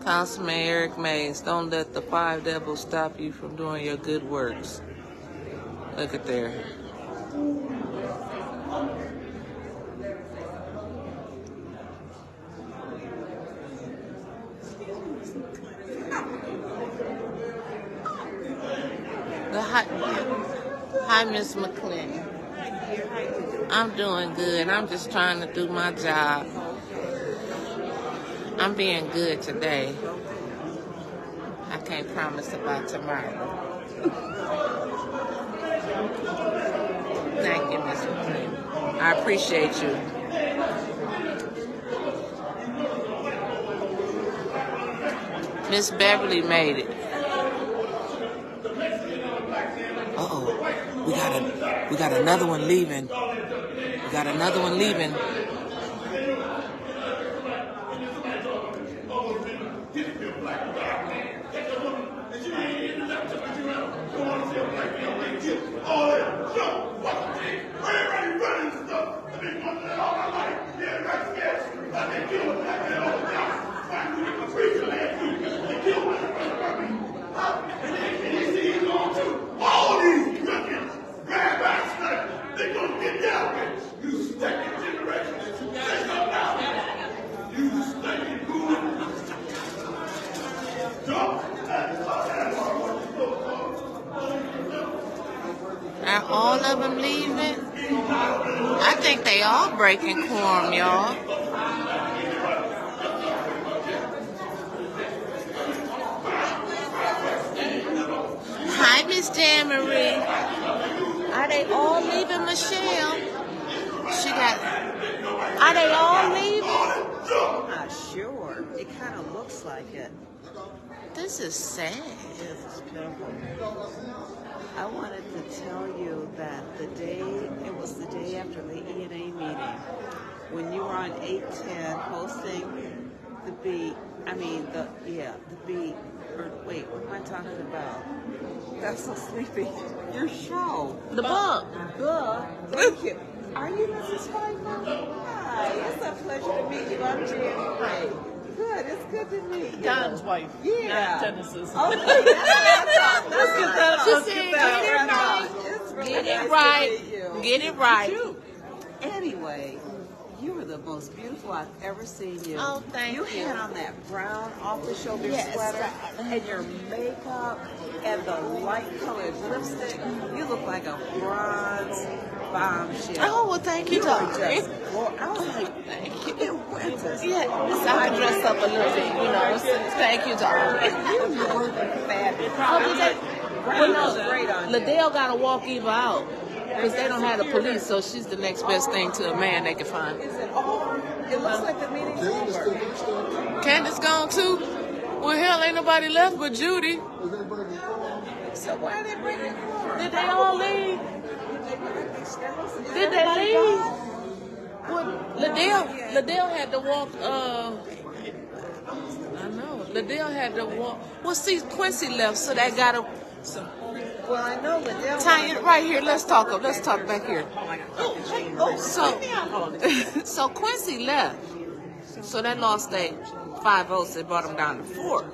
Councilman Eric Mays, don't let the 5 devils stop you from doing your good works. Look at there. Hi, Miss McClendon. I'm doing good. I'm just trying to do my job. I'm being good today. I can't promise about tomorrow. Thank you, Miss McClendon. I appreciate you. Miss Beverly made it. Uh-oh. We got another one leaving. We got another one leaving. All these youngins, rabbis, they're gonna get down here. You stinking generation. Say something now. You stinking fool. Are all of them leaving? I think they all breaking quorum, y'all. right, Miss Jan Marie. Are they all leaving, Michelle? Are they all leaving? I'm not sure. It kind of looks like it. This is sad. Yes, it's pitiful. I wanted to tell you that it was the day after the E&A meeting, when you were on 810 hosting the beat, wait, what am I talking about? That's so sleepy. Your show. The book. Thank you. Are you Mrs. Pfeiffer? Hi, it's a pleasure to meet you. I'm Jan Ray. Good, it's good to meet you. Don's wife. Yeah. Not Genesis. Okay, that's Get it right. Get it right. Anyway, you were the most beautiful I've ever seen you. Oh, thank you. You had on that brown off-the-shoulder sweater and your makeup and the light-colored lipstick. You look like a bronze bombshell. Oh, well, thank you, darling. Well, I was like, thank you. Yeah, so I can dress up a little bit, you know. So thank you, darling. You look fabulous. Well, no, Liddell got to walk Eva out. Because they don't have the police, so she's the next best thing to a man they can find. It looks like the meeting's over. Candace gone too? Well, hell, ain't nobody left but Judy. So why are they bringing her? Did they all leave? Did they leave? Well, Liddell had to walk, I know. Liddell had to walk. Well, see, Quincy left, so they got to... Well, I know Liddell. Tanya, right here. Let's talk back here. So Quincy left. So that lost their 5 votes. They brought them down to 4.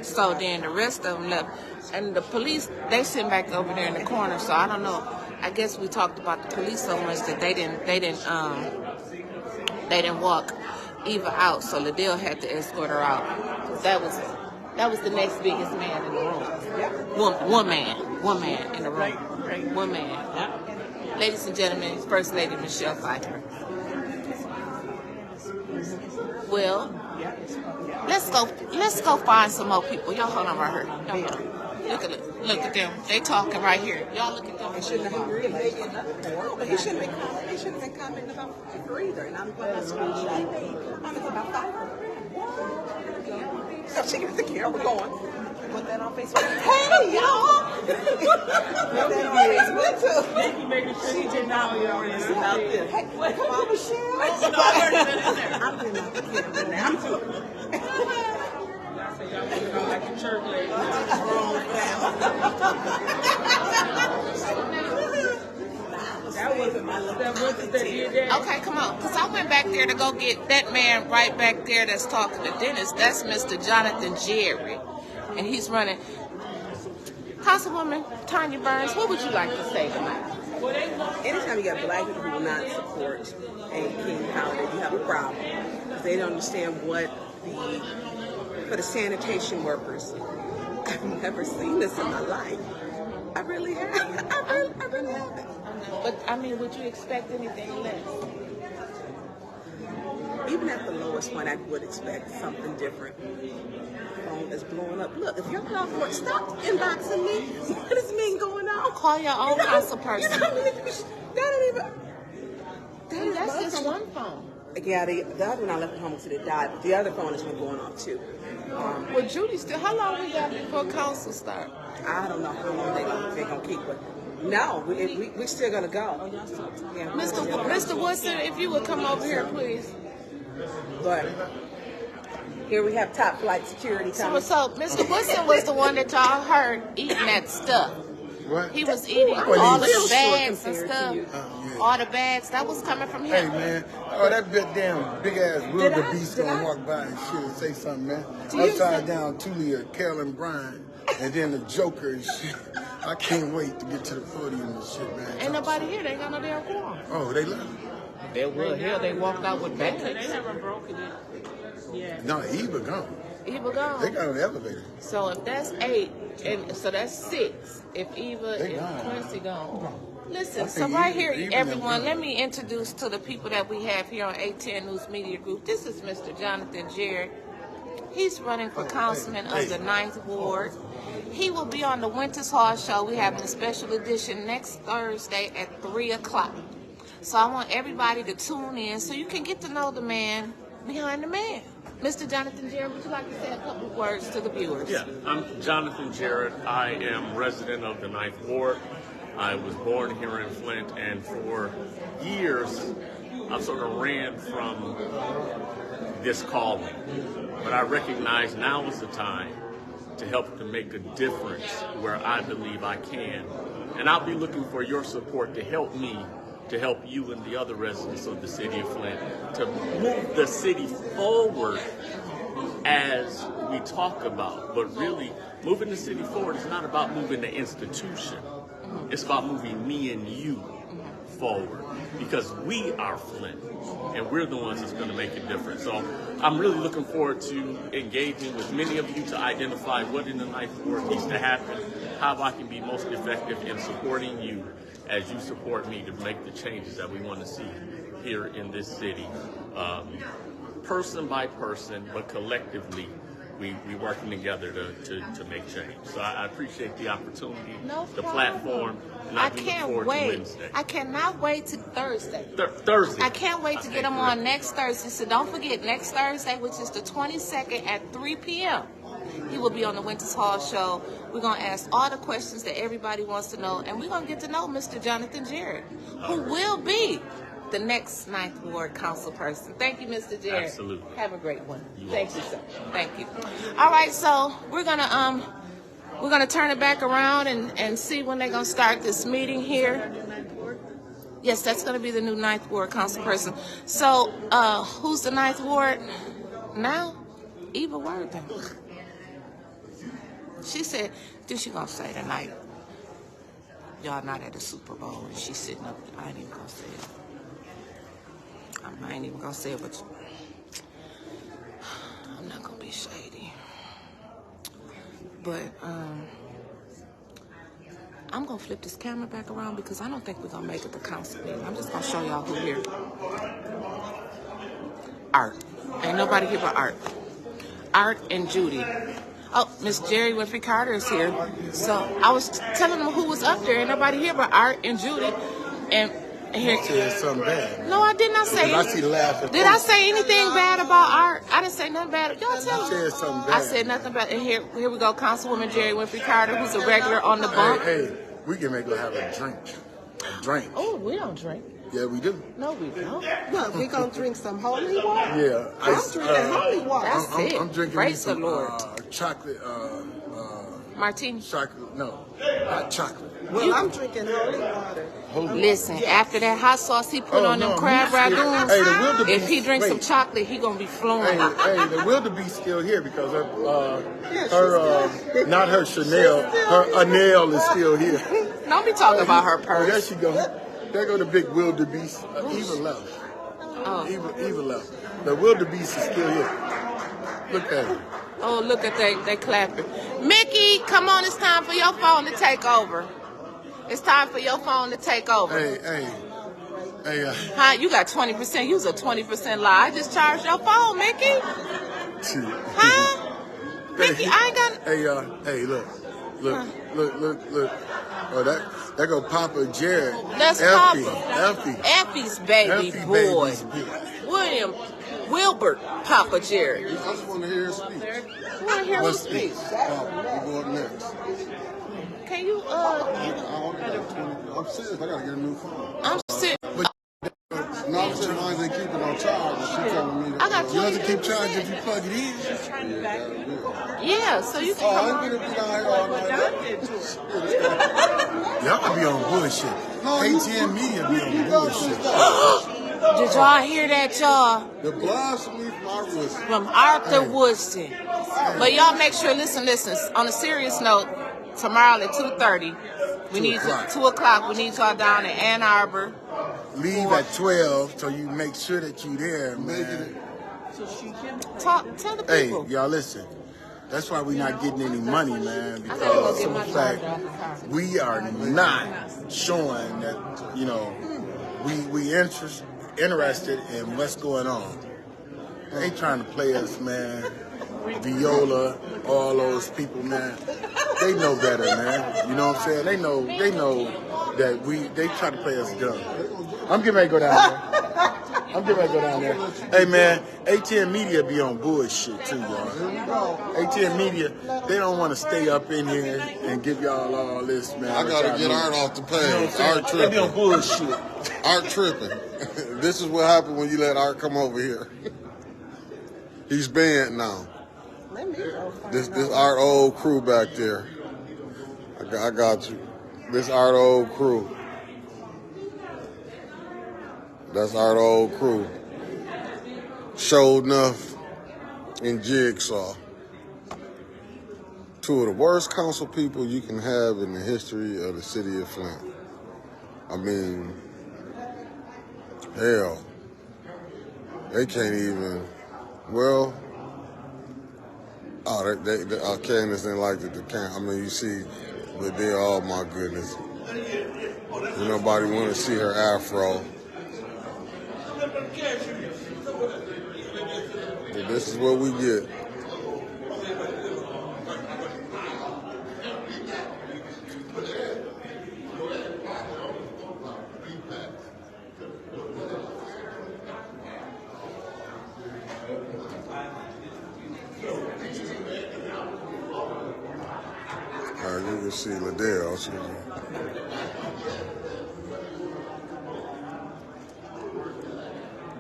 So then the rest of them left, and the police they sitting back over there in the corner. So I don't know. I guess we talked about the police so much that they didn't walk Eva out. So Liddell had to escort her out. That was the next biggest man in the room. One man in the room. One man. Ladies and gentlemen, First Lady Michelle Pfeiffer. Well, let's go find some more people. Y'all hold on right here. Look at them. They talking right here. Y'all look at them. He shouldn't have been commenting about Pfeiffer either. And I'm glad that's what she made comments about Pfeiffer. So she got the camera going. Put that on Facebook. Hey, y'all! Put that on Facebook too. You making sure he did not already about this. Hey, come on, Michelle. I'm getting out the camera now. Like a church lady. That wasn't my little. Okay, come on. Because I went back there to go get that man right back there that's talking to Dennis. That's Mr. Jonathan Jerry. And he's running. Councilwoman Tanya Burns, what would you like to say tonight? Anytime you got black people who will not support a King holiday, you have a problem. Because they don't understand for the sanitation workers. I've never seen this in my life. I really haven't. I really haven't. But, I mean, would you expect anything less? Even at the lowest point, I would expect something different. Phone is blowing up. Look, if y'all not for it, stop inboxing me. What is me going on? Call your own council person. You know, that is that's just one phone. Yeah, the other one I left at home until it died, but the other phone has been going off too. Well, Judy still, how long we got before council start? I don't know how long they're going to keep it. No, we're still going to go. Yeah, Mr. Woodson, if you would come over here, please. But here we have top flight security coming. So Mr. Woodson was the one that y'all heard eating that stuff. What? He was eating all of the bags and stuff. All the bags, that was coming from him. Hey, man. Oh, that damn big-ass wildebeest gonna walk by and shit and say something, man. Upside down, Tulia, Carolyn Bryan, and then the Joker and shit. I can't wait to get to the podium and shit, man. Ain't nobody here. They ain't got no damn quorum. Oh, they left? They were here. They walked out with bags. They haven't broken it. Yeah. No, Eva gone. Eva gone. They got on the elevator. So if that's 8, and so that's 6. If Eva and Quincy gone. Listen, so right here, everyone, let me introduce to the people that we have here on 810 News Media Group. This is Mr. Jonathan Jerry. He's running for councilman of the 9th Ward. He will be on the Winters Hall Show. We're having a special edition next Thursday at 3 o'clock. So I want everybody to tune in so you can get to know the man behind the man. Mr. Jonathan Jarrett, would you like to say a couple of words to the viewers? Yeah, I'm Jonathan Jarrett. I am resident of the 9th Ward. I was born here in Flint, and for years I've sort of ran from this calling. But I recognize now is the time to help to make a difference where I believe I can. And I'll be looking for your support to help me, to help you and the other residents of the city of Flint, to move the city forward as we talk about. But really, moving the city forward is not about moving the institution. It's about moving me and you forward, because we are Flint, and we're the ones that's going to make a difference. So I'm really looking forward to engaging with many of you to identify what in the 9th Ward needs to happen, how I can be most effective in supporting you as you support me to make the changes that we want to see here in this city, person by person, but collectively. We working together to make change. So I appreciate the opportunity, the platform, and I look forward to Wednesday. I cannot wait to Thursday. Thursday. I can't wait to get him on next Thursday. So don't forget, next Thursday, which is the 22nd at 3 p.m., he will be on the Winters Hall Show. We're going to ask all the questions that everybody wants to know, and we're going to get to know Mr. Jonathan Jarrett, who will be the next 9th Ward council person. Thank you, Mr. Jarrett. Absolutely. Have a great one. Thank you, sir. Thank you. All right, so we're gonna turn it back around and see when they're gonna start this meeting here. Yes, that's gonna be the new 9th Ward council person. So who's the 9th Ward now? Eva Worthing. She said, "Did she gonna say tonight? Y'all not at the Super Bowl?" And she's sitting up. I ain't even gonna say it. I ain't even gonna say it, but I'm not gonna be shady. But I'm gonna flip this camera back around because I don't think we're gonna make it to council meeting. I'm just gonna show y'all who here. Art. Ain't nobody here but Art. Art and Judy. Oh, Miss Jerry Winfrey Carter is here. So I was telling them who was up there. Ain't nobody here but Art and Judy. And here. Said something bad. No, I did not say. I see the laughing. Did I say anything bad about Art? I didn't say nothing bad. Y'all tell me. You said something bad. I said nothing bad. And here we go. Councilwoman Jerry Winfrey Carter, who's a regular on the bump. Hey, we can make her have a drink. A drink. Oh, we don't drink. Yeah, we do. No, we don't. What, we gonna drink some holy water? Yeah. I'm drinking holy water. That's it. I'm drinking Praise some the Lord. chocolate. Martini. Chocolate. No, not chocolate. Well, I'm drinking holy water. Listen, after that hot sauce he put on them crab ragoons, Hey, the wildebeest. if he drinks some chocolate, he gonna be flowing. Hey, the wildebeest still here because her not her Chanel, her nail is still here. Don't be talking about her Oh, purse. there she go. There go the big wildebeest. Eva left. Oh. Eva left. The wildebeest is still here. Look at her. Oh, look at they clapping. Mickey, come on, it's time for your phone to take over. It's time for your phone to take over. Hey. Huh? You got 20%. You's a 20% lie. I just charged your phone, Mickey. Huh? Mickey, I ain't got. Hey, look. Oh, that go Papa Jared. That's Effie. Papa. Effie's baby Effie boy. baby's Wilbert Papa Jared. I just want to hear her speak. You want to hear him speak? We go up next. Can you, I'm serious. I gotta get a new phone. I'm serious. No, I'm saying why they keep it on charge. She telling me that I got you have to keep charging if you plug it in. Yeah, so you can come I'm gonna be down here all night. Y'all be on bullshit. ATM Media be on bullshit. Did y'all hear that, y'all? The blasphemy from Arthur Woodson. But y'all make sure, listen. On a serious note, tomorrow at 2:30, we need 2 o'clock. We need y'all down in Ann Arbor. Leave at 12, so you make sure that you there, man. Tell the people. Hey, y'all listen. That's why we're not getting any money, man. Because of the fact we are not showing that, we interested in what's going on. They ain't trying to play us, man. Viola, all those people, man, they know better, man. You know what I'm saying? They know that they try to play us dumb. I'm getting ready to go down there. Hey, man, ATN Media be on bullshit, too, y'all. ATN Media, they don't want to stay up in here and give y'all all this, man. I got to get Art off the page. You know what I'm saying? Art tripping. They be on bullshit. Art tripping. This is what happened when you let Art come over here. He's banned now. This Art old crew back there. I got you. This Art old crew. That's our old crew. Showed enough in Jigsaw. Two of the worst council people you can have in the history of the city of Flint. I mean, hell, they can't even, well, Candace didn't like it. I mean, you see, but they, oh my goodness. Nobody want to see her afro. This is what we get. All right, you can see Liddell.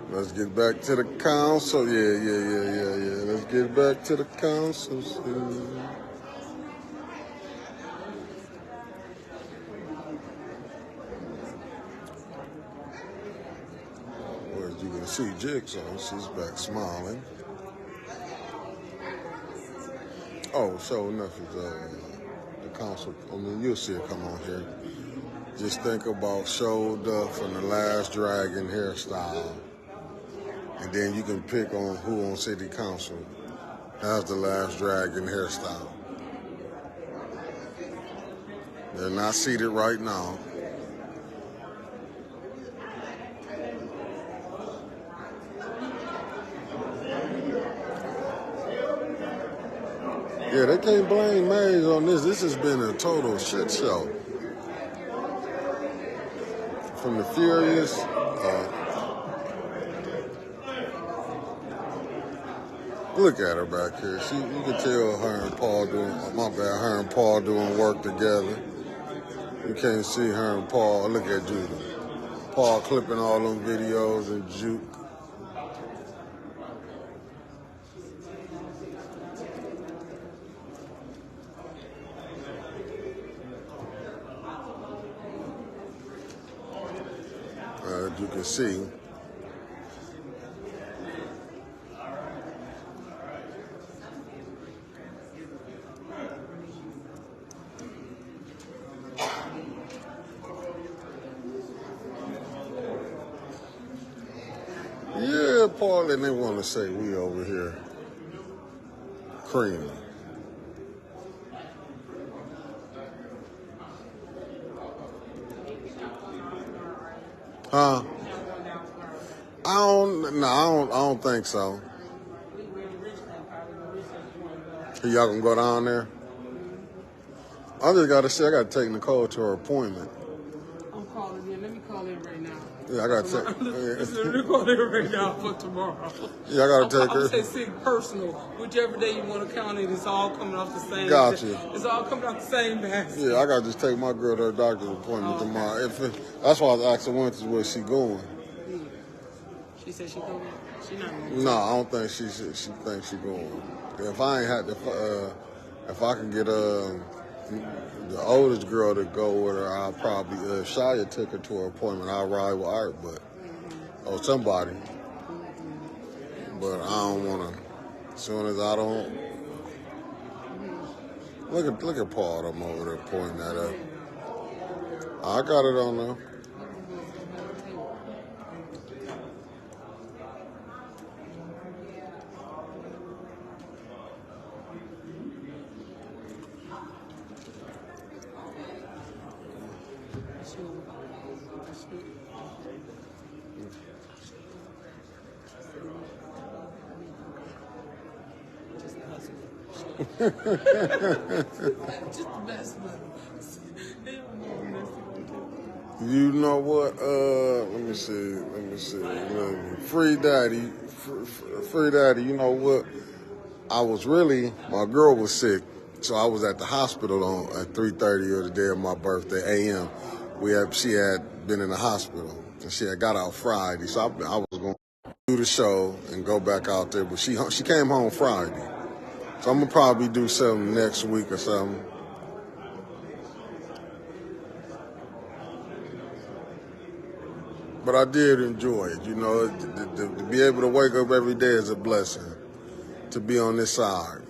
Let's get back to the council. Yeah. Let's get back to the council. Well, as you can see, Jigsaw, she's back smiling. Oh, sure enough is the council. I mean, you'll see it come on here. Just think about showed up from the Last Dragon hairstyle. And then you can pick on who on city council has the Last Dragon hairstyle. They're not seated right now. Yeah, they can't blame Mays on this. This has been a total shit show. From the Furious, look at her back here. You can tell her and Paul doing work together. You can't see her and Paul. Look at Judah. Paul clipping all them videos and Juke. As you can see, yeah, Paul, and they want to say we over here creaming. Huh? I don't think so. Y'all gonna go down there? I just gotta say, I gotta take Nicole to her appointment. I'm calling in. Let me call in right now. Yeah, I gotta take. Let me call in right now for tomorrow. Yeah, I gotta take her. I'm saying sick personal. Whichever day you want to count it, it's all coming off the same. Gotcha. It's all coming off the same basket. Yeah, I gotta just take my girl to her doctor's appointment tomorrow. That's why I was asking once where she going. She said she going. She not going. No, I don't think she thinks she going. If I ain't had to, if I can get the oldest girl to go with her, I'll probably, if Shia took her to her appointment, I'll ride with Art, or somebody. But I don't want to, as soon as I don't, look at Paul, I'm over there pointing that up. I got it on there. Just the best money. They don't know nothing. You know what? Let me see. Free Daddy. Free Daddy, you know what? My girl was sick. So I was at the hospital at 3:30 of the day of my birthday, a.m. She had been in the hospital. And she had got out Friday. So I was going to do the show and go back out there. But she came home Friday. So I'm going to probably do something next week or something. But I did enjoy it. You know, to be able to wake up every day is a blessing. To be on this side.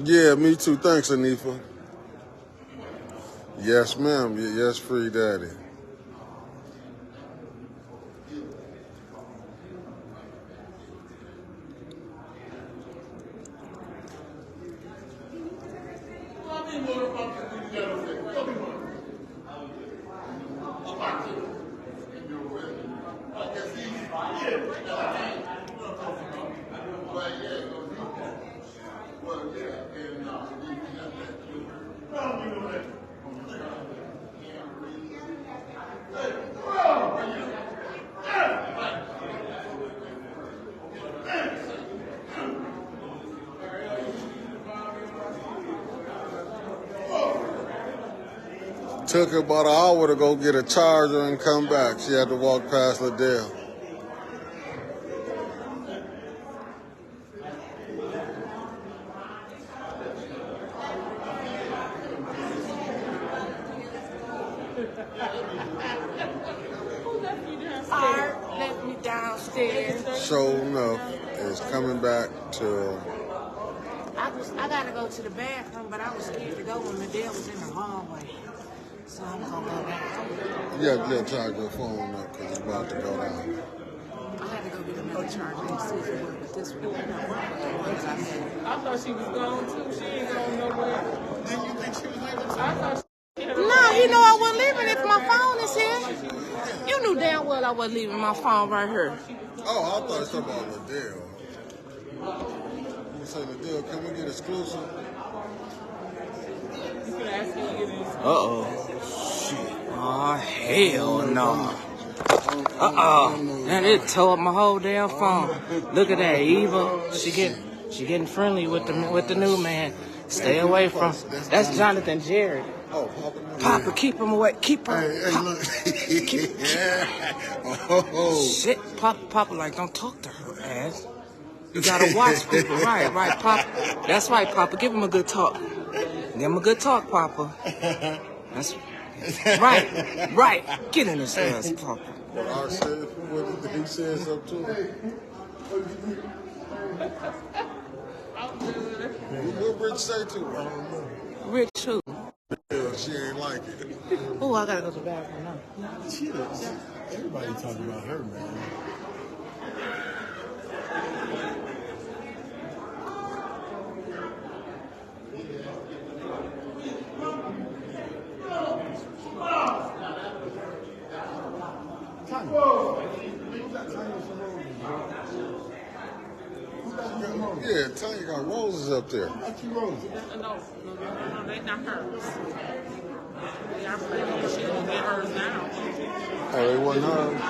Yeah, me too. Thanks, Anifa. Yes, ma'am. Yes, Free Daddy. Took her about an hour to go get a charger and come back. She had to walk past Liddell. Art left me downstairs. Sure enough, is coming back to. I gotta go to the bathroom, but I was scared to go when Liddell was in the hallway. So I'm gonna go back. Yeah, charge your phone up because it's about to go down. I had to go get another charger and see if it worked with this one. I thought she was gone too. She ain't going nowhere. Didn't you think she was leaving too? I thought she had No, you know I wasn't leaving if my phone is here. You knew damn well I wasn't leaving my phone right here. Oh, I thought you were talking about Liddell. You say Liddell, can we get exclusive? You can ask me to get in. Shit. Oh, hell no. Man, it tore up my whole damn phone. Look at that, Eva. She getting friendly with the new man. Stay away from. That's Jonathan Jerry. Oh, Papa, keep him away. Keep him. Hey, look. Shit, Papa, like, don't talk to her, ass. You gotta watch people, right, Papa. That's right, Papa. Give him a good talk. Give him a good talk, Papa. That's right. Get in his ass, Papa. What I said, what did he say something to him? What Rich say to her? Rich who? Yeah, she ain't like it. Oh, I gotta go to the bathroom now. She does. Everybody talking about her, man. Yeah, Tanya got roses up there. No, they not hers. They are pretty. She gonna get hers now. Oh, they wasn't hers?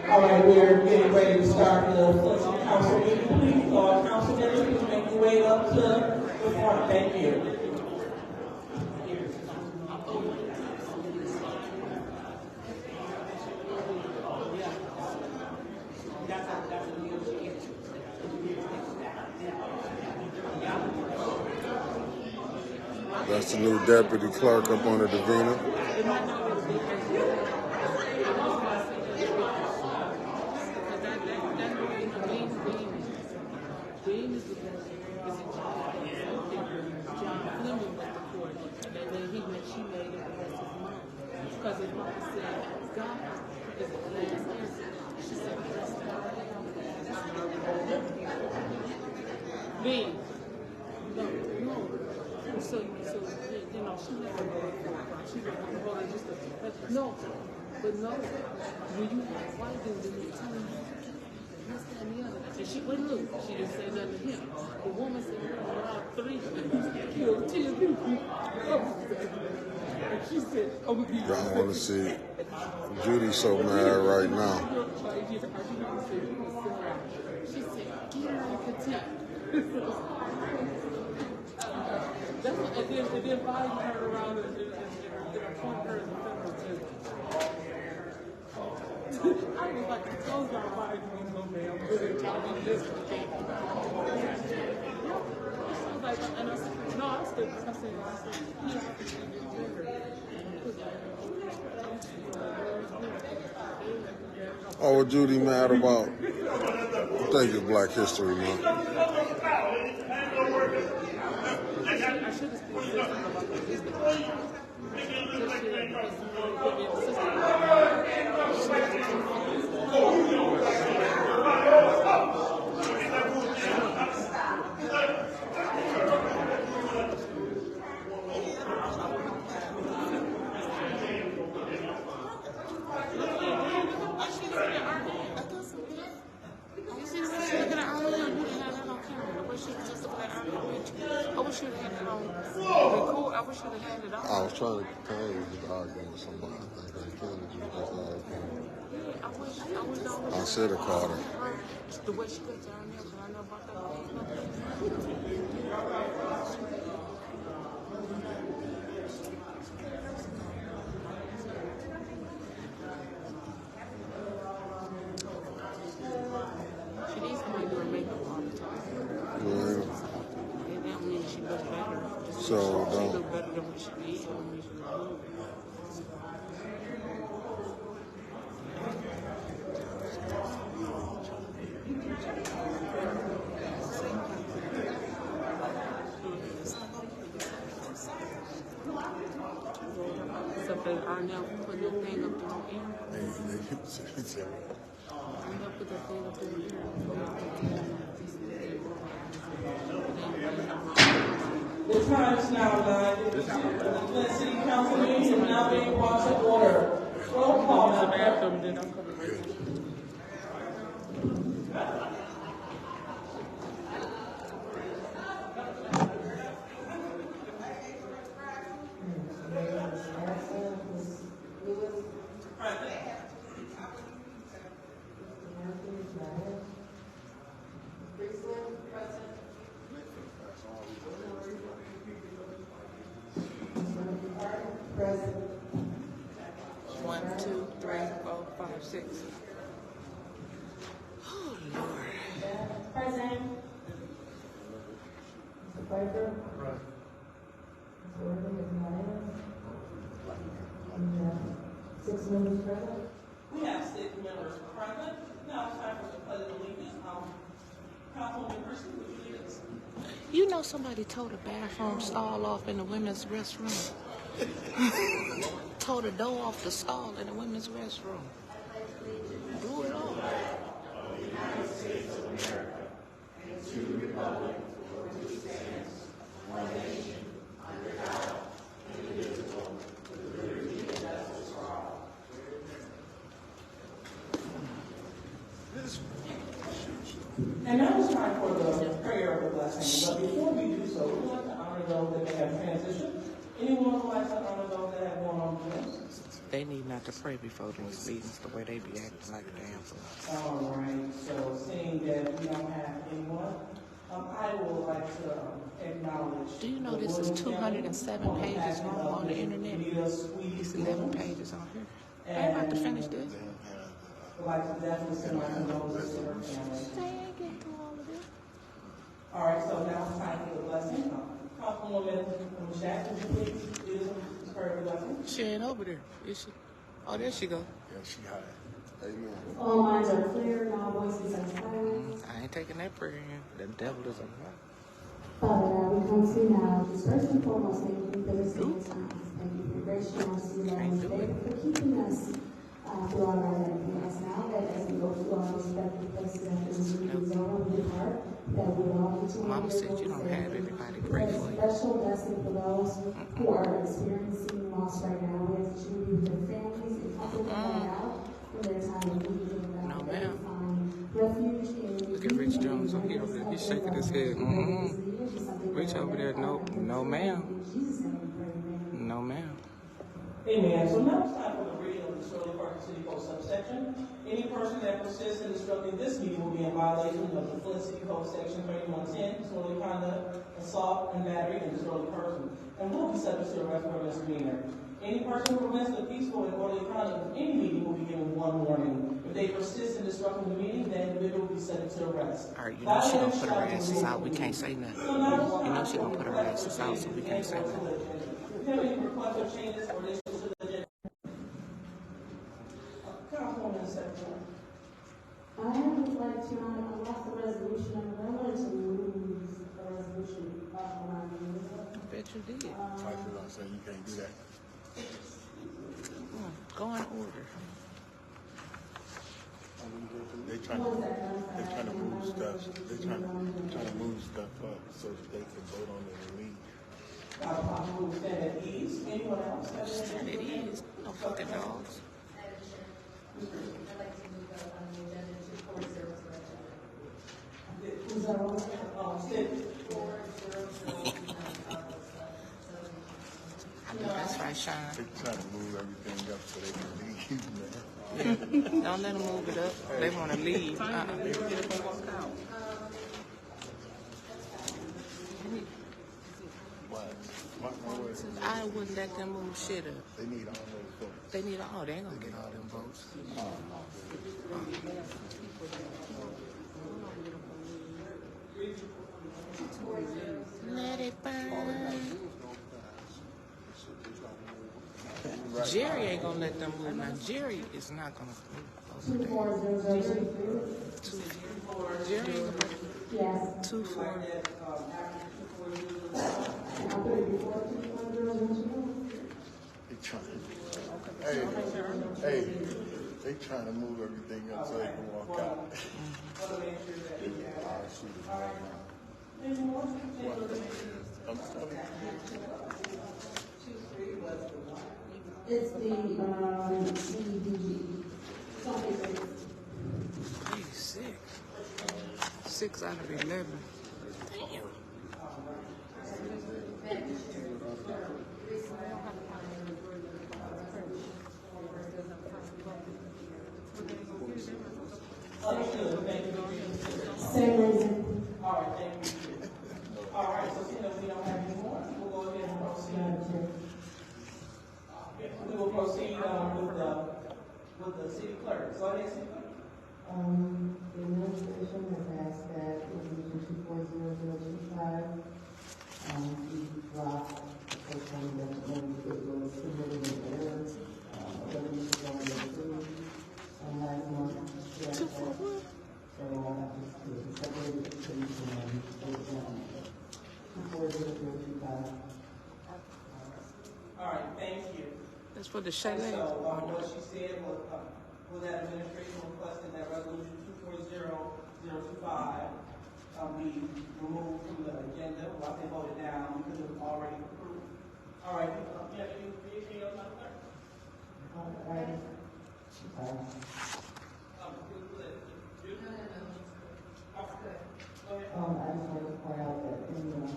All right, we're getting ready to start the first council meeting. Please, council members, please make your way up to the front. Thank you. That's the new deputy clerk up on the Divina. So you know, she never voted for it. She voted just to, no, but no, when you have white dudes in the team, this, that, and the other. And she wouldn't look. She didn't say nothing to him. The woman said, around 3 killed 10 people. And she said, oh, we can. I want to see Judy so mad right now. She said, get her in contempt. That's what, and then Biden turned around and appointed her as a federal judge. I was like, those are Biden being so damn good at trying to be this. She was like, and I said, no, I said, you have to be better. Oh, what Judy mad about? I think it's Black History Month. I should have still said something about the system. I was trying to tell you to argue with somebody. I think I killed you. That's all I should have called her. The way she looks at her, I know about that. She needs somebody to wear makeup all the time. Yeah. That don't mean she looks better. So, she looks better than what she is. Don't mean she looks good. Except that Arnell put that thing up there on air. Arnell put that thing up there on air. The time is now 9:52. The Flint City Council meeting is now being brought to order. Roll call, Madam Clerk. Present. 1, 2, 3, 4, 5, 6. Oh, Lord. Present. Mr. Piper. Present. Mr. Irving is not in. We have 6 members present. We have 6 members present. Now it's time for the pledge of allegiance. Councilwoman Christie, would you lead us? You know somebody tore the bathroom stall off in the women's restroom. Tore the door off the stall in the women's restroom. Blew it off. United States of America, and to the republic for which it stands, one nation, under God, indivisible, with liberty and justice for all. And now it's time for the prayer of the blessing. But before we do so, we would like to honor those that may have transitioned. Anyone would like to honor those that have gone on to They need not to pray before these meetings the way they be acting like a damn fool. All right, so seeing that we don't have anyone, I would like to acknowledge. Do you know this is 207 pages long on the internet? It's 11 pages on here. I'm about to finish this. I'd like to definitely send my condolences to her family. They ain't getting through all of this. All right, so now it's time for the blessing. Councilwoman Jackson, would you please do the prayer of the blessing? She ain't over there, is she? Oh, there she go. Yeah, she high. Amen. All minds are clear and all voices are silent. I ain't taking that prayer in. The devil is a lie. Father God, we come to you now. Just first and foremost, thank you for this day of time. Thank you for your grace, your mercy, Lord. Thank you for keeping us throughout our day. We ask now that as we go through our respective places after this meeting is over, we depart, that we all get to Mama said you don't have everybody pray for you. special blessing for those who are experiencing loss right now. We ask that you be with their families and comfort them right out in their time of need. No, ma'am. Refuge in Look at Rich Jones up here. He's shaking his head. Rich over there. No, no, ma'am. No, ma'am. Amen. So now it's time for the reading of the Shirley Park City Code subsection. Any person that persists in disrupting this meeting will be in violation of the Flint City Code section 3110, disorderly conduct, assault, and battery, and disorderly person, and will be subject to arrest for a misdemeanor. Any person who prevents the peaceful and orderly conduct of any meeting will be given one warning. If they persist in disrupting the meeting, the individual will be subject to arrest. All right, you know she gonna put her asses out. We can't say nothing. You know she gonna put her asses out, so we can't say nothing. If you have any requests or changes or additions to the agenda, Councilwoman Secretary. I would like to, I lost the resolution, I wanted to move the resolution up when I moved it. I bet you did. I feel like saying you can't do that. Go in order. They trying to move stuff. They trying to move stuff up so that they can vote on it and leave. Who stand at ease? Anyone else? Stand at ease. No fucking dogs. That's right, Sean. They trying to move everything up so they can leave, man. Yeah. Don't let them move it up. They want to leave. I wouldn't let them move shit up. They need all those votes. They need all. They ain't gonna get all them votes. Let it burn. Jerry ain't gonna let them move. Now Jerry is not gonna move over there. Jerry ain't gonna. Yes. 2-4. Hey, they trying to move everything up so they can walk out. It's the CDBG. 86. 6 out of 11. Damn. Same reason. All right, thank you. All right, so seeing as we don't have any more, we'll go ahead and proceed. We will proceed with the city clerk. So next, The administration has asked that resolution 240025 be dropped. The first one that it was submitted in error. Resolution was already approved last month. So I have to separate it so you can vote down. 240025. all right, thank you. That's for the chalet. So what she said was that administration requested that resolution 240025 be removed from the agenda while they voted down because it was already approved. All right, yeah, anything else, Madam Clerk? I just wanted to point out that in the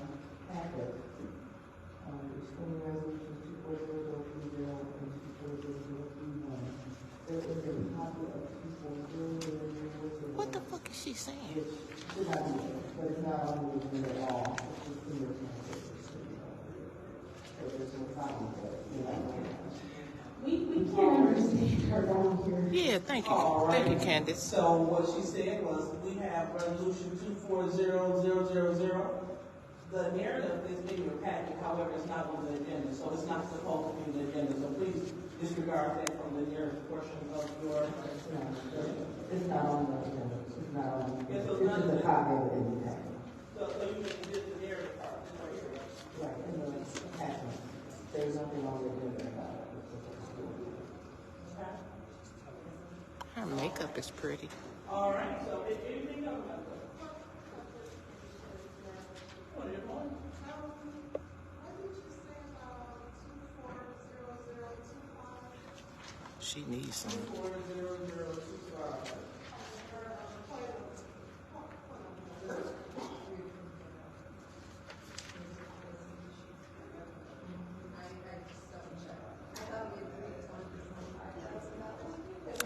packet, there's 20 resolutions, 240030 and 240031. There is a copy of 2400. What the fuck is she saying? Which should not be there, but it's not on the agenda at all. It's just in your packet. So there's no problem with it. We can't understand her down here. Yeah, thank you. All right. Thank you, Candace. So what she said was, we have resolution 240000. The narrative is in your packet, however, it's not on the agenda, so it's not supposed to be in the agenda. So please disregard that from the narrative portion of your. It's not on the agenda. It's not on. Yes, It's just a copy of it in the packet. So you can just the narrative part. Right, in the attachment. There's nothing on the agenda about it. Her makeup is pretty. All right, so anything else? she needs some.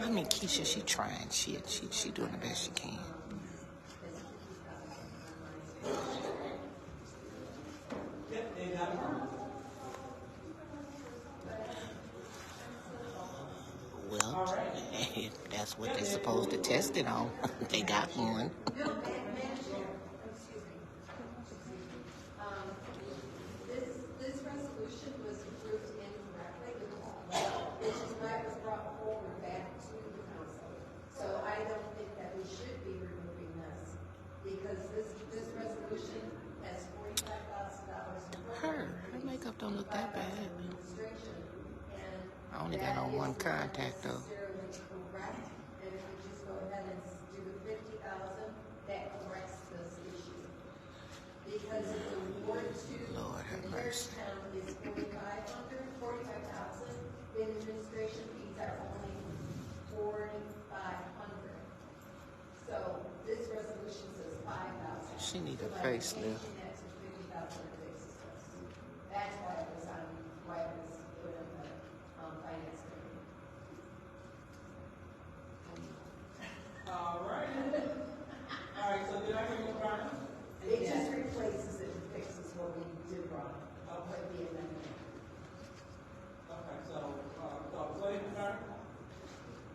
I mean, Keisha, she trying shit. She doing the best she can. Well, if that's what they're supposed to test it on. They got one. This resolution was approved incorrectly, which is why it was brought forward back to the council. So I don't think that we should be removing this, because this resolution has $45,000 Her makeup don't look that bad. I only got on one contact though. Correct, and if we just go ahead and do the $50,000, that corrects this issue. Because if the Ward 2 Lord have mercy. town is $45,000, then administration fees are only $4,500. So this resolution says $5,000. She need a So by facelift. changing that to $50,000, it fixes this. That's why it was on, why it was put in the finance committee. All right. All right, so did I hear you, Brian? It just replaces it and fixes what we did wrong. I'll put the amendment. Okay, so go ahead, Brian.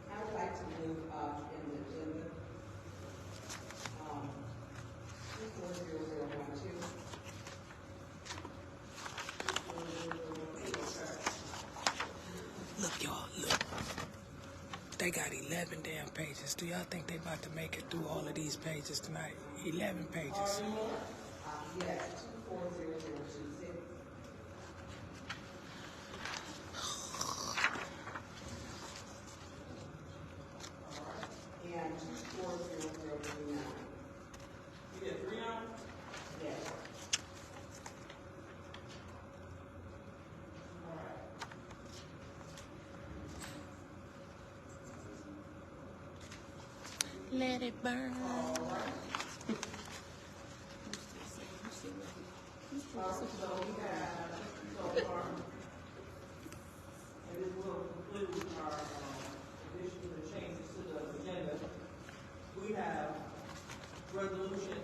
I would like to move in the agenda, 240012. Look, y'all, look. They got 11 damn pages. Do y'all think they about to make it through all of these pages tonight? 11 pages. Yes, 240026. And 240039. You get 3 on? Yes. Let it burn. So we have, so far, and this will conclude our additions and changes to the agenda. We have resolution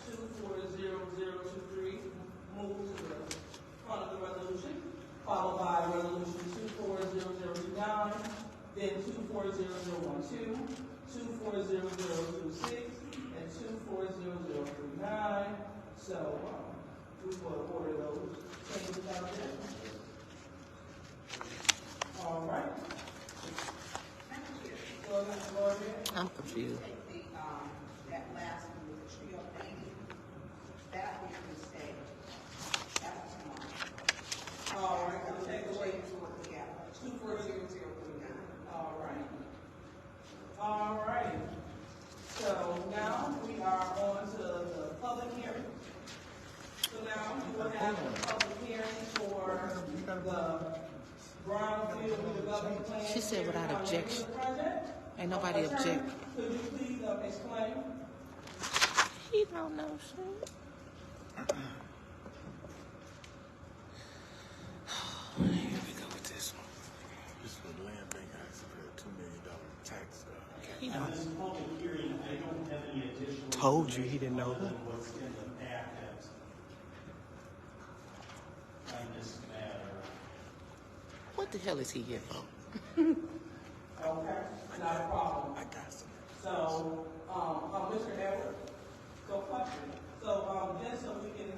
240023, move to the front of the resolution, followed by resolution 240029, then 240012, 240026, and 240039. So, we will order those changes out there. All right. Go ahead. I'm confused. That last one with the trio thing, that we can stay. That was tomorrow. All right, we'll take away 240039. All right. All right. So now we are on to the public hearing. So now we will have a public hearing for the Brownfield redevelopment plan. She said without objection. Project. Ain't nobody Attorney, object. could you please explain? He don't know shit. Here we go with this one. This is for the land bank asked for a $2 million tax. He On this public hearing, I don't have any additional. Told you he didn't know other that. than what's in the packet on this matter. What the hell is he here for? Okay, not a problem. I got some. So, Mr. Edwards, so question. So, just so we can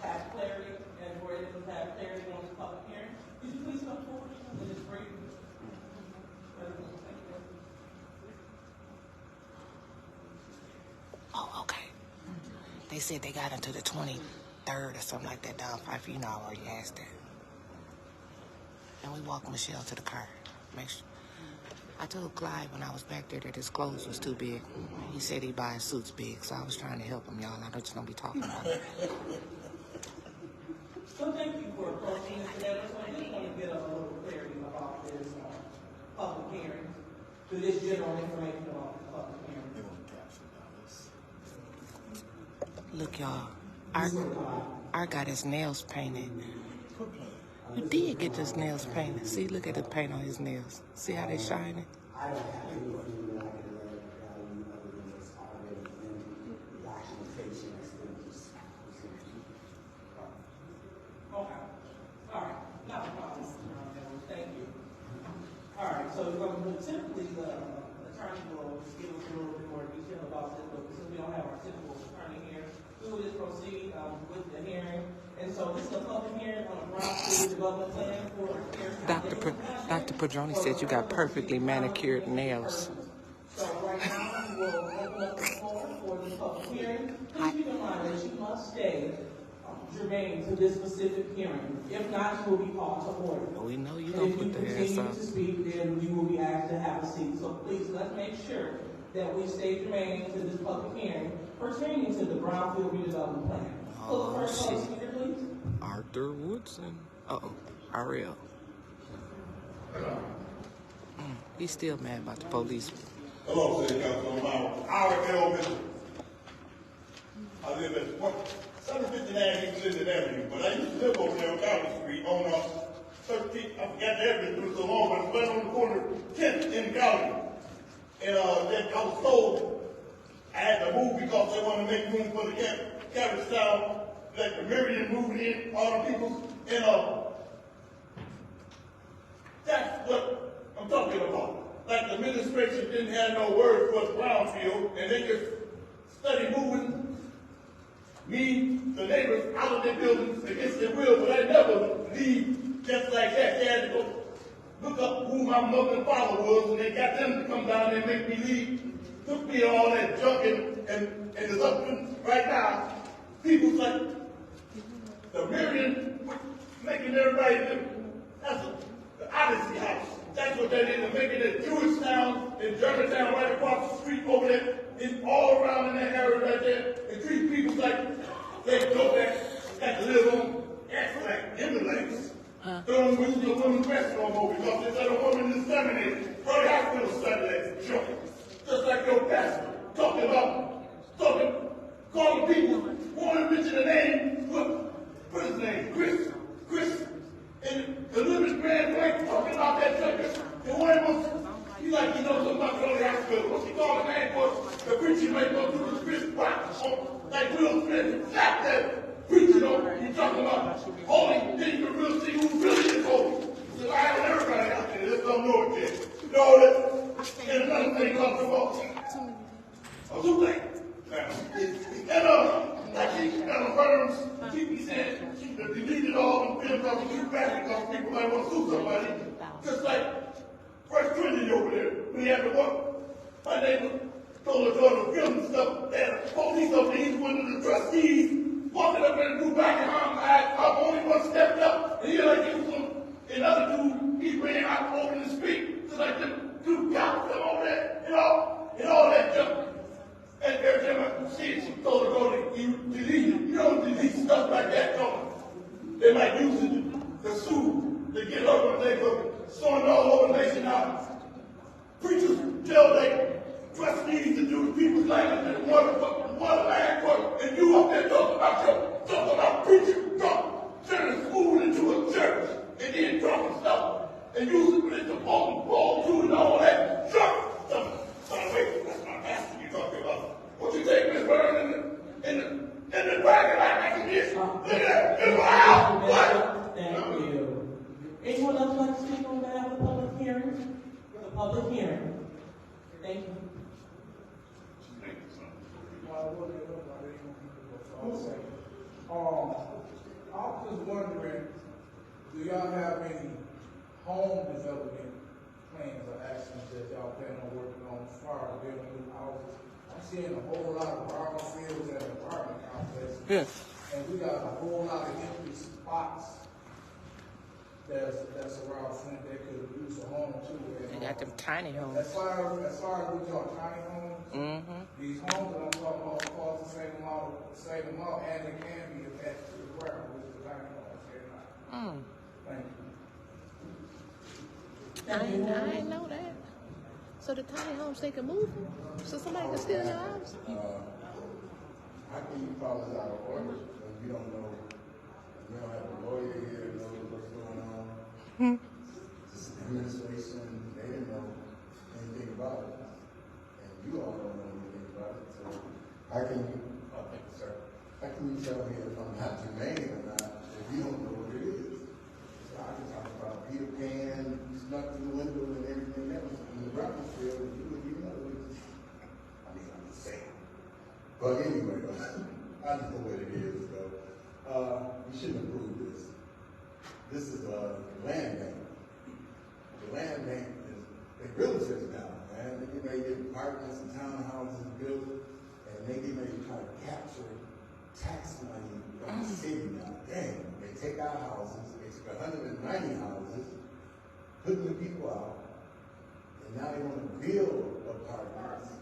have clarity and we're able to have clarity on this public hearing, could you please come forward and just bring? Oh, okay. They said they got until the 23rd or something like that down 5. You know, I already asked that. And we walked Michelle to the car. Make sure. I told Clyde when I was back there that his clothes was too big. He said he buys suits big, so I was trying to help him, y'all. I just don't be talking about it. So thank you for approaching us today. So I just want to get a little clarity about this public public hearing to this general information about the public hearing. Look, y'all. I got his nails painted. You did get his nails painted. See, look at the paint on his nails. See how they shining? I don't have anything that I can let value other than what's already in the documentation that's been just. Okay. All right. Not a problem. Thank you. All right. So typically the attorney will give us a little bit more detail about this, but since we don't have our typical attorney here, we will just proceed with the hearing. And so this is a public hearing on the Brownfield Development Plan for Dr. Padroni said you got perfectly manicured nails. So right now we will open up the floor for the public hearing. Please keep in mind that you must stay germane to this specific hearing. If not, you will be called to order. We know you And don't if put you the ass continue up. to speak, then you will be asked to have a seat. So please, let's make sure that we stay germane to this public hearing pertaining to the Brownfield redevelopment plan. So the first public speaker, please. Arthur Woodson. Uh-oh. Ariel. He's still mad about the police. Hello, City Council. I'm Ariel Mitchell. I live at 759 East Linden Avenue, but I used to live over there on Calvin Street on 13th. I forgot the address, it was so long, but it's right on the corner, 10th in Calvin. And then I was told I had to move because they wanted to make room for the cabbage style, like the Meridian moving in, all the people, and that's what I'm talking about. Like the administration didn't have no word for the Brownfield, and they just study moving me, the neighbors, out of their buildings against their will, but I never leave just like that. They had to go look up who my mother and father was, and they got them to come down there and make me leave. Took me all that junk, and it's up to right now. People like the Meridian making everybody live. That's the Odyssey House. That's what they did. They're making it Jewish town in Germantown right across the street over there. It's all around in that area right there. And treat people like they go there, got to live on extract, immigrants. Don't use the women's rest no more because they said a woman is disseminated. Probably hospital study that junk. Just like your pastor calling people, wanting to mention the name, what's his name? Chris. And the living grand Blake talking about that church. And one was, he like he knows something about the Holy Hospital. What's he called the man for? The preacher may go through the Chris Rock, like Will Smith, slap that preacher on. He's talking about holy, then you can really see who really is holy. So I have everybody out there, just don't know it yet. You know that? And another thing comes about. Too late. And like he affirms, he said, she deleted all the films of the new back because people might want to sue somebody. Just like First Trinity over there, when he had to work. My neighbor told her daughter to film stuff. They had a police over there, he's one of the trustees, walking up in the new back and I'm only one stepped up, and he like he was some, another dude, he ran out over the street. Just like them two cops come over there, and all that junk. And every time I see it, she told her daughter, you delete it. You don't delete stuff like that, don't you? They might use it to sue, to get over they go sewing all over the nation now. Preachers tell their trustees to do the people's language and one language, and you up there talking about preaching, turning school into a church, and then talking stuff, and using it to ball too, and all that junk. By the way, that's my pastor you're talking about. What you take Miss Byrne in the bracket like this? Look at that. It's loud. What? Thank you. Anyone else like to speak on behalf of the public hearing? The public hearing. Thank you. I'm just wondering, do y'all have any home development plans or actions that y'all plan on working on as far as building new houses? I'm seeing a whole lot of brownfields and apartment complexes. Yeah. And we got a whole lot of empty spots that's around Flint that could use a home too. They got them tiny homes. As far as we talk tiny homes, these homes that I'm talking about cost the same amount, and they can be attached to the ground with the tiny homes. Thank you. I didn't know that. So the tiny homes, they can move them? So somebody can steal your house? How can you call us out of order when we don't know, we don't have a lawyer here that knows what's going on? This administration, they didn't know anything about it. And you all don't know anything about it. So how can you, sir, how can you tell me if I'm not germane or not if you don't know what it is? So I can talk about Peter Pan, snuck through the window and everything else in the Brownsville, and you wouldn't even know it. I mean, I'm just saying. But anyway, I just know what it is, though. You shouldn't approve this. This is a land bank. The land bank is, they realtors now, man. They get ready to get apartments and townhouses built, and they get ready to try to capture tax money from the city now. Dang, they take our houses, they took 190 houses, putting the people out, and now they want to build apartments.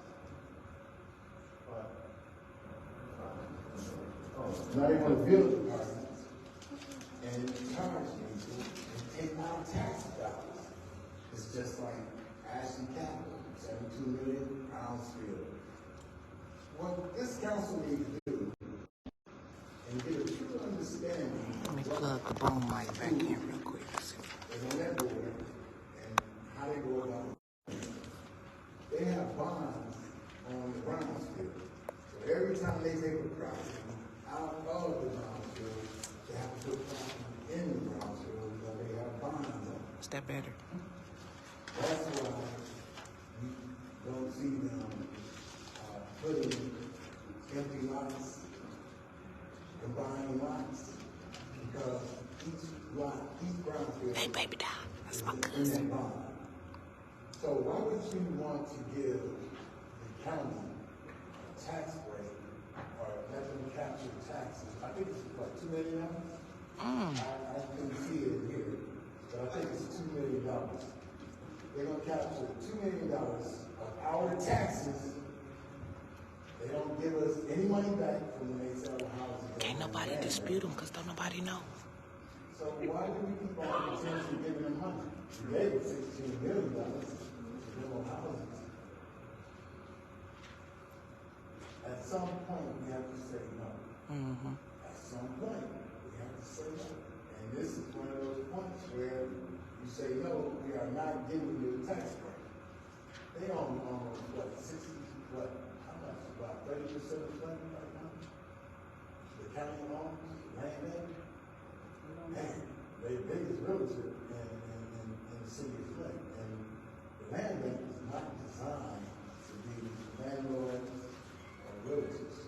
Now they want to build apartments and charge people and take our tax dollars. It's just like Ashley Capital, 72 million, Brownsville. What this council needs to do and get a true understanding. Let me plug the boom mic back in real quick. And on that board and how they go about it. They have bonds on the Brownsville. So every time they take a property out of the Brownsville, they have to put property in the Brownsville because they have bonds on it. Is that better? That's why you don't see them putting empty lots, combining lots, because each lot, each Brownsville hey, baby doll, that's my in cousin. that bond. So why would you want to give the county a tax break or let them capture taxes? I think it's what, $2 million? I couldn't see it here, but I think it's $2 million. They're gonna capture $2 million of our taxes. They don't give us any money back from when they sell the houses. Can't nobody dispute them because don't nobody know. So why do we keep on potentially giving them money? We gave them $16 million to build on houses. At some point, we have to say no. At some point, we have to say no. And this is one of those points where you say no, we are not giving you a tax break. They own almost, what, 60, what, how much? About 30% of Flint right now? The county owns land bank? Man, they biggest realtor in the city of Flint. And the land bank is not designed to be landlords or realtors.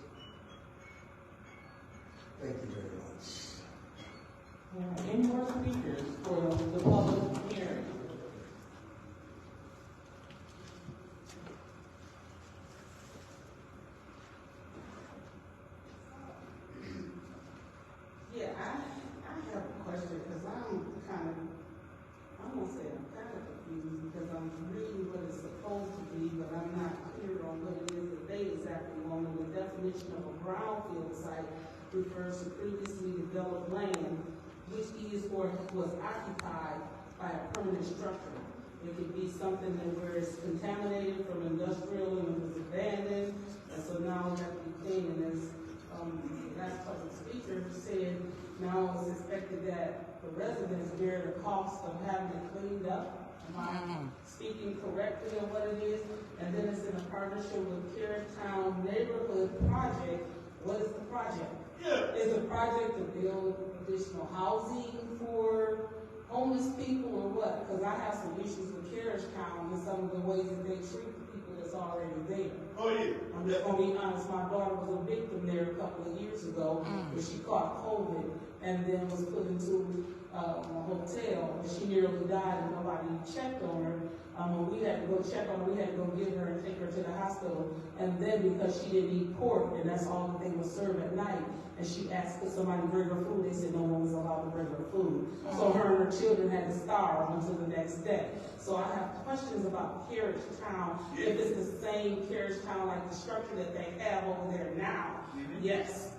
Thank you very much. Any more speakers for the public hearing? Yeah, I have a question because I'm gonna say I'm kind of confused because I'm reading what it's supposed to be, but I'm not clear on what it is that they exactly want. And the definition of a brownfield site refers to previously developed land which is or was occupied by a permanent structure. It could be something that where it's contaminated from industrial and it was abandoned, and so now we have to be clean. And as the last public speaker said, now it's expected that the residents bear the cost of having it cleaned up. Am I speaking correctly on what it is? And then it's in a partnership with Carrolltown Neighborhood Project. What is the project? Is the project to build additional housing for homeless people or what? Because I have some issues with Carrolltown and some of the ways that they treat the people that's already there. Oh, yeah. I'm just gonna be honest, my daughter was a victim there a couple of years ago when she caught COVID and then was put into a hotel and she nearly died and nobody checked on her. When we had to go check on her, we had to go get her and take her to the hospital. And then because she didn't eat pork and that's all that they would serve at night, and she asked could somebody bring her food, they said no one was allowed to bring her food. So her and her children had to starve until the next day. So I have questions about Carriagetown, if it's the same Carriagetown like the structure that they have over there now. Yes.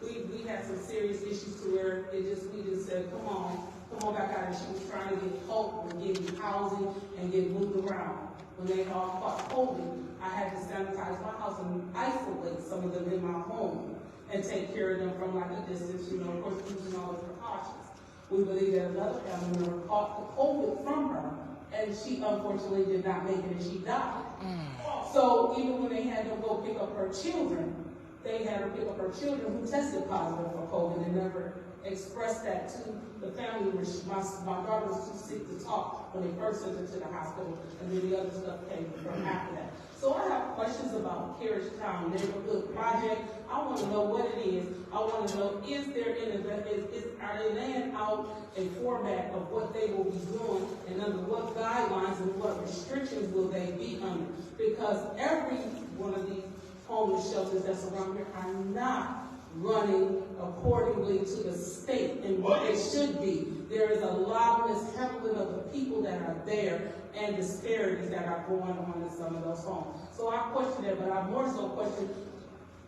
We had some serious issues to where we just said, come on back out. And she was trying to get help and get housing and get moved around. When they all caught COVID, I had to sanitize my house and isolate some of them in my home and take care of them from like a distance, you know, of course, using all the precautions. We believe that another family member caught the COVID from her, and she unfortunately did not make it, and she died. So even when they had to go pick up her children, they had her pick up her children who tested positive for COVID and never expressed that to the family. My daughter was too sick to talk when they first sent her to the hospital, and then the other stuff came from after that. So I have questions about Carriage Town Neighborhood Project. I want to know what it is. I want to know, is there are they laying out a format of what they will be doing, and under what guidelines and what restrictions will they be under? Because every one of these homeless shelters that's around here are not running accordingly to the state and what they should be. There is a lot of mishandling of the people that are there and disparities that are going on in some of those homes. So I question that, but I more so question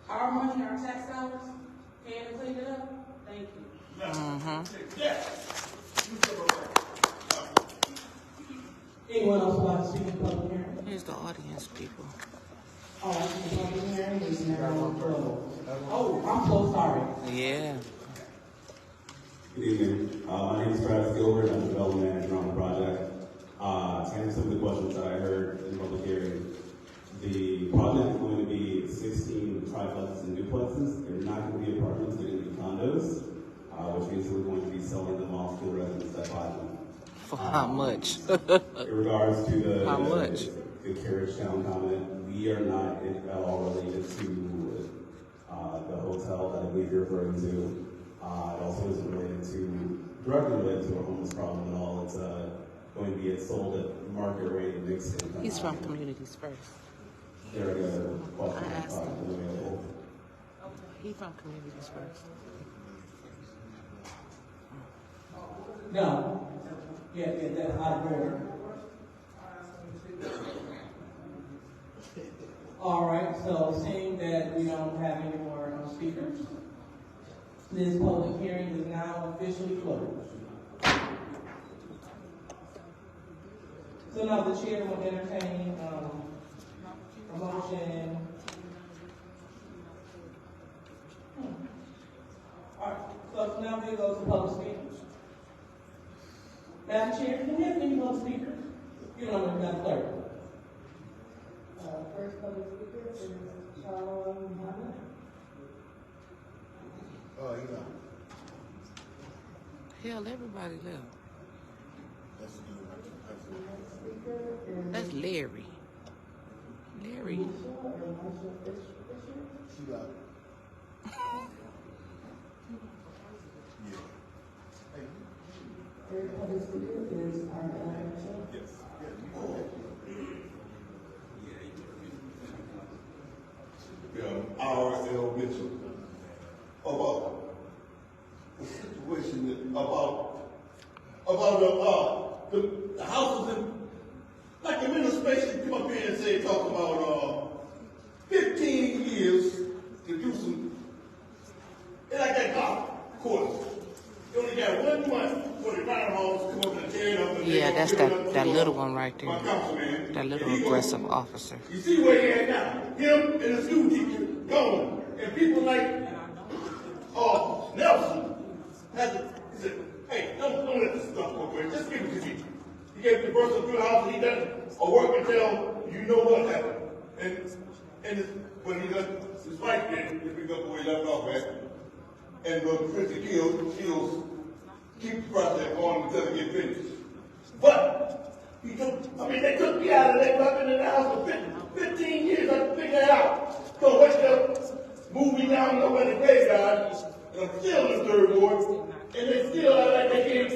our money, our tax dollars, paying to clean it up. Thank you. Anyone else want to speak in public hearing? Here's the audience, people. Oh, the public hearing is now closed. Oh, I'm so sorry. Yeah. Good evening. My name is Travis Gilbert. I'm the development manager on the project. To answer some of the questions that I heard in public hearing, the project is going to be 16 triplexes and duplexes. They're not going to be apartments, they're going to be condos, which means we're going to be selling them off to the residents that buy them. For how much? In regards to the Carriage Town comment, we are not at all related to the hotel that I believe you're referring to. It also isn't directly related to a homeless problem at all. It's going to be sold at market rate and mixed income. He's from Communities First. There are other questions available. He's from Communities First. No. Yeah, that's out of order. All right, so seeing that we don't have any more speakers, this public hearing is now officially closed. So now the chair will entertain a motion. All right, so now we go to public speakers. Madam Chair, can we have any public speakers? You don't know, Madam Clerk. First public speaker is Charles Muhammad. Oh, yeah. Hell, everybody left. That's Larry. Larry. She got Third public speaker is Arnell Mitchell. Yes. R.L. Mitchell, about the situation about the houses in, like the administration come up here and say, talk about 15 years to do some, it's like that golf course. You only got 1 month for the groundhogs to come up and tear it up. And Yeah, that's that little one right there. That little aggressive officer. You see where he at now? Him and the school teacher gone. And people like Nelson has to, he said, hey, don't let this stuff go away. Just give it to me. He gave the person through the house and he done a work until you know what happened. And when he done his wife did, he picked up where he left off at. And when Christy Kills keep the project going until they get finished. But they took me out of there. I've been in the house for 15 years. I figured it out. So wake up, move me down over in the graveyard, and I'm still in the third ward, and they still act like they can't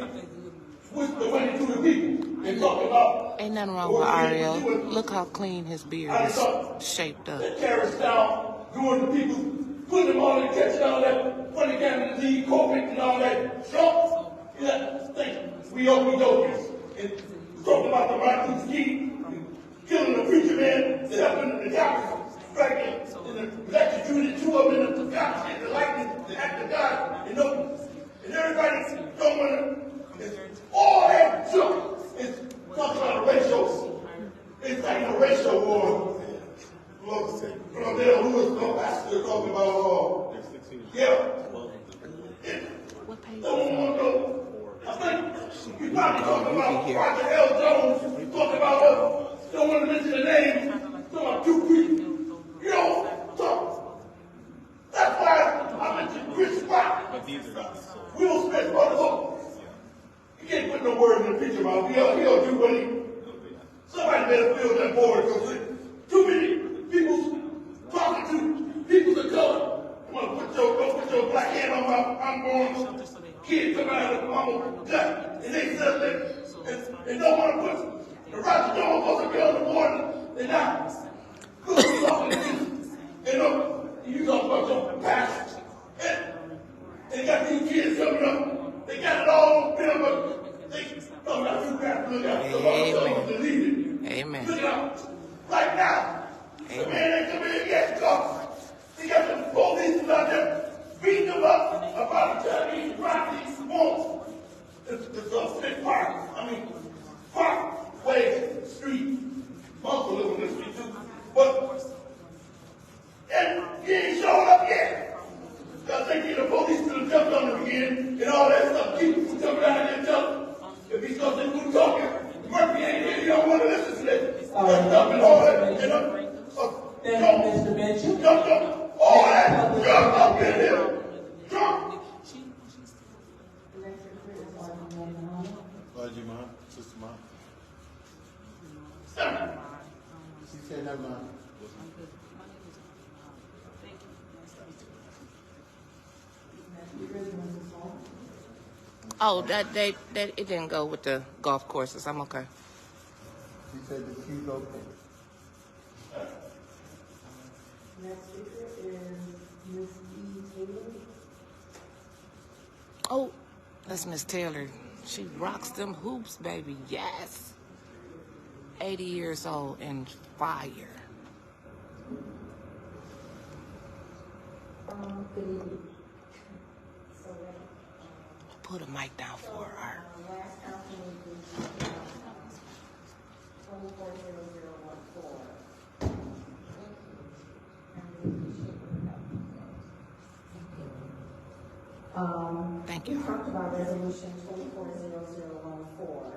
switch the money to the people and talk about. Ain't nothing wrong with Ariel. Look how clean his beard is shaped up. That Carriage Town, doing the people, putting them on and catching all that funny kind of disease, COVID and all that Trump. You know, we okey-dokies. And talking about the Martin ski, killing the preacher man, that happened in the doctors, striking, and the electrocuted 2 of them in the God, and the lightning, the act of God, and everybody don't want to, all that junk is talking about a ratio. It's like Yeah. What page? I think we probably talking about Roger L. Jones, talking about, don't want to mention the name, talking about two people. You know, so that's why I mentioned Chris Rock. Will Smith, brother. You can't put no words in the picture about him. He'll do what he. Somebody better fill that board because too many people talking to people of color. Don't put your black hand on my unborn kid come out of the mama gut and they settle it and don't want to put the Roger Jones supposed to be on the board and not good talking to you. You talk about your past. And they got these kids coming up. They got it all on film, but they talking about you got to look out. Amen. Look out. Right now. The man ain't coming in yet because they got the police out there beating them up about the Chinese property wants the Flint Park. I mean, Parkway Street. Uncle live on this street too. But, and he ain't showed up yet. I think the police could have jumped on him again and all that stuff. People who jumping out there and jumping. If he's because they wouldn't talk, Murphy ain't here, you don't want to listen to this. Jumping all that, you know. Thank you, Mr. Mitchell. Jump, all that, jump up in here. Jump. Clergy mom, sister mom. She said never mind. Oh, that it didn't go with the golf courses. I'm okay. She said the queue's open. Next speaker is Ms. E. Taylor. Oh, that's Miss Taylor. She rocks them hoops, baby. Yes. 80 years old and fire. Good evening. So, Put a mic down for her. last council meeting, 240014. Thank you. We talked about resolution 240014,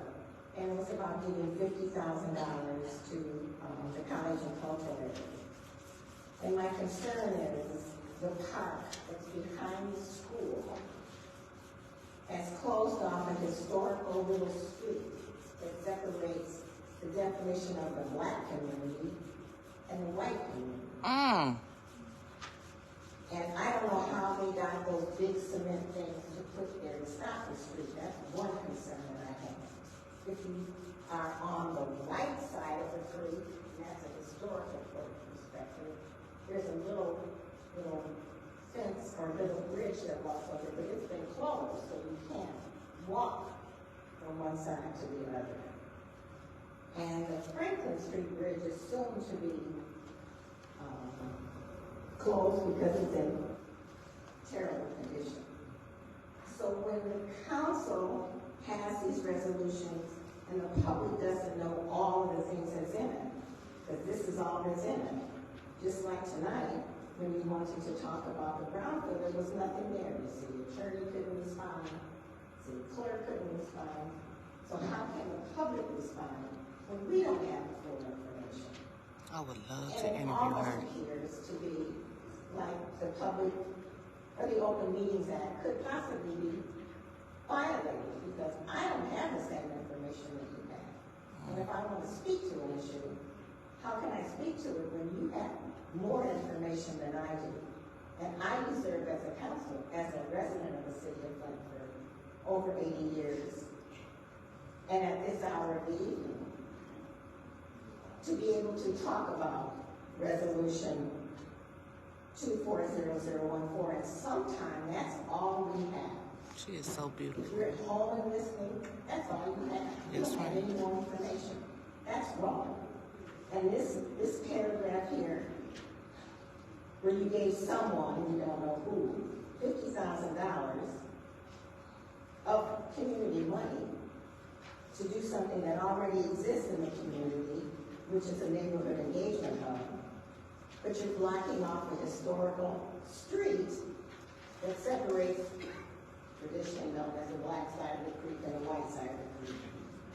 and it was about giving $50,000 to the college and cultural areas. And my concern is the park that's behind the school has closed off a historical little street that separates the definition of the black community and the white community. And I don't know how they got those big cement things to put there to stop the street. That's one concern that I have. If you are on the right side of the street, and that's a historical perspective, there's a little fence or little bridge that walks over, but it's been closed, so you can't walk from one side to the other. And the Franklin Street Bridge is soon to be closed because it's in terrible condition. So when the council has these resolutions and the public doesn't know all of the things that's in it, because this is all that's in it, just like tonight, when we wanted to talk about the Brownfield, there was nothing there. The city attorney couldn't respond, city clerk couldn't respond. So how can the public respond when we don't have the full information? I would love to And it interview her. almost appears to be like the public, or the Open Meetings Act could possibly be violated because I don't have the same information that you have. And if I want to speak to an issue, how can I speak to it when you have more information than I do? And I served as a council, as a resident of the city of Flint for over 80 years. And at this hour of the evening, to be able to talk about resolution 240014, and sometime that's all we have. She is so beautiful. If you're at home and listening, that's all you have. You Yes, don't have any more information. That's wrong. And this paragraph here, where you gave someone, you don't know who, $50,000 of community money to do something that already exists in the community, which is a neighborhood engagement hub, but you're blocking off a historical street that separates traditionally known as the black side of the creek and the white side of the creek.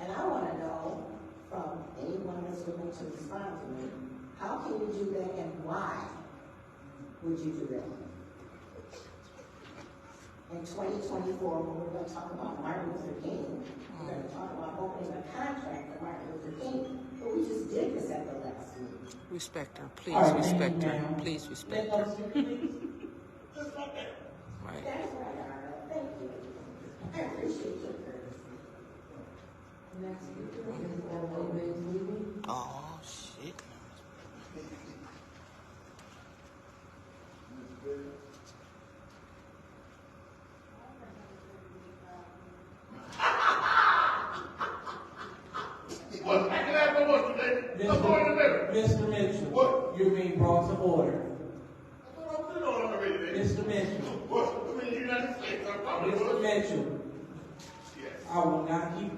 And I want to know from anyone that's willing to respond to me, how can you do that and why would you do that? In 2024, when we're going to talk about Martin Luther King, we're going to talk about opening a contract for Martin Luther King, but we just did this at the last meeting. Respect her, please All right, respect thank you, her. ma'am. Please respect Next her. up, please. Right. That's right, Arla. Thank you. I appreciate your courtesy. Next speaker is David Levy. Oh, shit. Mr. Mitchell, What? you're being brought to order. I thought I was in on already. Mr. Mitchell. What? I'm in the United States. I'm probably Mr. Mitchell, Yes. I will not keep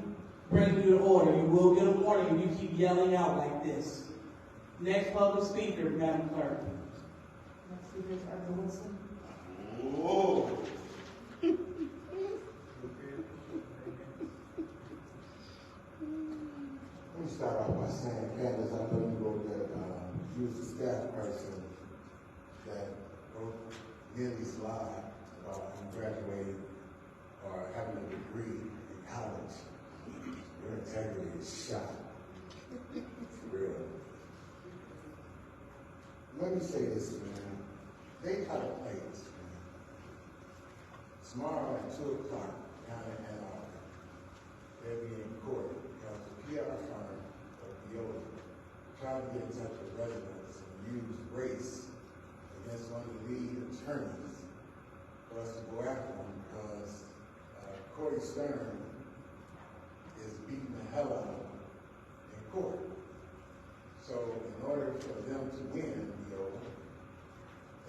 bringing you to order. You will get a warning if you keep yelling out like this. Next public speaker, Madam Clerk. Next speaker is Arthur Wilson. Whoa. Let me start off by saying, Candace, I know you wrote that you was a staff person that wrote Lily's lie about graduating or having a degree in college. Your integrity is shot. For real. Let me say this, man. They try to play this, man. Tomorrow at 2 o'clock down in Ann Arbor, they'll be in court because the PR firm of Viola tried to get in touch with residents and use race against one of the lead attorneys for us to go after them because Corey Stern is beating the hell out of him in court. So in order for them to win Viola,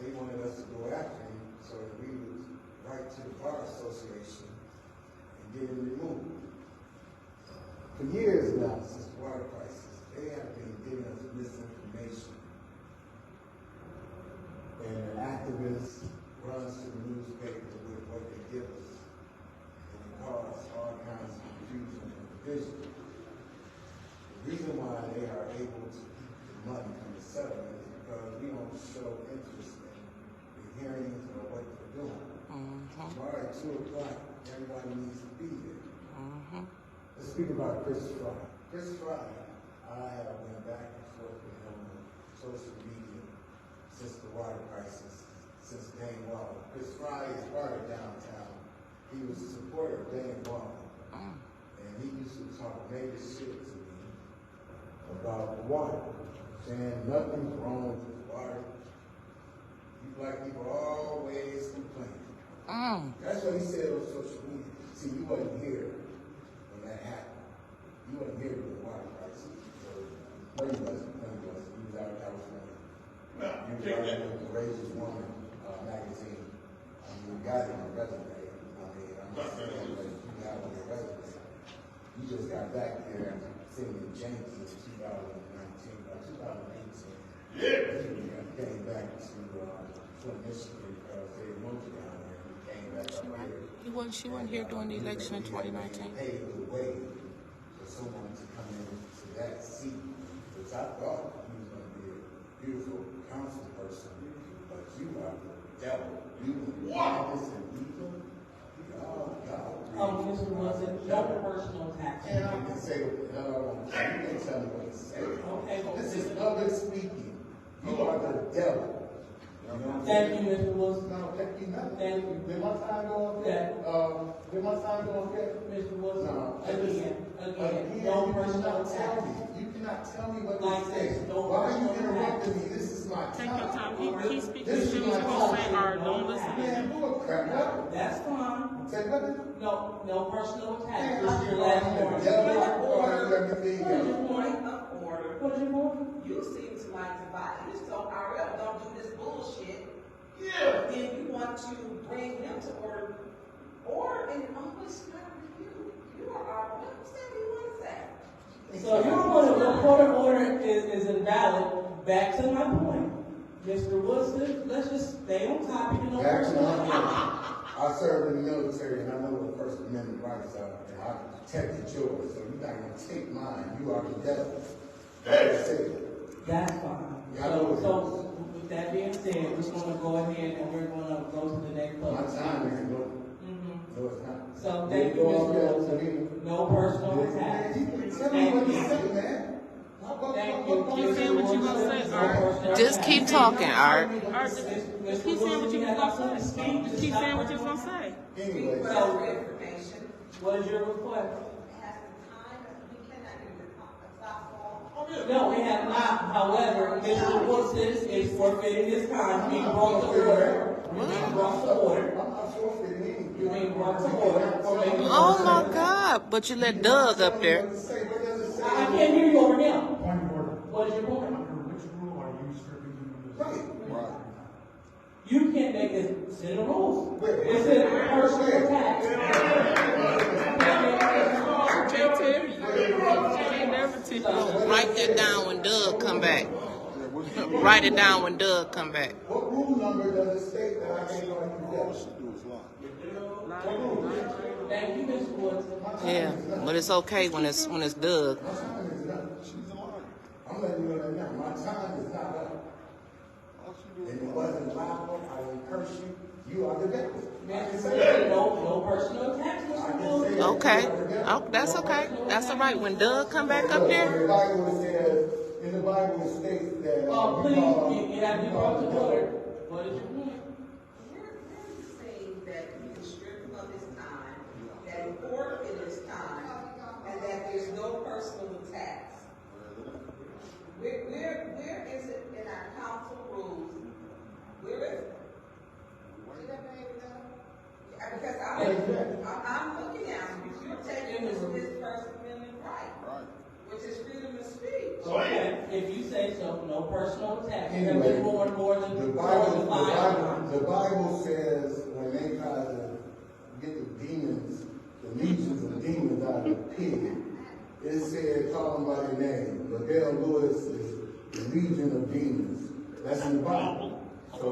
they wanted us to go after him so that we would write to the Bar Association and get him removed. For years now, since the water crisis, they have been giving us misinformation. And an activist runs to the newspaper with what they give us. And it causes all kinds of confusion and division. The reason why they are able to keep the money from the settlement is because we don't show interest in the hearings or what they're doing. Tomorrow at 2 o'clock, everybody needs to be there. Let's speak about Chris Fry. Chris Fry, I have been back and forth with him on social media since the water crisis, since Dane Waller. Chris Fry is part of downtown. He was a supporter of Dane Waller. And he used to talk major shit to me about the water, saying nothing's wrong with the water. You black people always complaining. That's what he said on social media. See, you wasn't here when that happened. You wasn't here with the water crisis. So, no, you wasn't. No, you wasn't. You was out of California. You was out with the Raises Woman magazine. I mean, you got it on your resume. I mean, I'm not saying that you got it on your resume. You just got back there singing James in 2019, 2018. Yeah. You came back to Flint, Michigan because they moved you down there. You came back up here. She wasn't here during the election in 2019. Paved the way for someone to come into that seat, which I thought he was going to be a beautiful council person, but you are the devil. You are this and evil. Mr. Wilson, no personal attacks. And I can say what the hell I want to say. You can tell me what to say. Okay. This is public speaking. You are the devil. Thank you, Mr. Wilson. No, thank you nothing. Thank you. Did my time go up there? Did my time go up there? Mr. Wilson, No. again, no personal attacks. You cannot tell me what Like to say. this, no Why are you personal interrupting me? This is my time. Take your time. He's speaking This to is you. my People say, time. "Are don't listen." Man, bullcrap. No. That's fine. Say what? No personal attacks. Man, This is your last warning. What you want? You seem to like to buy. You just told Ariel, don't do this bullshit. Yeah. Then you want to bring him to order. Or in almost not you. You are our one. Say what you want to say. So your point of order is invalid. Back to my point. Mr. Woodson, let's just stay on topic and no Actually, personal. I served in the military and I know what First Amendment rights are, and I protected yours, so you're not gonna take mine. You are the devil. That's it. That's fine. Yeah, So with that being said, we're gonna go ahead and we're gonna go to the next public. My time is over. No, it's not. So thank you, Mr. Woodson. No personal attacks. Tell me what you say, man. Thank you. Keep saying what you gonna say, Art. Just keep talking, Art. Art, just keep saying what you was gonna say. Just keep saying what you was gonna say. Anyway, So, what is your request? No, we have not. However, Mr. Woodson is forfeiting his time, being brought to order. Being brought to order. You're being brought to order. Oh my God! But you let Doug up there. I can't hear you over him. What is your point? Which rule are you stripping him of his? You can't make it in the rules. It's a personal attack. Write that down when Doug come back. Write it down when Doug come back. What rule number does it state that I can't go and Thank you, Mr. Woodson. Yeah, but it's okay when it's Doug. I'm letting you know that now. My time is not up. And it wasn't loud. I didn't curse you. You are the devil. No personal attacks, Mr. Woodson. Okay. Oh, that's okay. That's all right. When Doug come back up there. The Bible says, in the Bible it states that. Oh, please, you have to be brought to order. What is your point? We're saying that you can strip him of his time, that he forfeit his time, and that there's no personal attacks. Where is it in our council rules? Where is it? Because I'm looking at him, because you're taking his First Amendment right, which is freedom of speech. Okay, if you say so, no personal attacks. Anyway, more than the Bible says when they try to get the demons, the legions of demons out of the pig, it said, call them by their name. Lavelle Lewis is the legion of demons. That's in the Bible. So,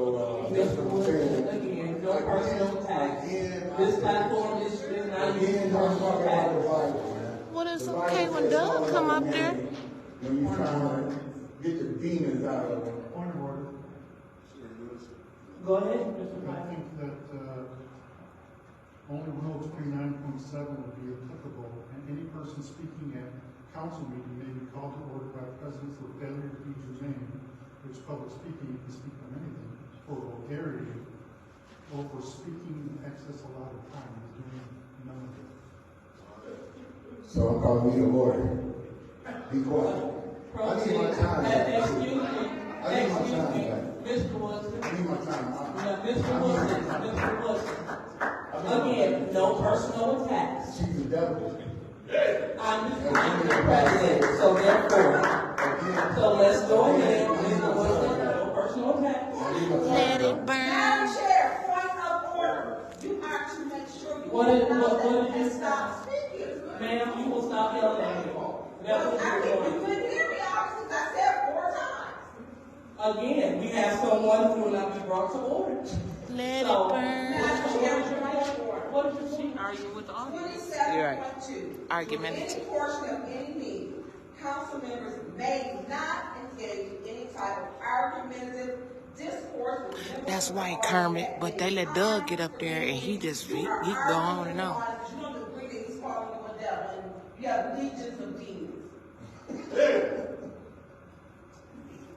that's what I'm saying. Again, no personal attacks. This platform is not using personal attacks. Well, it's okay when Doug come up there. When you're trying to get the demons out of them. Point of order. Go ahead, Mr. I think that only Rule 29.7 would be applicable, and any person speaking at council meeting may be called to order by president for failure to use your name, which public speaking, you can speak on anything, for vulgarity, or for speaking in excess allotted time, is doing none of it. So I'm calling you to order. Be quiet. I need my time back. Excuse me. I need my time back. Mr. Woodson. I need my time. Mr. Woodson. Again, no personal attacks. She's the devil. I'm the president, so therefore, so let's go ahead, Mr. Woodson, no personal attacks. Let it burn. Madam Chair, point of order. You are to make sure you stop speaking. Ma'am, you will stop yelling at me. That's what you're You doing. couldn't hear me, obviously, I said 4 times. Again, we have someone who will not be brought to order. Let So, it burn. what is your point? Arguing with the audience. 27.2. Argumentative. Any portion of any meeting, council members may not engage in any type of argumentative discourse with members. That's right, Kermit. But they let Doug get up there and he go on and on. You don't agree that he's calling you a devil and you have legions of demons.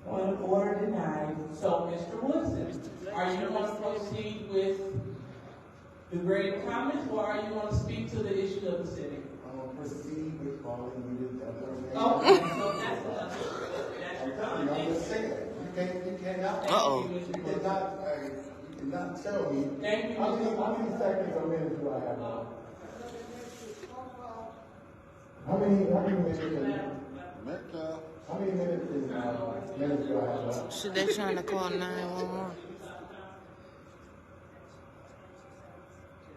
Point of order denied. So, Mr. Woodson, are you going to proceed with the grading comments, or are you going to speak to the issue of the city? I'm going to proceed with calling you the devil. Okay, so that's your comment. I'm just saying. You cannot. Uh-oh. You cannot tell me. Thank you. How many seconds or minutes do I have now? How many minutes? How many minutes do I have left? Should they trying to call 911?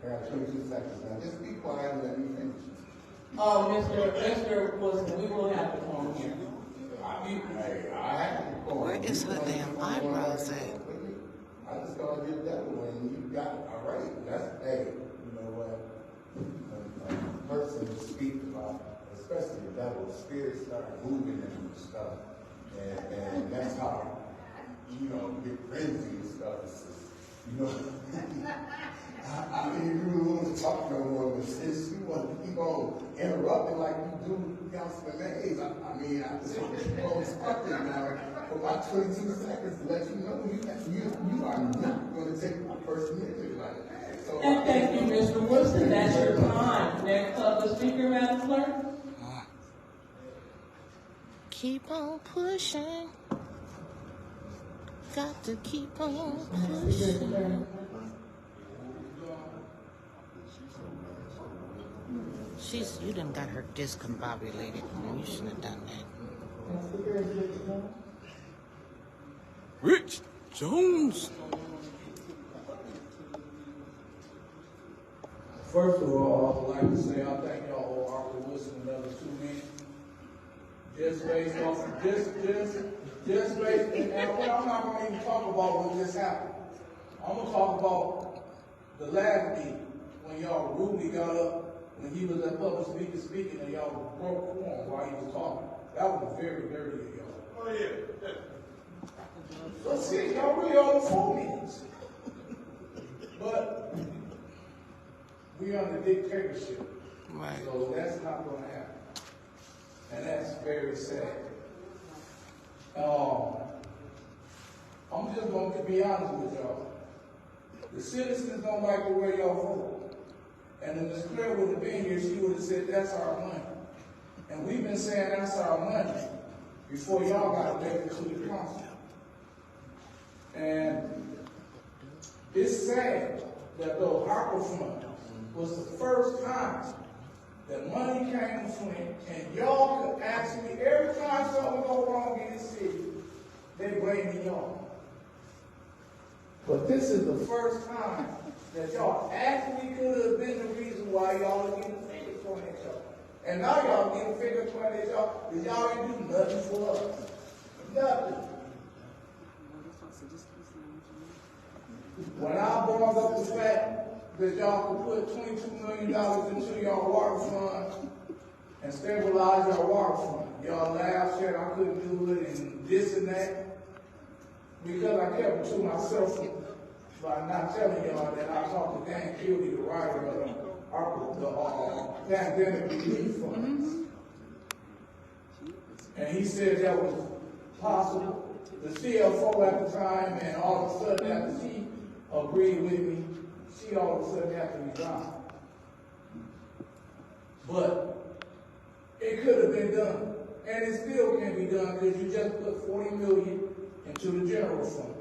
I got 22 seconds now. Just be quiet and let me finish. Mr. Woodson, we will have to come here. Where is her damn eyebrows at? I just gotta get that one. You got it. All right. That's, hey, you know what? A person to speak about, especially the devil, spirit start moving and stuff. And that's how, you know, get frenzy and stuff. It's just, you know, I didn't really want to talk no more, but since you want to keep on interrupting like you do Councilman Mays, I mean, I just want to keep on talking now for about 22 seconds to let you know you are not going to take my personality like that. So, And thank you, Mr. Woodson. That's your time. Next public speaker, Madam Clerk. Keep on pushing. Got to keep on pushing. You done got her discombobulated. You shouldn't have done that. Rich Jones. First of all, I would like to say I thank y'all for Arthur Wilson another 2 minutes. Just based off of just based, and I'm not gonna even talk about what just happened. I'm gonna talk about the last meeting when y'all rudely got up when he was at public speaking and y'all broke form while he was talking. That was very dirty of y'all. Oh yeah. So see, y'all really on the 4 meetings. But we under dictatorship. Right. So that's not going to happen. And that's very sad. I'm just going to be honest with y'all. The citizens don't like the way y'all vote. And if Ms. Claire would have been here, she would have said, that's our money. And we've been saying that's our money before y'all got elected to the council. And it's sad that the ARPA fund was the first time that money came to Flint, and y'all could actually, every time something go wrong in the city, they blame y'all. But this is the first time that y'all actually could have been the reason why y'all are getting figured for each other. And now y'all getting figured for each other because y'all ain't do nothing for us. Nothing. When I brought up the fact that y'all could put $22 million into your water fund and stabilize your water fund, y'all laughed, said I couldn't do it and this and that, because I kept it to myself by not telling y'all that I talked to Dan Kilby, the writer of the pandemic relief funds. And he said that was possible. The CFO at the time, and all of a sudden after she agreed with me, she all of a sudden had to resign. But it could have been done. And it still can be done because you just put $40 million into the general fund.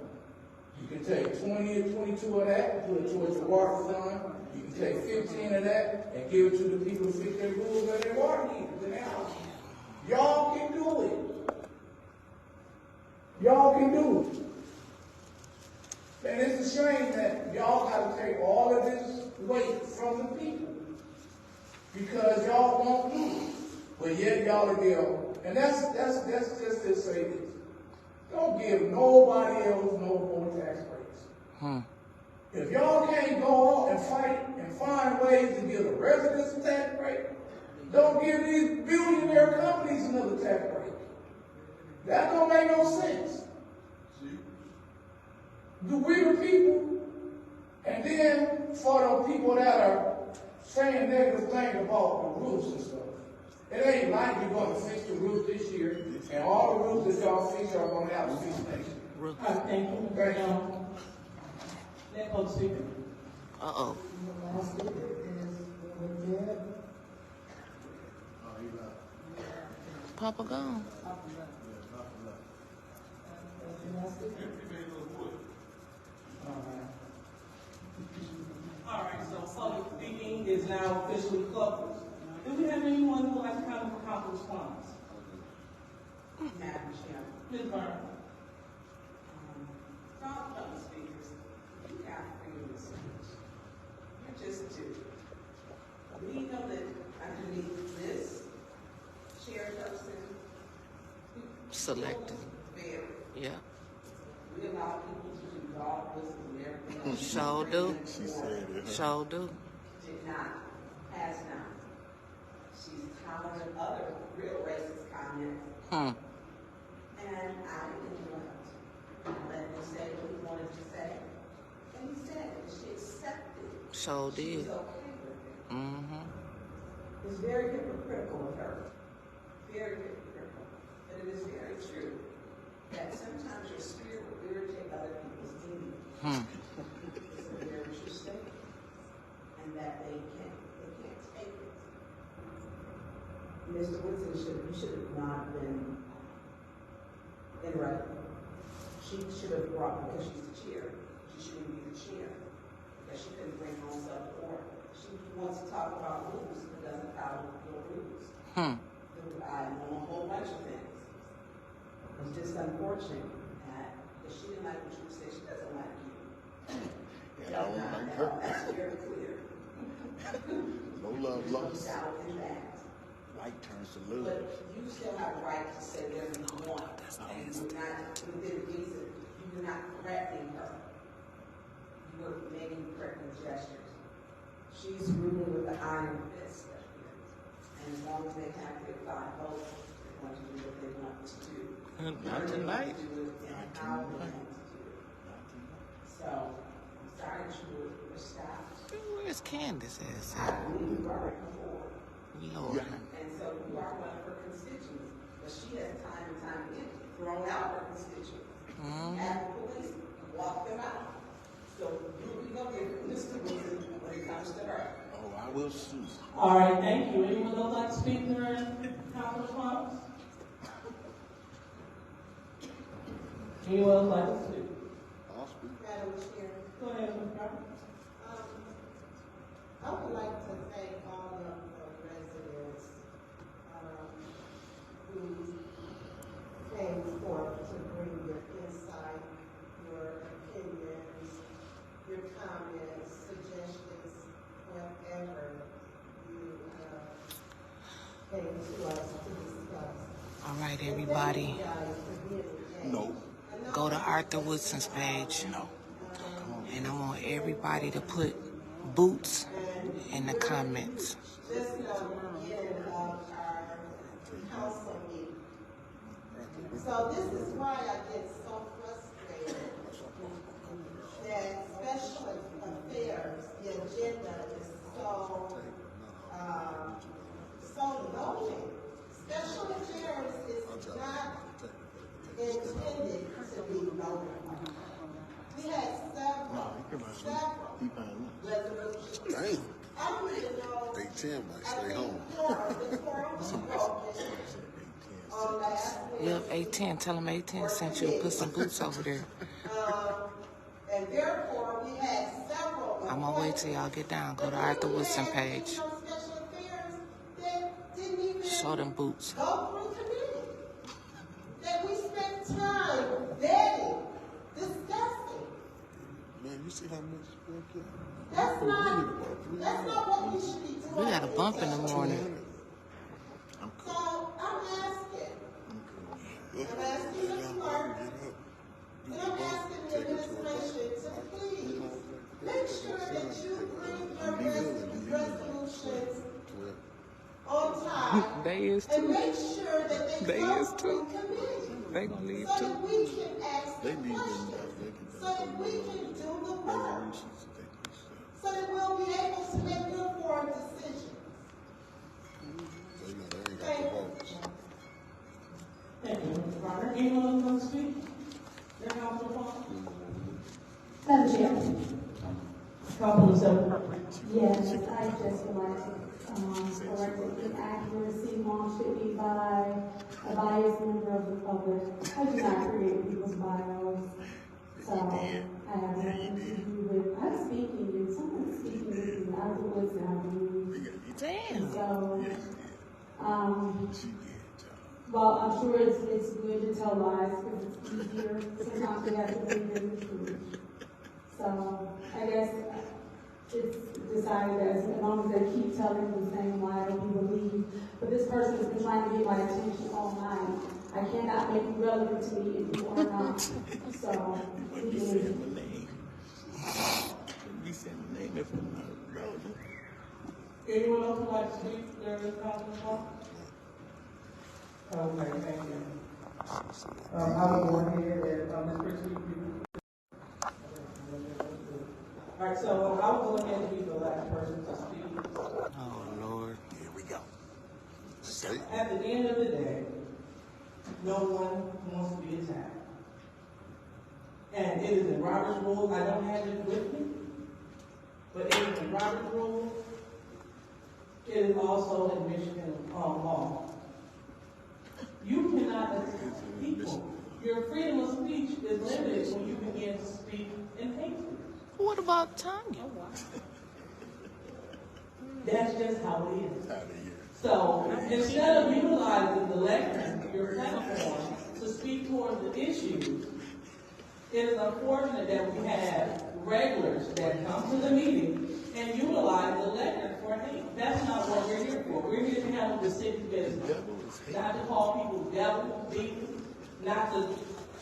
You can take 20 or 22 of that and put it towards the water fund. You can take 15 of that and give it to the people who fix their rules and their water heaters and their house. Y'all can do it. Y'all can do it. And it's a shame that y'all got to take all of this weight from the people because y'all won't do it. But yet y'all are there. And that's just to say this. Don't give nobody else no more tax breaks. If y'all can't go out and fight and find ways to give the residents a tax break, don't give these billionaire companies another tax break. That don't make no sense. Do we the people, and then for the people that are saying negative things about the roofs and stuff, it ain't like you're going to fix the roof this year, and all the roofs that y'all fix are going to have to fix next year. Thank you. Thank you. Next public speaker. Uh-oh. Last speaker is Jared. Papa gone. All right, so public speaking is now officially closed. Do we have anyone who would like to comment for council response? Madam Chair. Ms. Byrne. All public speakers, you got freedom of speech. You just do. We know that underneath this chairperson selective. Yeah. We allow people to do dog whistles and everything. Sure do. She said it. Sure do. Did not, has not. She's tolerated other real racist comments. And I interrupt. Let him say what he wanted to say. And he said it. She accepted it. Sure She did. was okay with it. Mm-hmm. It's very hypocritical of her. Very hypocritical. But it is very true that sometimes your spirit will irritate other people's demons. It's a very true statement. And that they can't take it. Mr. Woodson should have not been interrupted. She should have brought, because she's the chair, she shouldn't be the chair. Because she couldn't bring her own self to order. She wants to talk about rules, but doesn't follow your rules. I know a whole bunch of things. It's just unfortunate that if she didn't like what you said, she doesn't like you. And I don't like her. That's very clear. No love lost. Out in that. Light turns to love. But you still have a right to say whatever you want. And you're not, within reason, you're not correcting her. You were making correcting gestures. She's ruling with the iron fist. And as long as they have their 5 votes, they're going to do what they want to do. Not tonight. Do it and how they want to do it. So, I'm sorry that you were stopped. Where's Candace at? I believe you are before. Lord. And so you are one of her constituents. But she has time and time again thrown out her constituents. At the police, walk them out. So you'll be going to get Mr. Wilson when it comes to her. Oh, I will see. All right, thank you. Anyone else like to speak during council response? Anyone else like to speak? I'll speak. Madam Chair. Go ahead, Ms. Brown. I would like to thank all of the residents who came forth to bring your insight, your opinions, your comments, suggestions, whatever you came to us to discuss. All right, everybody. No. Go to Arthur Woodson's page. No. And I want everybody to put boots in the comments. Just know the beginning of our council meeting. So this is why I get so frustrated that special affairs, the agenda is so loaded. Special affairs is not intended to be loaded. We had several resolutions. Dang. I don't even know. They 10 might stay home. Yep, A10. Tell them A10 sent you to put some boots over there. And therefore, we had several. I'm gonna wait till y'all get down. Go to Arthur Woodson page. Show them boots. Go through committee. That we spent time vetting, discussing. Man, you see how much work you That's not what we should be doing. We got a bump in the morning. So I'm asking the clerk, and I'm asking the administration to please make sure that you bring your resolutions on time. They is too. And make sure that they They go is through too. committee. They gonna leave So too. that we can ask They the need questions. So that we can do the work. So that we'll be able to make good informed decisions. They know they ain't got the votes. Thank you, Mr. Carter. Anyone else want to speak? Your council response? Madam Chair. Councilman Silver. Yes, I just would like to correct the inaccuracy. Mom should be by a biased member of the public. I do not create people's bios. So I have nothing to do with, I'm speaking to someone speaking with me out of the woods now, I believe. Damn. So, well, I'm sure it's good to tell lies because it's easier. Sometimes we have to believe in the truth. So I guess it's decided that as long as they keep telling the same lie, it'll be believed. But this person has been trying to get my attention all night. I cannot make you relevant to me if you are not. So, He said the name. He said the name if I'm not relevant. Anyone else would like to speak during this conference call? Okay, thank you. I will go ahead and, Ms. Christie, all right, so I will go ahead and be the last person to speak. Oh, Lord. Here we go. At the end of the day, no one wants to be attacked. And it is in Robert's rules. I don't have it with me, but it is in Robert's rules. It is also in Michigan law. You cannot attack people. Your freedom of speech is limited when you begin to speak in hate. What about Tanya? That's just how it is. So instead of utilizing the lectern, your platform, to speak towards the issues, it is unfortunate that we have regulars that come to the meeting and utilize the lectern for hate. That's not what we're here for. We're here to handle the city's business. Not to call people devils, demons, not to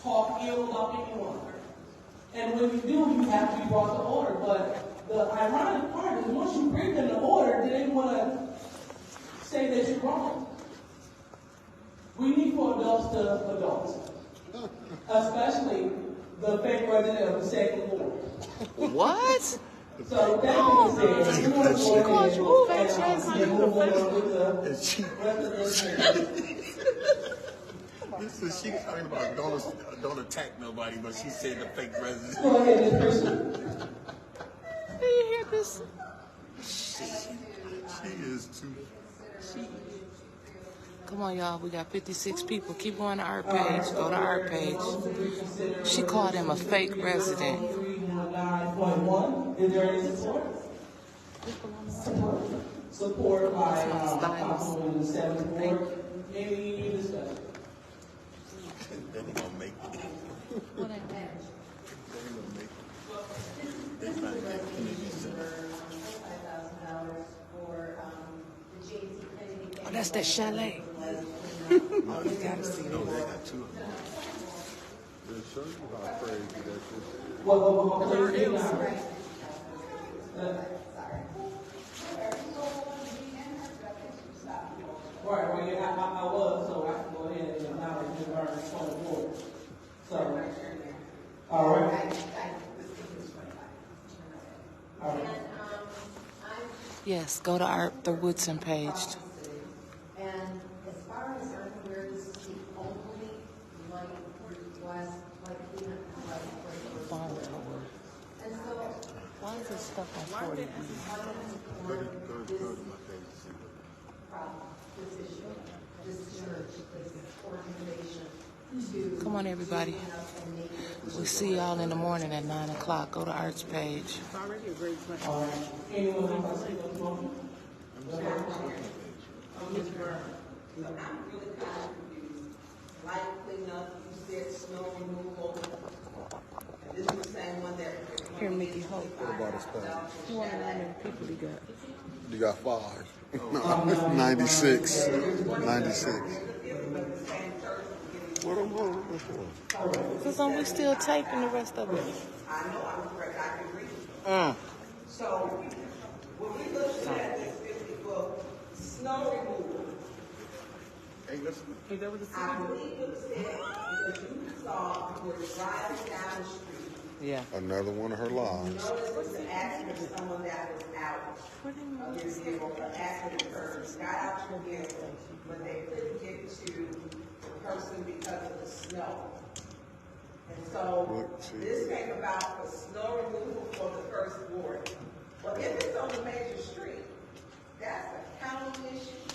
talk ill about anyone. And when you do, you have to be brought to order. But the ironic part is once you bring them to order, they want to say that you're wrong. We need for adults to adults. Especially the fake resident of the second ward. What? So that being said, you want to go ahead and move on with the rest of the This is she talking about don't attack nobody, but she said the fake resident. Go ahead, Ms. Christian. Do you hear this? She is too. Come on, y'all. We got 56 people. Keep going to our page. Go to our page. She called him a fake resident. 9.1. Is there any support? Support by Councilwoman in the 7th Ward. Any discussion? Then he gonna make it. What ain't that? This is a resolution for the J.C. Kennedy. Oh, that's that chalet. Oh, you gotta see those. I got two of them. They'll show you how crazy that is. What crazy now? Sorry. Right, well, yeah, I was, so I can go ahead and acknowledge Ms. Burns' point of order. So, all right. All right. Yes, go to Arthur Woodson page. And as far as I'm aware, this is the only light request, like even Phone tower. And so, Why is it stuck on 40? Go to my page to see this issue, this church, this organization, Come on, everybody. We'll see y'all in the morning at 9 o'clock. Go to Art's page. It's already a great plan. All right. Anyone else see what's going on? Ms. Burns, I'm really kind of confused. Light cleanup, you said snow removal. And this is the same one that. Here, Mickey Hope. What about his page? You want to know how many people he got? You got 5. No, 96. 96. What am I looking for? Because we still taping the rest of it. I know I'm correct, I can read. So, when we look at this 50-foot snow removal, Hey, listen. Is that what the I believe it was said that you saw you were driving down the street. Yeah. Another one of her lies. Notice it was an accident of someone that was out of their vehicle, an accident occurred, got out your vehicle, but they couldn't get to the person because of the snow. And so, this came about for snow removal for the first ward. Well, if it's on the major street, that's a county issue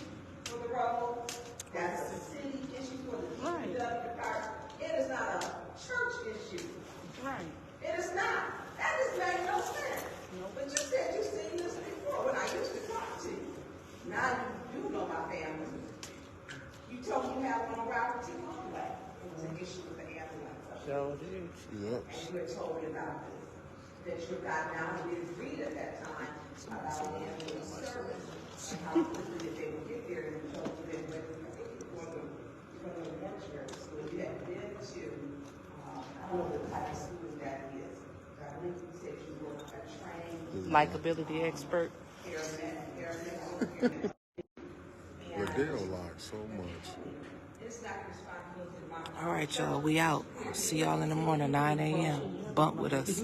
for the rubble, that's a city issue for the DPW cars. It is not a church issue. Right. It is not. That just made no sense. But you said you've seen this before when I used to talk to you. Now you do know my family. You told me you have one on Robert T. Conway. It was an issue with the ambulance. Sure did. Yep. And you had told me about this. That you had gotten out and didn't read at that time about the ambulance service and how quickly that they would get there, and you told me that I think it was one of the mortuaries. know the type of student that is. I believe you said you were a trained Likability expert. paramedic. But they'll like so much. It's not responsibility of mine. All right, y'all. We out. See y'all in the morning, 9 a.m. Bump with us.